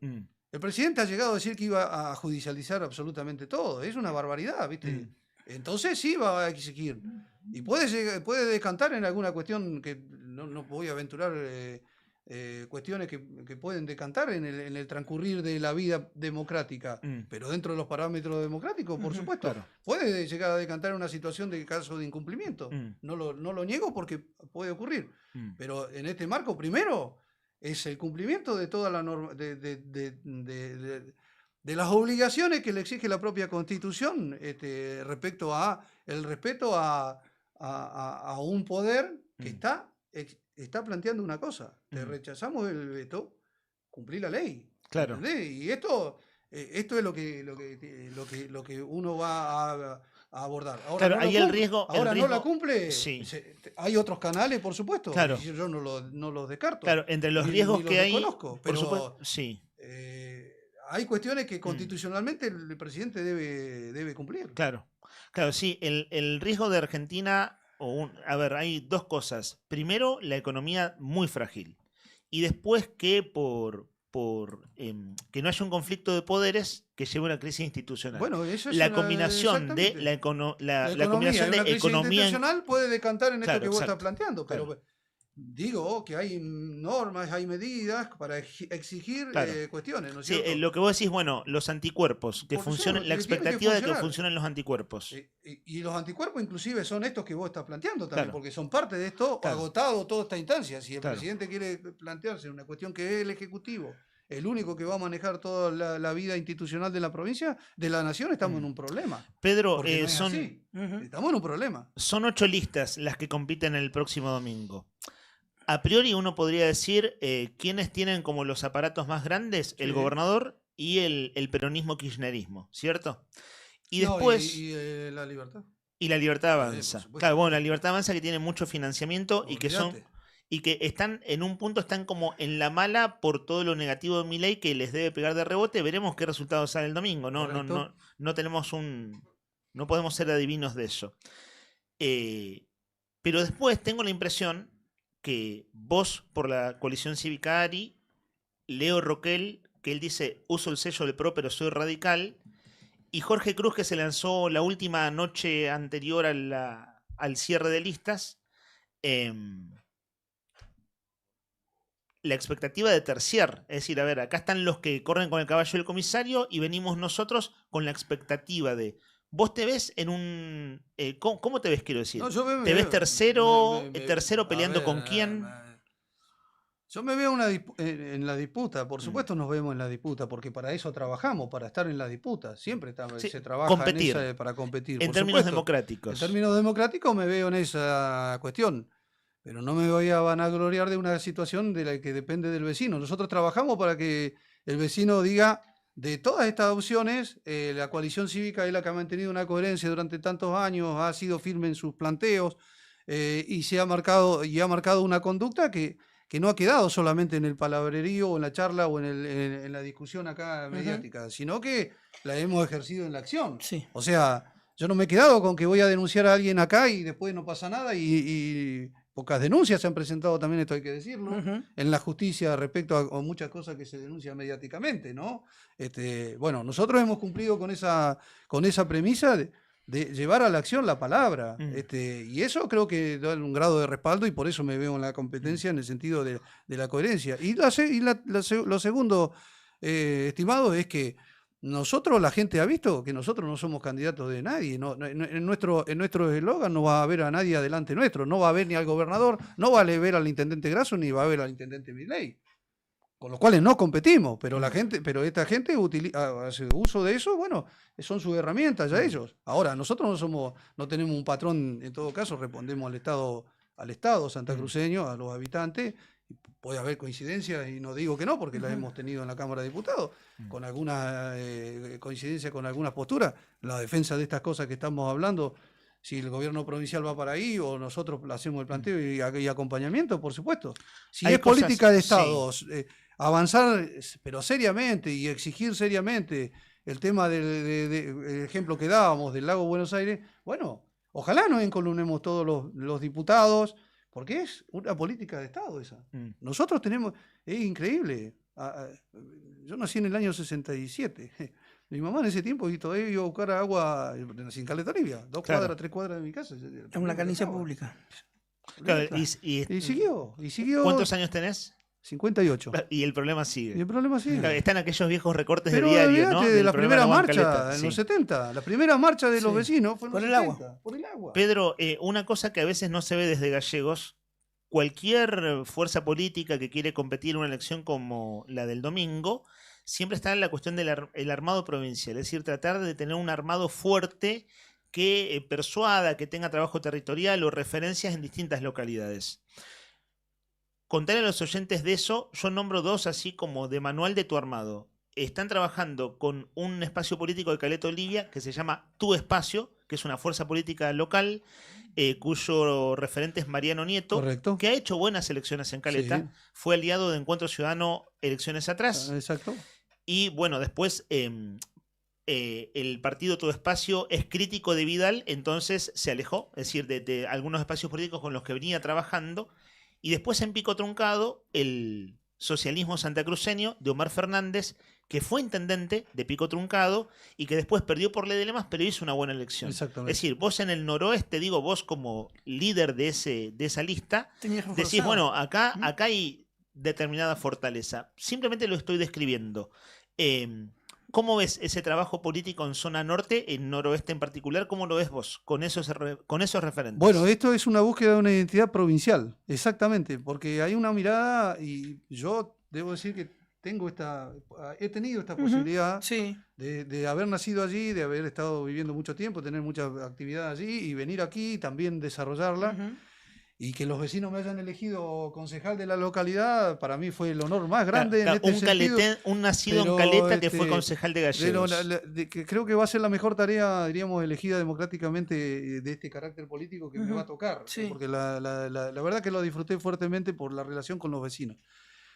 El presidente ha llegado a decir que iba a judicializar absolutamente todo. Es una barbaridad, ¿viste? Entonces sí va a exigir. Y puede decantar en alguna cuestión que no voy a aventurar cuestiones que pueden decantar en el transcurrir de la vida democrática, pero dentro de los parámetros democráticos, por supuesto. Claro. Puede llegar a decantar en una situación de caso de incumplimiento. No lo niego porque puede ocurrir. Pero en este marco, primero, es el cumplimiento de toda la norma, de las obligaciones que le exige la propia Constitución respecto a el respeto a un poder que está planteando una cosa. Te rechazamos el veto, cumplir la ley. Claro. ¿Entendés? Y esto es lo que uno va a abordar. Ahora, Claro, ahí el riesgo... ahora el no riesgo- la cumple. Sí. Hay otros canales, por supuesto. Claro. Y yo no los descarto. Claro, entre los ni riesgos los que hay... desconozco, por pero supuesto, sí. hay cuestiones que constitucionalmente el presidente debe cumplir. Claro, claro, sí. El riesgo de Argentina... a ver, hay dos cosas. Primero, la economía muy frágil. Y después que que no haya un conflicto de poderes que lleve a una crisis institucional. Bueno, eso es la una- combinación de exactamente. la combinación de una crisis economía institucional puede decantar en Claro, esto que vos exacto. estás planteando, pero digo que hay normas, hay medidas para exigir Claro. cuestiones, ¿no es Sí, cierto? lo que vos decís, bueno, los anticuerpos, que Por funcionen, eso, la que tiene que expectativa de que funcionar. funcionen los anticuerpos. Y los anticuerpos inclusive son estos que vos estás planteando también, Claro. porque son parte de esto, Claro. agotado toda esta instancia. Si el Claro. presidente quiere plantearse una cuestión que es el Ejecutivo, el único que va a manejar toda la vida institucional de la provincia, de la nación, estamos en un problema. Pedro, Porque no es son, así. Estamos en un problema. son 8 listas las que compiten el próximo domingo. A priori uno podría decir quiénes tienen como los aparatos más grandes, el Sí. gobernador y el peronismo kirchnerismo, ¿cierto? Y No, después... y la libertad. Y la Libertad por Avanza. supuesto. Claro, bueno, la Libertad Avanza que tiene mucho financiamiento y que son... Olvídate. Y que están, en un punto, están como en la mala por todo lo negativo de Milei que les debe pegar de rebote. Veremos qué resultado sale el domingo. No tenemos no podemos ser adivinos de eso. Pero después tengo la impresión que vos, por la coalición cívica ARI, Leo Roquel, que él dice, uso el sello del PRO pero soy radical, y Jorge Cruz, que se lanzó la última noche anterior al cierre de listas, la expectativa de terciar, es decir, a ver, acá están los que corren con el caballo del comisario y venimos nosotros con la expectativa de... ¿Vos te ves en un... ¿cómo te ves, quiero decir? No, yo ¿Te ves tercero, tercero a peleando ver, con quién? Yo me veo en la disputa, por supuesto nos vemos en la disputa, porque para eso trabajamos, para estar en la disputa. Siempre Sí, se trabaja competir. para competir. En por términos supuesto. democráticos. En términos democráticos me veo en esa cuestión, pero no me voy a vanagloriar de una situación de la que depende del vecino. Nosotros trabajamos para que el vecino diga, de todas estas opciones, la coalición cívica es la que ha mantenido una coherencia durante tantos años, ha sido firme en sus planteos y ha marcado una conducta que no ha quedado solamente en el palabrerío o en la charla o en la discusión acá mediática, sino que la hemos ejercido en la acción. O sea, yo no me he quedado con que voy a denunciar a alguien acá y después no pasa nada y pocas denuncias se han presentado también, esto hay que decirlo, en la justicia respecto a muchas cosas que se denuncian mediáticamente, ¿no? Bueno, nosotros hemos cumplido con esa premisa de llevar a la acción la palabra. Y eso creo que da un grado de respaldo y por eso me veo en la competencia en el sentido de la coherencia. Y lo segundo, estimado, es que nosotros, la gente ha visto que nosotros no somos candidatos de nadie. En nuestro eslogan no va a haber a nadie adelante nuestro. No va a haber ni al gobernador, no va a ver al intendente Grasso, ni va a ver al intendente Milei. Con los cuales no competimos, pero esta gente hace uso de eso, bueno, son sus herramientas ya ellos. Ahora, nosotros no tenemos un patrón, en todo caso, respondemos al Estado santacruceño, a los habitantes. Puede haber coincidencias y no digo que no, porque las hemos tenido en la Cámara de Diputados, con alguna coincidencia con algunas posturas. La defensa de estas cosas que estamos hablando si el gobierno provincial va para ahí o nosotros hacemos el planteo y acompañamiento, por supuesto. Si Hay es cosas- política de sí. Estados, avanzar, pero seriamente y exigir seriamente el tema el ejemplo que dábamos del Lago Buenos Aires, bueno, ojalá nos encolumnemos todos los diputados, porque es una política de Estado esa. Nosotros tenemos, es increíble. Yo nací en el año 67. Mi mamá en ese tiempo todavía iba a buscar agua sin Caleta Olivia, 2 Claro. cuadras, 3 cuadras de mi casa. Es una canilla pública. Claro, Y siguió. ¿Cuántos años tenés? 58. Y el problema sigue. Y el problema sigue. Claro, están aquellos viejos recortes Pero de diario, ¿no? olvídate de Del la problema primera de Juan marcha Caleta, en sí. los 70. La primera marcha de los Sí. vecinos fue en Por los el agua. 70, por el agua. Pedro, una cosa que a veces no se ve desde Gallegos, cualquier fuerza política que quiere competir en una elección como la del domingo, siempre está en la cuestión del armado provincial, es decir, tratar de tener un armado fuerte que persuada, que tenga trabajo territorial o referencias en distintas localidades. Contarle a los oyentes de eso, yo nombro 2 así como de manual de tu armado. Están trabajando con un espacio político de Caleta Olivia que se llama Tu Espacio, que es una fuerza política local, cuyo referente es Mariano Nieto, Correcto. que ha hecho buenas elecciones en Caleta, Sí. fue aliado de Encuentro Ciudadano elecciones atrás. Exacto. Y bueno, después el partido Todo Espacio es crítico de Vidal, entonces se alejó, es decir, de algunos espacios políticos con los que venía trabajando. Y después en Pico Truncado, el socialismo santacruceño de Omar Fernández, que fue intendente de Pico Truncado y que después perdió por ley de Lemas, pero hizo una buena elección. Exactamente. Es decir, vos en el noroeste, digo, vos como líder de esa lista, Tenías decís, reforzado. bueno, acá hay determinada fortaleza. Simplemente lo estoy describiendo. ¿Cómo ves ese trabajo político en zona norte, en noroeste en particular? ¿Cómo lo ves vos con esos referentes? Bueno, esto es una búsqueda de una identidad provincial, exactamente, porque hay una mirada y yo debo decir que he tenido esta posibilidad de haber nacido allí, de haber estado viviendo mucho tiempo, tener mucha actividad allí y venir aquí y también desarrollarla. Y que los vecinos me hayan elegido concejal de la localidad, para mí fue el honor más grande en este sentido. Un nacido Pero, en Caleta que fue concejal de Gallegos. Que creo que va a ser la mejor tarea, diríamos, elegida democráticamente de este carácter político que me va a tocar. Sí. Porque la verdad que lo disfruté fuertemente por la relación con los vecinos.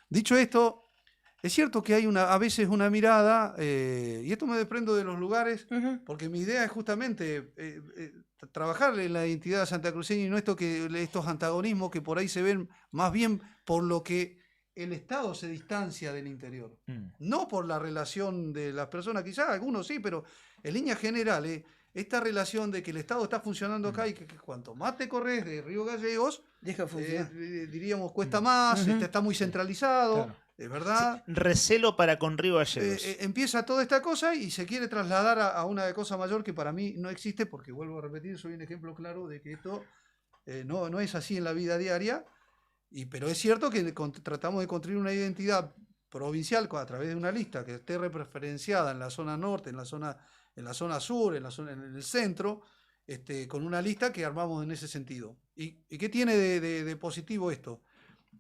Dicho esto, es cierto que hay a veces una mirada, y esto me desprendo de los lugares, porque mi idea es justamente trabajar en la identidad santacruceña y no estos antagonismos que por ahí se ven más bien por lo que el Estado se distancia del interior. No por la relación de las personas, quizás algunos sí, pero en líneas generales, esta relación de que el Estado está funcionando acá y que cuanto más te corres de Río Gallegos, deja funcionar. Diríamos, cuesta más, está muy centralizado. Claro. Es verdad. Sí, recelo para con Río Gallegos. Empieza toda esta cosa y se quiere trasladar a una cosa mayor que para mí no existe, porque vuelvo a repetir, soy un ejemplo claro de que esto no es así en la vida diaria, pero es cierto que tratamos de construir una identidad provincial a través de una lista que esté referenciada en la zona norte, en la zona sur, en el centro, con una lista que armamos en ese sentido. ¿Y qué tiene de positivo esto?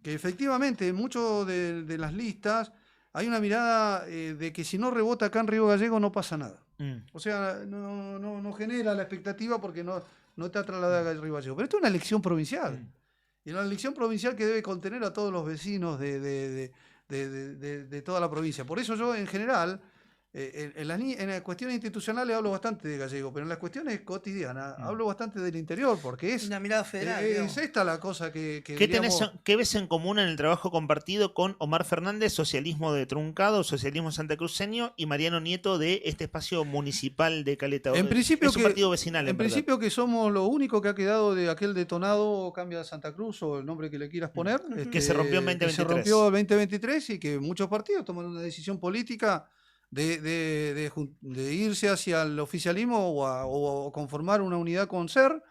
Que efectivamente en muchas de las listas hay una mirada de que si no rebota acá en Río Gallego no pasa nada. O sea, no genera la expectativa porque no está trasladada a Río Gallego. Pero esto es una elección provincial. Y una elección provincial que debe contener a todos los vecinos de toda la provincia. Por eso yo en general, en las cuestiones institucionales hablo bastante de Gallego, pero en las cuestiones cotidianas hablo bastante del interior, porque es una mirada federal. Es esta la cosa que ¿Qué ves en común en el trabajo compartido con Omar Fernández, socialismo de Truncado, socialismo santacruceño, y Mariano Nieto de este espacio municipal de Caleta? En principio es un partido vecinal, en principio que somos lo único que ha quedado de aquel detonado Cambia de Santa Cruz, o el nombre que le quieras poner, que se rompió en 2023. Que se rompió en 2023 y que muchos partidos toman una decisión política de irse hacia el oficialismo o conformar una unidad con SER,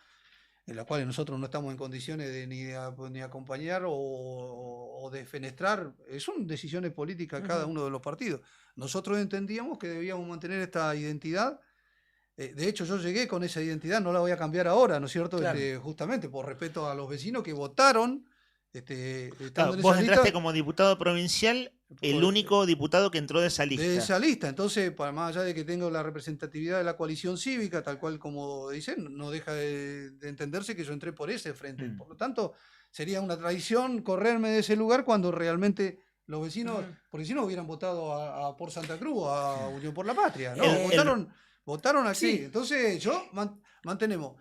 en la cual nosotros no estamos en condiciones ni acompañar o de fenestrar. Son decisiones políticas cada uno de los partidos. Nosotros entendíamos que debíamos mantener esta identidad. De hecho, yo llegué con esa identidad, no la voy a cambiar ahora, ¿no es cierto? Claro. Justamente por respeto a los vecinos que votaron Estando en vos esa entraste lista, como diputado provincial, el único diputado que entró de esa lista. de esa lista. Entonces, más allá de que tengo la representatividad de la coalición cívica, tal cual como dicen, no deja de entenderse que yo entré por ese frente. Por lo tanto, sería una traición correrme de ese lugar cuando realmente los vecinos, porque si no hubieran votado por Santa Cruz o a Unión por la Patria. No, votaron aquí. Sí. Entonces, mantenemos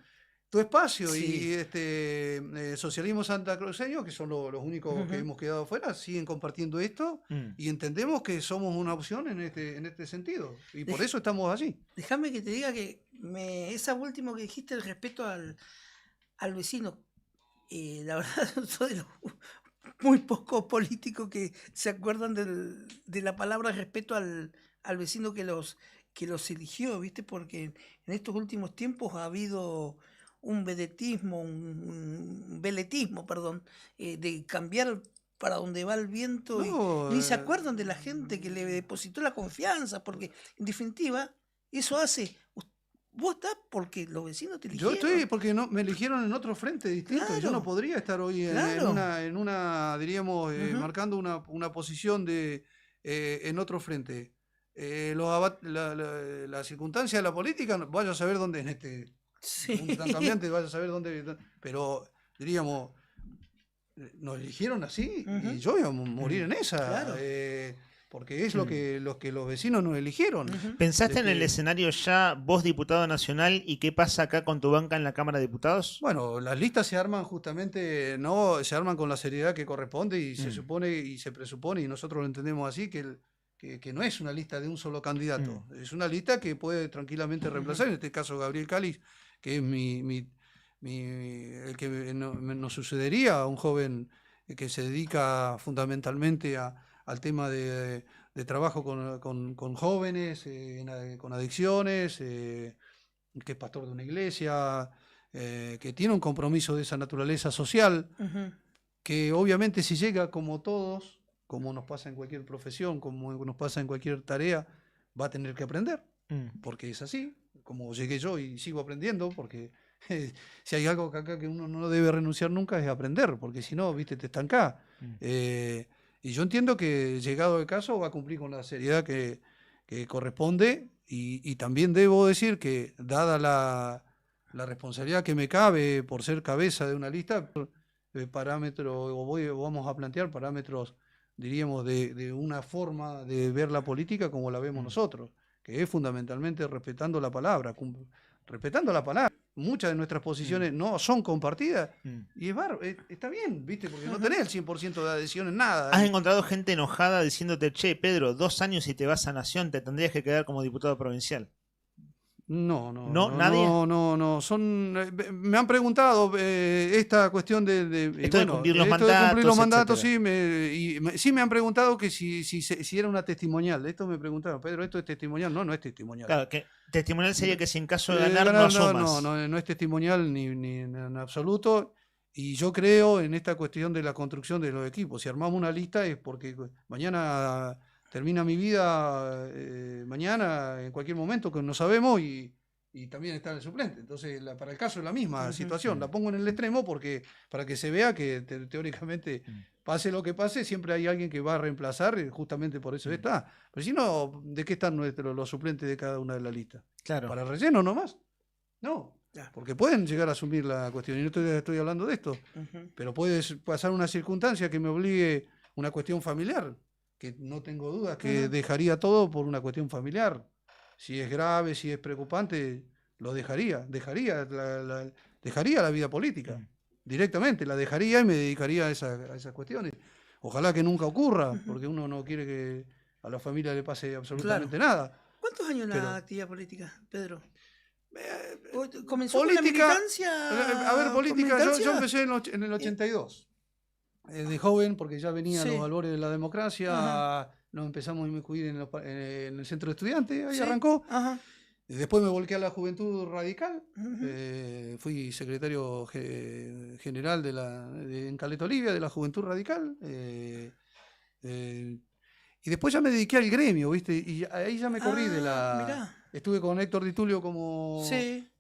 tu espacio Sí. y Socialismo Santacruceño, que son los únicos que hemos quedado afuera, siguen compartiendo esto y entendemos que somos una opción en este sentido. Y por eso estamos allí. Déjame que te diga que esa última que dijiste, el respeto al vecino, la verdad, soy de los muy pocos políticos que se acuerdan de la palabra respeto al vecino que los eligió, ¿viste? Porque en estos últimos tiempos ha habido un vedetismo, un veletismo, perdón, de cambiar para donde va el viento No, y ni se acuerdan de la gente que le depositó la confianza, porque en definitiva eso hace, vos estás porque los vecinos te Yo eligieron. estoy porque no me eligieron en otro frente distinto. Yo Claro. no podría estar hoy Claro. en una diríamos, marcando una posición en otro frente. La circunstancia de la política, vaya a saber dónde en este mundo tan cambiante, vaya a saber dónde. Pero diríamos, nos eligieron así y yo voy a morir en esa. Claro. Porque es lo que los vecinos nos eligieron. ¿Pensaste en el Este, escenario ya, vos diputado nacional, y qué pasa acá con tu banca en la Cámara de Diputados? Bueno, las listas se arman justamente, no se arman con la seriedad que corresponde y se supone y se presupone, y nosotros lo entendemos así, que no es una lista de un solo candidato. Es una lista que puede tranquilamente reemplazar, en este caso Gabriel Cáliz, que es el que nos sucedería, a un joven que se dedica fundamentalmente al tema de trabajo con jóvenes, con adicciones, que es pastor de una iglesia, que tiene un compromiso de esa naturaleza social, que obviamente si llega como todos, como nos pasa en cualquier profesión, como nos pasa en cualquier tarea, va a tener que aprender, porque es así, como llegué yo y sigo aprendiendo, porque si hay algo acá que uno no debe renunciar nunca es aprender, porque si no, viste, te estancás. Y yo entiendo que llegado el caso va a cumplir con la seriedad que corresponde y también debo decir que dada la responsabilidad que me cabe por ser cabeza de una lista, vamos a plantear parámetros, diríamos, de una forma de ver la política como la vemos nosotros, que es fundamentalmente respetando la palabra. Muchas de nuestras posiciones no son compartidas y está bien, ¿viste? Porque no tenés el 100% de adhesión en nada. ¿Has encontrado gente enojada diciéndote, che, Pedro, 2 años y te vas a Nación, te tendrías que quedar como diputado provincial? No, ¿Nadie? No. Me han preguntado esta cuestión de Esto de cumplir los esto de cumplir los mandatos, etcétera. sí me han preguntado que si era una testimonial. Esto me preguntaron, Pedro, ¿esto es testimonial? No es testimonial. Claro, que testimonial sería que si en caso de ganar no asumas. No es testimonial ni en absoluto. Y yo creo en esta cuestión de la construcción de los equipos. Si armamos una lista es porque mañana termina mi vida, mañana, en cualquier momento, que no sabemos, y también está el suplente. Entonces, para el caso es la misma situación. La pongo en el extremo porque para que se vea que teóricamente, pase lo que pase, siempre hay alguien que va a reemplazar, justamente por eso está. Pero si no, ¿de qué están los suplentes de cada una de las listas? Claro. ¿Para relleno nomás? No. Porque pueden llegar a asumir la cuestión, y no estoy hablando de esto, pero puede pasar una circunstancia que me obligue, una cuestión familiar, que no tengo dudas que dejaría todo por una cuestión familiar. Si es grave, si es preocupante, lo dejaría la vida política, directamente, la dejaría y me dedicaría a esas cuestiones. Ojalá que nunca ocurra, porque uno no quiere que a la familia le pase absolutamente nada. ¿Cuántos años en Pero- la actividad política, Pedro? ¿Comenzó con la Política, militancia? a ver, política, ¿Con yo militancia? empecé en el 82. De joven, porque ya venía Sí. los valores de la democracia, Ajá. nos empezamos a inmiscuir en el centro de estudiantes, ahí Sí. arrancó. Ajá. Después me volqué a la juventud radical, fui secretario general en Caleta Olivia de la juventud radical, y después ya me dediqué al gremio, ¿viste? Y ahí ya me corrí de la... mirá. Estuve con Héctor Di Tulio como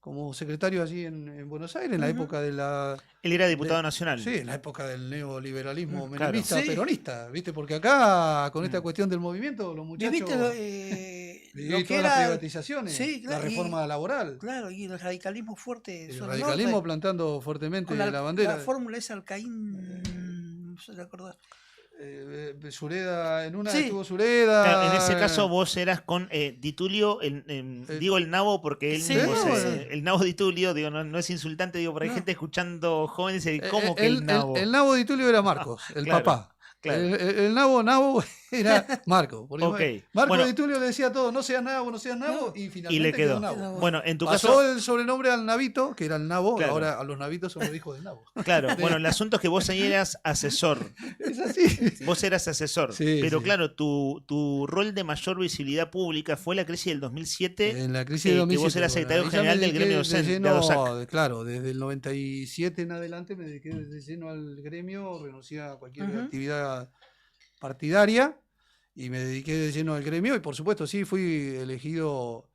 como secretario allí en Buenos Aires, en la época de la... Él era diputado nacional. Sí, en la época del neoliberalismo Claro. menemista, Sí. peronista, ¿viste? Porque acá, con esta cuestión del movimiento, los muchachos... ¿Viste Lo que todas era las privatizaciones, sí, la claro, reforma laboral. Claro, y el radicalismo fuerte. El sobre radicalismo norte, plantando fuertemente con la bandera. La fórmula esa Alcaín, no sé si te acordás. Sureda, en una Sí. estuvo Sureda. Claro, en ese caso vos eras con Di Tulio, digo el nabo porque él Sí, mismo no, el nabo Di Tulio, digo, no es insultante, digo, pero hay No. gente escuchando jóvenes y dice, ¿cómo que el nabo? El nabo de Tulio era Marcos, el Claro, papá. claro. El nabo era Marco. Porque Ok, Marco bueno. de Tulio le decía a todos, no seas nabo, no seas nabo, y finalmente Y le quedó. nabo. Bueno, en tu Pasó caso... el sobrenombre al nabito, que era el nabo, Claro. ahora a los nabitos se los dijo del nabo. Claro, bueno, el asunto es que vos ahí eras asesor. Es así. Vos eras asesor. Sí, pero sí. claro, tu rol de mayor visibilidad pública fue la crisis del 2007. En la crisis de 2007. Que vos eras secretario bueno, ahí ya general me del gremio dediqué de docente de lleno, ADOSAC. claro, desde el 97 en adelante me dediqué de lleno al gremio, renuncié a cualquier actividad partidaria y me dediqué de lleno al gremio y por supuesto sí fui elegido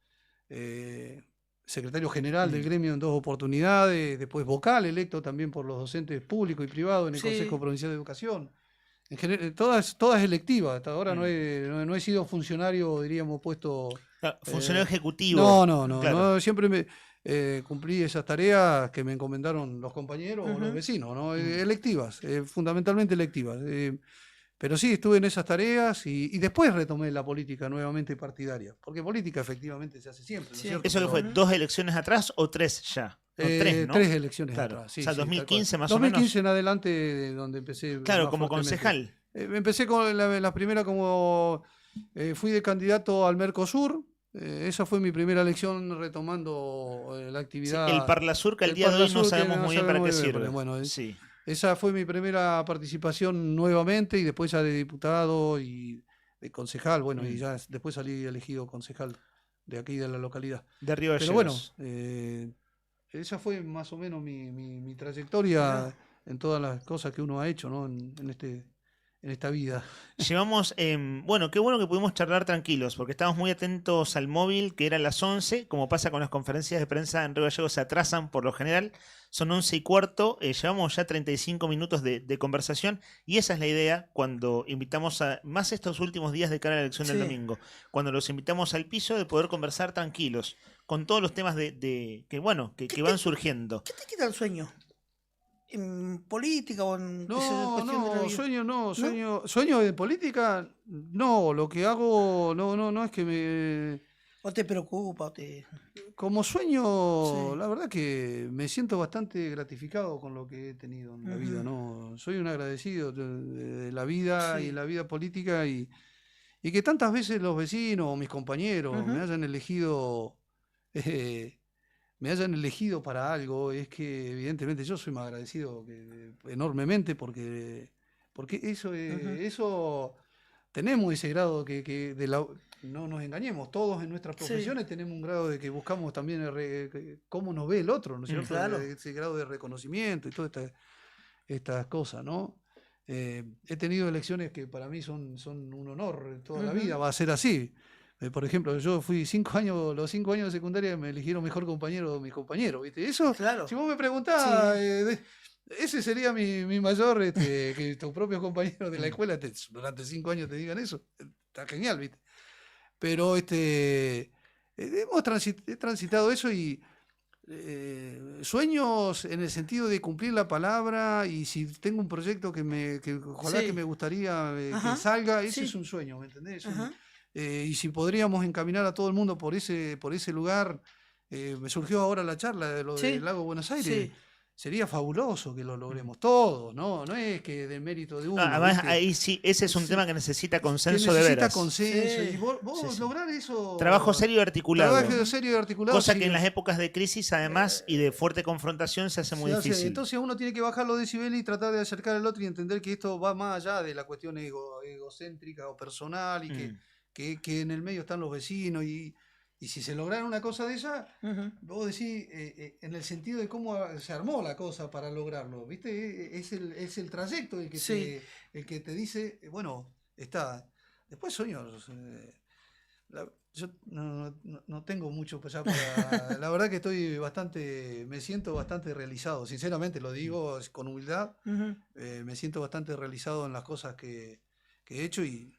secretario general del gremio en 2 oportunidades, después vocal electo también por los docentes públicos y privados en el Sí. Consejo Provincial de Educación. En general, todas electivas, hasta ahora no he sido funcionario, diríamos, puesto... Claro, funcionario ejecutivo. No, Claro. no, siempre cumplí esas tareas que me encomendaron los compañeros o los vecinos, ¿no? Electivas, fundamentalmente electivas. Pero sí, estuve en esas tareas y después retomé la política nuevamente partidaria, porque política efectivamente se hace siempre, ¿no es cierto? ¿Eso que fue 2 elecciones atrás o 3 ya? No, 3, ¿no? 3 elecciones Claro. atrás. Sí, o sea, sí, tal 2015 cual. más o menos. 2015 en adelante, donde empecé. Claro, más como fuertemente. concejal. Empecé con la primera como. Fui de candidato al Mercosur. Esa fue mi primera elección retomando la actividad. Sí, el Parlasur, que al el día de hoy no Parlasur, que sabemos muy bien para qué sabemos muy bien, sirve. Bueno, Sí. esa fue mi primera participación nuevamente y después ya de diputado y de concejal. Bueno, y ya después salí elegido concejal de aquí de la localidad. De Río Pero bueno, Gallegos. esa fue más o menos mi trayectoria en todas las cosas que uno ha hecho, ¿no? en esta vida. Llevamos, bueno, qué bueno que pudimos charlar tranquilos, porque estábamos muy atentos al móvil, que eran las 11, como pasa con las conferencias de prensa en Río Gallegos, se atrasan por lo general, son 11:15, llevamos ya 35 minutos de conversación, y esa es la idea cuando invitamos a, más estos últimos días de cara a la elección del Sí. domingo, cuando los invitamos al piso de poder conversar tranquilos, con todos los temas que bueno, que van surgiendo. ¿Qué te quita el sueño? ¿En política o en esa No, cuestión de la no, vida? sueño de política, no, lo que hago, no es que me... ¿O te preocupa? Como sueño, Sí. la verdad que me siento bastante gratificado con lo que he tenido en la vida, Ujú. ¿no? Soy un agradecido de la vida Sí. y la vida política y que tantas veces los vecinos o mis compañeros Ujú. me hayan elegido para algo, es que evidentemente yo soy más agradecido enormemente porque eso tenemos ese grado no nos engañemos, todos en nuestras Sí. profesiones tenemos un grado de que buscamos también cómo nos ve el otro, ¿no es cierto? Claro. Ese grado de reconocimiento y todas estas cosas, ¿no? He tenido elecciones que para mí son un honor toda la Ujú. vida, va a ser así. Por ejemplo, yo fui los 5 años de secundaria me eligieron mejor compañero de mis compañeros, ¿viste? Eso, Claro. si vos me preguntás, Sí. ese sería mi mayor, que tus propios compañeros de la escuela durante 5 años te digan eso. Está genial, ¿viste? Pero he transitado eso y sueños en el sentido de cumplir la palabra y si tengo un proyecto que ojalá Sí. que me gustaría Ajá. que salga, ese Sí. es un sueño, ¿me entendés? Ajá. Y si podríamos encaminar a todo el mundo por ese lugar, me surgió ahora la charla de lo Sí. del Lago Buenos Aires. Sí. Sería fabuloso que lo logremos todos, ¿no? No es que del mérito de uno. Además, ¿viste? ahí sí, ese es un tema que necesita consenso que de necesita veras. consenso. Sí. Y vos Sí. lograr eso. Trabajo serio y articulado. Trabajo serio y articulado. Cosa sí. que en las épocas de crisis, además, y de fuerte confrontación, se hace muy Se hace. difícil. Entonces uno tiene que bajar los decibeles y tratar de acercar al otro y entender que esto va más allá de la cuestión egocéntrica o personal y que en el medio están los vecinos y si se lograra una cosa de esa, Ujú. vos decís, en el sentido de cómo se armó la cosa para lograrlo, ¿viste? Es el trayecto el que, Sí. el que te dice, bueno, está. Después sueños. Yo no tengo mucho ya la verdad que me siento bastante realizado, sinceramente lo digo con humildad. Me siento bastante realizado en las cosas que he hecho y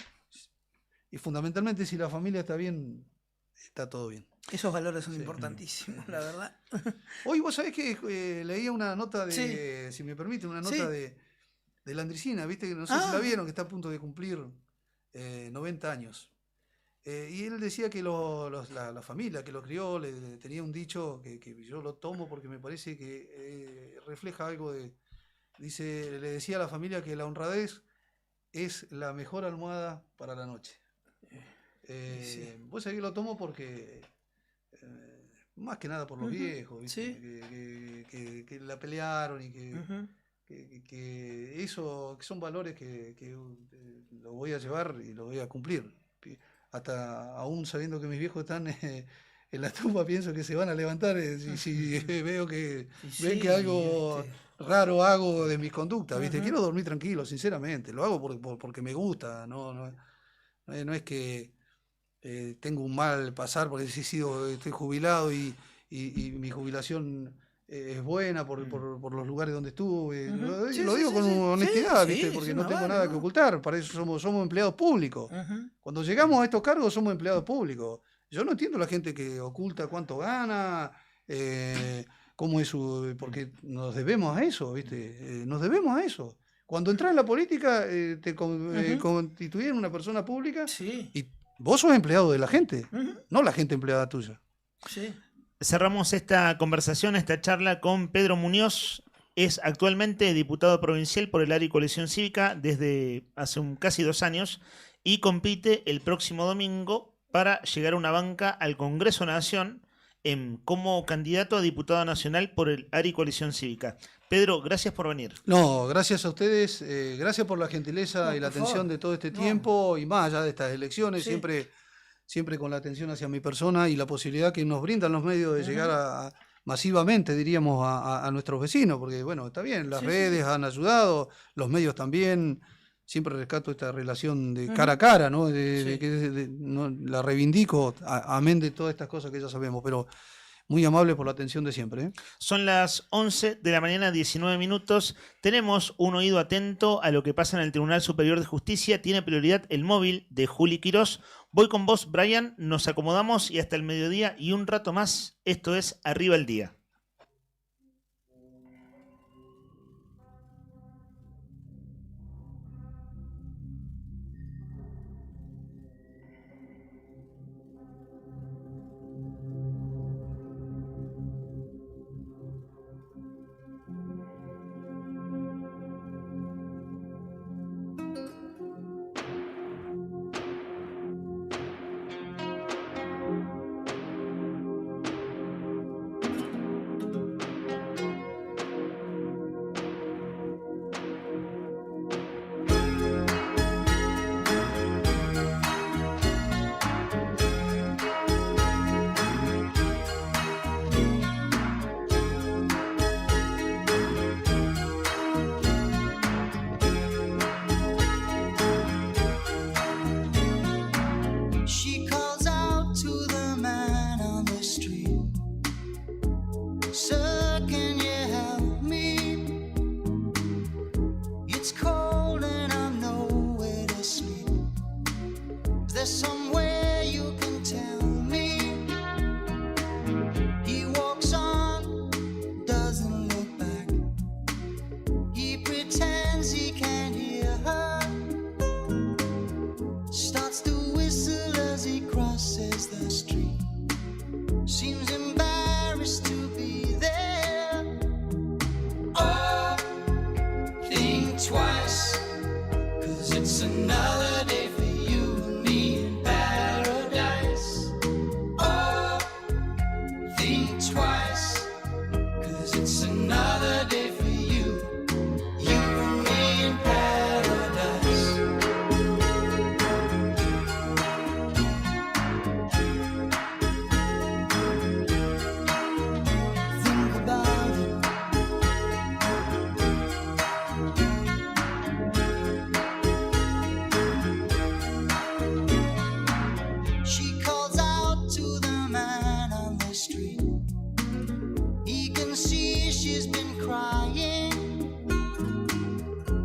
fundamentalmente si la familia está bien, está todo bien. Esos valores son importantísimos, la verdad. Hoy vos sabés que leía una nota si me permite, una nota de Landricina, viste, que no sé si la vieron, que está a punto de cumplir 90 años. Y él decía que la familia que lo crió le tenía un dicho que yo lo tomo porque me parece que refleja algo le decía a la familia que la honradez es la mejor almohada para la noche. Vos sabés que lo tomo porque más que nada por los viejos, ¿viste? Que la pelearon y que eso, que son valores que lo voy a llevar y lo voy a cumplir. Hasta aún sabiendo que mis viejos están en la tumba, pienso que se van a levantar si veo que ven que algo raro hago de mis conductas, ¿viste? Quiero dormir tranquilo, sinceramente. Lo hago porque me gusta, no es que tengo un mal pasar porque estoy jubilado y mi jubilación es buena por los lugares donde estuve. Lo digo con honestidad, ¿viste? Porque no tengo nada que ocultar. Para eso somos empleados públicos. Cuando llegamos a estos cargos somos empleados públicos. Yo no entiendo la gente que oculta cuánto gana, cómo es porque nos debemos a eso, ¿viste? Nos debemos a eso. Cuando entras en la política te constituís en una persona pública y vos sos empleado de la gente, no la gente empleada tuya. Cerramos esta conversación, esta charla con Pedro Muñoz. Es actualmente diputado provincial por el área y coalición cívica desde hace casi 2 años y compite el próximo domingo para llegar a una banca al Congreso Nación como candidato a diputado nacional por el área y coalición cívica. Pedro, gracias por venir. No, gracias a ustedes, gracias por la gentileza y la atención de todo este tiempo y más allá de estas elecciones, siempre con la atención hacia mi persona y la posibilidad que nos brindan los medios de llegar masivamente, diríamos, a nuestros vecinos, porque bueno, está bien, las redes han ayudado, los medios también, siempre rescato esta relación de cara a cara, ¿no? La reivindico, amén de todas estas cosas que ya sabemos, pero muy amable por la atención de siempre. Son las 11 de la mañana, 19 minutos. Tenemos un oído atento a lo que pasa en el Tribunal Superior de Justicia. Tiene prioridad el móvil de Juli Quirós. Voy con vos, Brian. Nos acomodamos y hasta el mediodía y un rato más. Esto es Arriba el Día. Seems embarrassed to be there. she's been crying.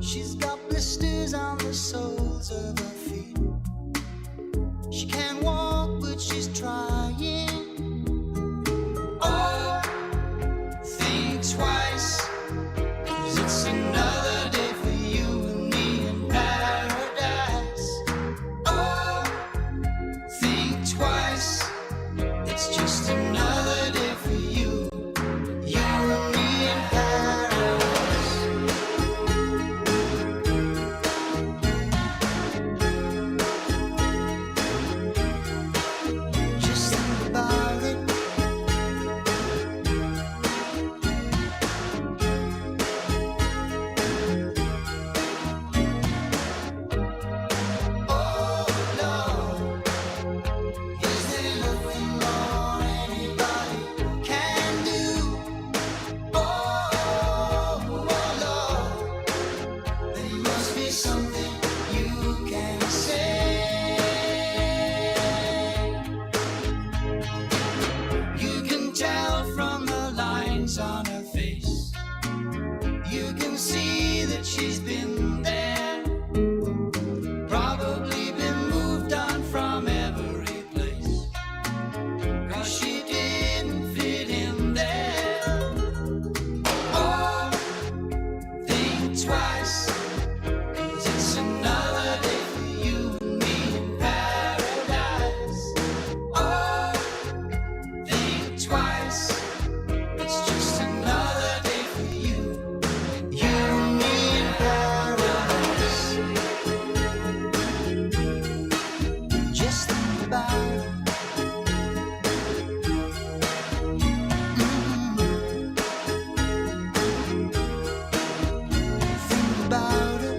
She's got blisters on the soles of her feet. She can't walk, but she's trying. Oh, think twice, 'cause it's another day for you and me in paradise. Oh, think twice, it's just another day for you, you and me in paradise. Just think about it. Oh Lord, is there nothing more anybody can do? Oh Lord, there must be something you can say. You can tell from the lines on her face. You can see that she's been there. Probably been moved on from every place. 'Cause she didn't fit in there. Oh, think twice. 'Cause it's another day for you and me in paradise. Oh, think twice. It's just another day for you, you and me in paradise. Just think about it. Think about it.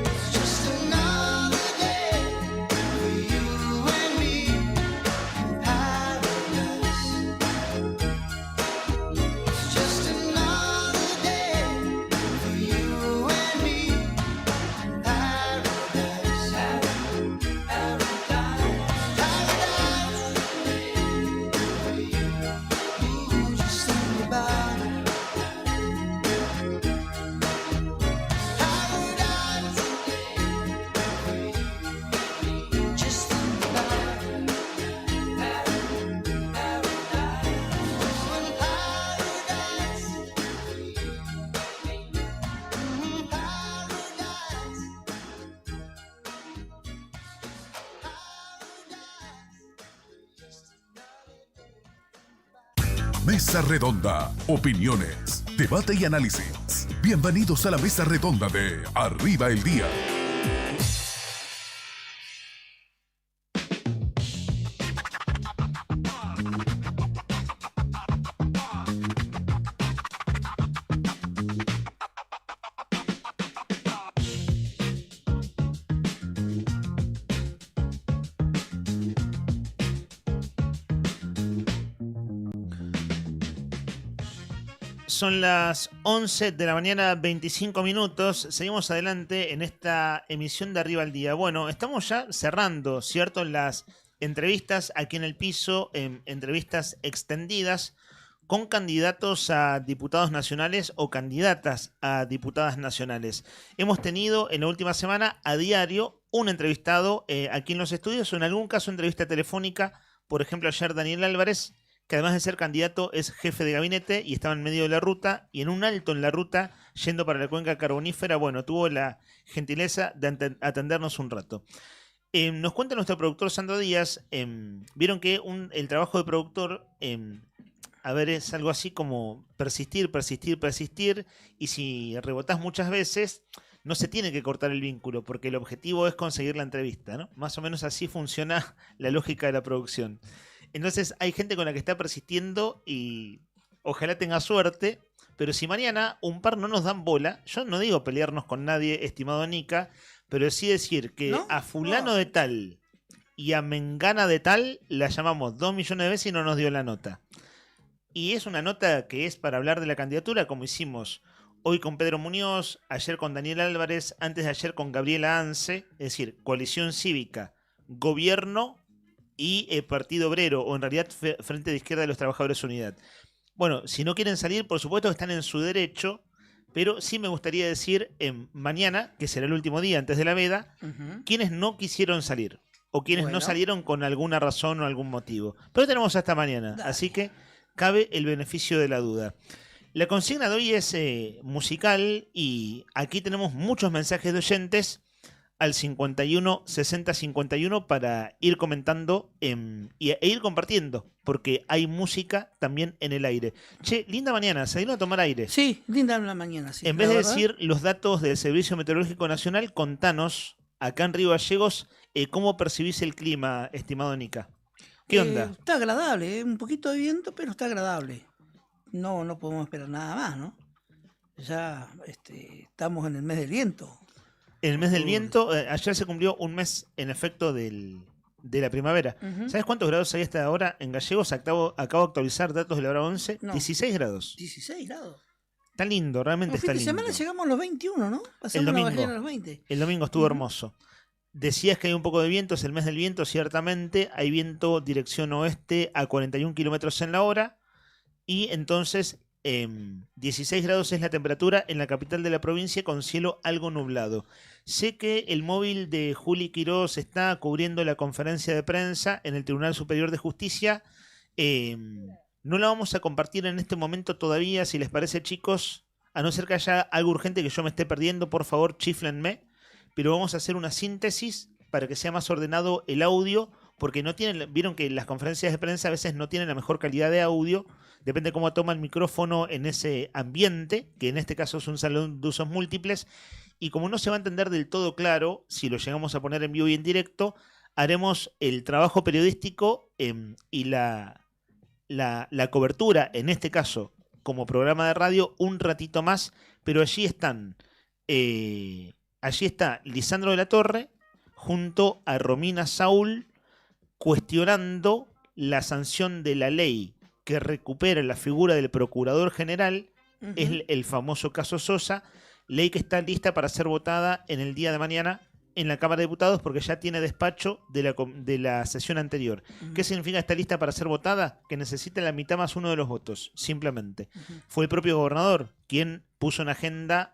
It's just another day for you and me in paradise. It's just another day for you and me in paradise. Ooh, just think about it. Just think about it. Mesa Redonda. Opiniones, debate y análisis. Bienvenidos a la Mesa Redonda de Arriba el Día. Son las 11 de la mañana, 25 minutos. Seguimos adelante en esta emisión de Arriba al Día. Bueno, estamos ya cerrando, ¿cierto? Las entrevistas aquí en el piso, entrevistas extendidas con candidatos a diputados nacionales o candidatas a diputadas nacionales. Hemos tenido en la última semana a diario un entrevistado aquí en los estudios, o en algún caso entrevista telefónica. Por ejemplo, ayer Daniel Álvarez, que además de ser candidato es jefe de gabinete y estaba en medio de la ruta, y en un alto en la ruta, yendo para la cuenca carbonífera, bueno, tuvo la gentileza de atendernos un rato. Nos cuenta nuestro productor Sandro Díaz, vieron que el trabajo de productor, es algo así como persistir, persistir, persistir, y si rebotás muchas veces, no se tiene que cortar el vínculo, porque el objetivo es conseguir la entrevista, ¿no? Más o menos así funciona la lógica de la producción. Entonces hay gente con la que está persistiendo y ojalá tenga suerte, pero si mañana un par no nos dan bola, yo no digo pelearnos con nadie, estimado Nica, pero sí decir que ¿No? a fulano de tal y a mengana de tal la llamamos 2 millones de veces y no nos dio la nota. Y es una nota que es para hablar de la candidatura, como hicimos hoy con Pedro Muñoz, ayer con Daniel Álvarez, antes de ayer con Gabriela Ance, es decir, coalición cívica, gobierno y Partido Obrero, o en realidad Frente de Izquierda de los Trabajadores Unidad. Bueno, si no quieren salir, por supuesto que están en su derecho, pero sí me gustaría decir mañana, que será el último día antes de la veda, quienes no quisieron salir o quienes no salieron con alguna razón o algún motivo. Pero tenemos hasta mañana, así que cabe el beneficio de la duda. La consigna de hoy es musical y aquí tenemos muchos mensajes de oyentes al 51 60 51 para ir comentando e ir compartiendo, porque hay música también en el aire. Che, linda mañana, ¿salieron a tomar aire? Sí, linda la mañana, sí. En vez de decir los datos del Servicio Meteorológico Nacional, contanos, acá en Río Gallegos, cómo percibís el clima, estimado Nica. ¿Qué onda? Está agradable, un poquito de viento, pero está agradable. No podemos esperar nada más, ¿no? Ya estamos en el mes del viento. El mes del viento, ayer se cumplió un mes en efecto de la primavera. ¿Sabes cuántos grados hay hasta ahora en Gallegos? Acabo de actualizar datos de la hora 11. No. 16 grados. 16 grados. Está lindo, realmente está lindo. El fin de semana llegamos a los 21, ¿no? Pasamos la barrera a los 20. El domingo estuvo hermoso. Decías que hay un poco de viento, es el mes del viento, ciertamente. Hay viento dirección oeste a 41 kilómetros en la hora. Y entonces 16 grados es la temperatura en la capital de la provincia con cielo algo nublado. Sé que el móvil de Juli Quirós está cubriendo la conferencia de prensa en el Tribunal Superior de Justicia. No la vamos a compartir en este momento todavía, si les parece, chicos. A no ser que haya algo urgente que yo me esté perdiendo, por favor, chíflenme. Pero vamos a hacer una síntesis para que sea más ordenado el audio, porque no tienen, vieron que las conferencias de prensa a veces no tienen la mejor calidad de audio. Depende de cómo toma el micrófono en ese ambiente, que en este caso es un salón de usos múltiples. Y como no se va a entender del todo claro, si lo llegamos a poner en vivo y en directo, haremos el trabajo periodístico y la cobertura, en este caso, como programa de radio, un ratito más. Pero allí está Lisandro de la Torre junto a Romina Saúl cuestionando la sanción de la ley que recupera la figura del Procurador General, es el famoso caso Sosa, ley que está lista para ser votada en el día de mañana en la Cámara de Diputados porque ya tiene despacho de la sesión anterior. ¿Qué significa está lista para ser votada? Que necesita la mitad más uno de los votos, simplemente. Fue el propio gobernador quien puso en agenda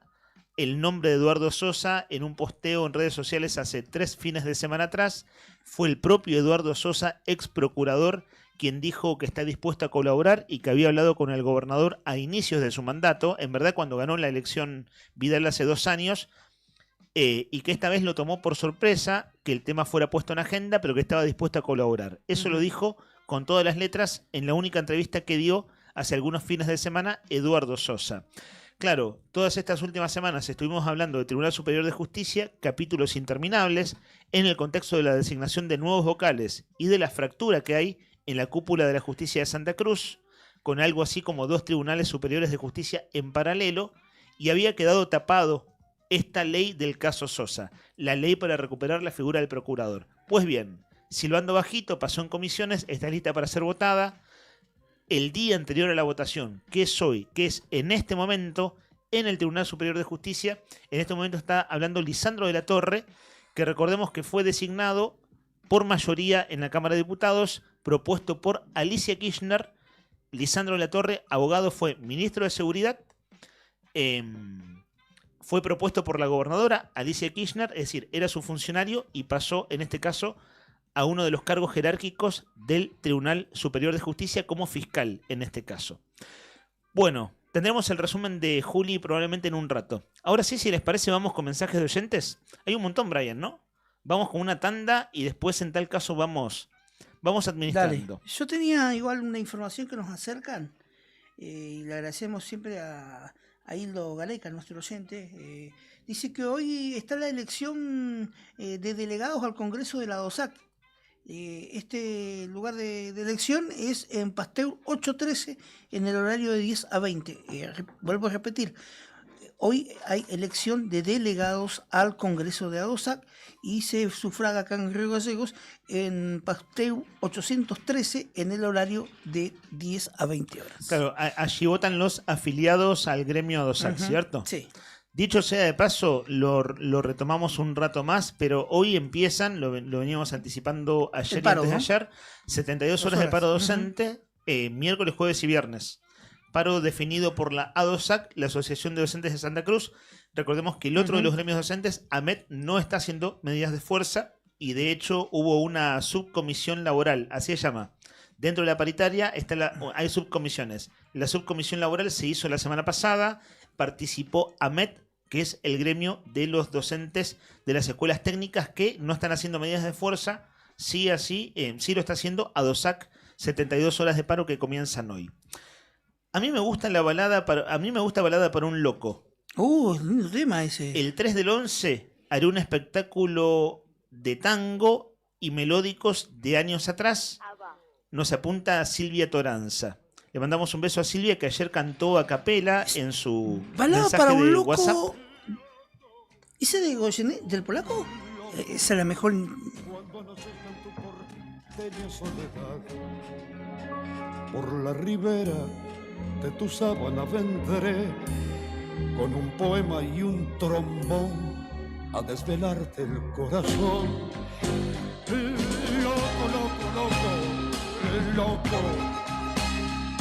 el nombre de Eduardo Sosa en un posteo en redes sociales hace 3 fines de semana atrás. Fue el propio Eduardo Sosa, ex procurador, quien dijo que está dispuesto a colaborar y que había hablado con el gobernador a inicios de su mandato, en verdad cuando ganó la elección Vidal hace 2 años, y que esta vez lo tomó por sorpresa, que el tema fuera puesto en agenda, pero que estaba dispuesto a colaborar. Eso lo dijo con todas las letras en la única entrevista que dio hace algunos fines de semana Eduardo Sosa. Claro, todas estas últimas semanas estuvimos hablando del Tribunal Superior de Justicia, capítulos interminables, en el contexto de la designación de nuevos vocales y de la fractura que hay en la cúpula de la justicia de Santa Cruz, con algo así como 2 tribunales superiores de justicia en paralelo, y había quedado tapado esta ley del caso Sosa, la ley para recuperar la figura del procurador. Pues bien, silbando bajito, pasó en comisiones, está lista para ser votada el día anterior a la votación, que es hoy, que es en este momento, en el Tribunal Superior de Justicia. En este momento está hablando Lisandro de la Torre, que recordemos que fue designado por mayoría en la Cámara de Diputados, propuesto por Alicia Kirchner. Lisandro de la Torre, abogado, fue ministro de Seguridad, fue propuesto por la gobernadora Alicia Kirchner, es decir, era su funcionario y pasó, en este caso, a uno de los cargos jerárquicos del Tribunal Superior de Justicia como fiscal, en este caso. Bueno, tendremos el resumen de Juli probablemente en un rato. Ahora sí, si les parece, vamos con mensajes de oyentes. Hay un montón, Brian, ¿no? Vamos con una tanda y después, en tal caso, vamos administrando. Dale. Yo tenía igual una información que nos acercan y le agradecemos siempre a Hildo Galeca, nuestro oyente. Dice que hoy está la elección de delegados al Congreso de la DOSAC. Este lugar de elección es en Pasteur 813 en el horario de 10 a 20. Vuelvo a repetir, hoy hay elección de delegados al Congreso de ADOSAC y se sufraga acá en Río Gallegos en Pasteur 813 en el horario de 10 a 20 horas. Claro, allí votan los afiliados al gremio ADOSAC, ¿cierto? Sí. Dicho sea de paso, lo retomamos un rato más, pero hoy empiezan, lo veníamos anticipando ayer paro, y antes de ¿no? ayer, 72 horas de paro docente, miércoles, jueves y viernes. Paro definido por la ADOSAC, la Asociación de Docentes de Santa Cruz. Recordemos que el otro de los gremios docentes, AMET, no está haciendo medidas de fuerza y de hecho hubo una subcomisión laboral, así se llama. Dentro de la paritaria hay subcomisiones. La subcomisión laboral se hizo la semana pasada, participó AMET, que es el gremio de los docentes de las escuelas técnicas que no están haciendo medidas de fuerza, sí lo está haciendo ADOSAC, 72 horas de paro que comienzan hoy. A mí me gusta balada para un loco. Lindo tema ese. El 3 del 11 haré un espectáculo de tango y melódicos de años atrás. Nos apunta Silvia Toranza. Le mandamos un beso a Silvia, que ayer cantó a capela en su Balada mensaje para un de loco. WhatsApp. ¿Ese de Goyenet, del polaco? Esa es la mejor. Por la ribera de tu sábana vendré con un poema y un trombón a desvelarte el corazón. Loco, loco, loco, loco,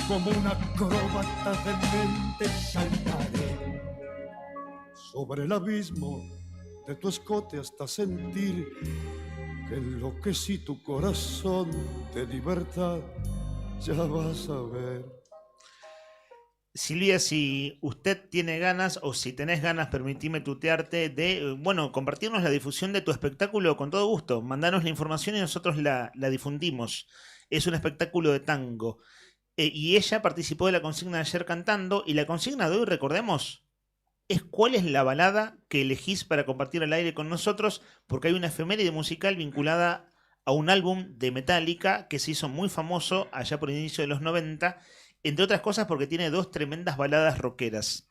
como una acróbata de mente saltaré sobre el abismo de tu escote hasta sentir que enloquecí tu corazón de libertad. Ya vas a ver. Silvia, si usted tiene ganas o si tenés ganas, permitime tutearte de, compartirnos la difusión de tu espectáculo con todo gusto. Mandanos la información y nosotros la difundimos. Es un espectáculo de tango. Y ella participó de la consigna de ayer cantando, y la consigna de hoy, recordemos, es cuál es la balada que elegís para compartir al aire con nosotros, porque hay una efeméride musical vinculada a un álbum de Metallica que se hizo muy famoso allá por el inicio de los 90, entre otras cosas porque tiene 2 tremendas baladas rockeras.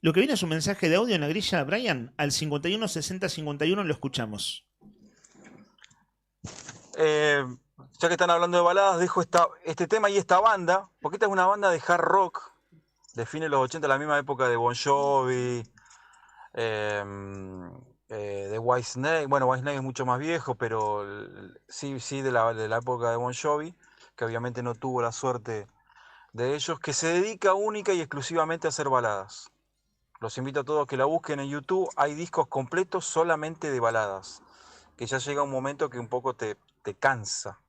Lo que viene es un mensaje de audio en la grilla, Brian, al 51 60 51 lo escuchamos. Ya que están hablando de baladas, dejo este tema y esta banda, porque esta es una banda de hard rock de fines de los 80, la misma época de Bon Jovi, de Whitesnake. Bueno, Whitesnake es mucho más viejo, pero sí de la época de Bon Jovi, que obviamente no tuvo la suerte de ellos, que se dedica única y exclusivamente a hacer baladas. Los invito a todos a que la busquen en YouTube. Hay discos completos solamente de baladas, que ya llega un momento que un poco te cansa.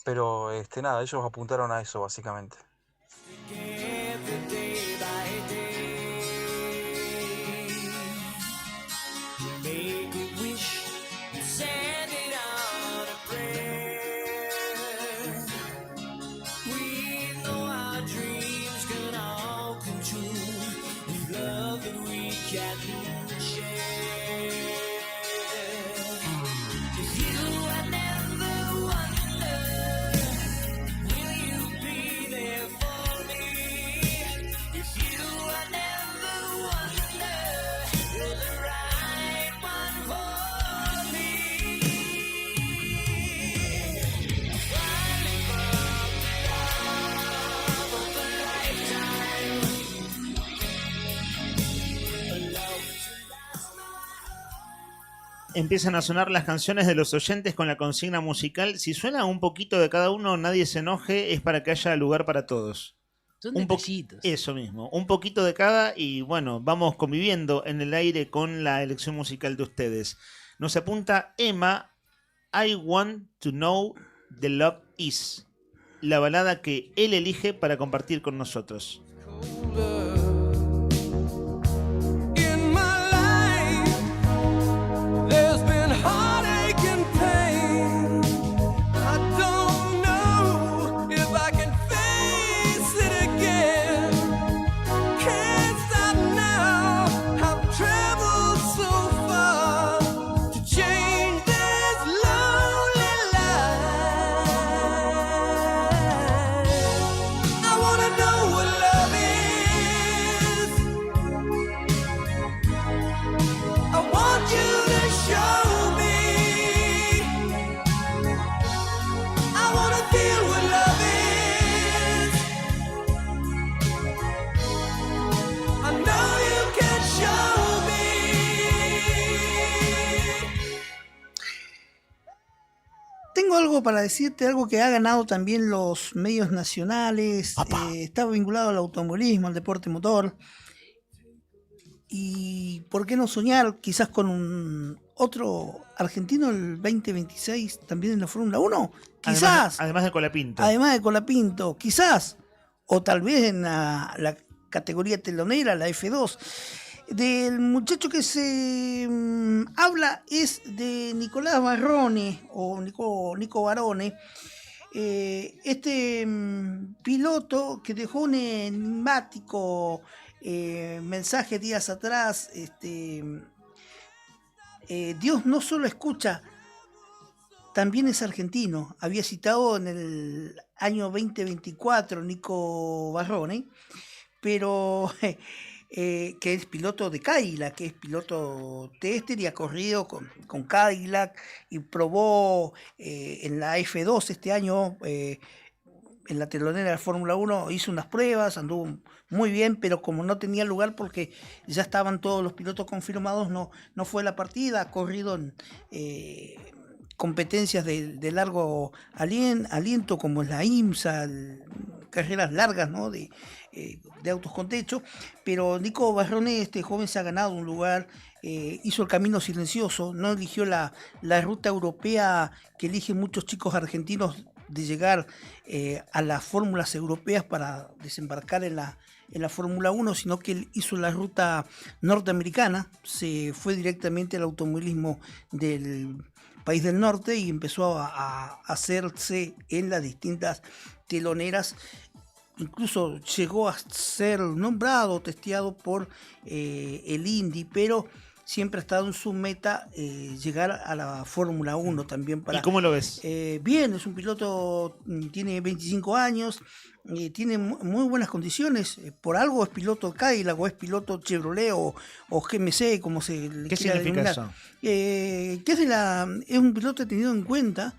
Pero nada, ellos apuntaron a eso básicamente. Empiezan a sonar las canciones de los oyentes con la consigna musical. Si suena un poquito de cada uno, nadie se enoje, es para que haya lugar para todos. Son detallitos. Eso mismo, un poquito de cada y bueno, vamos conviviendo en el aire con la elección musical de ustedes. Nos apunta Emma, I Want to Know the Love Is, la balada que él elige para compartir con nosotros. I wanna know what love algo para decirte, algo que ha ganado también los medios nacionales, está vinculado al automovilismo, al deporte motor. Y por qué no soñar quizás con un otro argentino el 2026 también en la Fórmula 1, quizás. Además de Colapinto. Además de Colapinto, quizás. O tal vez en la categoría telonera, la F2. Del muchacho que se habla es de Nicolás Barrone, o Nico Barone. Piloto que dejó un enigmático mensaje días atrás. Dios no solo escucha, también es argentino. Había citado en el año 2024 Nico Barrone, pero que es piloto de Cadillac, que es piloto tester y ha corrido con Cadillac y probó en la F2 este año, en la telonera de la Fórmula 1, hizo unas pruebas, anduvo muy bien, pero como no tenía lugar porque ya estaban todos los pilotos confirmados, no fue la partida. Ha corrido en competencias de largo aliento como es la IMSA, carreras largas, ¿no? de autos con techo, pero Nico Barrone, este joven, se ha ganado un lugar, hizo el camino silencioso, no eligió la ruta europea que eligen muchos chicos argentinos de llegar a las fórmulas europeas para desembarcar en la Fórmula 1, sino que él hizo la ruta norteamericana, se fue directamente al automovilismo del país del norte y empezó a hacerse en las distintas teloneras. Incluso llegó a ser nombrado, testeado por el Indy, pero siempre ha estado en su meta llegar a la Fórmula 1 también. ¿Y cómo lo ves? Bien, es un piloto, tiene 25 años, tiene muy buenas condiciones. Por algo es piloto Cadillac o es piloto Chevrolet o GMC, como se le ¿Qué quiera significa denominar. eso? Que es un piloto tenido en cuenta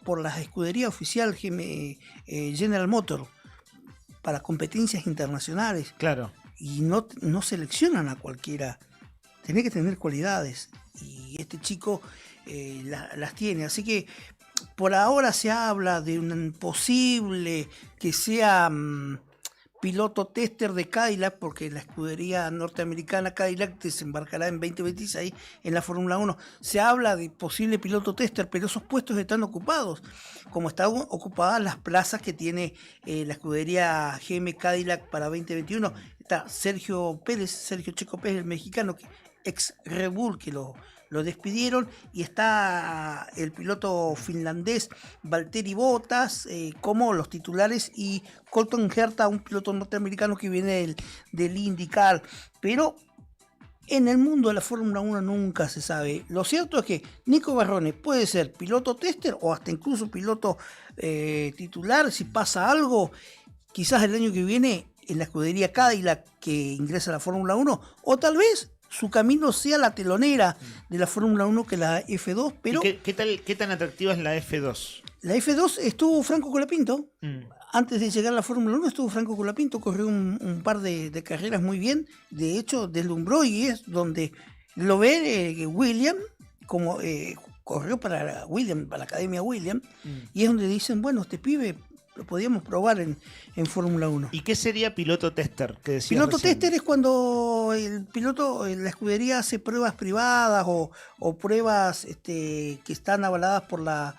por la escudería oficial General Motors para competencias internacionales. Claro. Y no seleccionan a cualquiera. Tenés que tener cualidades. Y este chico las tiene. Así que por ahora se habla de un posible que sea piloto tester de Cadillac, porque la escudería norteamericana Cadillac desembarcará en 2026 en la Fórmula 1. Se habla de posible piloto tester, pero esos puestos están ocupados, como están ocupadas las plazas que tiene la escudería GM Cadillac para 2021. Está Sergio Checo Pérez, el mexicano, ex Red Bull, que lo despidieron, y está el piloto finlandés Valtteri Bottas como los titulares, y Colton Herta, un piloto norteamericano que viene del IndyCar. Pero en el mundo de la Fórmula 1 nunca se sabe. Lo cierto es que Nico Barrone puede ser piloto tester o hasta incluso piloto titular si pasa algo, quizás el año que viene en la escudería Cadillac, que ingresa a la Fórmula 1, o tal vez su camino sea la telonera de la Fórmula 1, que la F2. Pero ¿Qué tan atractiva es la F2? La F2 estuvo Franco Colapinto. Antes de llegar a la Fórmula 1 estuvo Franco Colapinto, corrió un par de carreras muy bien. De hecho, deslumbró, y es donde lo ve William, como corrió para William, para la Academia William, y es donde dicen, bueno, este pibe lo podíamos probar en Fórmula 1. ¿Y qué sería piloto tester? Piloto tester es cuando el piloto en la escudería hace pruebas privadas o pruebas que están avaladas por la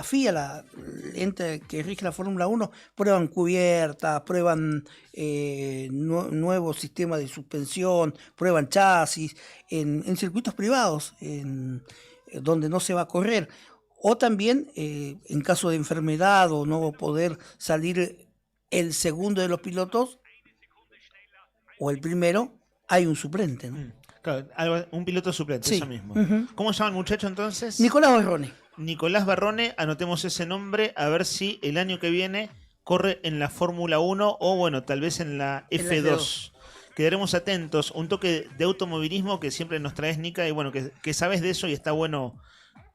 FIA, el ente que rige la Fórmula 1. Prueban cubierta, prueban nuevo sistema de suspensión, prueban chasis en circuitos privados, donde no se va a correr. O también, en caso de enfermedad o no poder salir el segundo de los pilotos o el primero, hay un suplente, ¿no? Claro, un piloto suplente, sí. Eso mismo. Uh-huh. ¿Cómo se llama el muchacho entonces? Nicolás Barrone. Nicolás Barrone, anotemos ese nombre, a ver si el año que viene corre en la Fórmula 1 o, bueno, tal vez en la F2. Quedaremos atentos. Un toque de automovilismo que siempre nos traes, Nica, y bueno, que sabes de eso y está bueno.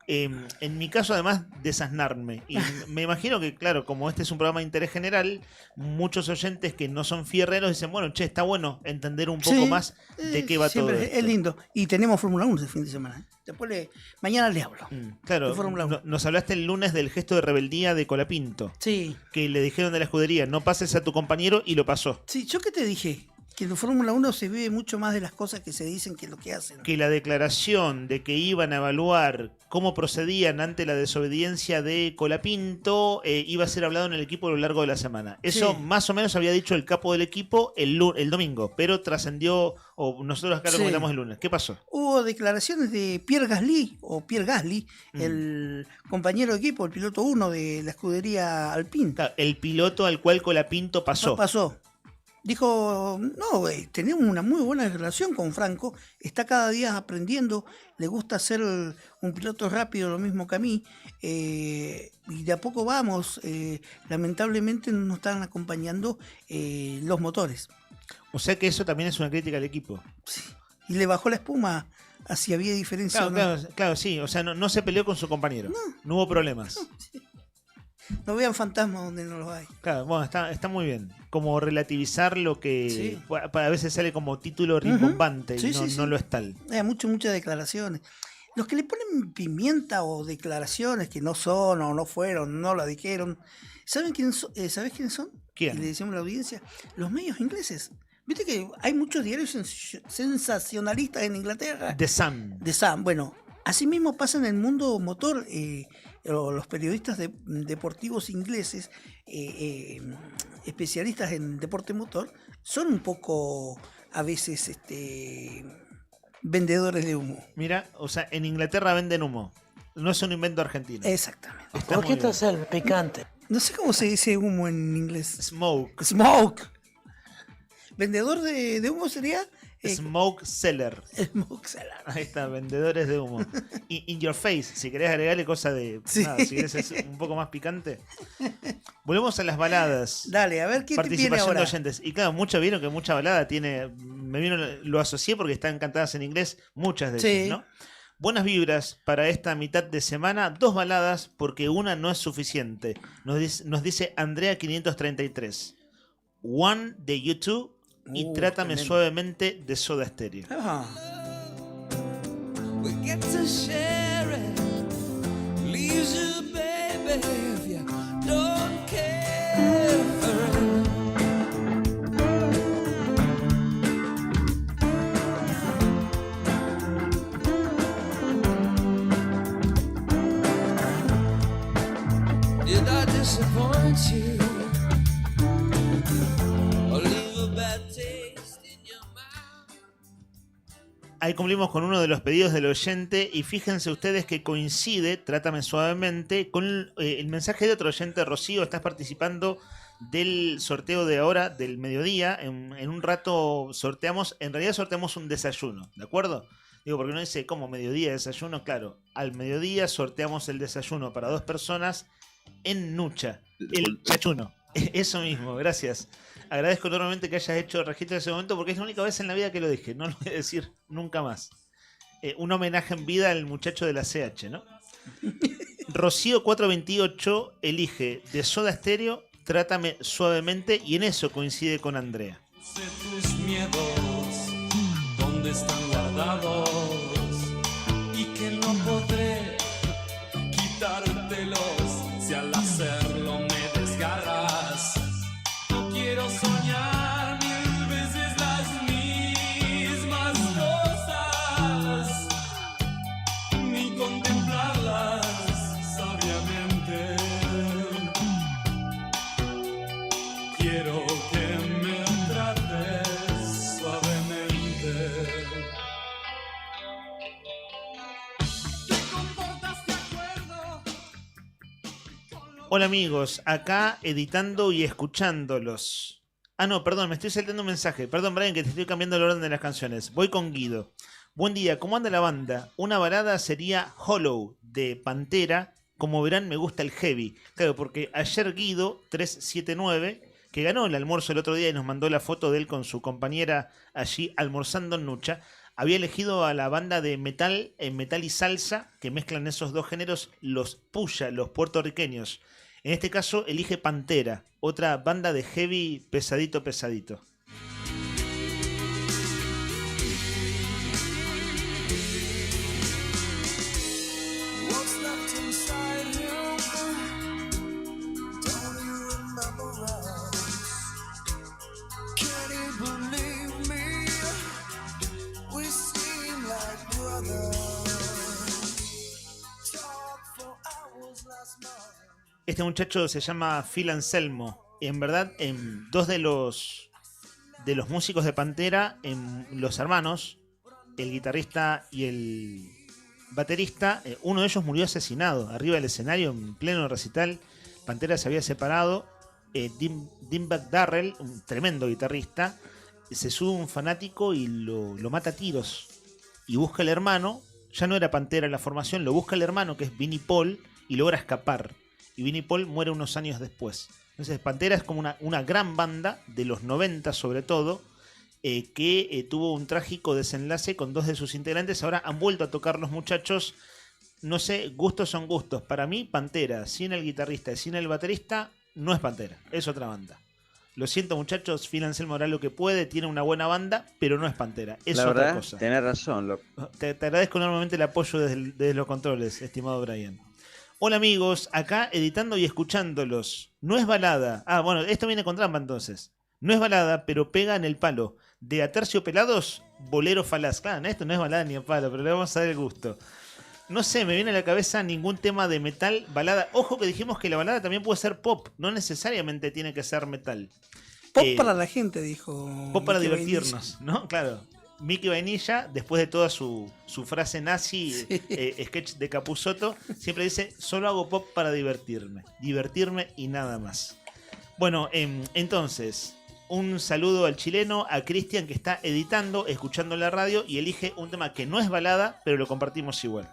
En mi caso, además, desasnarme. Y me imagino que, claro, como este es un programa de interés general, muchos oyentes que no son fierreros dicen, bueno, está bueno entender un poco más de qué va todo esto. Es lindo. Y tenemos Fórmula 1 este fin de semana. Después mañana le hablo. Claro, de Fórmula 1. nos hablaste el lunes del gesto de rebeldía de Colapinto. Sí. Que le dijeron de la escudería, no pases a tu compañero, y lo pasó. Sí, ¿yo qué te dije? Que en Fórmula 1 se vive mucho más de las cosas que se dicen que lo que hacen. Que la declaración de que iban a evaluar cómo procedían ante la desobediencia de Colapinto iba a ser hablado en el equipo a lo largo de la semana. Eso Sí. más o menos había dicho el capo del equipo el domingo, pero trascendió, o nosotros acá lo Sí. comentamos el lunes. ¿Qué pasó? Hubo declaraciones de Pierre Gasly, el compañero de equipo, el piloto 1 de la escudería Alpine. El piloto al cual Colapinto pasó. Pasó. Dijo, no, tenemos una muy buena relación con Franco, está cada día aprendiendo, le gusta ser un piloto rápido, lo mismo que a mí, y de a poco vamos, lamentablemente no nos están acompañando los motores. O sea que eso también es una crítica al equipo. Y le bajó la espuma a si había diferencia Claro, o no. claro, sí, o sea, no se peleó con su compañero, no hubo problemas. No vean fantasmas donde no los hay. Claro, bueno, está muy bien. Como relativizar lo que Sí. a veces sale como título rimbombante Sí, y no, sí, sí. no lo es tal. Hay muchas declaraciones. Los que le ponen pimienta o declaraciones que no son o no fueron, no la dijeron, ¿sabes quiénes son? ¿Quién? Y le decimos a la audiencia, los medios ingleses. Viste que hay muchos diarios sensacionalistas en Inglaterra. The Sun. The Sun, bueno, así mismo pasa en el mundo motor. Los periodistas deportivos ingleses, especialistas en deporte motor, son un poco a veces vendedores de humo. Mira, o sea, en Inglaterra venden humo. No es un invento argentino. Exactamente. Está muy bien. el picante? No sé cómo se dice humo en inglés. Smoke. Smoke. ¿Vendedor de humo sería? Smoke seller. Smoke seller. Ahí está, vendedores de humo. In your face, si querés agregarle cosa de... Sí. Nada, si querés ser un poco más picante. Volvemos a las baladas. Dale, a ver qué te viene Participación ahora. de oyentes. Y claro, vieron que mucha balada tiene... Lo asocié porque están cantadas en inglés, muchas de Sí. ellas, ¿no? Buenas vibras para esta mitad de semana. 2 baladas porque una no es suficiente. Nos dice Andrea 533. One de YouTube y Trátame tremendo. Suavemente de Soda Stereo. Ah. We get to share it. Leaves you, baby, if you don't care. Did I disappoint you? Or leave a bad taste in your mouth? Ahí cumplimos con uno de los pedidos del oyente y fíjense ustedes que coincide, Trátame Suavemente, con el mensaje de otro oyente. Rocío, estás participando del sorteo de ahora, del mediodía. En un rato sorteamos, en realidad sorteamos un desayuno, ¿de acuerdo? Digo, porque uno dice, ¿cómo mediodía desayuno? Claro, al mediodía sorteamos el desayuno para 2 personas en Nucha, el chachuno. Eso mismo, gracias. Agradezco enormemente que hayas hecho registro de ese momento porque es la única vez en la vida que lo dije. No lo voy a decir nunca más. Un homenaje en vida al muchacho de la CH, ¿no? Rocío 428 elige de Soda Stereo, Trátame Suavemente, y en eso coincide con Andrea. Sé tus miedos, ¿dónde están guardados? Y que no podré quitártelos si al hacerlo me desgarras. No quiero soñar 1000 veces las mismas cosas, ni contemplarlas sabiamente. Quiero que me trates suavemente. Hola amigos, acá editando y escuchándolos. Ah, no, perdón, me estoy saltando un mensaje. Perdón, Brian, que te estoy cambiando el orden de las canciones. Voy con Guido. Buen día, ¿cómo anda la banda? Una balada sería Hollow, de Pantera. Como verán, me gusta el heavy. Claro, porque ayer Guido, 379, que ganó el almuerzo el otro día y nos mandó la foto de él con su compañera allí almorzando en Nucha, había elegido a la banda de metal, metal y salsa, que mezclan esos dos géneros, los Puya, los puertorriqueños. En este caso elige Pantera, otra banda de heavy pesadito, pesadito. Este muchacho se llama Phil Anselmo. Y en verdad, dos de los músicos de Pantera, los hermanos, el guitarrista y el baterista, uno de ellos murió asesinado arriba del escenario en pleno recital. Pantera se había separado. Dimebag Darrell, un tremendo guitarrista, se sube un fanático y lo mata a tiros. Y busca al hermano. Ya no era Pantera la formación, lo busca el hermano, que es Vinnie Paul, y logra escapar. Y Vinnie Paul muere unos años después. Entonces Pantera es como una gran banda de los 90 sobre todo, que tuvo un trágico desenlace con dos de sus integrantes. Ahora han vuelto a tocar los muchachos. No sé, gustos son gustos. Para mí, Pantera, sin el guitarrista y sin el baterista, no es Pantera, es otra banda. Lo siento, muchachos, Phil Anselmo hará lo que puede, tiene una buena banda, pero no es Pantera, es la otra verdad, cosa. Tenés razón. Te agradezco enormemente el apoyo desde los controles, estimado Brian. Hola amigos, acá editando y escuchándolos. No es balada. Ah, bueno, esto viene con trampa entonces. No es balada, pero pega en el palo. De Aterciopelados, Bolero Falaz. Claro, esto no es balada ni en palo, pero le vamos a dar el gusto. No sé, me viene a la cabeza ningún tema de metal, balada. Ojo que dijimos que la balada también puede ser pop, no necesariamente tiene que ser metal. Pop para la gente, dijo. Pop para Mickey divertirnos, ¿no? Claro. Mickey Vainilla, después de toda su frase nazi, sketch de Capusotto, siempre dice, solo hago pop para divertirme y nada más. Bueno, entonces, un saludo al chileno, a Cristian, que está editando, escuchando la radio y elige un tema que no es balada, pero lo compartimos igual.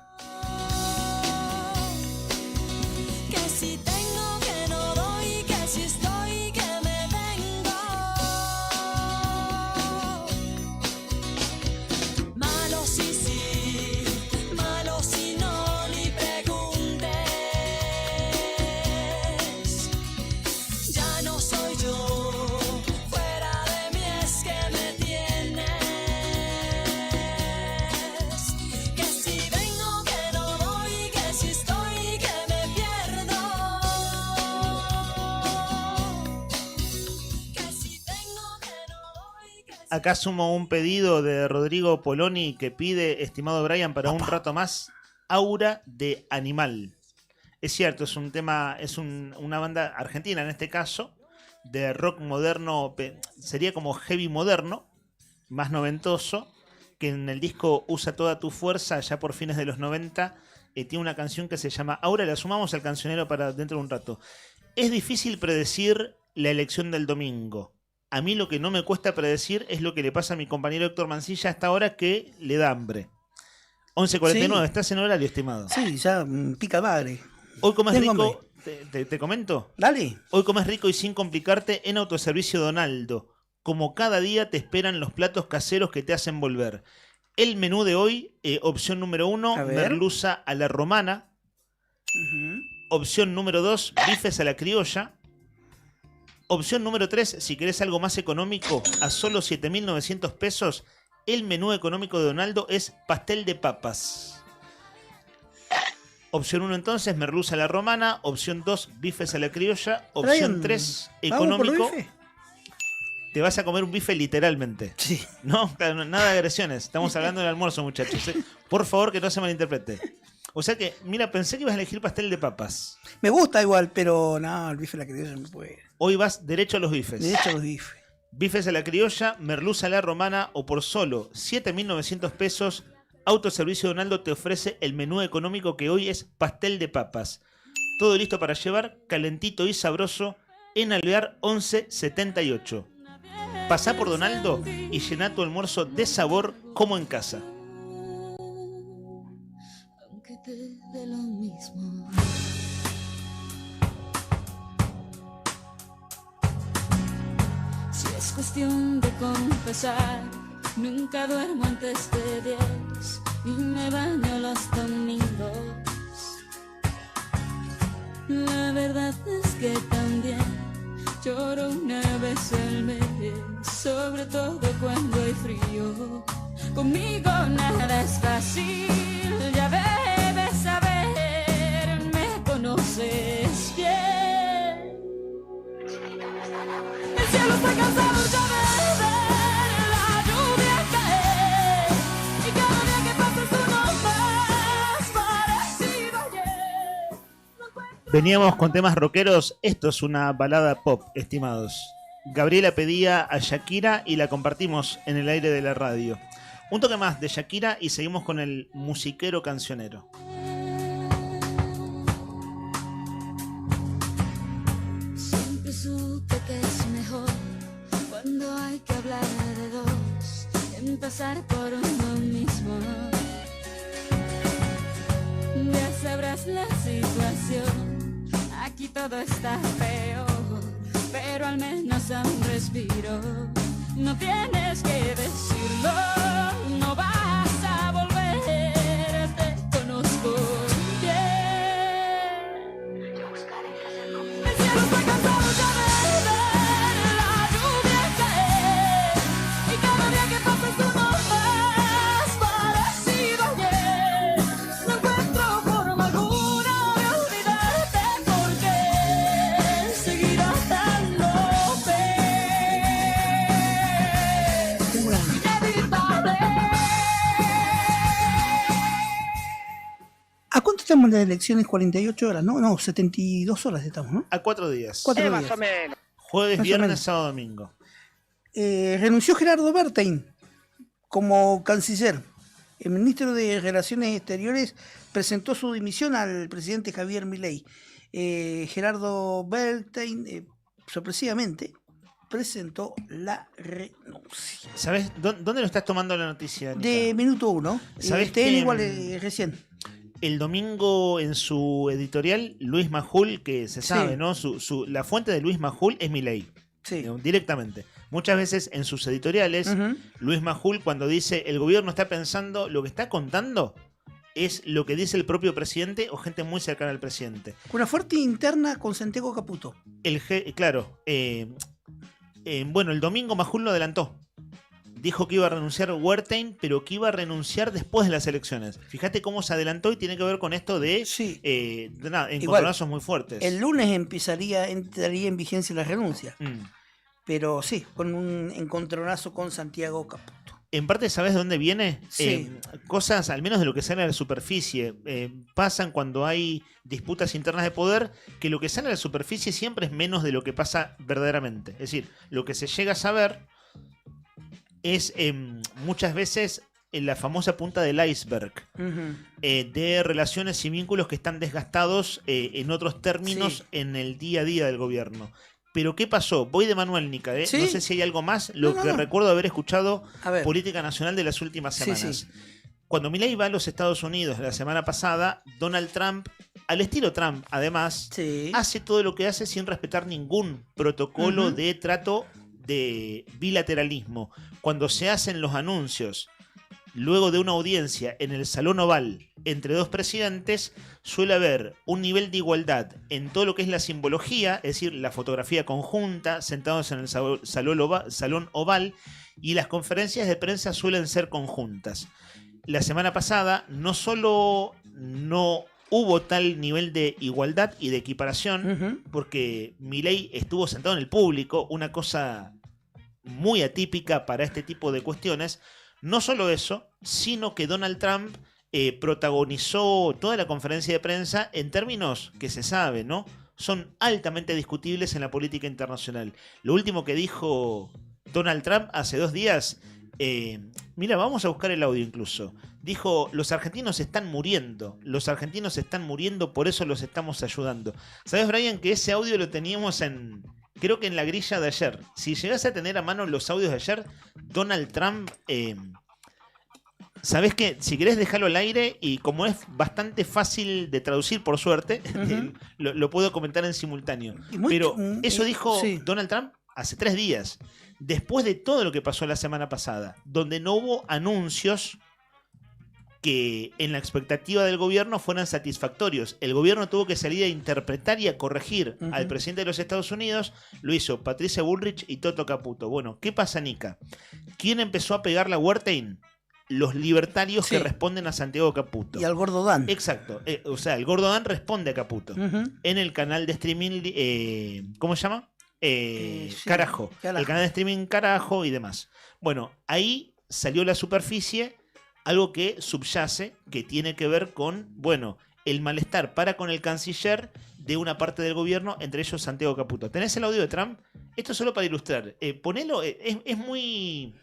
Que si tengo, que no doy, que si estoy, que me vengo. Malo si sí, malo si no, ni preguntes. Ya no soy yo, fuera de mí es que me tienes. Que si vengo, que no doy, que si estoy, que me pierdo. Que si tengo, que no doy, que Acá sumo un pedido de Rodrigo Poloni que pide, estimado Brian, para un rato más, Aura de Animal. Es cierto, es un tema, es una banda argentina en este caso, de rock moderno, sería como heavy moderno, más noventoso, que en el disco Usa Toda Tu Fuerza, ya por fines de los 90, tiene una canción que se llama Aura, la sumamos al cancionero para dentro de un rato. Es difícil predecir la elección del domingo. A mí lo que no me cuesta predecir es lo que le pasa a mi compañero Héctor Mancilla hasta ahora, que le da hambre. 11:49, Sí. ¿estás en horario, estimado? Sí, ya pica madre. Hoy comes Tengo rico, hambre. te comento. Dale. Hoy comes rico y sin complicarte en Autoservicio Donaldo. Como cada día te esperan los platos caseros que te hacen volver. El menú de hoy, opción número 1, A ver. merluza a la romana. Opción número 2, bifes a la criolla. Opción número 3, si querés algo más económico, a solo 7.900 pesos, el menú económico de Donaldo es pastel de papas. Opción 1 entonces, merluza a la romana. Opción 2, bifes a la criolla. Opción Brian, 3, ¿vamos por lo económico. bife? Te vas a comer un bife literalmente. Sí. No, claro, nada de agresiones. Estamos hablando del almuerzo, muchachos. Por favor, que no se malinterprete. O sea que, mira, pensé que ibas a elegir pastel de papas. Me gusta igual, pero no, el bife de la criolla no puede. Hoy vas derecho a los bifes. Derecho a los bifes. Bifes a la criolla, merluza a la romana o por solo 7.900 pesos, Autoservicio Donaldo te ofrece el menú económico que hoy es pastel de papas. Todo listo para llevar, calentito y sabroso, en Alvear 1178. Pasá por Donaldo y llená tu almuerzo de sabor como en casa. aunque te dé lo mismo. Si es cuestión de confesar, nunca duermo antes de 10 y me baño los domingos. La verdad es que también lloro una vez al mes, sobre todo cuando hay frío. Conmigo nada es fácil, ya debes saber, me conoces bien. El cielo está cansado ya de ver la lluvia caer, y cada día que pasa es uno más parecido a ayer. No encuentro Veníamos con temas rockeros, esto es una balada pop, estimados. Gabriela pedía a Shakira y la compartimos en el aire de la radio. Un toque más de Shakira y seguimos con el musiquero cancionero. Siempre supe que es mejor cuando hay que hablar de dos, empezar por uno mismo. Ya sabrás la situación, aquí todo está feo, pero al menos da un respiro. No tienes que decirlo, no vas a volver, te conozco bien. El cielo está cansado ya de ver la lluvia caer, y cada día que pasa tú no ves parecido ayer. No encuentro forma alguna de olvidarte, porque seguirás dándote inevitable. ¿A cuánto estamos en las elecciones? 48 horas, ¿no? No, 72 horas estamos, ¿no? A 4 días. 4 días. Más o menos. Jueves, Más o viernes, menos. sábado, domingo. Renunció Gerardo Bertein como canciller. El ministro de Relaciones Exteriores presentó su dimisión al presidente Javier Milei. Gerardo Bertein sorpresivamente presentó la renuncia. ¿Sabes dónde lo estás tomando la noticia, Nica? De minuto 1. ¿Sabés TN que, igual recién. El domingo en su editorial, Luis Majul, que se sabe, Sí. ¿no? La fuente de Luis Majul es Milei. Sí. Directamente. Muchas veces en sus editoriales, Luis Majul, cuando dice el gobierno está pensando, lo que está contando es lo que dice el propio presidente o gente muy cercana al presidente. Con una fuerte interna con Santiago Caputo. Claro. Bueno, el domingo Majul lo adelantó. Dijo que iba a renunciar Wertheim, pero que iba a renunciar después de las elecciones. Fíjate cómo se adelantó y tiene que ver con esto de encontronazos muy fuertes. El lunes entraría en vigencia la renuncia. Pero sí, con un encontronazo con Santiago Caputo. En parte, ¿sabes de dónde viene? Sí. Cosas, al menos de lo que sale a la superficie, pasan cuando hay disputas internas de poder, que lo que sale a la superficie siempre es menos de lo que pasa verdaderamente. Es decir, lo que se llega a saber es muchas veces en la famosa punta del iceberg de relaciones y vínculos que están desgastados en otros términos en el día a día del gobierno. Pero ¿qué pasó? Voy de Manuel, Nica, ¿eh? ¿Sí? No sé si hay algo más. Lo que recuerdo haber escuchado A ver. política nacional de las últimas Sí, semanas. sí. Cuando Milei va a los Estados Unidos la semana pasada, Donald Trump, al estilo Trump, además, hace todo lo que hace sin respetar ningún protocolo de trato de bilateralismo. Cuando se hacen los anuncios luego de una audiencia en el Salón Oval entre dos presidentes, suele haber un nivel de igualdad en todo lo que es la simbología, es decir, la fotografía conjunta, sentados en el Salón Oval, y las conferencias de prensa suelen ser conjuntas. La semana pasada no solo no hubo tal nivel de igualdad y de equiparación, porque Milei estuvo sentado en el público, una cosa muy atípica para este tipo de cuestiones. No solo eso, sino que Donald Trump protagonizó toda la conferencia de prensa en términos que se sabe, ¿no? Son altamente discutibles en la política internacional. Lo último que dijo Donald Trump hace 2 días, mira, vamos a buscar el audio incluso. Dijo, los argentinos están muriendo, por eso los estamos ayudando. ¿Sabes, Brian, que ese audio lo teníamos creo que en la grilla de ayer? Si llegás a tener a mano los audios de ayer, Donald Trump, ¿sabés qué? Si querés dejarlo al aire, y como es bastante fácil de traducir, por suerte, lo puedo comentar en simultáneo. Pero eso dijo Donald Trump hace 3 días, después de todo lo que pasó la semana pasada, donde no hubo anuncios que en la expectativa del gobierno fueran satisfactorios. El gobierno tuvo que salir a interpretar y a corregir al presidente de los Estados Unidos. Lo hizo Patricia Bullrich y Toto Caputo. Bueno, ¿qué pasa, Nica? ¿Quién empezó a pegarle a Wertheim? Los libertarios que responden a Santiago Caputo. Y al Gordo Dan. Exacto. O sea, el Gordo Dan responde a Caputo. En el canal de streaming, ¿cómo se llama? Carajo. El canal de streaming Carajo y demás. Bueno, ahí salió a la superficie algo que subyace, que tiene que ver con, bueno, el malestar para con el canciller de una parte del gobierno, entre ellos Santiago Caputo. ¿Tenés el audio de Trump? Esto solo para ilustrar. Ponelo, es muy...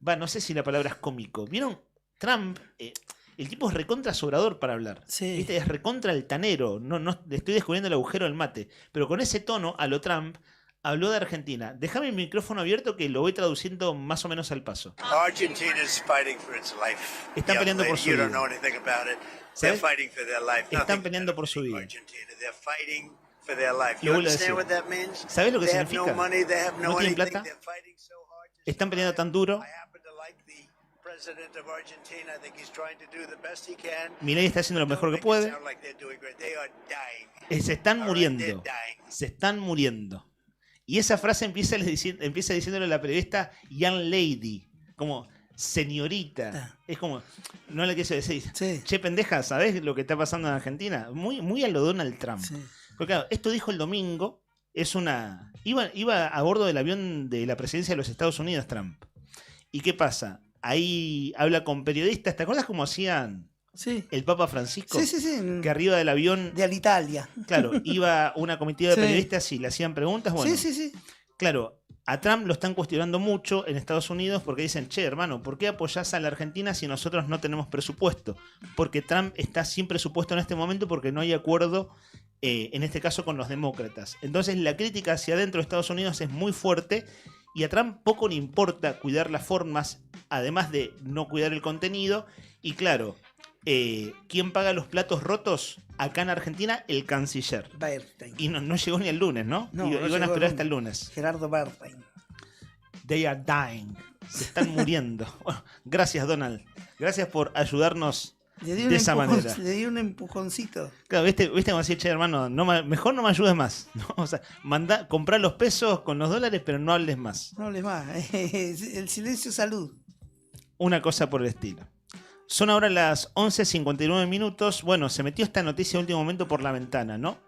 no sé si la palabra es cómico. ¿Vieron? Trump, el tipo es recontra sobrador para hablar. Sí. ¿Viste? Es recontra altanero. No, estoy descubriendo el agujero del mate. Pero con ese tono, a lo Trump, habló de Argentina. Déjame el micrófono abierto que lo voy traduciendo más o menos al paso. Argentina is fighting for its life. Están peleando por su You vida. don't know anything about it. They're ¿Sabes? fighting for their life. Están peleando por su vida. Argentina. They're fighting for their life. Lo You vuelvo a understand decir. what that means? ¿Sabes lo que They have significa? no money, they have no ¿No tienen anything. plata? They're fighting so hard. Están peleando tan duro. President of Argentina, I think he's trying to do the best he can. Milei está haciendo lo mejor que puede. Sound like they're doing great. They are dying. Se están All right, muriendo. they're dying. Se están muriendo. Y esa frase empieza diciéndole a la periodista Young Lady, como señorita. Es como, no le quiso decir, che pendeja, ¿sabés lo que está pasando en Argentina? Muy a lo Donald Trump. Porque claro, esto dijo el domingo, iba a bordo del avión de la presidencia de los Estados Unidos Trump. ¿Y qué pasa? Ahí habla con periodistas. ¿Te acuerdas cómo hacían el Papa Francisco? Sí. Que arriba del avión... De Alitalia. Claro, iba una comitiva de periodistas y le hacían preguntas. Bueno, Sí. Claro, a Trump lo están cuestionando mucho en Estados Unidos porque dicen, che, hermano, ¿por qué apoyás a la Argentina si nosotros no tenemos presupuesto? Porque Trump está sin presupuesto en este momento porque no hay acuerdo, en este caso, con los demócratas. Entonces la crítica hacia adentro de Estados Unidos es muy fuerte y a Trump poco le importa cuidar las formas, además de no cuidar el contenido. Y claro, ¿quién paga los platos rotos acá en Argentina? El canciller. Berstein. Y no llegó ni el lunes, ¿no? No, Iban a llegó esperar hasta el lunes. Gerardo Berstein. They are dying. Se están muriendo. Bueno, gracias, Donald. Gracias por ayudarnos de esa manera. Le di un empujoncito. Claro, viste como decir, che, hermano, mejor no me ayudes más. ¿No? O sea, comprar los pesos con los dólares, pero no hables más. No hables más. El silencio es salud. Una cosa por el estilo. Son ahora las 11:59 minutos. Bueno, se metió esta noticia a último momento por la ventana, ¿no?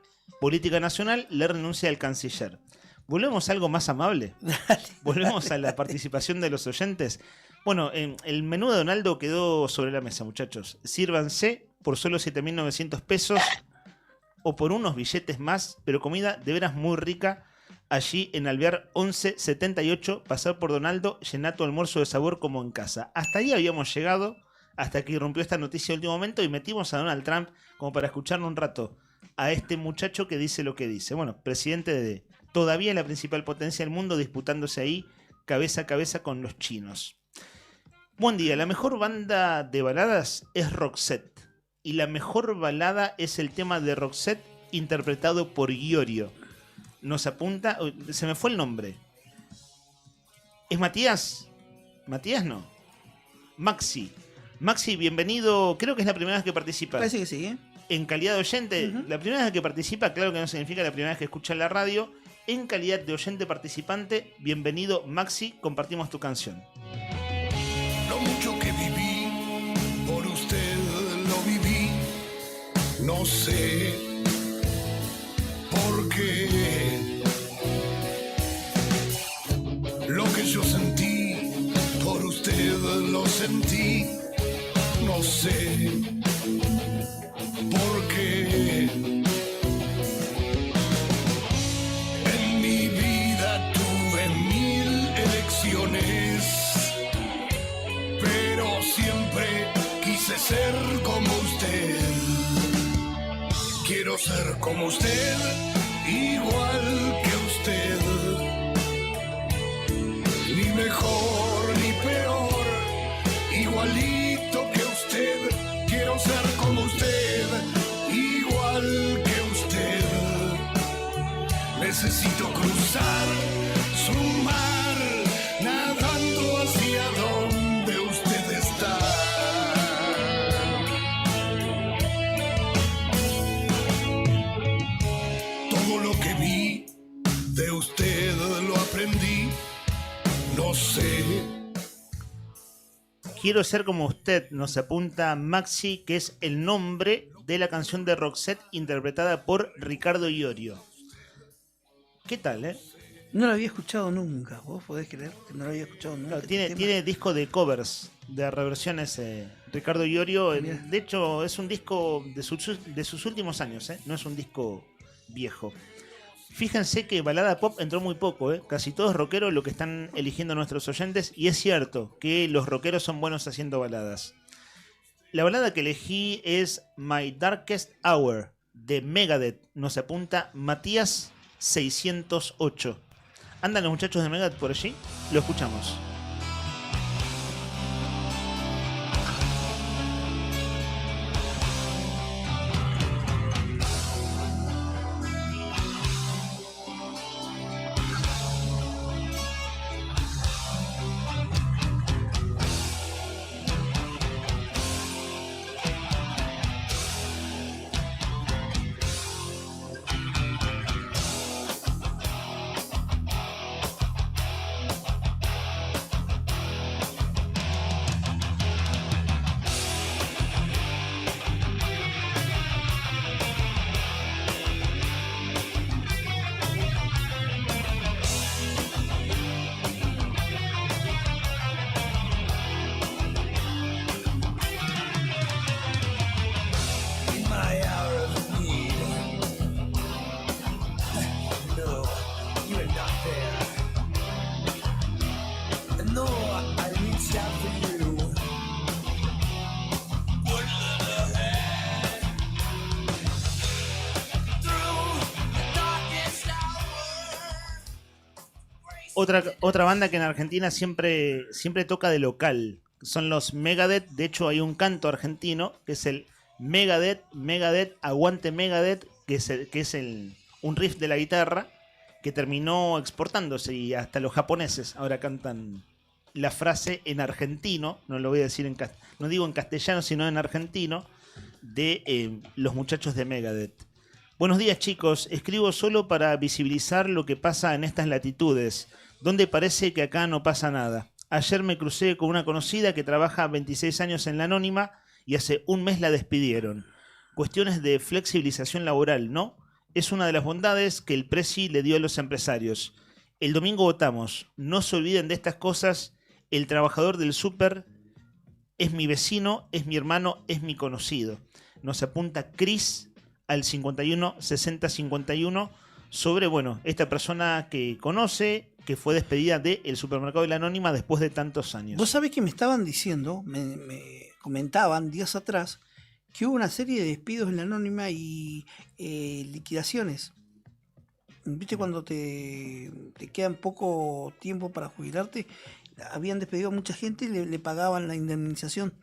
Política Nacional le renuncia al canciller. ¿Volvemos a algo más amable? ¿Volvemos a la participación de los oyentes? Bueno, el menú de Donaldo quedó sobre la mesa, muchachos. Sírvanse por solo 7.900 pesos o por unos billetes más, pero comida de veras muy rica. Allí en Alvear 1178, pasar por Donaldo, llenar tu almuerzo de sabor como en casa. Hasta ahí habíamos llegado, hasta que irrumpió esta noticia de último momento y metimos a Donald Trump como para escucharlo un rato a este muchacho que dice lo que dice. Bueno, presidente de todavía la principal potencia del mundo, disputándose ahí cabeza a cabeza con los chinos. Buen día, la mejor banda de baladas es Roxette. Y la mejor balada es el tema de Roxette interpretado por Iorio. Nos apunta... Se me fue el nombre. ¿Es Matías? ¿Matías no? Maxi. Maxi, bienvenido. Creo que es la primera vez que participa. Parece que sí, ¿eh? En calidad de oyente. La primera vez que participa, claro que no significa la primera vez que escucha la radio. En calidad de oyente participante, bienvenido Maxi, compartimos tu canción. Lo mucho que viví, por usted lo viví, no sé por qué. Lo que yo sentí, por usted lo sentí, no sé por qué. En mi vida tuve 1000 elecciones, pero siempre quise ser como usted. Quiero ser como usted, igual que usted. Ni mejor ni peor, igualito que usted. Quiero ser como usted, igual que usted. Necesito cruzar su mar, nadando hacia donde usted está. Todo lo que vi de usted lo aprendí, no sé. Quiero ser como usted, nos apunta Maxi, que es el nombre de la canción de Roxette interpretada por Ricardo Iorio. ¿Qué tal, eh? No lo había escuchado nunca. ¿Vos podés creer que no lo había escuchado nunca? Claro, tiene disco de covers, de reversiones, Ricardo Iorio. De hecho, es un disco de sus últimos años, ¿eh? No es un disco viejo. Fíjense que balada pop entró muy poco, ¿eh? Casi todo es rockero lo que están eligiendo nuestros oyentes, y es cierto que los rockeros son buenos haciendo baladas. La balada que elegí es My Darkest Hour de Megadeth. Nos apunta Matías 608. ¿Andan los muchachos de Megadeth por allí? Lo escuchamos. Otra banda que en Argentina siempre toca de local son los Megadeth. De hecho, hay un canto argentino que es el Megadeth, aguante Megadeth, que es un riff de la guitarra que terminó exportándose y hasta los japoneses ahora cantan la frase en argentino, no lo voy a decir no digo en castellano, sino en argentino, de los muchachos de Megadeth. Buenos días, chicos. Escribo solo para visibilizar lo que pasa en estas latitudes, donde parece que acá no pasa nada. Ayer me crucé con una conocida que trabaja 26 años en la Anónima y hace un mes la despidieron. Cuestiones de flexibilización laboral, ¿no? Es una de las bondades que el Presi le dio a los empresarios. El domingo votamos. No se olviden de estas cosas. El trabajador del súper es mi vecino, es mi hermano, es mi conocido. Nos apunta Cris al 51 60 51 sobre, bueno, esta persona que conoce, que fue despedida del supermercado de la Anónima después de tantos años. Vos sabés que me estaban diciendo, me comentaban días atrás, que hubo una serie de despidos en la Anónima y liquidaciones. ¿Viste cuando te quedan poco tiempo para jubilarte? Habían despedido a mucha gente y le pagaban la indemnización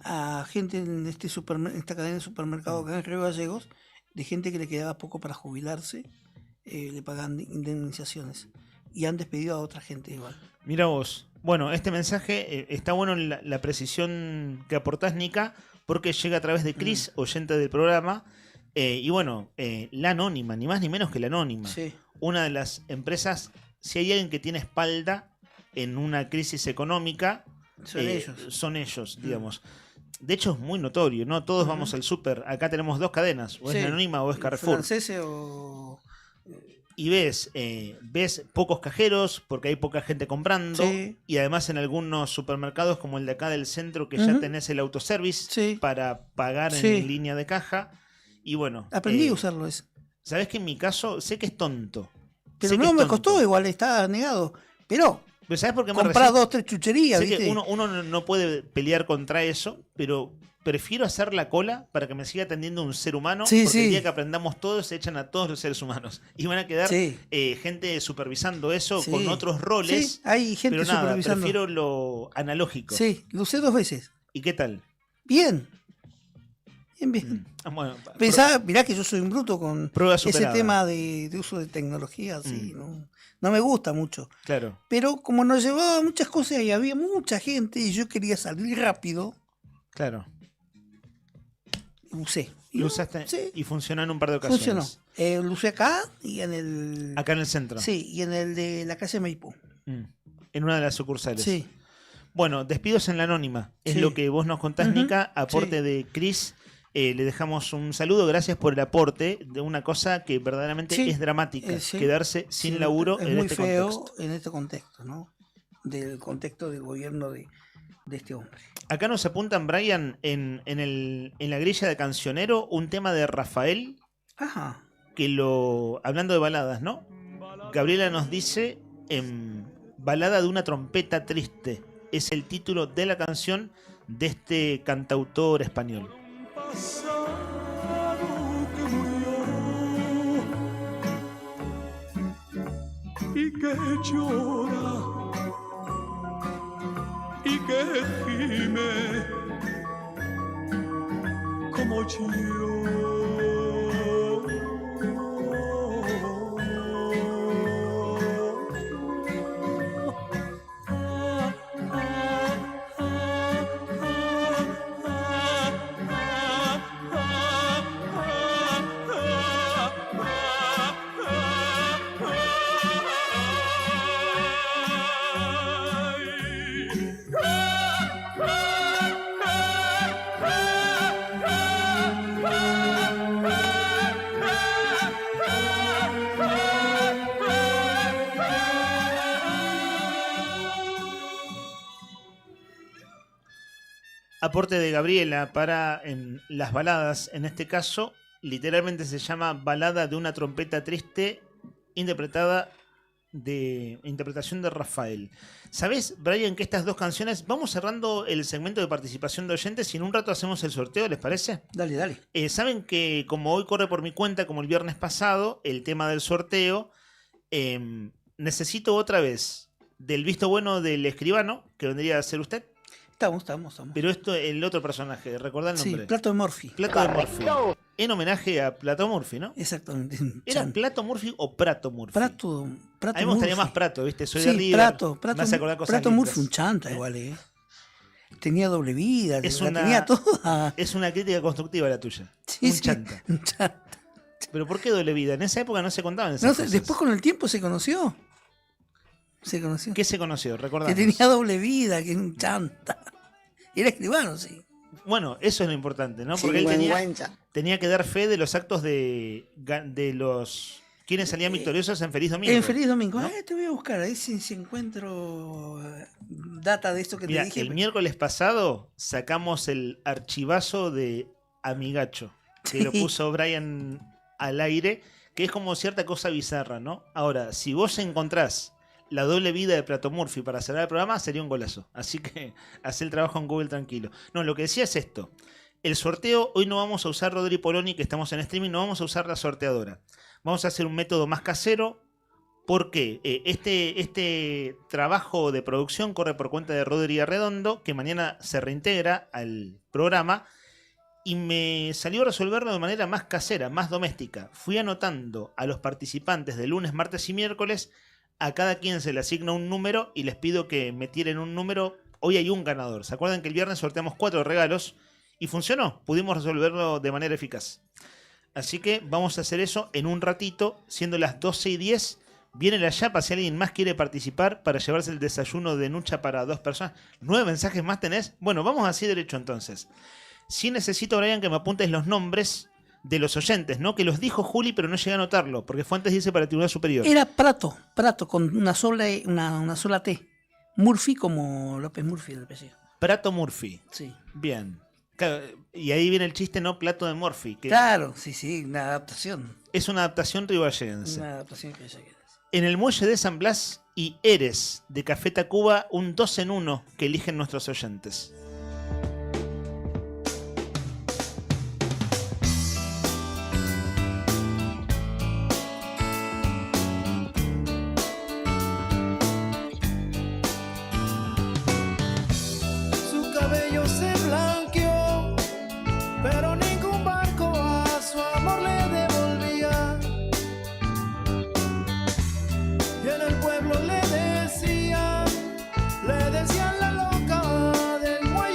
a gente en esta cadena de supermercados acá en Río Gallegos, de gente que le quedaba poco para jubilarse, le pagaban indemnizaciones. Y han despedido a otra gente igual. Mira vos. Bueno, este mensaje está bueno en la precisión que aportás, Nica, porque llega a través de Cris, oyente del programa. Y bueno, la Anónima, ni más ni menos que la Anónima. Sí. Una de las empresas, si hay alguien que tiene espalda en una crisis económica, son ellos, digamos. De hecho, es muy notorio, ¿no? Todos vamos al súper. Acá tenemos dos cadenas, o es la Anónima o es Carrefour. Francese o... Y ves pocos cajeros porque hay poca gente comprando. Sí. Y además en algunos supermercados como el de acá del centro que ya tenés el autoservice para pagar en línea de caja. Y bueno. Aprendí a usarlo ese. Sabés que en mi caso sé que es tonto. Pero no me costó, igual está negado. Pero ¿sabés por qué me comprás 2 o 3 chucherías, sé ¿viste? que uno no puede pelear contra eso, pero prefiero hacer la cola para que me siga atendiendo un ser humano, porque el día que aprendamos todos se echan a todos los seres humanos y van a quedar gente supervisando eso con otros roles. Sí, hay gente pero nada, supervisando. prefiero lo analógico. Sí, lo usé 2 veces. ¿Y qué tal? Bien. Bien. Bueno, Pensá, mirá que yo soy un bruto con prueba ese superada. tema de uso de tecnología, no me gusta mucho. Claro. Pero como nos llevaba muchas cosas y había mucha gente y yo quería salir rápido, Claro. usé. Lo usaste y funcionó en un par de ocasiones. Funcionó. Lo usé acá y en el... Acá en el centro. Sí, y en el de la calle Maipú. En una de las sucursales. Sí. Bueno, despidos en la Anónima. Es Sí. lo que vos nos contás, Nica. Aporte de Cris. Le dejamos un saludo. Gracias por el aporte de una cosa que verdaderamente es dramática. Sí. Quedarse sin Sí, laburo es en muy este feo contexto. en este contexto, ¿no? Del contexto del gobierno de este hombre. Acá nos apuntan, Brian, en la grilla de Cancionero, un tema de Rafael. Ajá. hablando de baladas, ¿no? Gabriela nos dice, balada de una trompeta triste. Es el título de la canción de este cantautor español. Pasado que murió y que llora y que gime como yo. Aporte de Gabriela para las baladas, en este caso, literalmente se llama Balada de una trompeta triste, interpretación de Rafael. ¿Sabés, Brian, que estas dos canciones, vamos cerrando el segmento de participación de oyentes y en un rato hacemos el sorteo, ¿les parece? Dale, dale. Saben que como hoy corre por mi cuenta, como el viernes pasado, el tema del sorteo, necesito otra vez del visto bueno del escribano, que vendría a ser usted. Estamos. Pero esto, el otro personaje, ¿recordá el nombre? Sí, Plato de Murphy. Plato de Murphy. En homenaje a Plato Murphy, ¿no? Exactamente. ¿Era Plato Murphy o Prato Murphy? Prato A mí me gustaría Murphy. más Prato, ¿viste? Soy Sí, de River. Prato Me hace acordar cosas Prato lindas. Murphy, un chanta igual, Tenía doble vida, Es la una, tenía toda. es una crítica constructiva la tuya. Sí, un sí, chanta. un chanta. ¿Pero por qué doble vida? En esa época no se contaban esas No, cosas. después con el tiempo se conoció. ¿Qué se conoció? Que Recordamos. tenía doble vida, que un chanta. Era escribano, sí. Bueno, eso es lo importante, ¿no? Porque él tenía que dar fe de los actos de los quienes salían victoriosos en Feliz Domingo. En Feliz Domingo. ¿no? Te voy a buscar, ahí si encuentro data de esto que Mira, te dije. el miércoles pasado sacamos el archivazo de Amigacho, que lo puso Brian al aire, que es como cierta cosa bizarra, ¿no? Ahora, si vos encontrás la doble vida de Plato Murphy para cerrar el programa, sería un golazo. Así que haz el trabajo en Google tranquilo. No, lo que decía es esto. El sorteo, hoy no vamos a usar Rodri Poloni, que estamos en streaming, no vamos a usar la sorteadora. Vamos a hacer un método más casero. Porque este trabajo de producción corre por cuenta de Rodri Arredondo, que mañana se reintegra al programa. Y me salió a resolverlo de manera más casera, más doméstica. Fui anotando a los participantes de lunes, martes y miércoles. A cada quien se le asigna un número y les pido que me tiren un número. Hoy hay un ganador. ¿Se acuerdan que el viernes sorteamos 4 regalos? Y funcionó. Pudimos resolverlo de manera eficaz. Así que vamos a hacer eso en un ratito. Siendo las 12:10. Viene la chapa si alguien más quiere participar para llevarse el desayuno de Nucha para 2 personas. 9 mensajes más tenés. Bueno, vamos así derecho entonces. Sí necesito, Brian, que me apuntes los nombres de los oyentes, ¿no? Que los dijo Juli, pero no llegué a anotarlo, porque Fuentes dice para el Tribunal Superior. Era Prato, con una sola T. Murphy como López Murphy del apellido. Prato Murphy. Sí. Bien. Claro, y ahí viene el chiste, ¿no? Plato de Murphy. Que claro, sí, una adaptación. Es una adaptación riballeguense. Una adaptación riballeguense. En el muelle de San Blas y Eres de Café Tacuba, un 2 en 1 que eligen nuestros oyentes. Su cabello se blanqueó, pero ningún barco a su amor le devolvía. Y en el pueblo le decían la loca del muelle.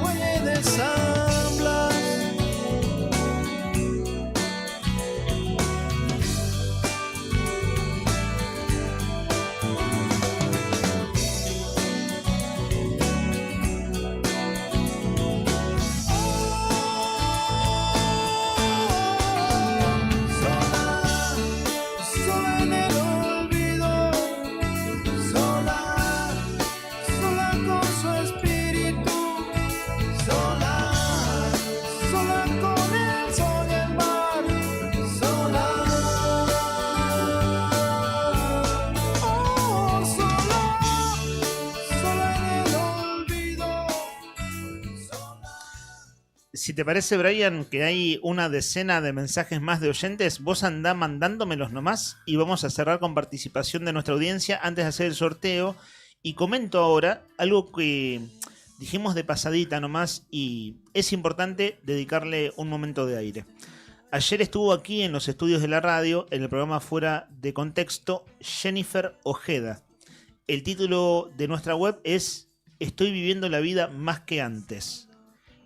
muelle de San Blas. Sola en el olvido, sola, sola con su espíritu, sola, sola con el sol y el mar, sola, oh, sola, sola en el olvido. Si te parece, Brian, que hay una decena de mensajes más de oyentes, vos andá mandándomelos nomás y vamos a cerrar con participación de nuestra audiencia antes de hacer el sorteo. Y comento ahora algo que dijimos de pasadita nomás y es importante dedicarle un momento de aire. Ayer estuvo aquí en los estudios de la radio, en el programa Fuera de Contexto, Jennifer Ojeda. El título de nuestra web es Estoy viviendo la vida más que antes.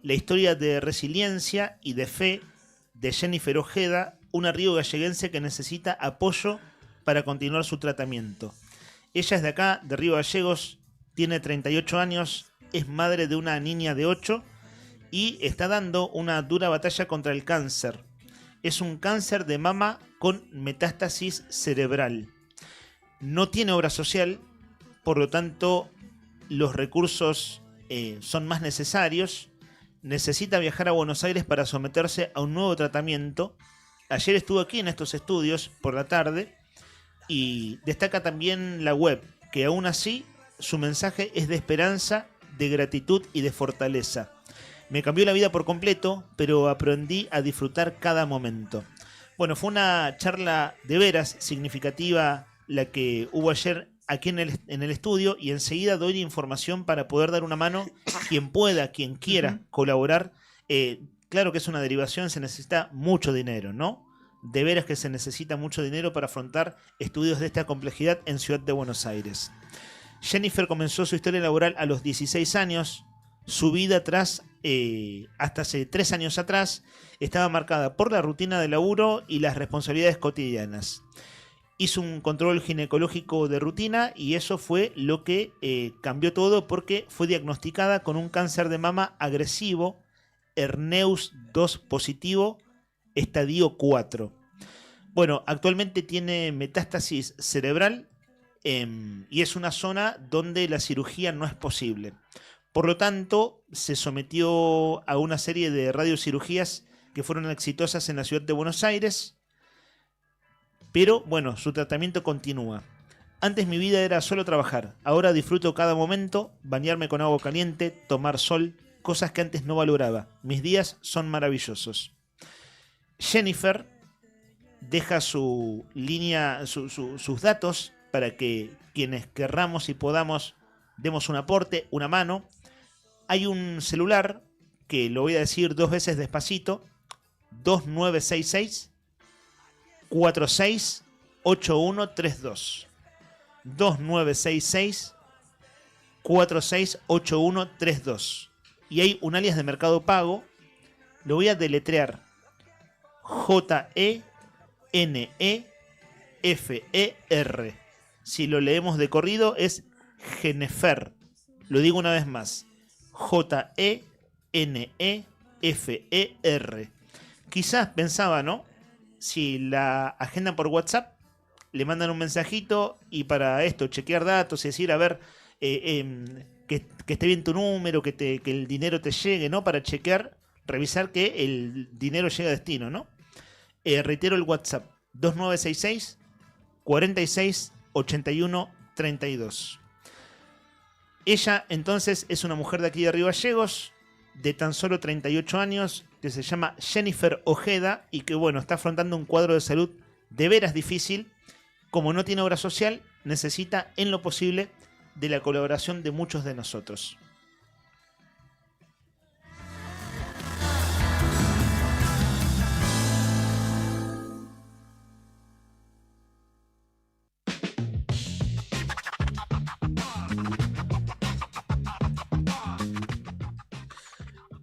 La historia de resiliencia y de fe de Jennifer Ojeda, una riogalleguense que necesita apoyo para continuar su tratamiento. Ella es de acá, de Río Gallegos, tiene 38 años, es madre de una niña de 8 y está dando una dura batalla contra el cáncer. Es un cáncer de mama con metástasis cerebral. No tiene obra social, por lo tanto los recursos son más necesarios. Necesita viajar a Buenos Aires para someterse a un nuevo tratamiento. Ayer estuvo aquí en estos estudios por la tarde y destaca también la web, que aún así su mensaje es de esperanza, de gratitud y de fortaleza. Me cambió la vida por completo, pero aprendí a disfrutar cada momento. Bueno, fue una charla de veras significativa la que hubo ayer aquí en el estudio y enseguida doy la información para poder dar una mano quien pueda, quien quiera colaborar. Claro que es una derivación, se necesita mucho dinero, ¿no? De veras que se necesita mucho dinero para afrontar estudios de esta complejidad en Ciudad de Buenos Aires. Jennifer comenzó su historia laboral a los 16 años. Su vida hasta hace 3 años atrás estaba marcada por la rutina de laburo y las responsabilidades cotidianas. Hizo un control ginecológico de rutina y eso fue lo que cambió todo porque fue diagnosticada con un cáncer de mama agresivo, Herneus 2 positivo, estadio 4. Bueno, actualmente tiene metástasis cerebral y es una zona donde la cirugía no es posible. Por lo tanto, se sometió a una serie de radiocirugías que fueron exitosas en la ciudad de Buenos Aires. Pero bueno, su tratamiento continúa. Antes mi vida era solo trabajar. Ahora disfruto cada momento, bañarme con agua caliente, tomar sol, cosas que antes no valoraba. Mis días son maravillosos. Jennifer deja su línea, sus datos para que quienes querramos y podamos demos un aporte, una mano. Hay un celular que lo voy a decir 2 veces despacito. 2966 468132 2966 468132 y hay un alias de Mercado Pago. Lo voy a deletrear: Jennefer. Si lo leemos de corrido es Jennefer. Lo digo una vez más: Jennefer. Quizás pensaba, ¿no? Si la agendan por WhatsApp, le mandan un mensajito y para esto, chequear datos y decir, a ver, que esté bien tu número, que el dinero te llegue, ¿no? Para chequear, revisar que el dinero llegue a destino, ¿no? Reitero el WhatsApp, 2966 46 81 32. Ella, entonces, es una mujer de aquí de Río Gallegos, de tan solo 38 años, que se llama Jennifer Ojeda y que, bueno, está afrontando un cuadro de salud de veras difícil. Como no tiene obra social, necesita en lo posible de la colaboración de muchos de nosotros.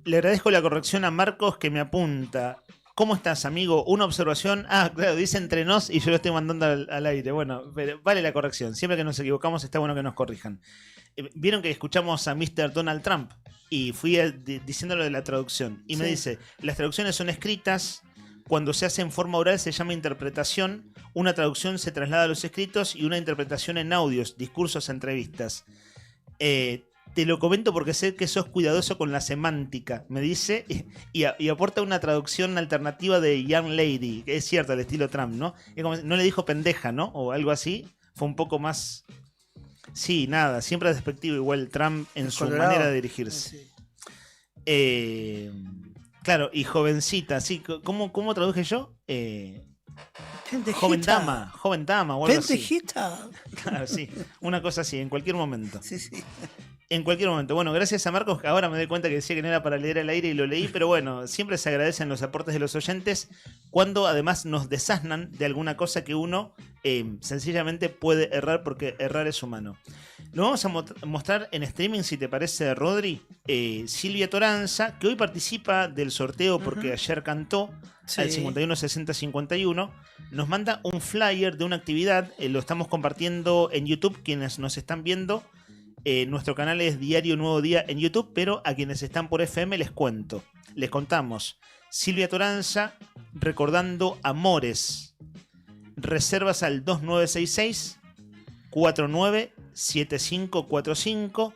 Le agradezco la corrección a Marcos que me apunta. ¿Cómo estás, amigo? Una observación. Ah, claro, dice entre nos y yo lo estoy mandando al aire. Bueno, pero vale la corrección. Siempre que nos equivocamos está bueno que nos corrijan. Vieron que escuchamos a Mr. Donald Trump y fui diciéndolo de la traducción. Y me dice, las traducciones son escritas. Cuando se hace en forma oral se llama interpretación. Una traducción se traslada a los escritos y una interpretación en audios, discursos, entrevistas. Te lo comento porque sé que sos cuidadoso con la semántica, me dice, y aporta una traducción alternativa de Young Lady, que es cierto, al estilo Trump, ¿no? Es como, no le dijo pendeja, ¿no? O algo así. Fue un poco más... Sí, nada, siempre despectivo igual Trump en su Colorado. manera de dirigirse. Claro, y jovencita, sí. ¿Cómo traduje yo? Joven dama o algo así. Pendejita. Claro, sí, una cosa así, en cualquier momento. Sí, sí. En cualquier momento. Bueno, gracias a Marcos, que ahora me doy cuenta que decía que no era para leer al aire y lo leí, pero bueno, siempre se agradecen los aportes de los oyentes cuando además nos desasnan de alguna cosa que uno sencillamente puede errar porque errar es humano. Lo vamos a mostrar en streaming, si te parece, Rodri. Silvia Toranza, que hoy participa del sorteo porque ayer cantó al 516051, nos manda un flyer de una actividad, lo estamos compartiendo en YouTube, quienes nos están viendo. Nuestro canal es Diario Nuevo Día en YouTube, pero a quienes están por FM les contamos. Silvia Toranza recordando amores. Reservas al 2966-497545.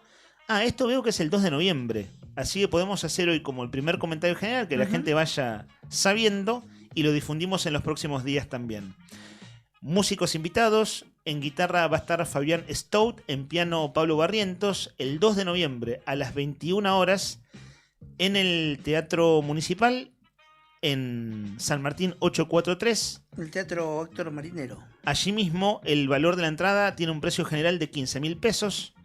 Esto veo que es el 2 de noviembre. Así que podemos hacer hoy como el primer comentario general, que la gente vaya sabiendo, y lo difundimos en los próximos días también. Músicos invitados. En guitarra va a estar Fabián Stout, en piano Pablo Barrientos, el 2 de noviembre a las 21 horas en el Teatro Municipal en San Martín 843. El Teatro Héctor Marinero. Allí mismo el valor de la entrada tiene un precio general de 15.000 pesos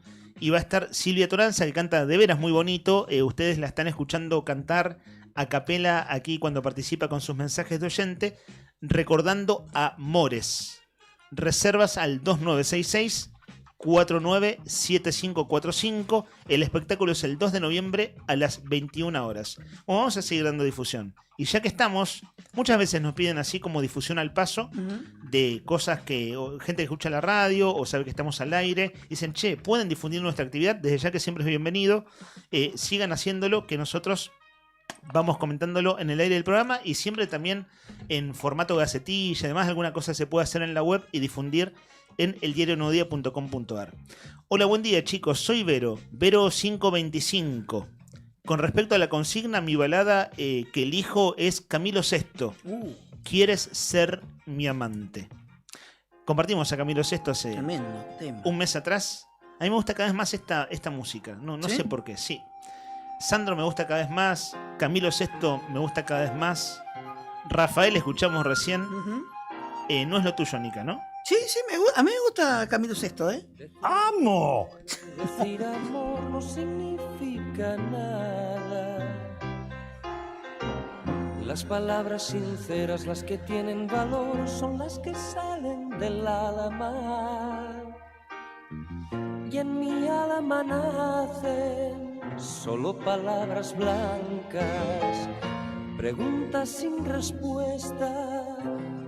y va a estar Silvia Toranza, que canta de veras muy bonito. Ustedes la están escuchando cantar a capela aquí cuando participa con sus mensajes de oyente, recordando amores. Reservas al 2966-497545. El espectáculo es el 2 de noviembre a las 21 horas. Bueno, vamos a seguir dando difusión. Y ya que estamos, muchas veces nos piden así como difusión al paso de cosas que gente que escucha la radio o sabe que estamos al aire. Dicen, che, pueden difundir nuestra actividad. Desde ya que siempre es bienvenido. Sigan haciéndolo, que nosotros vamos comentándolo en el aire del programa y siempre también en formato gacetilla. Además, alguna cosa se puede hacer en la web y difundir en eldiarionuevodía.com.ar. Hola, buen día, chicos. Soy Vero 525. Con respecto a la consigna, mi balada que elijo es Camilo VI. ¿Quieres ser mi amante? Compartimos a Camilo VI hace un mes atrás. A mí me gusta cada vez más esta música. No sé por qué, sí. Sandro me gusta cada vez más. Camilo VI me gusta cada vez más. Rafael escuchamos recién. No es lo tuyo, Nica, ¿no? Sí, a mí me gusta Camilo VI, ¡Amo! Decir amor no significa nada. Las palabras sinceras, las que tienen valor, son las que salen del alma. Y en mi alma nacen solo palabras blancas, preguntas sin respuesta,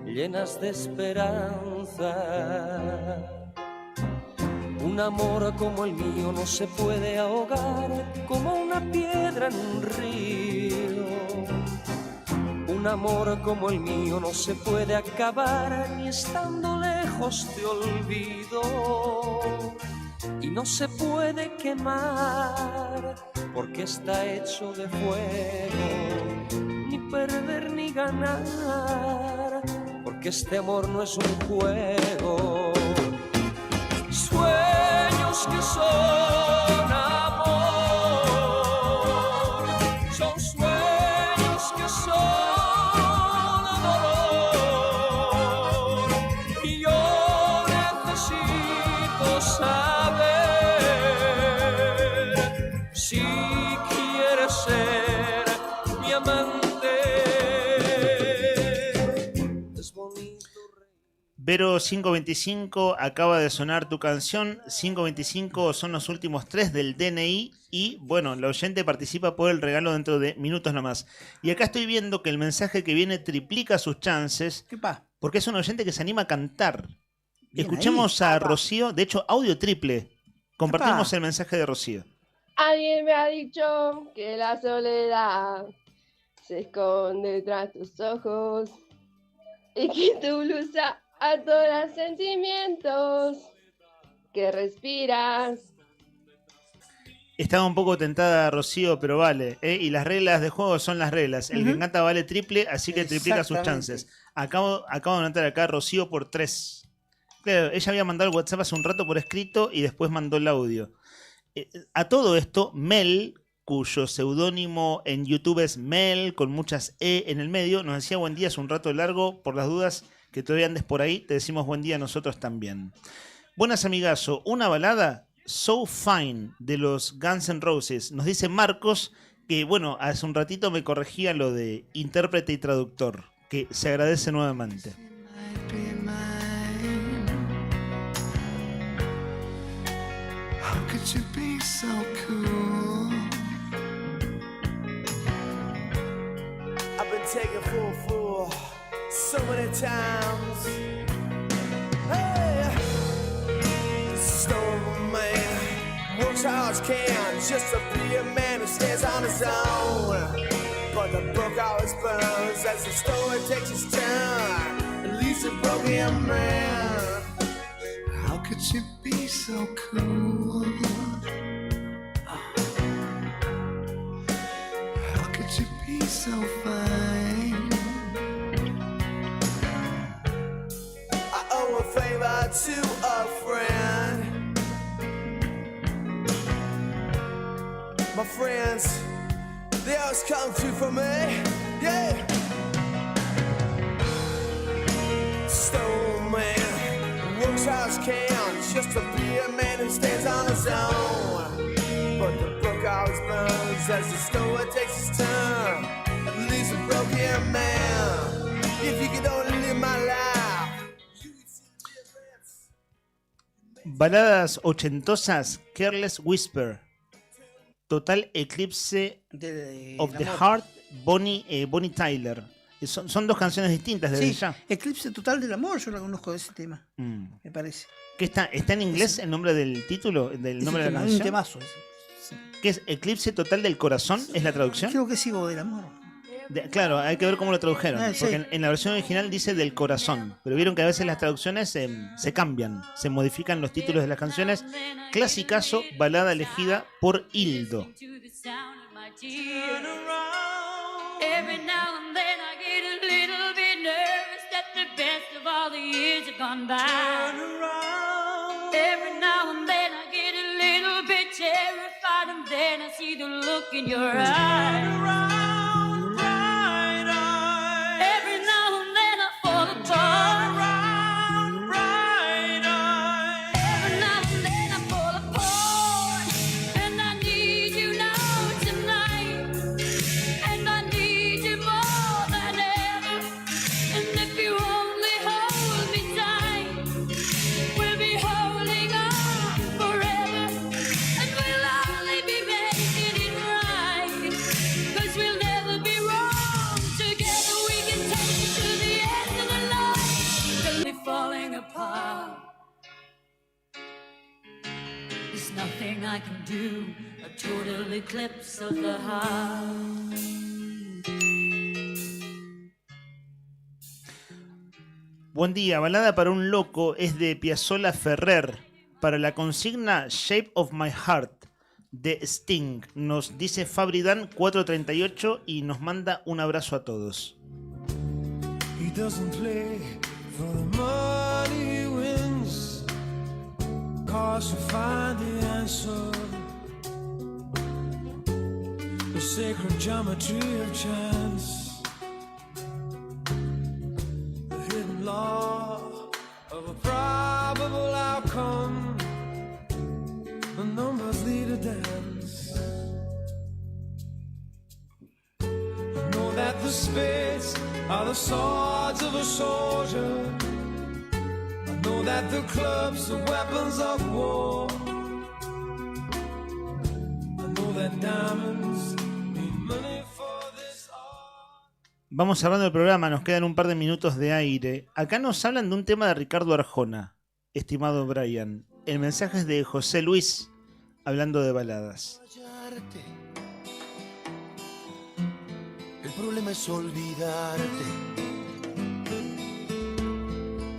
llenas de esperanza. Un amor como el mío no se puede ahogar como una piedra en un río. Un amor como el mío no se puede acabar ni estando lejos te olvido. Y no se puede quemar porque está hecho de fuego, ni perder ni ganar porque este amor no es un juego. Sueños que son amor, son sueños que son dolor, y yo necesito saber si quieres ser mi amante. Vero 525, acaba de sonar tu canción. 525 son los últimos 3 del DNI Y bueno, la oyente participa por el regalo dentro de minutos nomás. Y acá estoy viendo que el mensaje que viene triplica sus chances. Porque es un oyente que se anima a cantar. Bien Escuchemos ahí. a Rocío, de hecho, audio triple. Compartimos el mensaje de Rocío. Alguien me ha dicho que la soledad se esconde tras tus ojos y que tu blusa atora sentimientos que respiras. Estaba un poco tentada Rocío, pero vale. Y las reglas de juego son las reglas. El que canta vale triple, así que triplica sus chances. Acabo de anotar acá Rocío por 3. Claro, ella había mandado el WhatsApp hace un rato por escrito y después mandó el audio. A todo esto, Mel, cuyo seudónimo en YouTube es Mel, con muchas E en el medio, nos decía buen día hace un rato largo. Por las dudas que todavía andes por ahí, te decimos buen día a nosotros también. Buenas, amigazo. Una balada... So Fine de los Guns N' Roses. Nos dice Marcos que, bueno, hace un ratito me corregía lo de intérprete y traductor, que se agradece nuevamente. How could you be so cool? I've been taken for a fool so many times. Hey, stone man works hard as can just to be a man who stands on his own. But the book always burns as the story takes its turn and leaves a broken man. How could you be so cool? How could you be so fine? I owe a favor to a friend. My friends, they always come through for me, yeah. Stone man works hard as can just to be a man who stands on his own. But the book always burns as the story takes its turn and leaves a broken man. If you could only live my life. Baladas ochentosas, Careless Whisper, Total Eclipse of the Heart, Bonnie Tyler. Son dos canciones distintas desde ya. Eclipse Total del Amor, yo la conozco de ese tema, me parece. ¿Qué está en inglés el nombre del título, del nombre de la Un canción? temazo ese. ¿Qué es Eclipse Total del Corazón? ¿Es la traducción? Creo que sigo del amor. Claro, hay que ver cómo lo tradujeron. Sí. Porque en la versión original dice del corazón. Pero vieron que a veces las traducciones se cambian, se modifican los títulos de las canciones. Clasicazo, balada elegida por Hildo. Every now and then I get a little bit nervous that the best of all the years have gone by. Every now and then I get a little bit terrified, and then I see the look in your eyes. Every now and then I fall apart. Every now and then I fall apart, and I need you now tonight, and I need you more than ever. And if you only hold me tight, we'll be holding on forever, and we'll only be making it right, 'cause we'll never be wrong. Together we can take it to the end of the line, till we're falling apart. There's nothing I can do, a total eclipse of the heart. Buen día, balada para un loco es de Piazzolla Ferrer. Para la consigna Shape of My Heart de Sting. Nos dice Fabridan 438 y nos manda un abrazo a todos. He doesn't play for the money he wins, 'cause you find the answer. The sacred geometry of chance, the hidden law of a probable outcome. The numbers lead a dance. I know that the spades are the swords of a soldier. I know that the clubs are weapons of war. I know that diamonds need money for this. Vamos cerrando el programa, nos quedan un par de minutos de aire. Acá nos hablan de un tema de Ricardo Arjona, estimado Brian. El mensaje es de José Luis, hablando de baladas. El problema es olvidarte.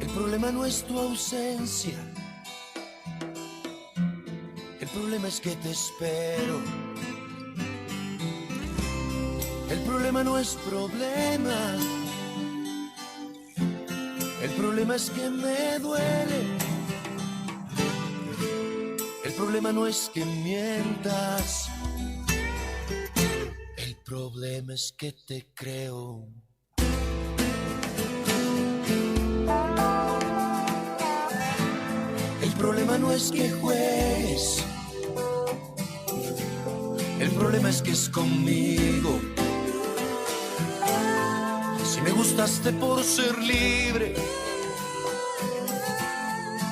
El problema no es tu ausencia. El problema es que te espero. El problema no es problema. El problema es que me duele. El problema no es que mientas. El problema es que te creo. El problema no es que juegues. El problema es que es conmigo. Si me gustaste por ser libre,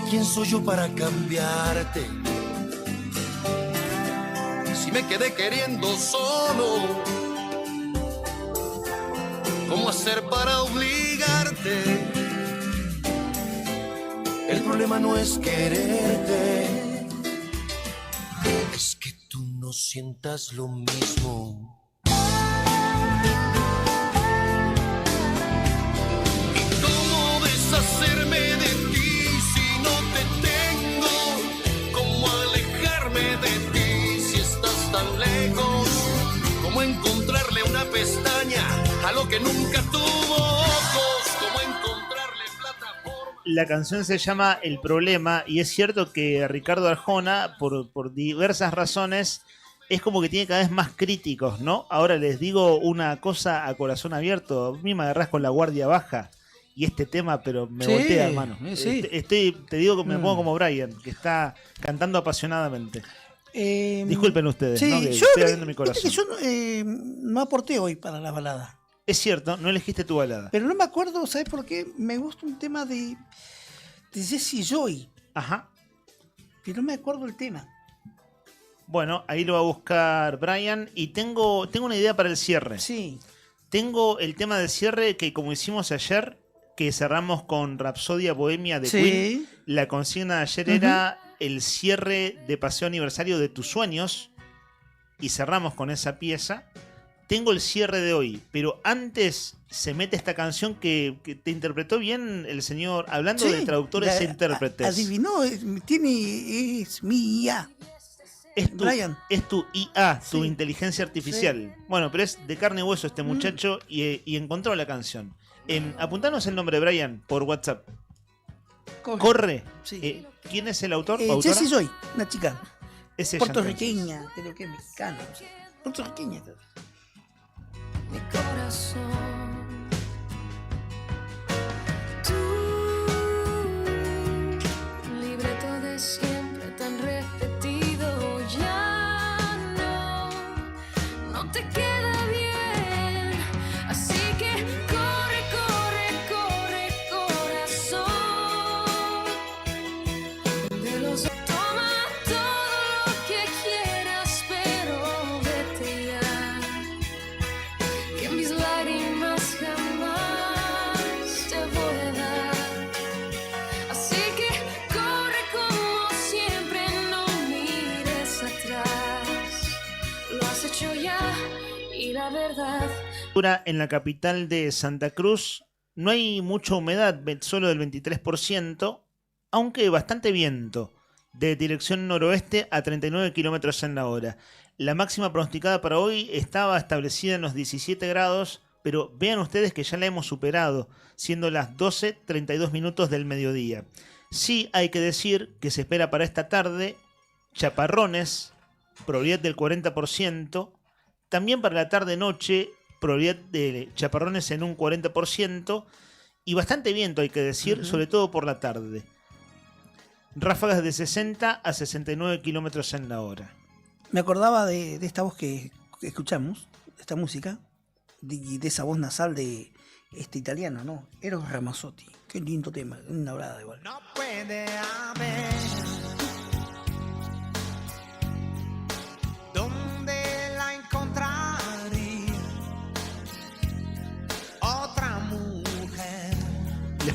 ¿quién soy yo para cambiarte? Si me quedé queriendo solo, ¿cómo hacer para obligarte? El problema no es quererte, es que tú no sientas lo mismo. ¿Y cómo deshacerme de ti si no te tengo? ¿Cómo alejarme de ti si estás tan lejos? ¿Cómo encontrarle una pestaña a lo que nunca tuvo ojos? ¿Cómo encontrarle plataforma? La canción se llama El Problema y es cierto que Ricardo Arjona, por diversas razones, es como que tiene cada vez más críticos, ¿no? Ahora les digo una cosa a corazón abierto. A mí me agarrás con la guardia baja y este tema, pero me voltea, hermano. Sí. Te digo que me pongo como Brian, que está cantando apasionadamente. Disculpen ustedes, sí, ¿no? Que yo, estoy abriendo mi corazón. que yo no aporté hoy para la balada. Es cierto, no elegiste tu balada. Pero no me acuerdo, ¿sabes por qué? Me gusta un tema de Jessie Joy. Ajá. Pero no me acuerdo el tema. Bueno, ahí lo va a buscar Brian. Y tengo una idea para el cierre. Sí. Tengo el tema del cierre que, como hicimos ayer, que cerramos con Rapsodia Bohemia de Queen. La consigna de ayer era el cierre de Paseo Aniversario de Tus Sueños. Y cerramos con esa pieza. Tengo el cierre de hoy, pero antes se mete esta canción que te interpretó bien el señor, hablando de traductores e intérpretes. Adivinó, es mi IA. Es tu IA, tu inteligencia artificial. Sí. Bueno, pero es de carne y hueso este muchacho y encontró la canción. Apuntanos el nombre, Brian, por WhatsApp. Corre. Sí. ¿Quién es el autor? Jessie Joy, una chica. Es ella, puertorriqueña, creo que es mexicana. O sea, puertorriqueña, creo. Mi corazón, tu libreto de siempre tan repetido ya no te queda bien, así que corre, corre, corre, corazón, de los dos toma todo lo que quieras, pero vete ya. Que mis lágrimas jamás te voy a dar. Así que corre como siempre, no mires atrás. Lo has hecho ya y la verdad. En la capital de Santa Cruz no hay mucha humedad, solo del 23%, aunque bastante viento, de dirección noroeste a 39 kilómetros en la hora. La máxima pronosticada para hoy estaba establecida en los 17 grados, pero vean ustedes que ya la hemos superado, siendo las 12:32 minutos del mediodía. Sí hay que decir que se espera para esta tarde chaparrones, probabilidad del 40%, también para la tarde-noche, probabilidad de chaparrones en un 40%, y bastante viento hay que decir, sobre todo por la tarde. Ráfagas de 60 a 69 kilómetros en la hora. Me acordaba de esta voz que escuchamos, de esta música, de esa voz nasal de este italiano, ¿no? Eros Ramazzotti. Qué lindo tema, una brada igual. No puede haber donde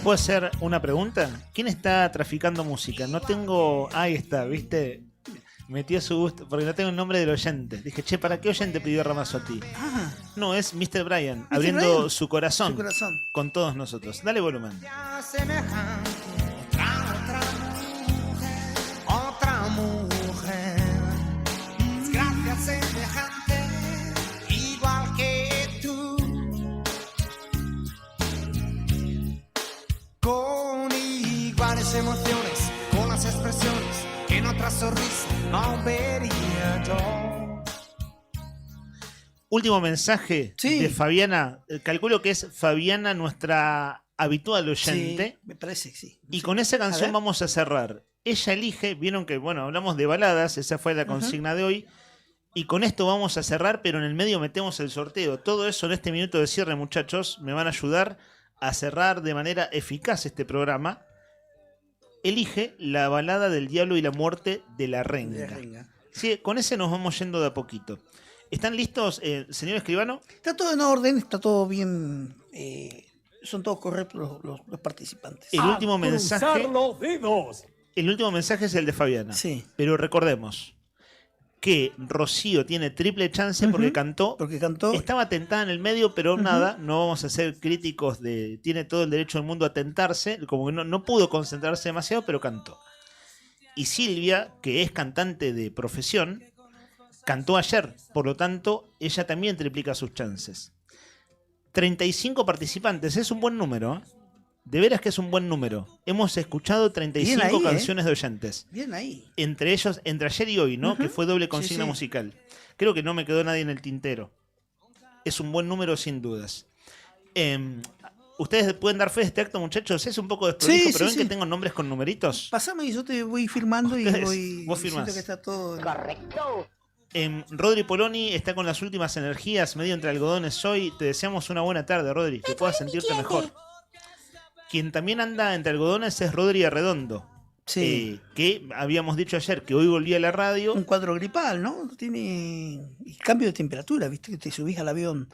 puedo hacer una pregunta? ¿Quién está traficando música? No tengo... Ahí está, ¿viste? Metió su gusto, porque no tengo el nombre del oyente. Dije, che, ¿para qué oyente pidió Ramazzotti? Ah, No, es Mr. Bryan, Mr. abriendo Bryan. su corazón, Su corazón. con todos nosotros. Dale volumen. Semejante, otra mujer, desgracia semejante, igual que tú, con iguales emociones, con las expresiones que en otra sonrisa no vería yo. Último mensaje Sí. de Fabiana. Calculo que es Fabiana, nuestra habitual oyente. Sí, me parece que sí. Y con esa A canción ver. vamos a cerrar. Ella elige, vieron que, bueno, hablamos de baladas, esa fue la consigna de hoy. Y con esto vamos a cerrar, pero en el medio metemos el sorteo. Todo eso en este minuto de cierre, muchachos, me van a ayudar a cerrar de manera eficaz este programa. Elige la balada del diablo y la muerte de la renga. Sí, con ese nos vamos yendo de a poquito. ¿Están listos, señor escribano? Está todo en orden, está todo bien. Son todos correctos los participantes. El último mensaje. El último mensaje es el de Fabiana. Sí. Pero recordemos que Rocío tiene triple chance porque cantó. Porque cantó. Estaba tentada en el medio, pero nada, no vamos a ser críticos de. Tiene todo el derecho del mundo a tentarse. Como que no pudo concentrarse demasiado, pero cantó. Y Silvia, que es cantante de profesión, cantó ayer. Por lo tanto, ella también triplica sus chances. 35 participantes, es un buen número, ¿eh? De veras que es un buen número. Hemos escuchado 35 Bien ahí, canciones de oyentes. Bien ahí. Entre ellos, entre ayer y hoy, ¿no? Que fue doble consigna sí. musical. Creo que no me quedó nadie en el tintero. Es un buen número sin dudas. ¿Ustedes pueden dar fe de este acto, muchachos? Es un poco desprolijo, Sí, pero sí, ven que sí. tengo nombres con numeritos. Pasame y yo te voy firmando y Ustedes, voy vos diciendo firmás. que está todo Correcto. Rodri Poloni está con las últimas energías, medio entre algodones hoy. Te deseamos una buena tarde, Rodri, que puedas sentirte mejor. Quien también anda entre algodones es Rodri Arredondo. Sí. Que habíamos dicho ayer que hoy volvía a la radio. un cuadro gripal, ¿no? Tiene y cambio de temperatura, viste que te subís al avión,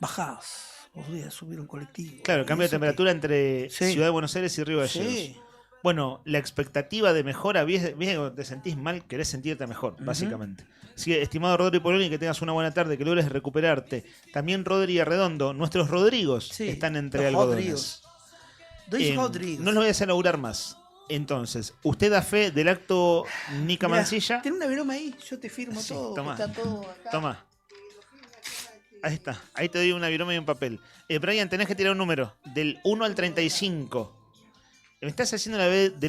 bajás, volvés a subir un colectivo. Claro, cambio de Eso temperatura entre Sí. Ciudad de Buenos Aires y Río Gallegos. Sí. Bueno, la expectativa de mejora, viste cuando te sentís mal, querés sentirte mejor, básicamente. Así que, estimado Rodri Poloni, que tengas una buena tarde, que logres recuperarte. También Rodri Arredondo, nuestros Rodrigos están entre los algodones. Rodrigos. Dos Rodrigos. No los voy a hacer laburar más. Entonces, ¿usted da fe del acto Nica Mirá, Mancilla? Tiene una viroma ahí, yo te firmo todo. toma. Está todo acá. Toma. Ahí está. Ahí te doy una viroma y un papel. Brian, tenés que tirar un número. Del 1 al 35. Me estás haciendo la B de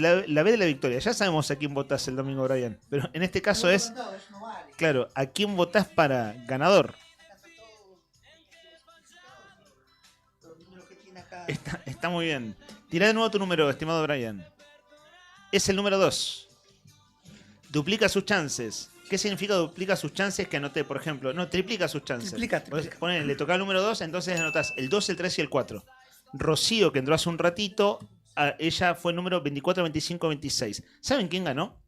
la victoria. Ya sabemos a quién votás el domingo, Brian. Pero en este caso es... Claro, ¿a quién votás para ganador? Está muy bien. Tirá de nuevo tu número, estimado Brian. Es el número 2. Duplica sus chances. ¿Qué significa duplica sus chances? Que anoté, por ejemplo. No, triplica sus chances. Triplica. Ponele, le toca el número 2, entonces anotás el 2, el 3 y el 4. Rocío, que entró hace un ratito, ella fue el número 24, 25, 26. ¿Saben quién ganó?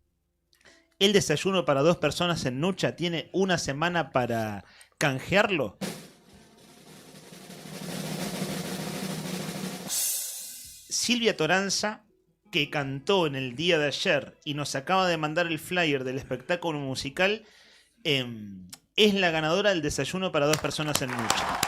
El desayuno para 2 personas en Nucha tiene una semana para canjearlo. Silvia Toranza, que cantó en el día de ayer y nos acaba de mandar el flyer del espectáculo musical, es la ganadora del desayuno para 2 personas en Nucha.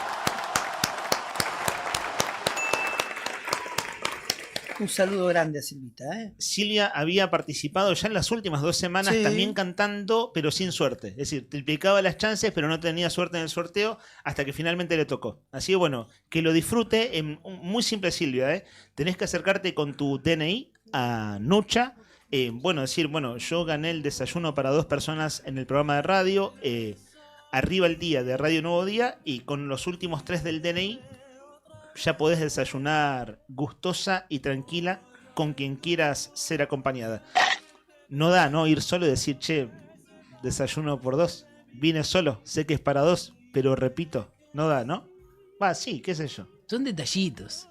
Un saludo grande a Silvita, ¿eh? Silvia había participado ya en las últimas 2 semanas Sí. también cantando, pero sin suerte. Es decir, triplicaba las chances, pero no tenía suerte en el sorteo hasta que finalmente le tocó. Así que bueno, que lo disfrute. Muy simple, Silvia, ¿eh? Tenés que acercarte con tu DNI a Nucha. Decir, yo gané el desayuno para 2 personas en el programa de radio. Arriba el día de Radio Nuevo Día y con los últimos 3 del DNI ya podés desayunar gustosa y tranquila con quien quieras ser acompañada. No da, ¿no? Ir solo y decir, che, desayuno por 2. Vine solo, sé que es para 2, pero repito, no da, ¿no? Sí, qué sé yo. Son detallitos.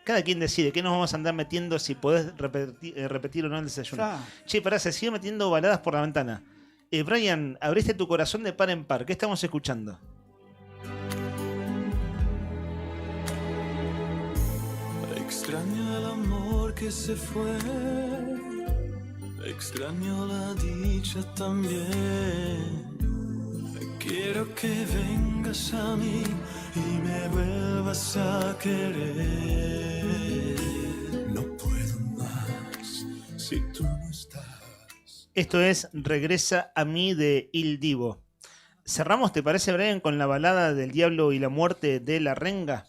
Cada quien decide qué nos vamos a andar metiendo, si podés repetir o no el desayuno. Claro. Che, pará, se sigue metiendo baladas por la ventana. Brian, abriste tu corazón de par en par. ¿Qué estamos escuchando? Extraño el amor que se fue, extraño la dicha también. Quiero que vengas a mí y me vuelvas a querer. No puedo más si tú no estás. Esto es Regresa a mí de Il Divo. Cerramos, ¿te parece, Brian, con la balada del Diablo y la Muerte de la Renga,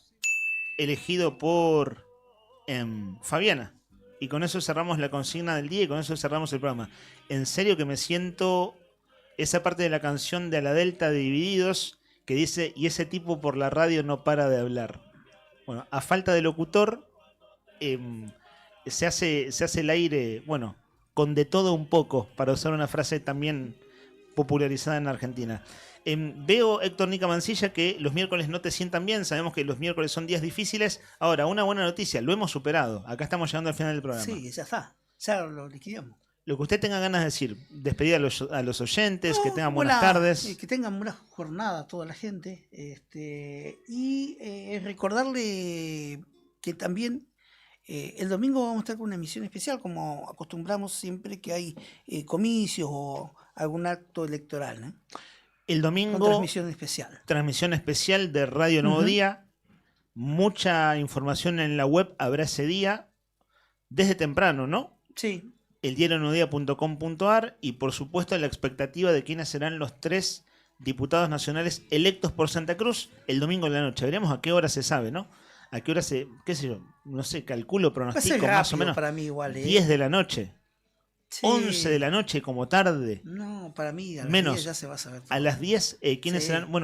elegido por Fabiana? Y con eso cerramos la consigna del día y con eso cerramos el programa. En serio que me siento esa parte de la canción de A la Delta de Divididos que dice: y ese tipo por la radio no para de hablar. Bueno, a falta de locutor, se hace el aire, bueno, con de todo un poco, para usar una frase también popularizada en Argentina. Veo, Héctor Nica Mancilla, que los miércoles no te sientan bien. Sabemos que los miércoles son días difíciles. Ahora, una buena noticia, lo hemos superado. Acá estamos llegando al final del programa. Sí, ya está. Ya lo liquidamos. Lo que usted tenga ganas de decir, despedir a los oyentes, que tengan buenas tardes. Que tengan buena jornada a toda la gente. Y recordarle que también el domingo vamos a estar con una emisión especial, como acostumbramos siempre que hay comicios o algún acto electoral, ¿no? El domingo, con transmisión especial. Transmisión especial de Radio Nuevo Día. Mucha información en la web habrá ese día, desde temprano, ¿no? Sí. eldiarionuevodía.com.ar y por supuesto la expectativa de quiénes serán los 3 diputados nacionales electos por Santa Cruz el domingo en la noche. Veremos a qué hora se sabe, ¿no? A qué hora qué sé yo, no sé, calculo, pronostico más o menos. Para mí igual, 10 de la noche. Sí. 11 de la noche como tarde. No, para mí a las menos 10 ya se va a saber todo. A las 10, ¿quiénes serán? Bueno,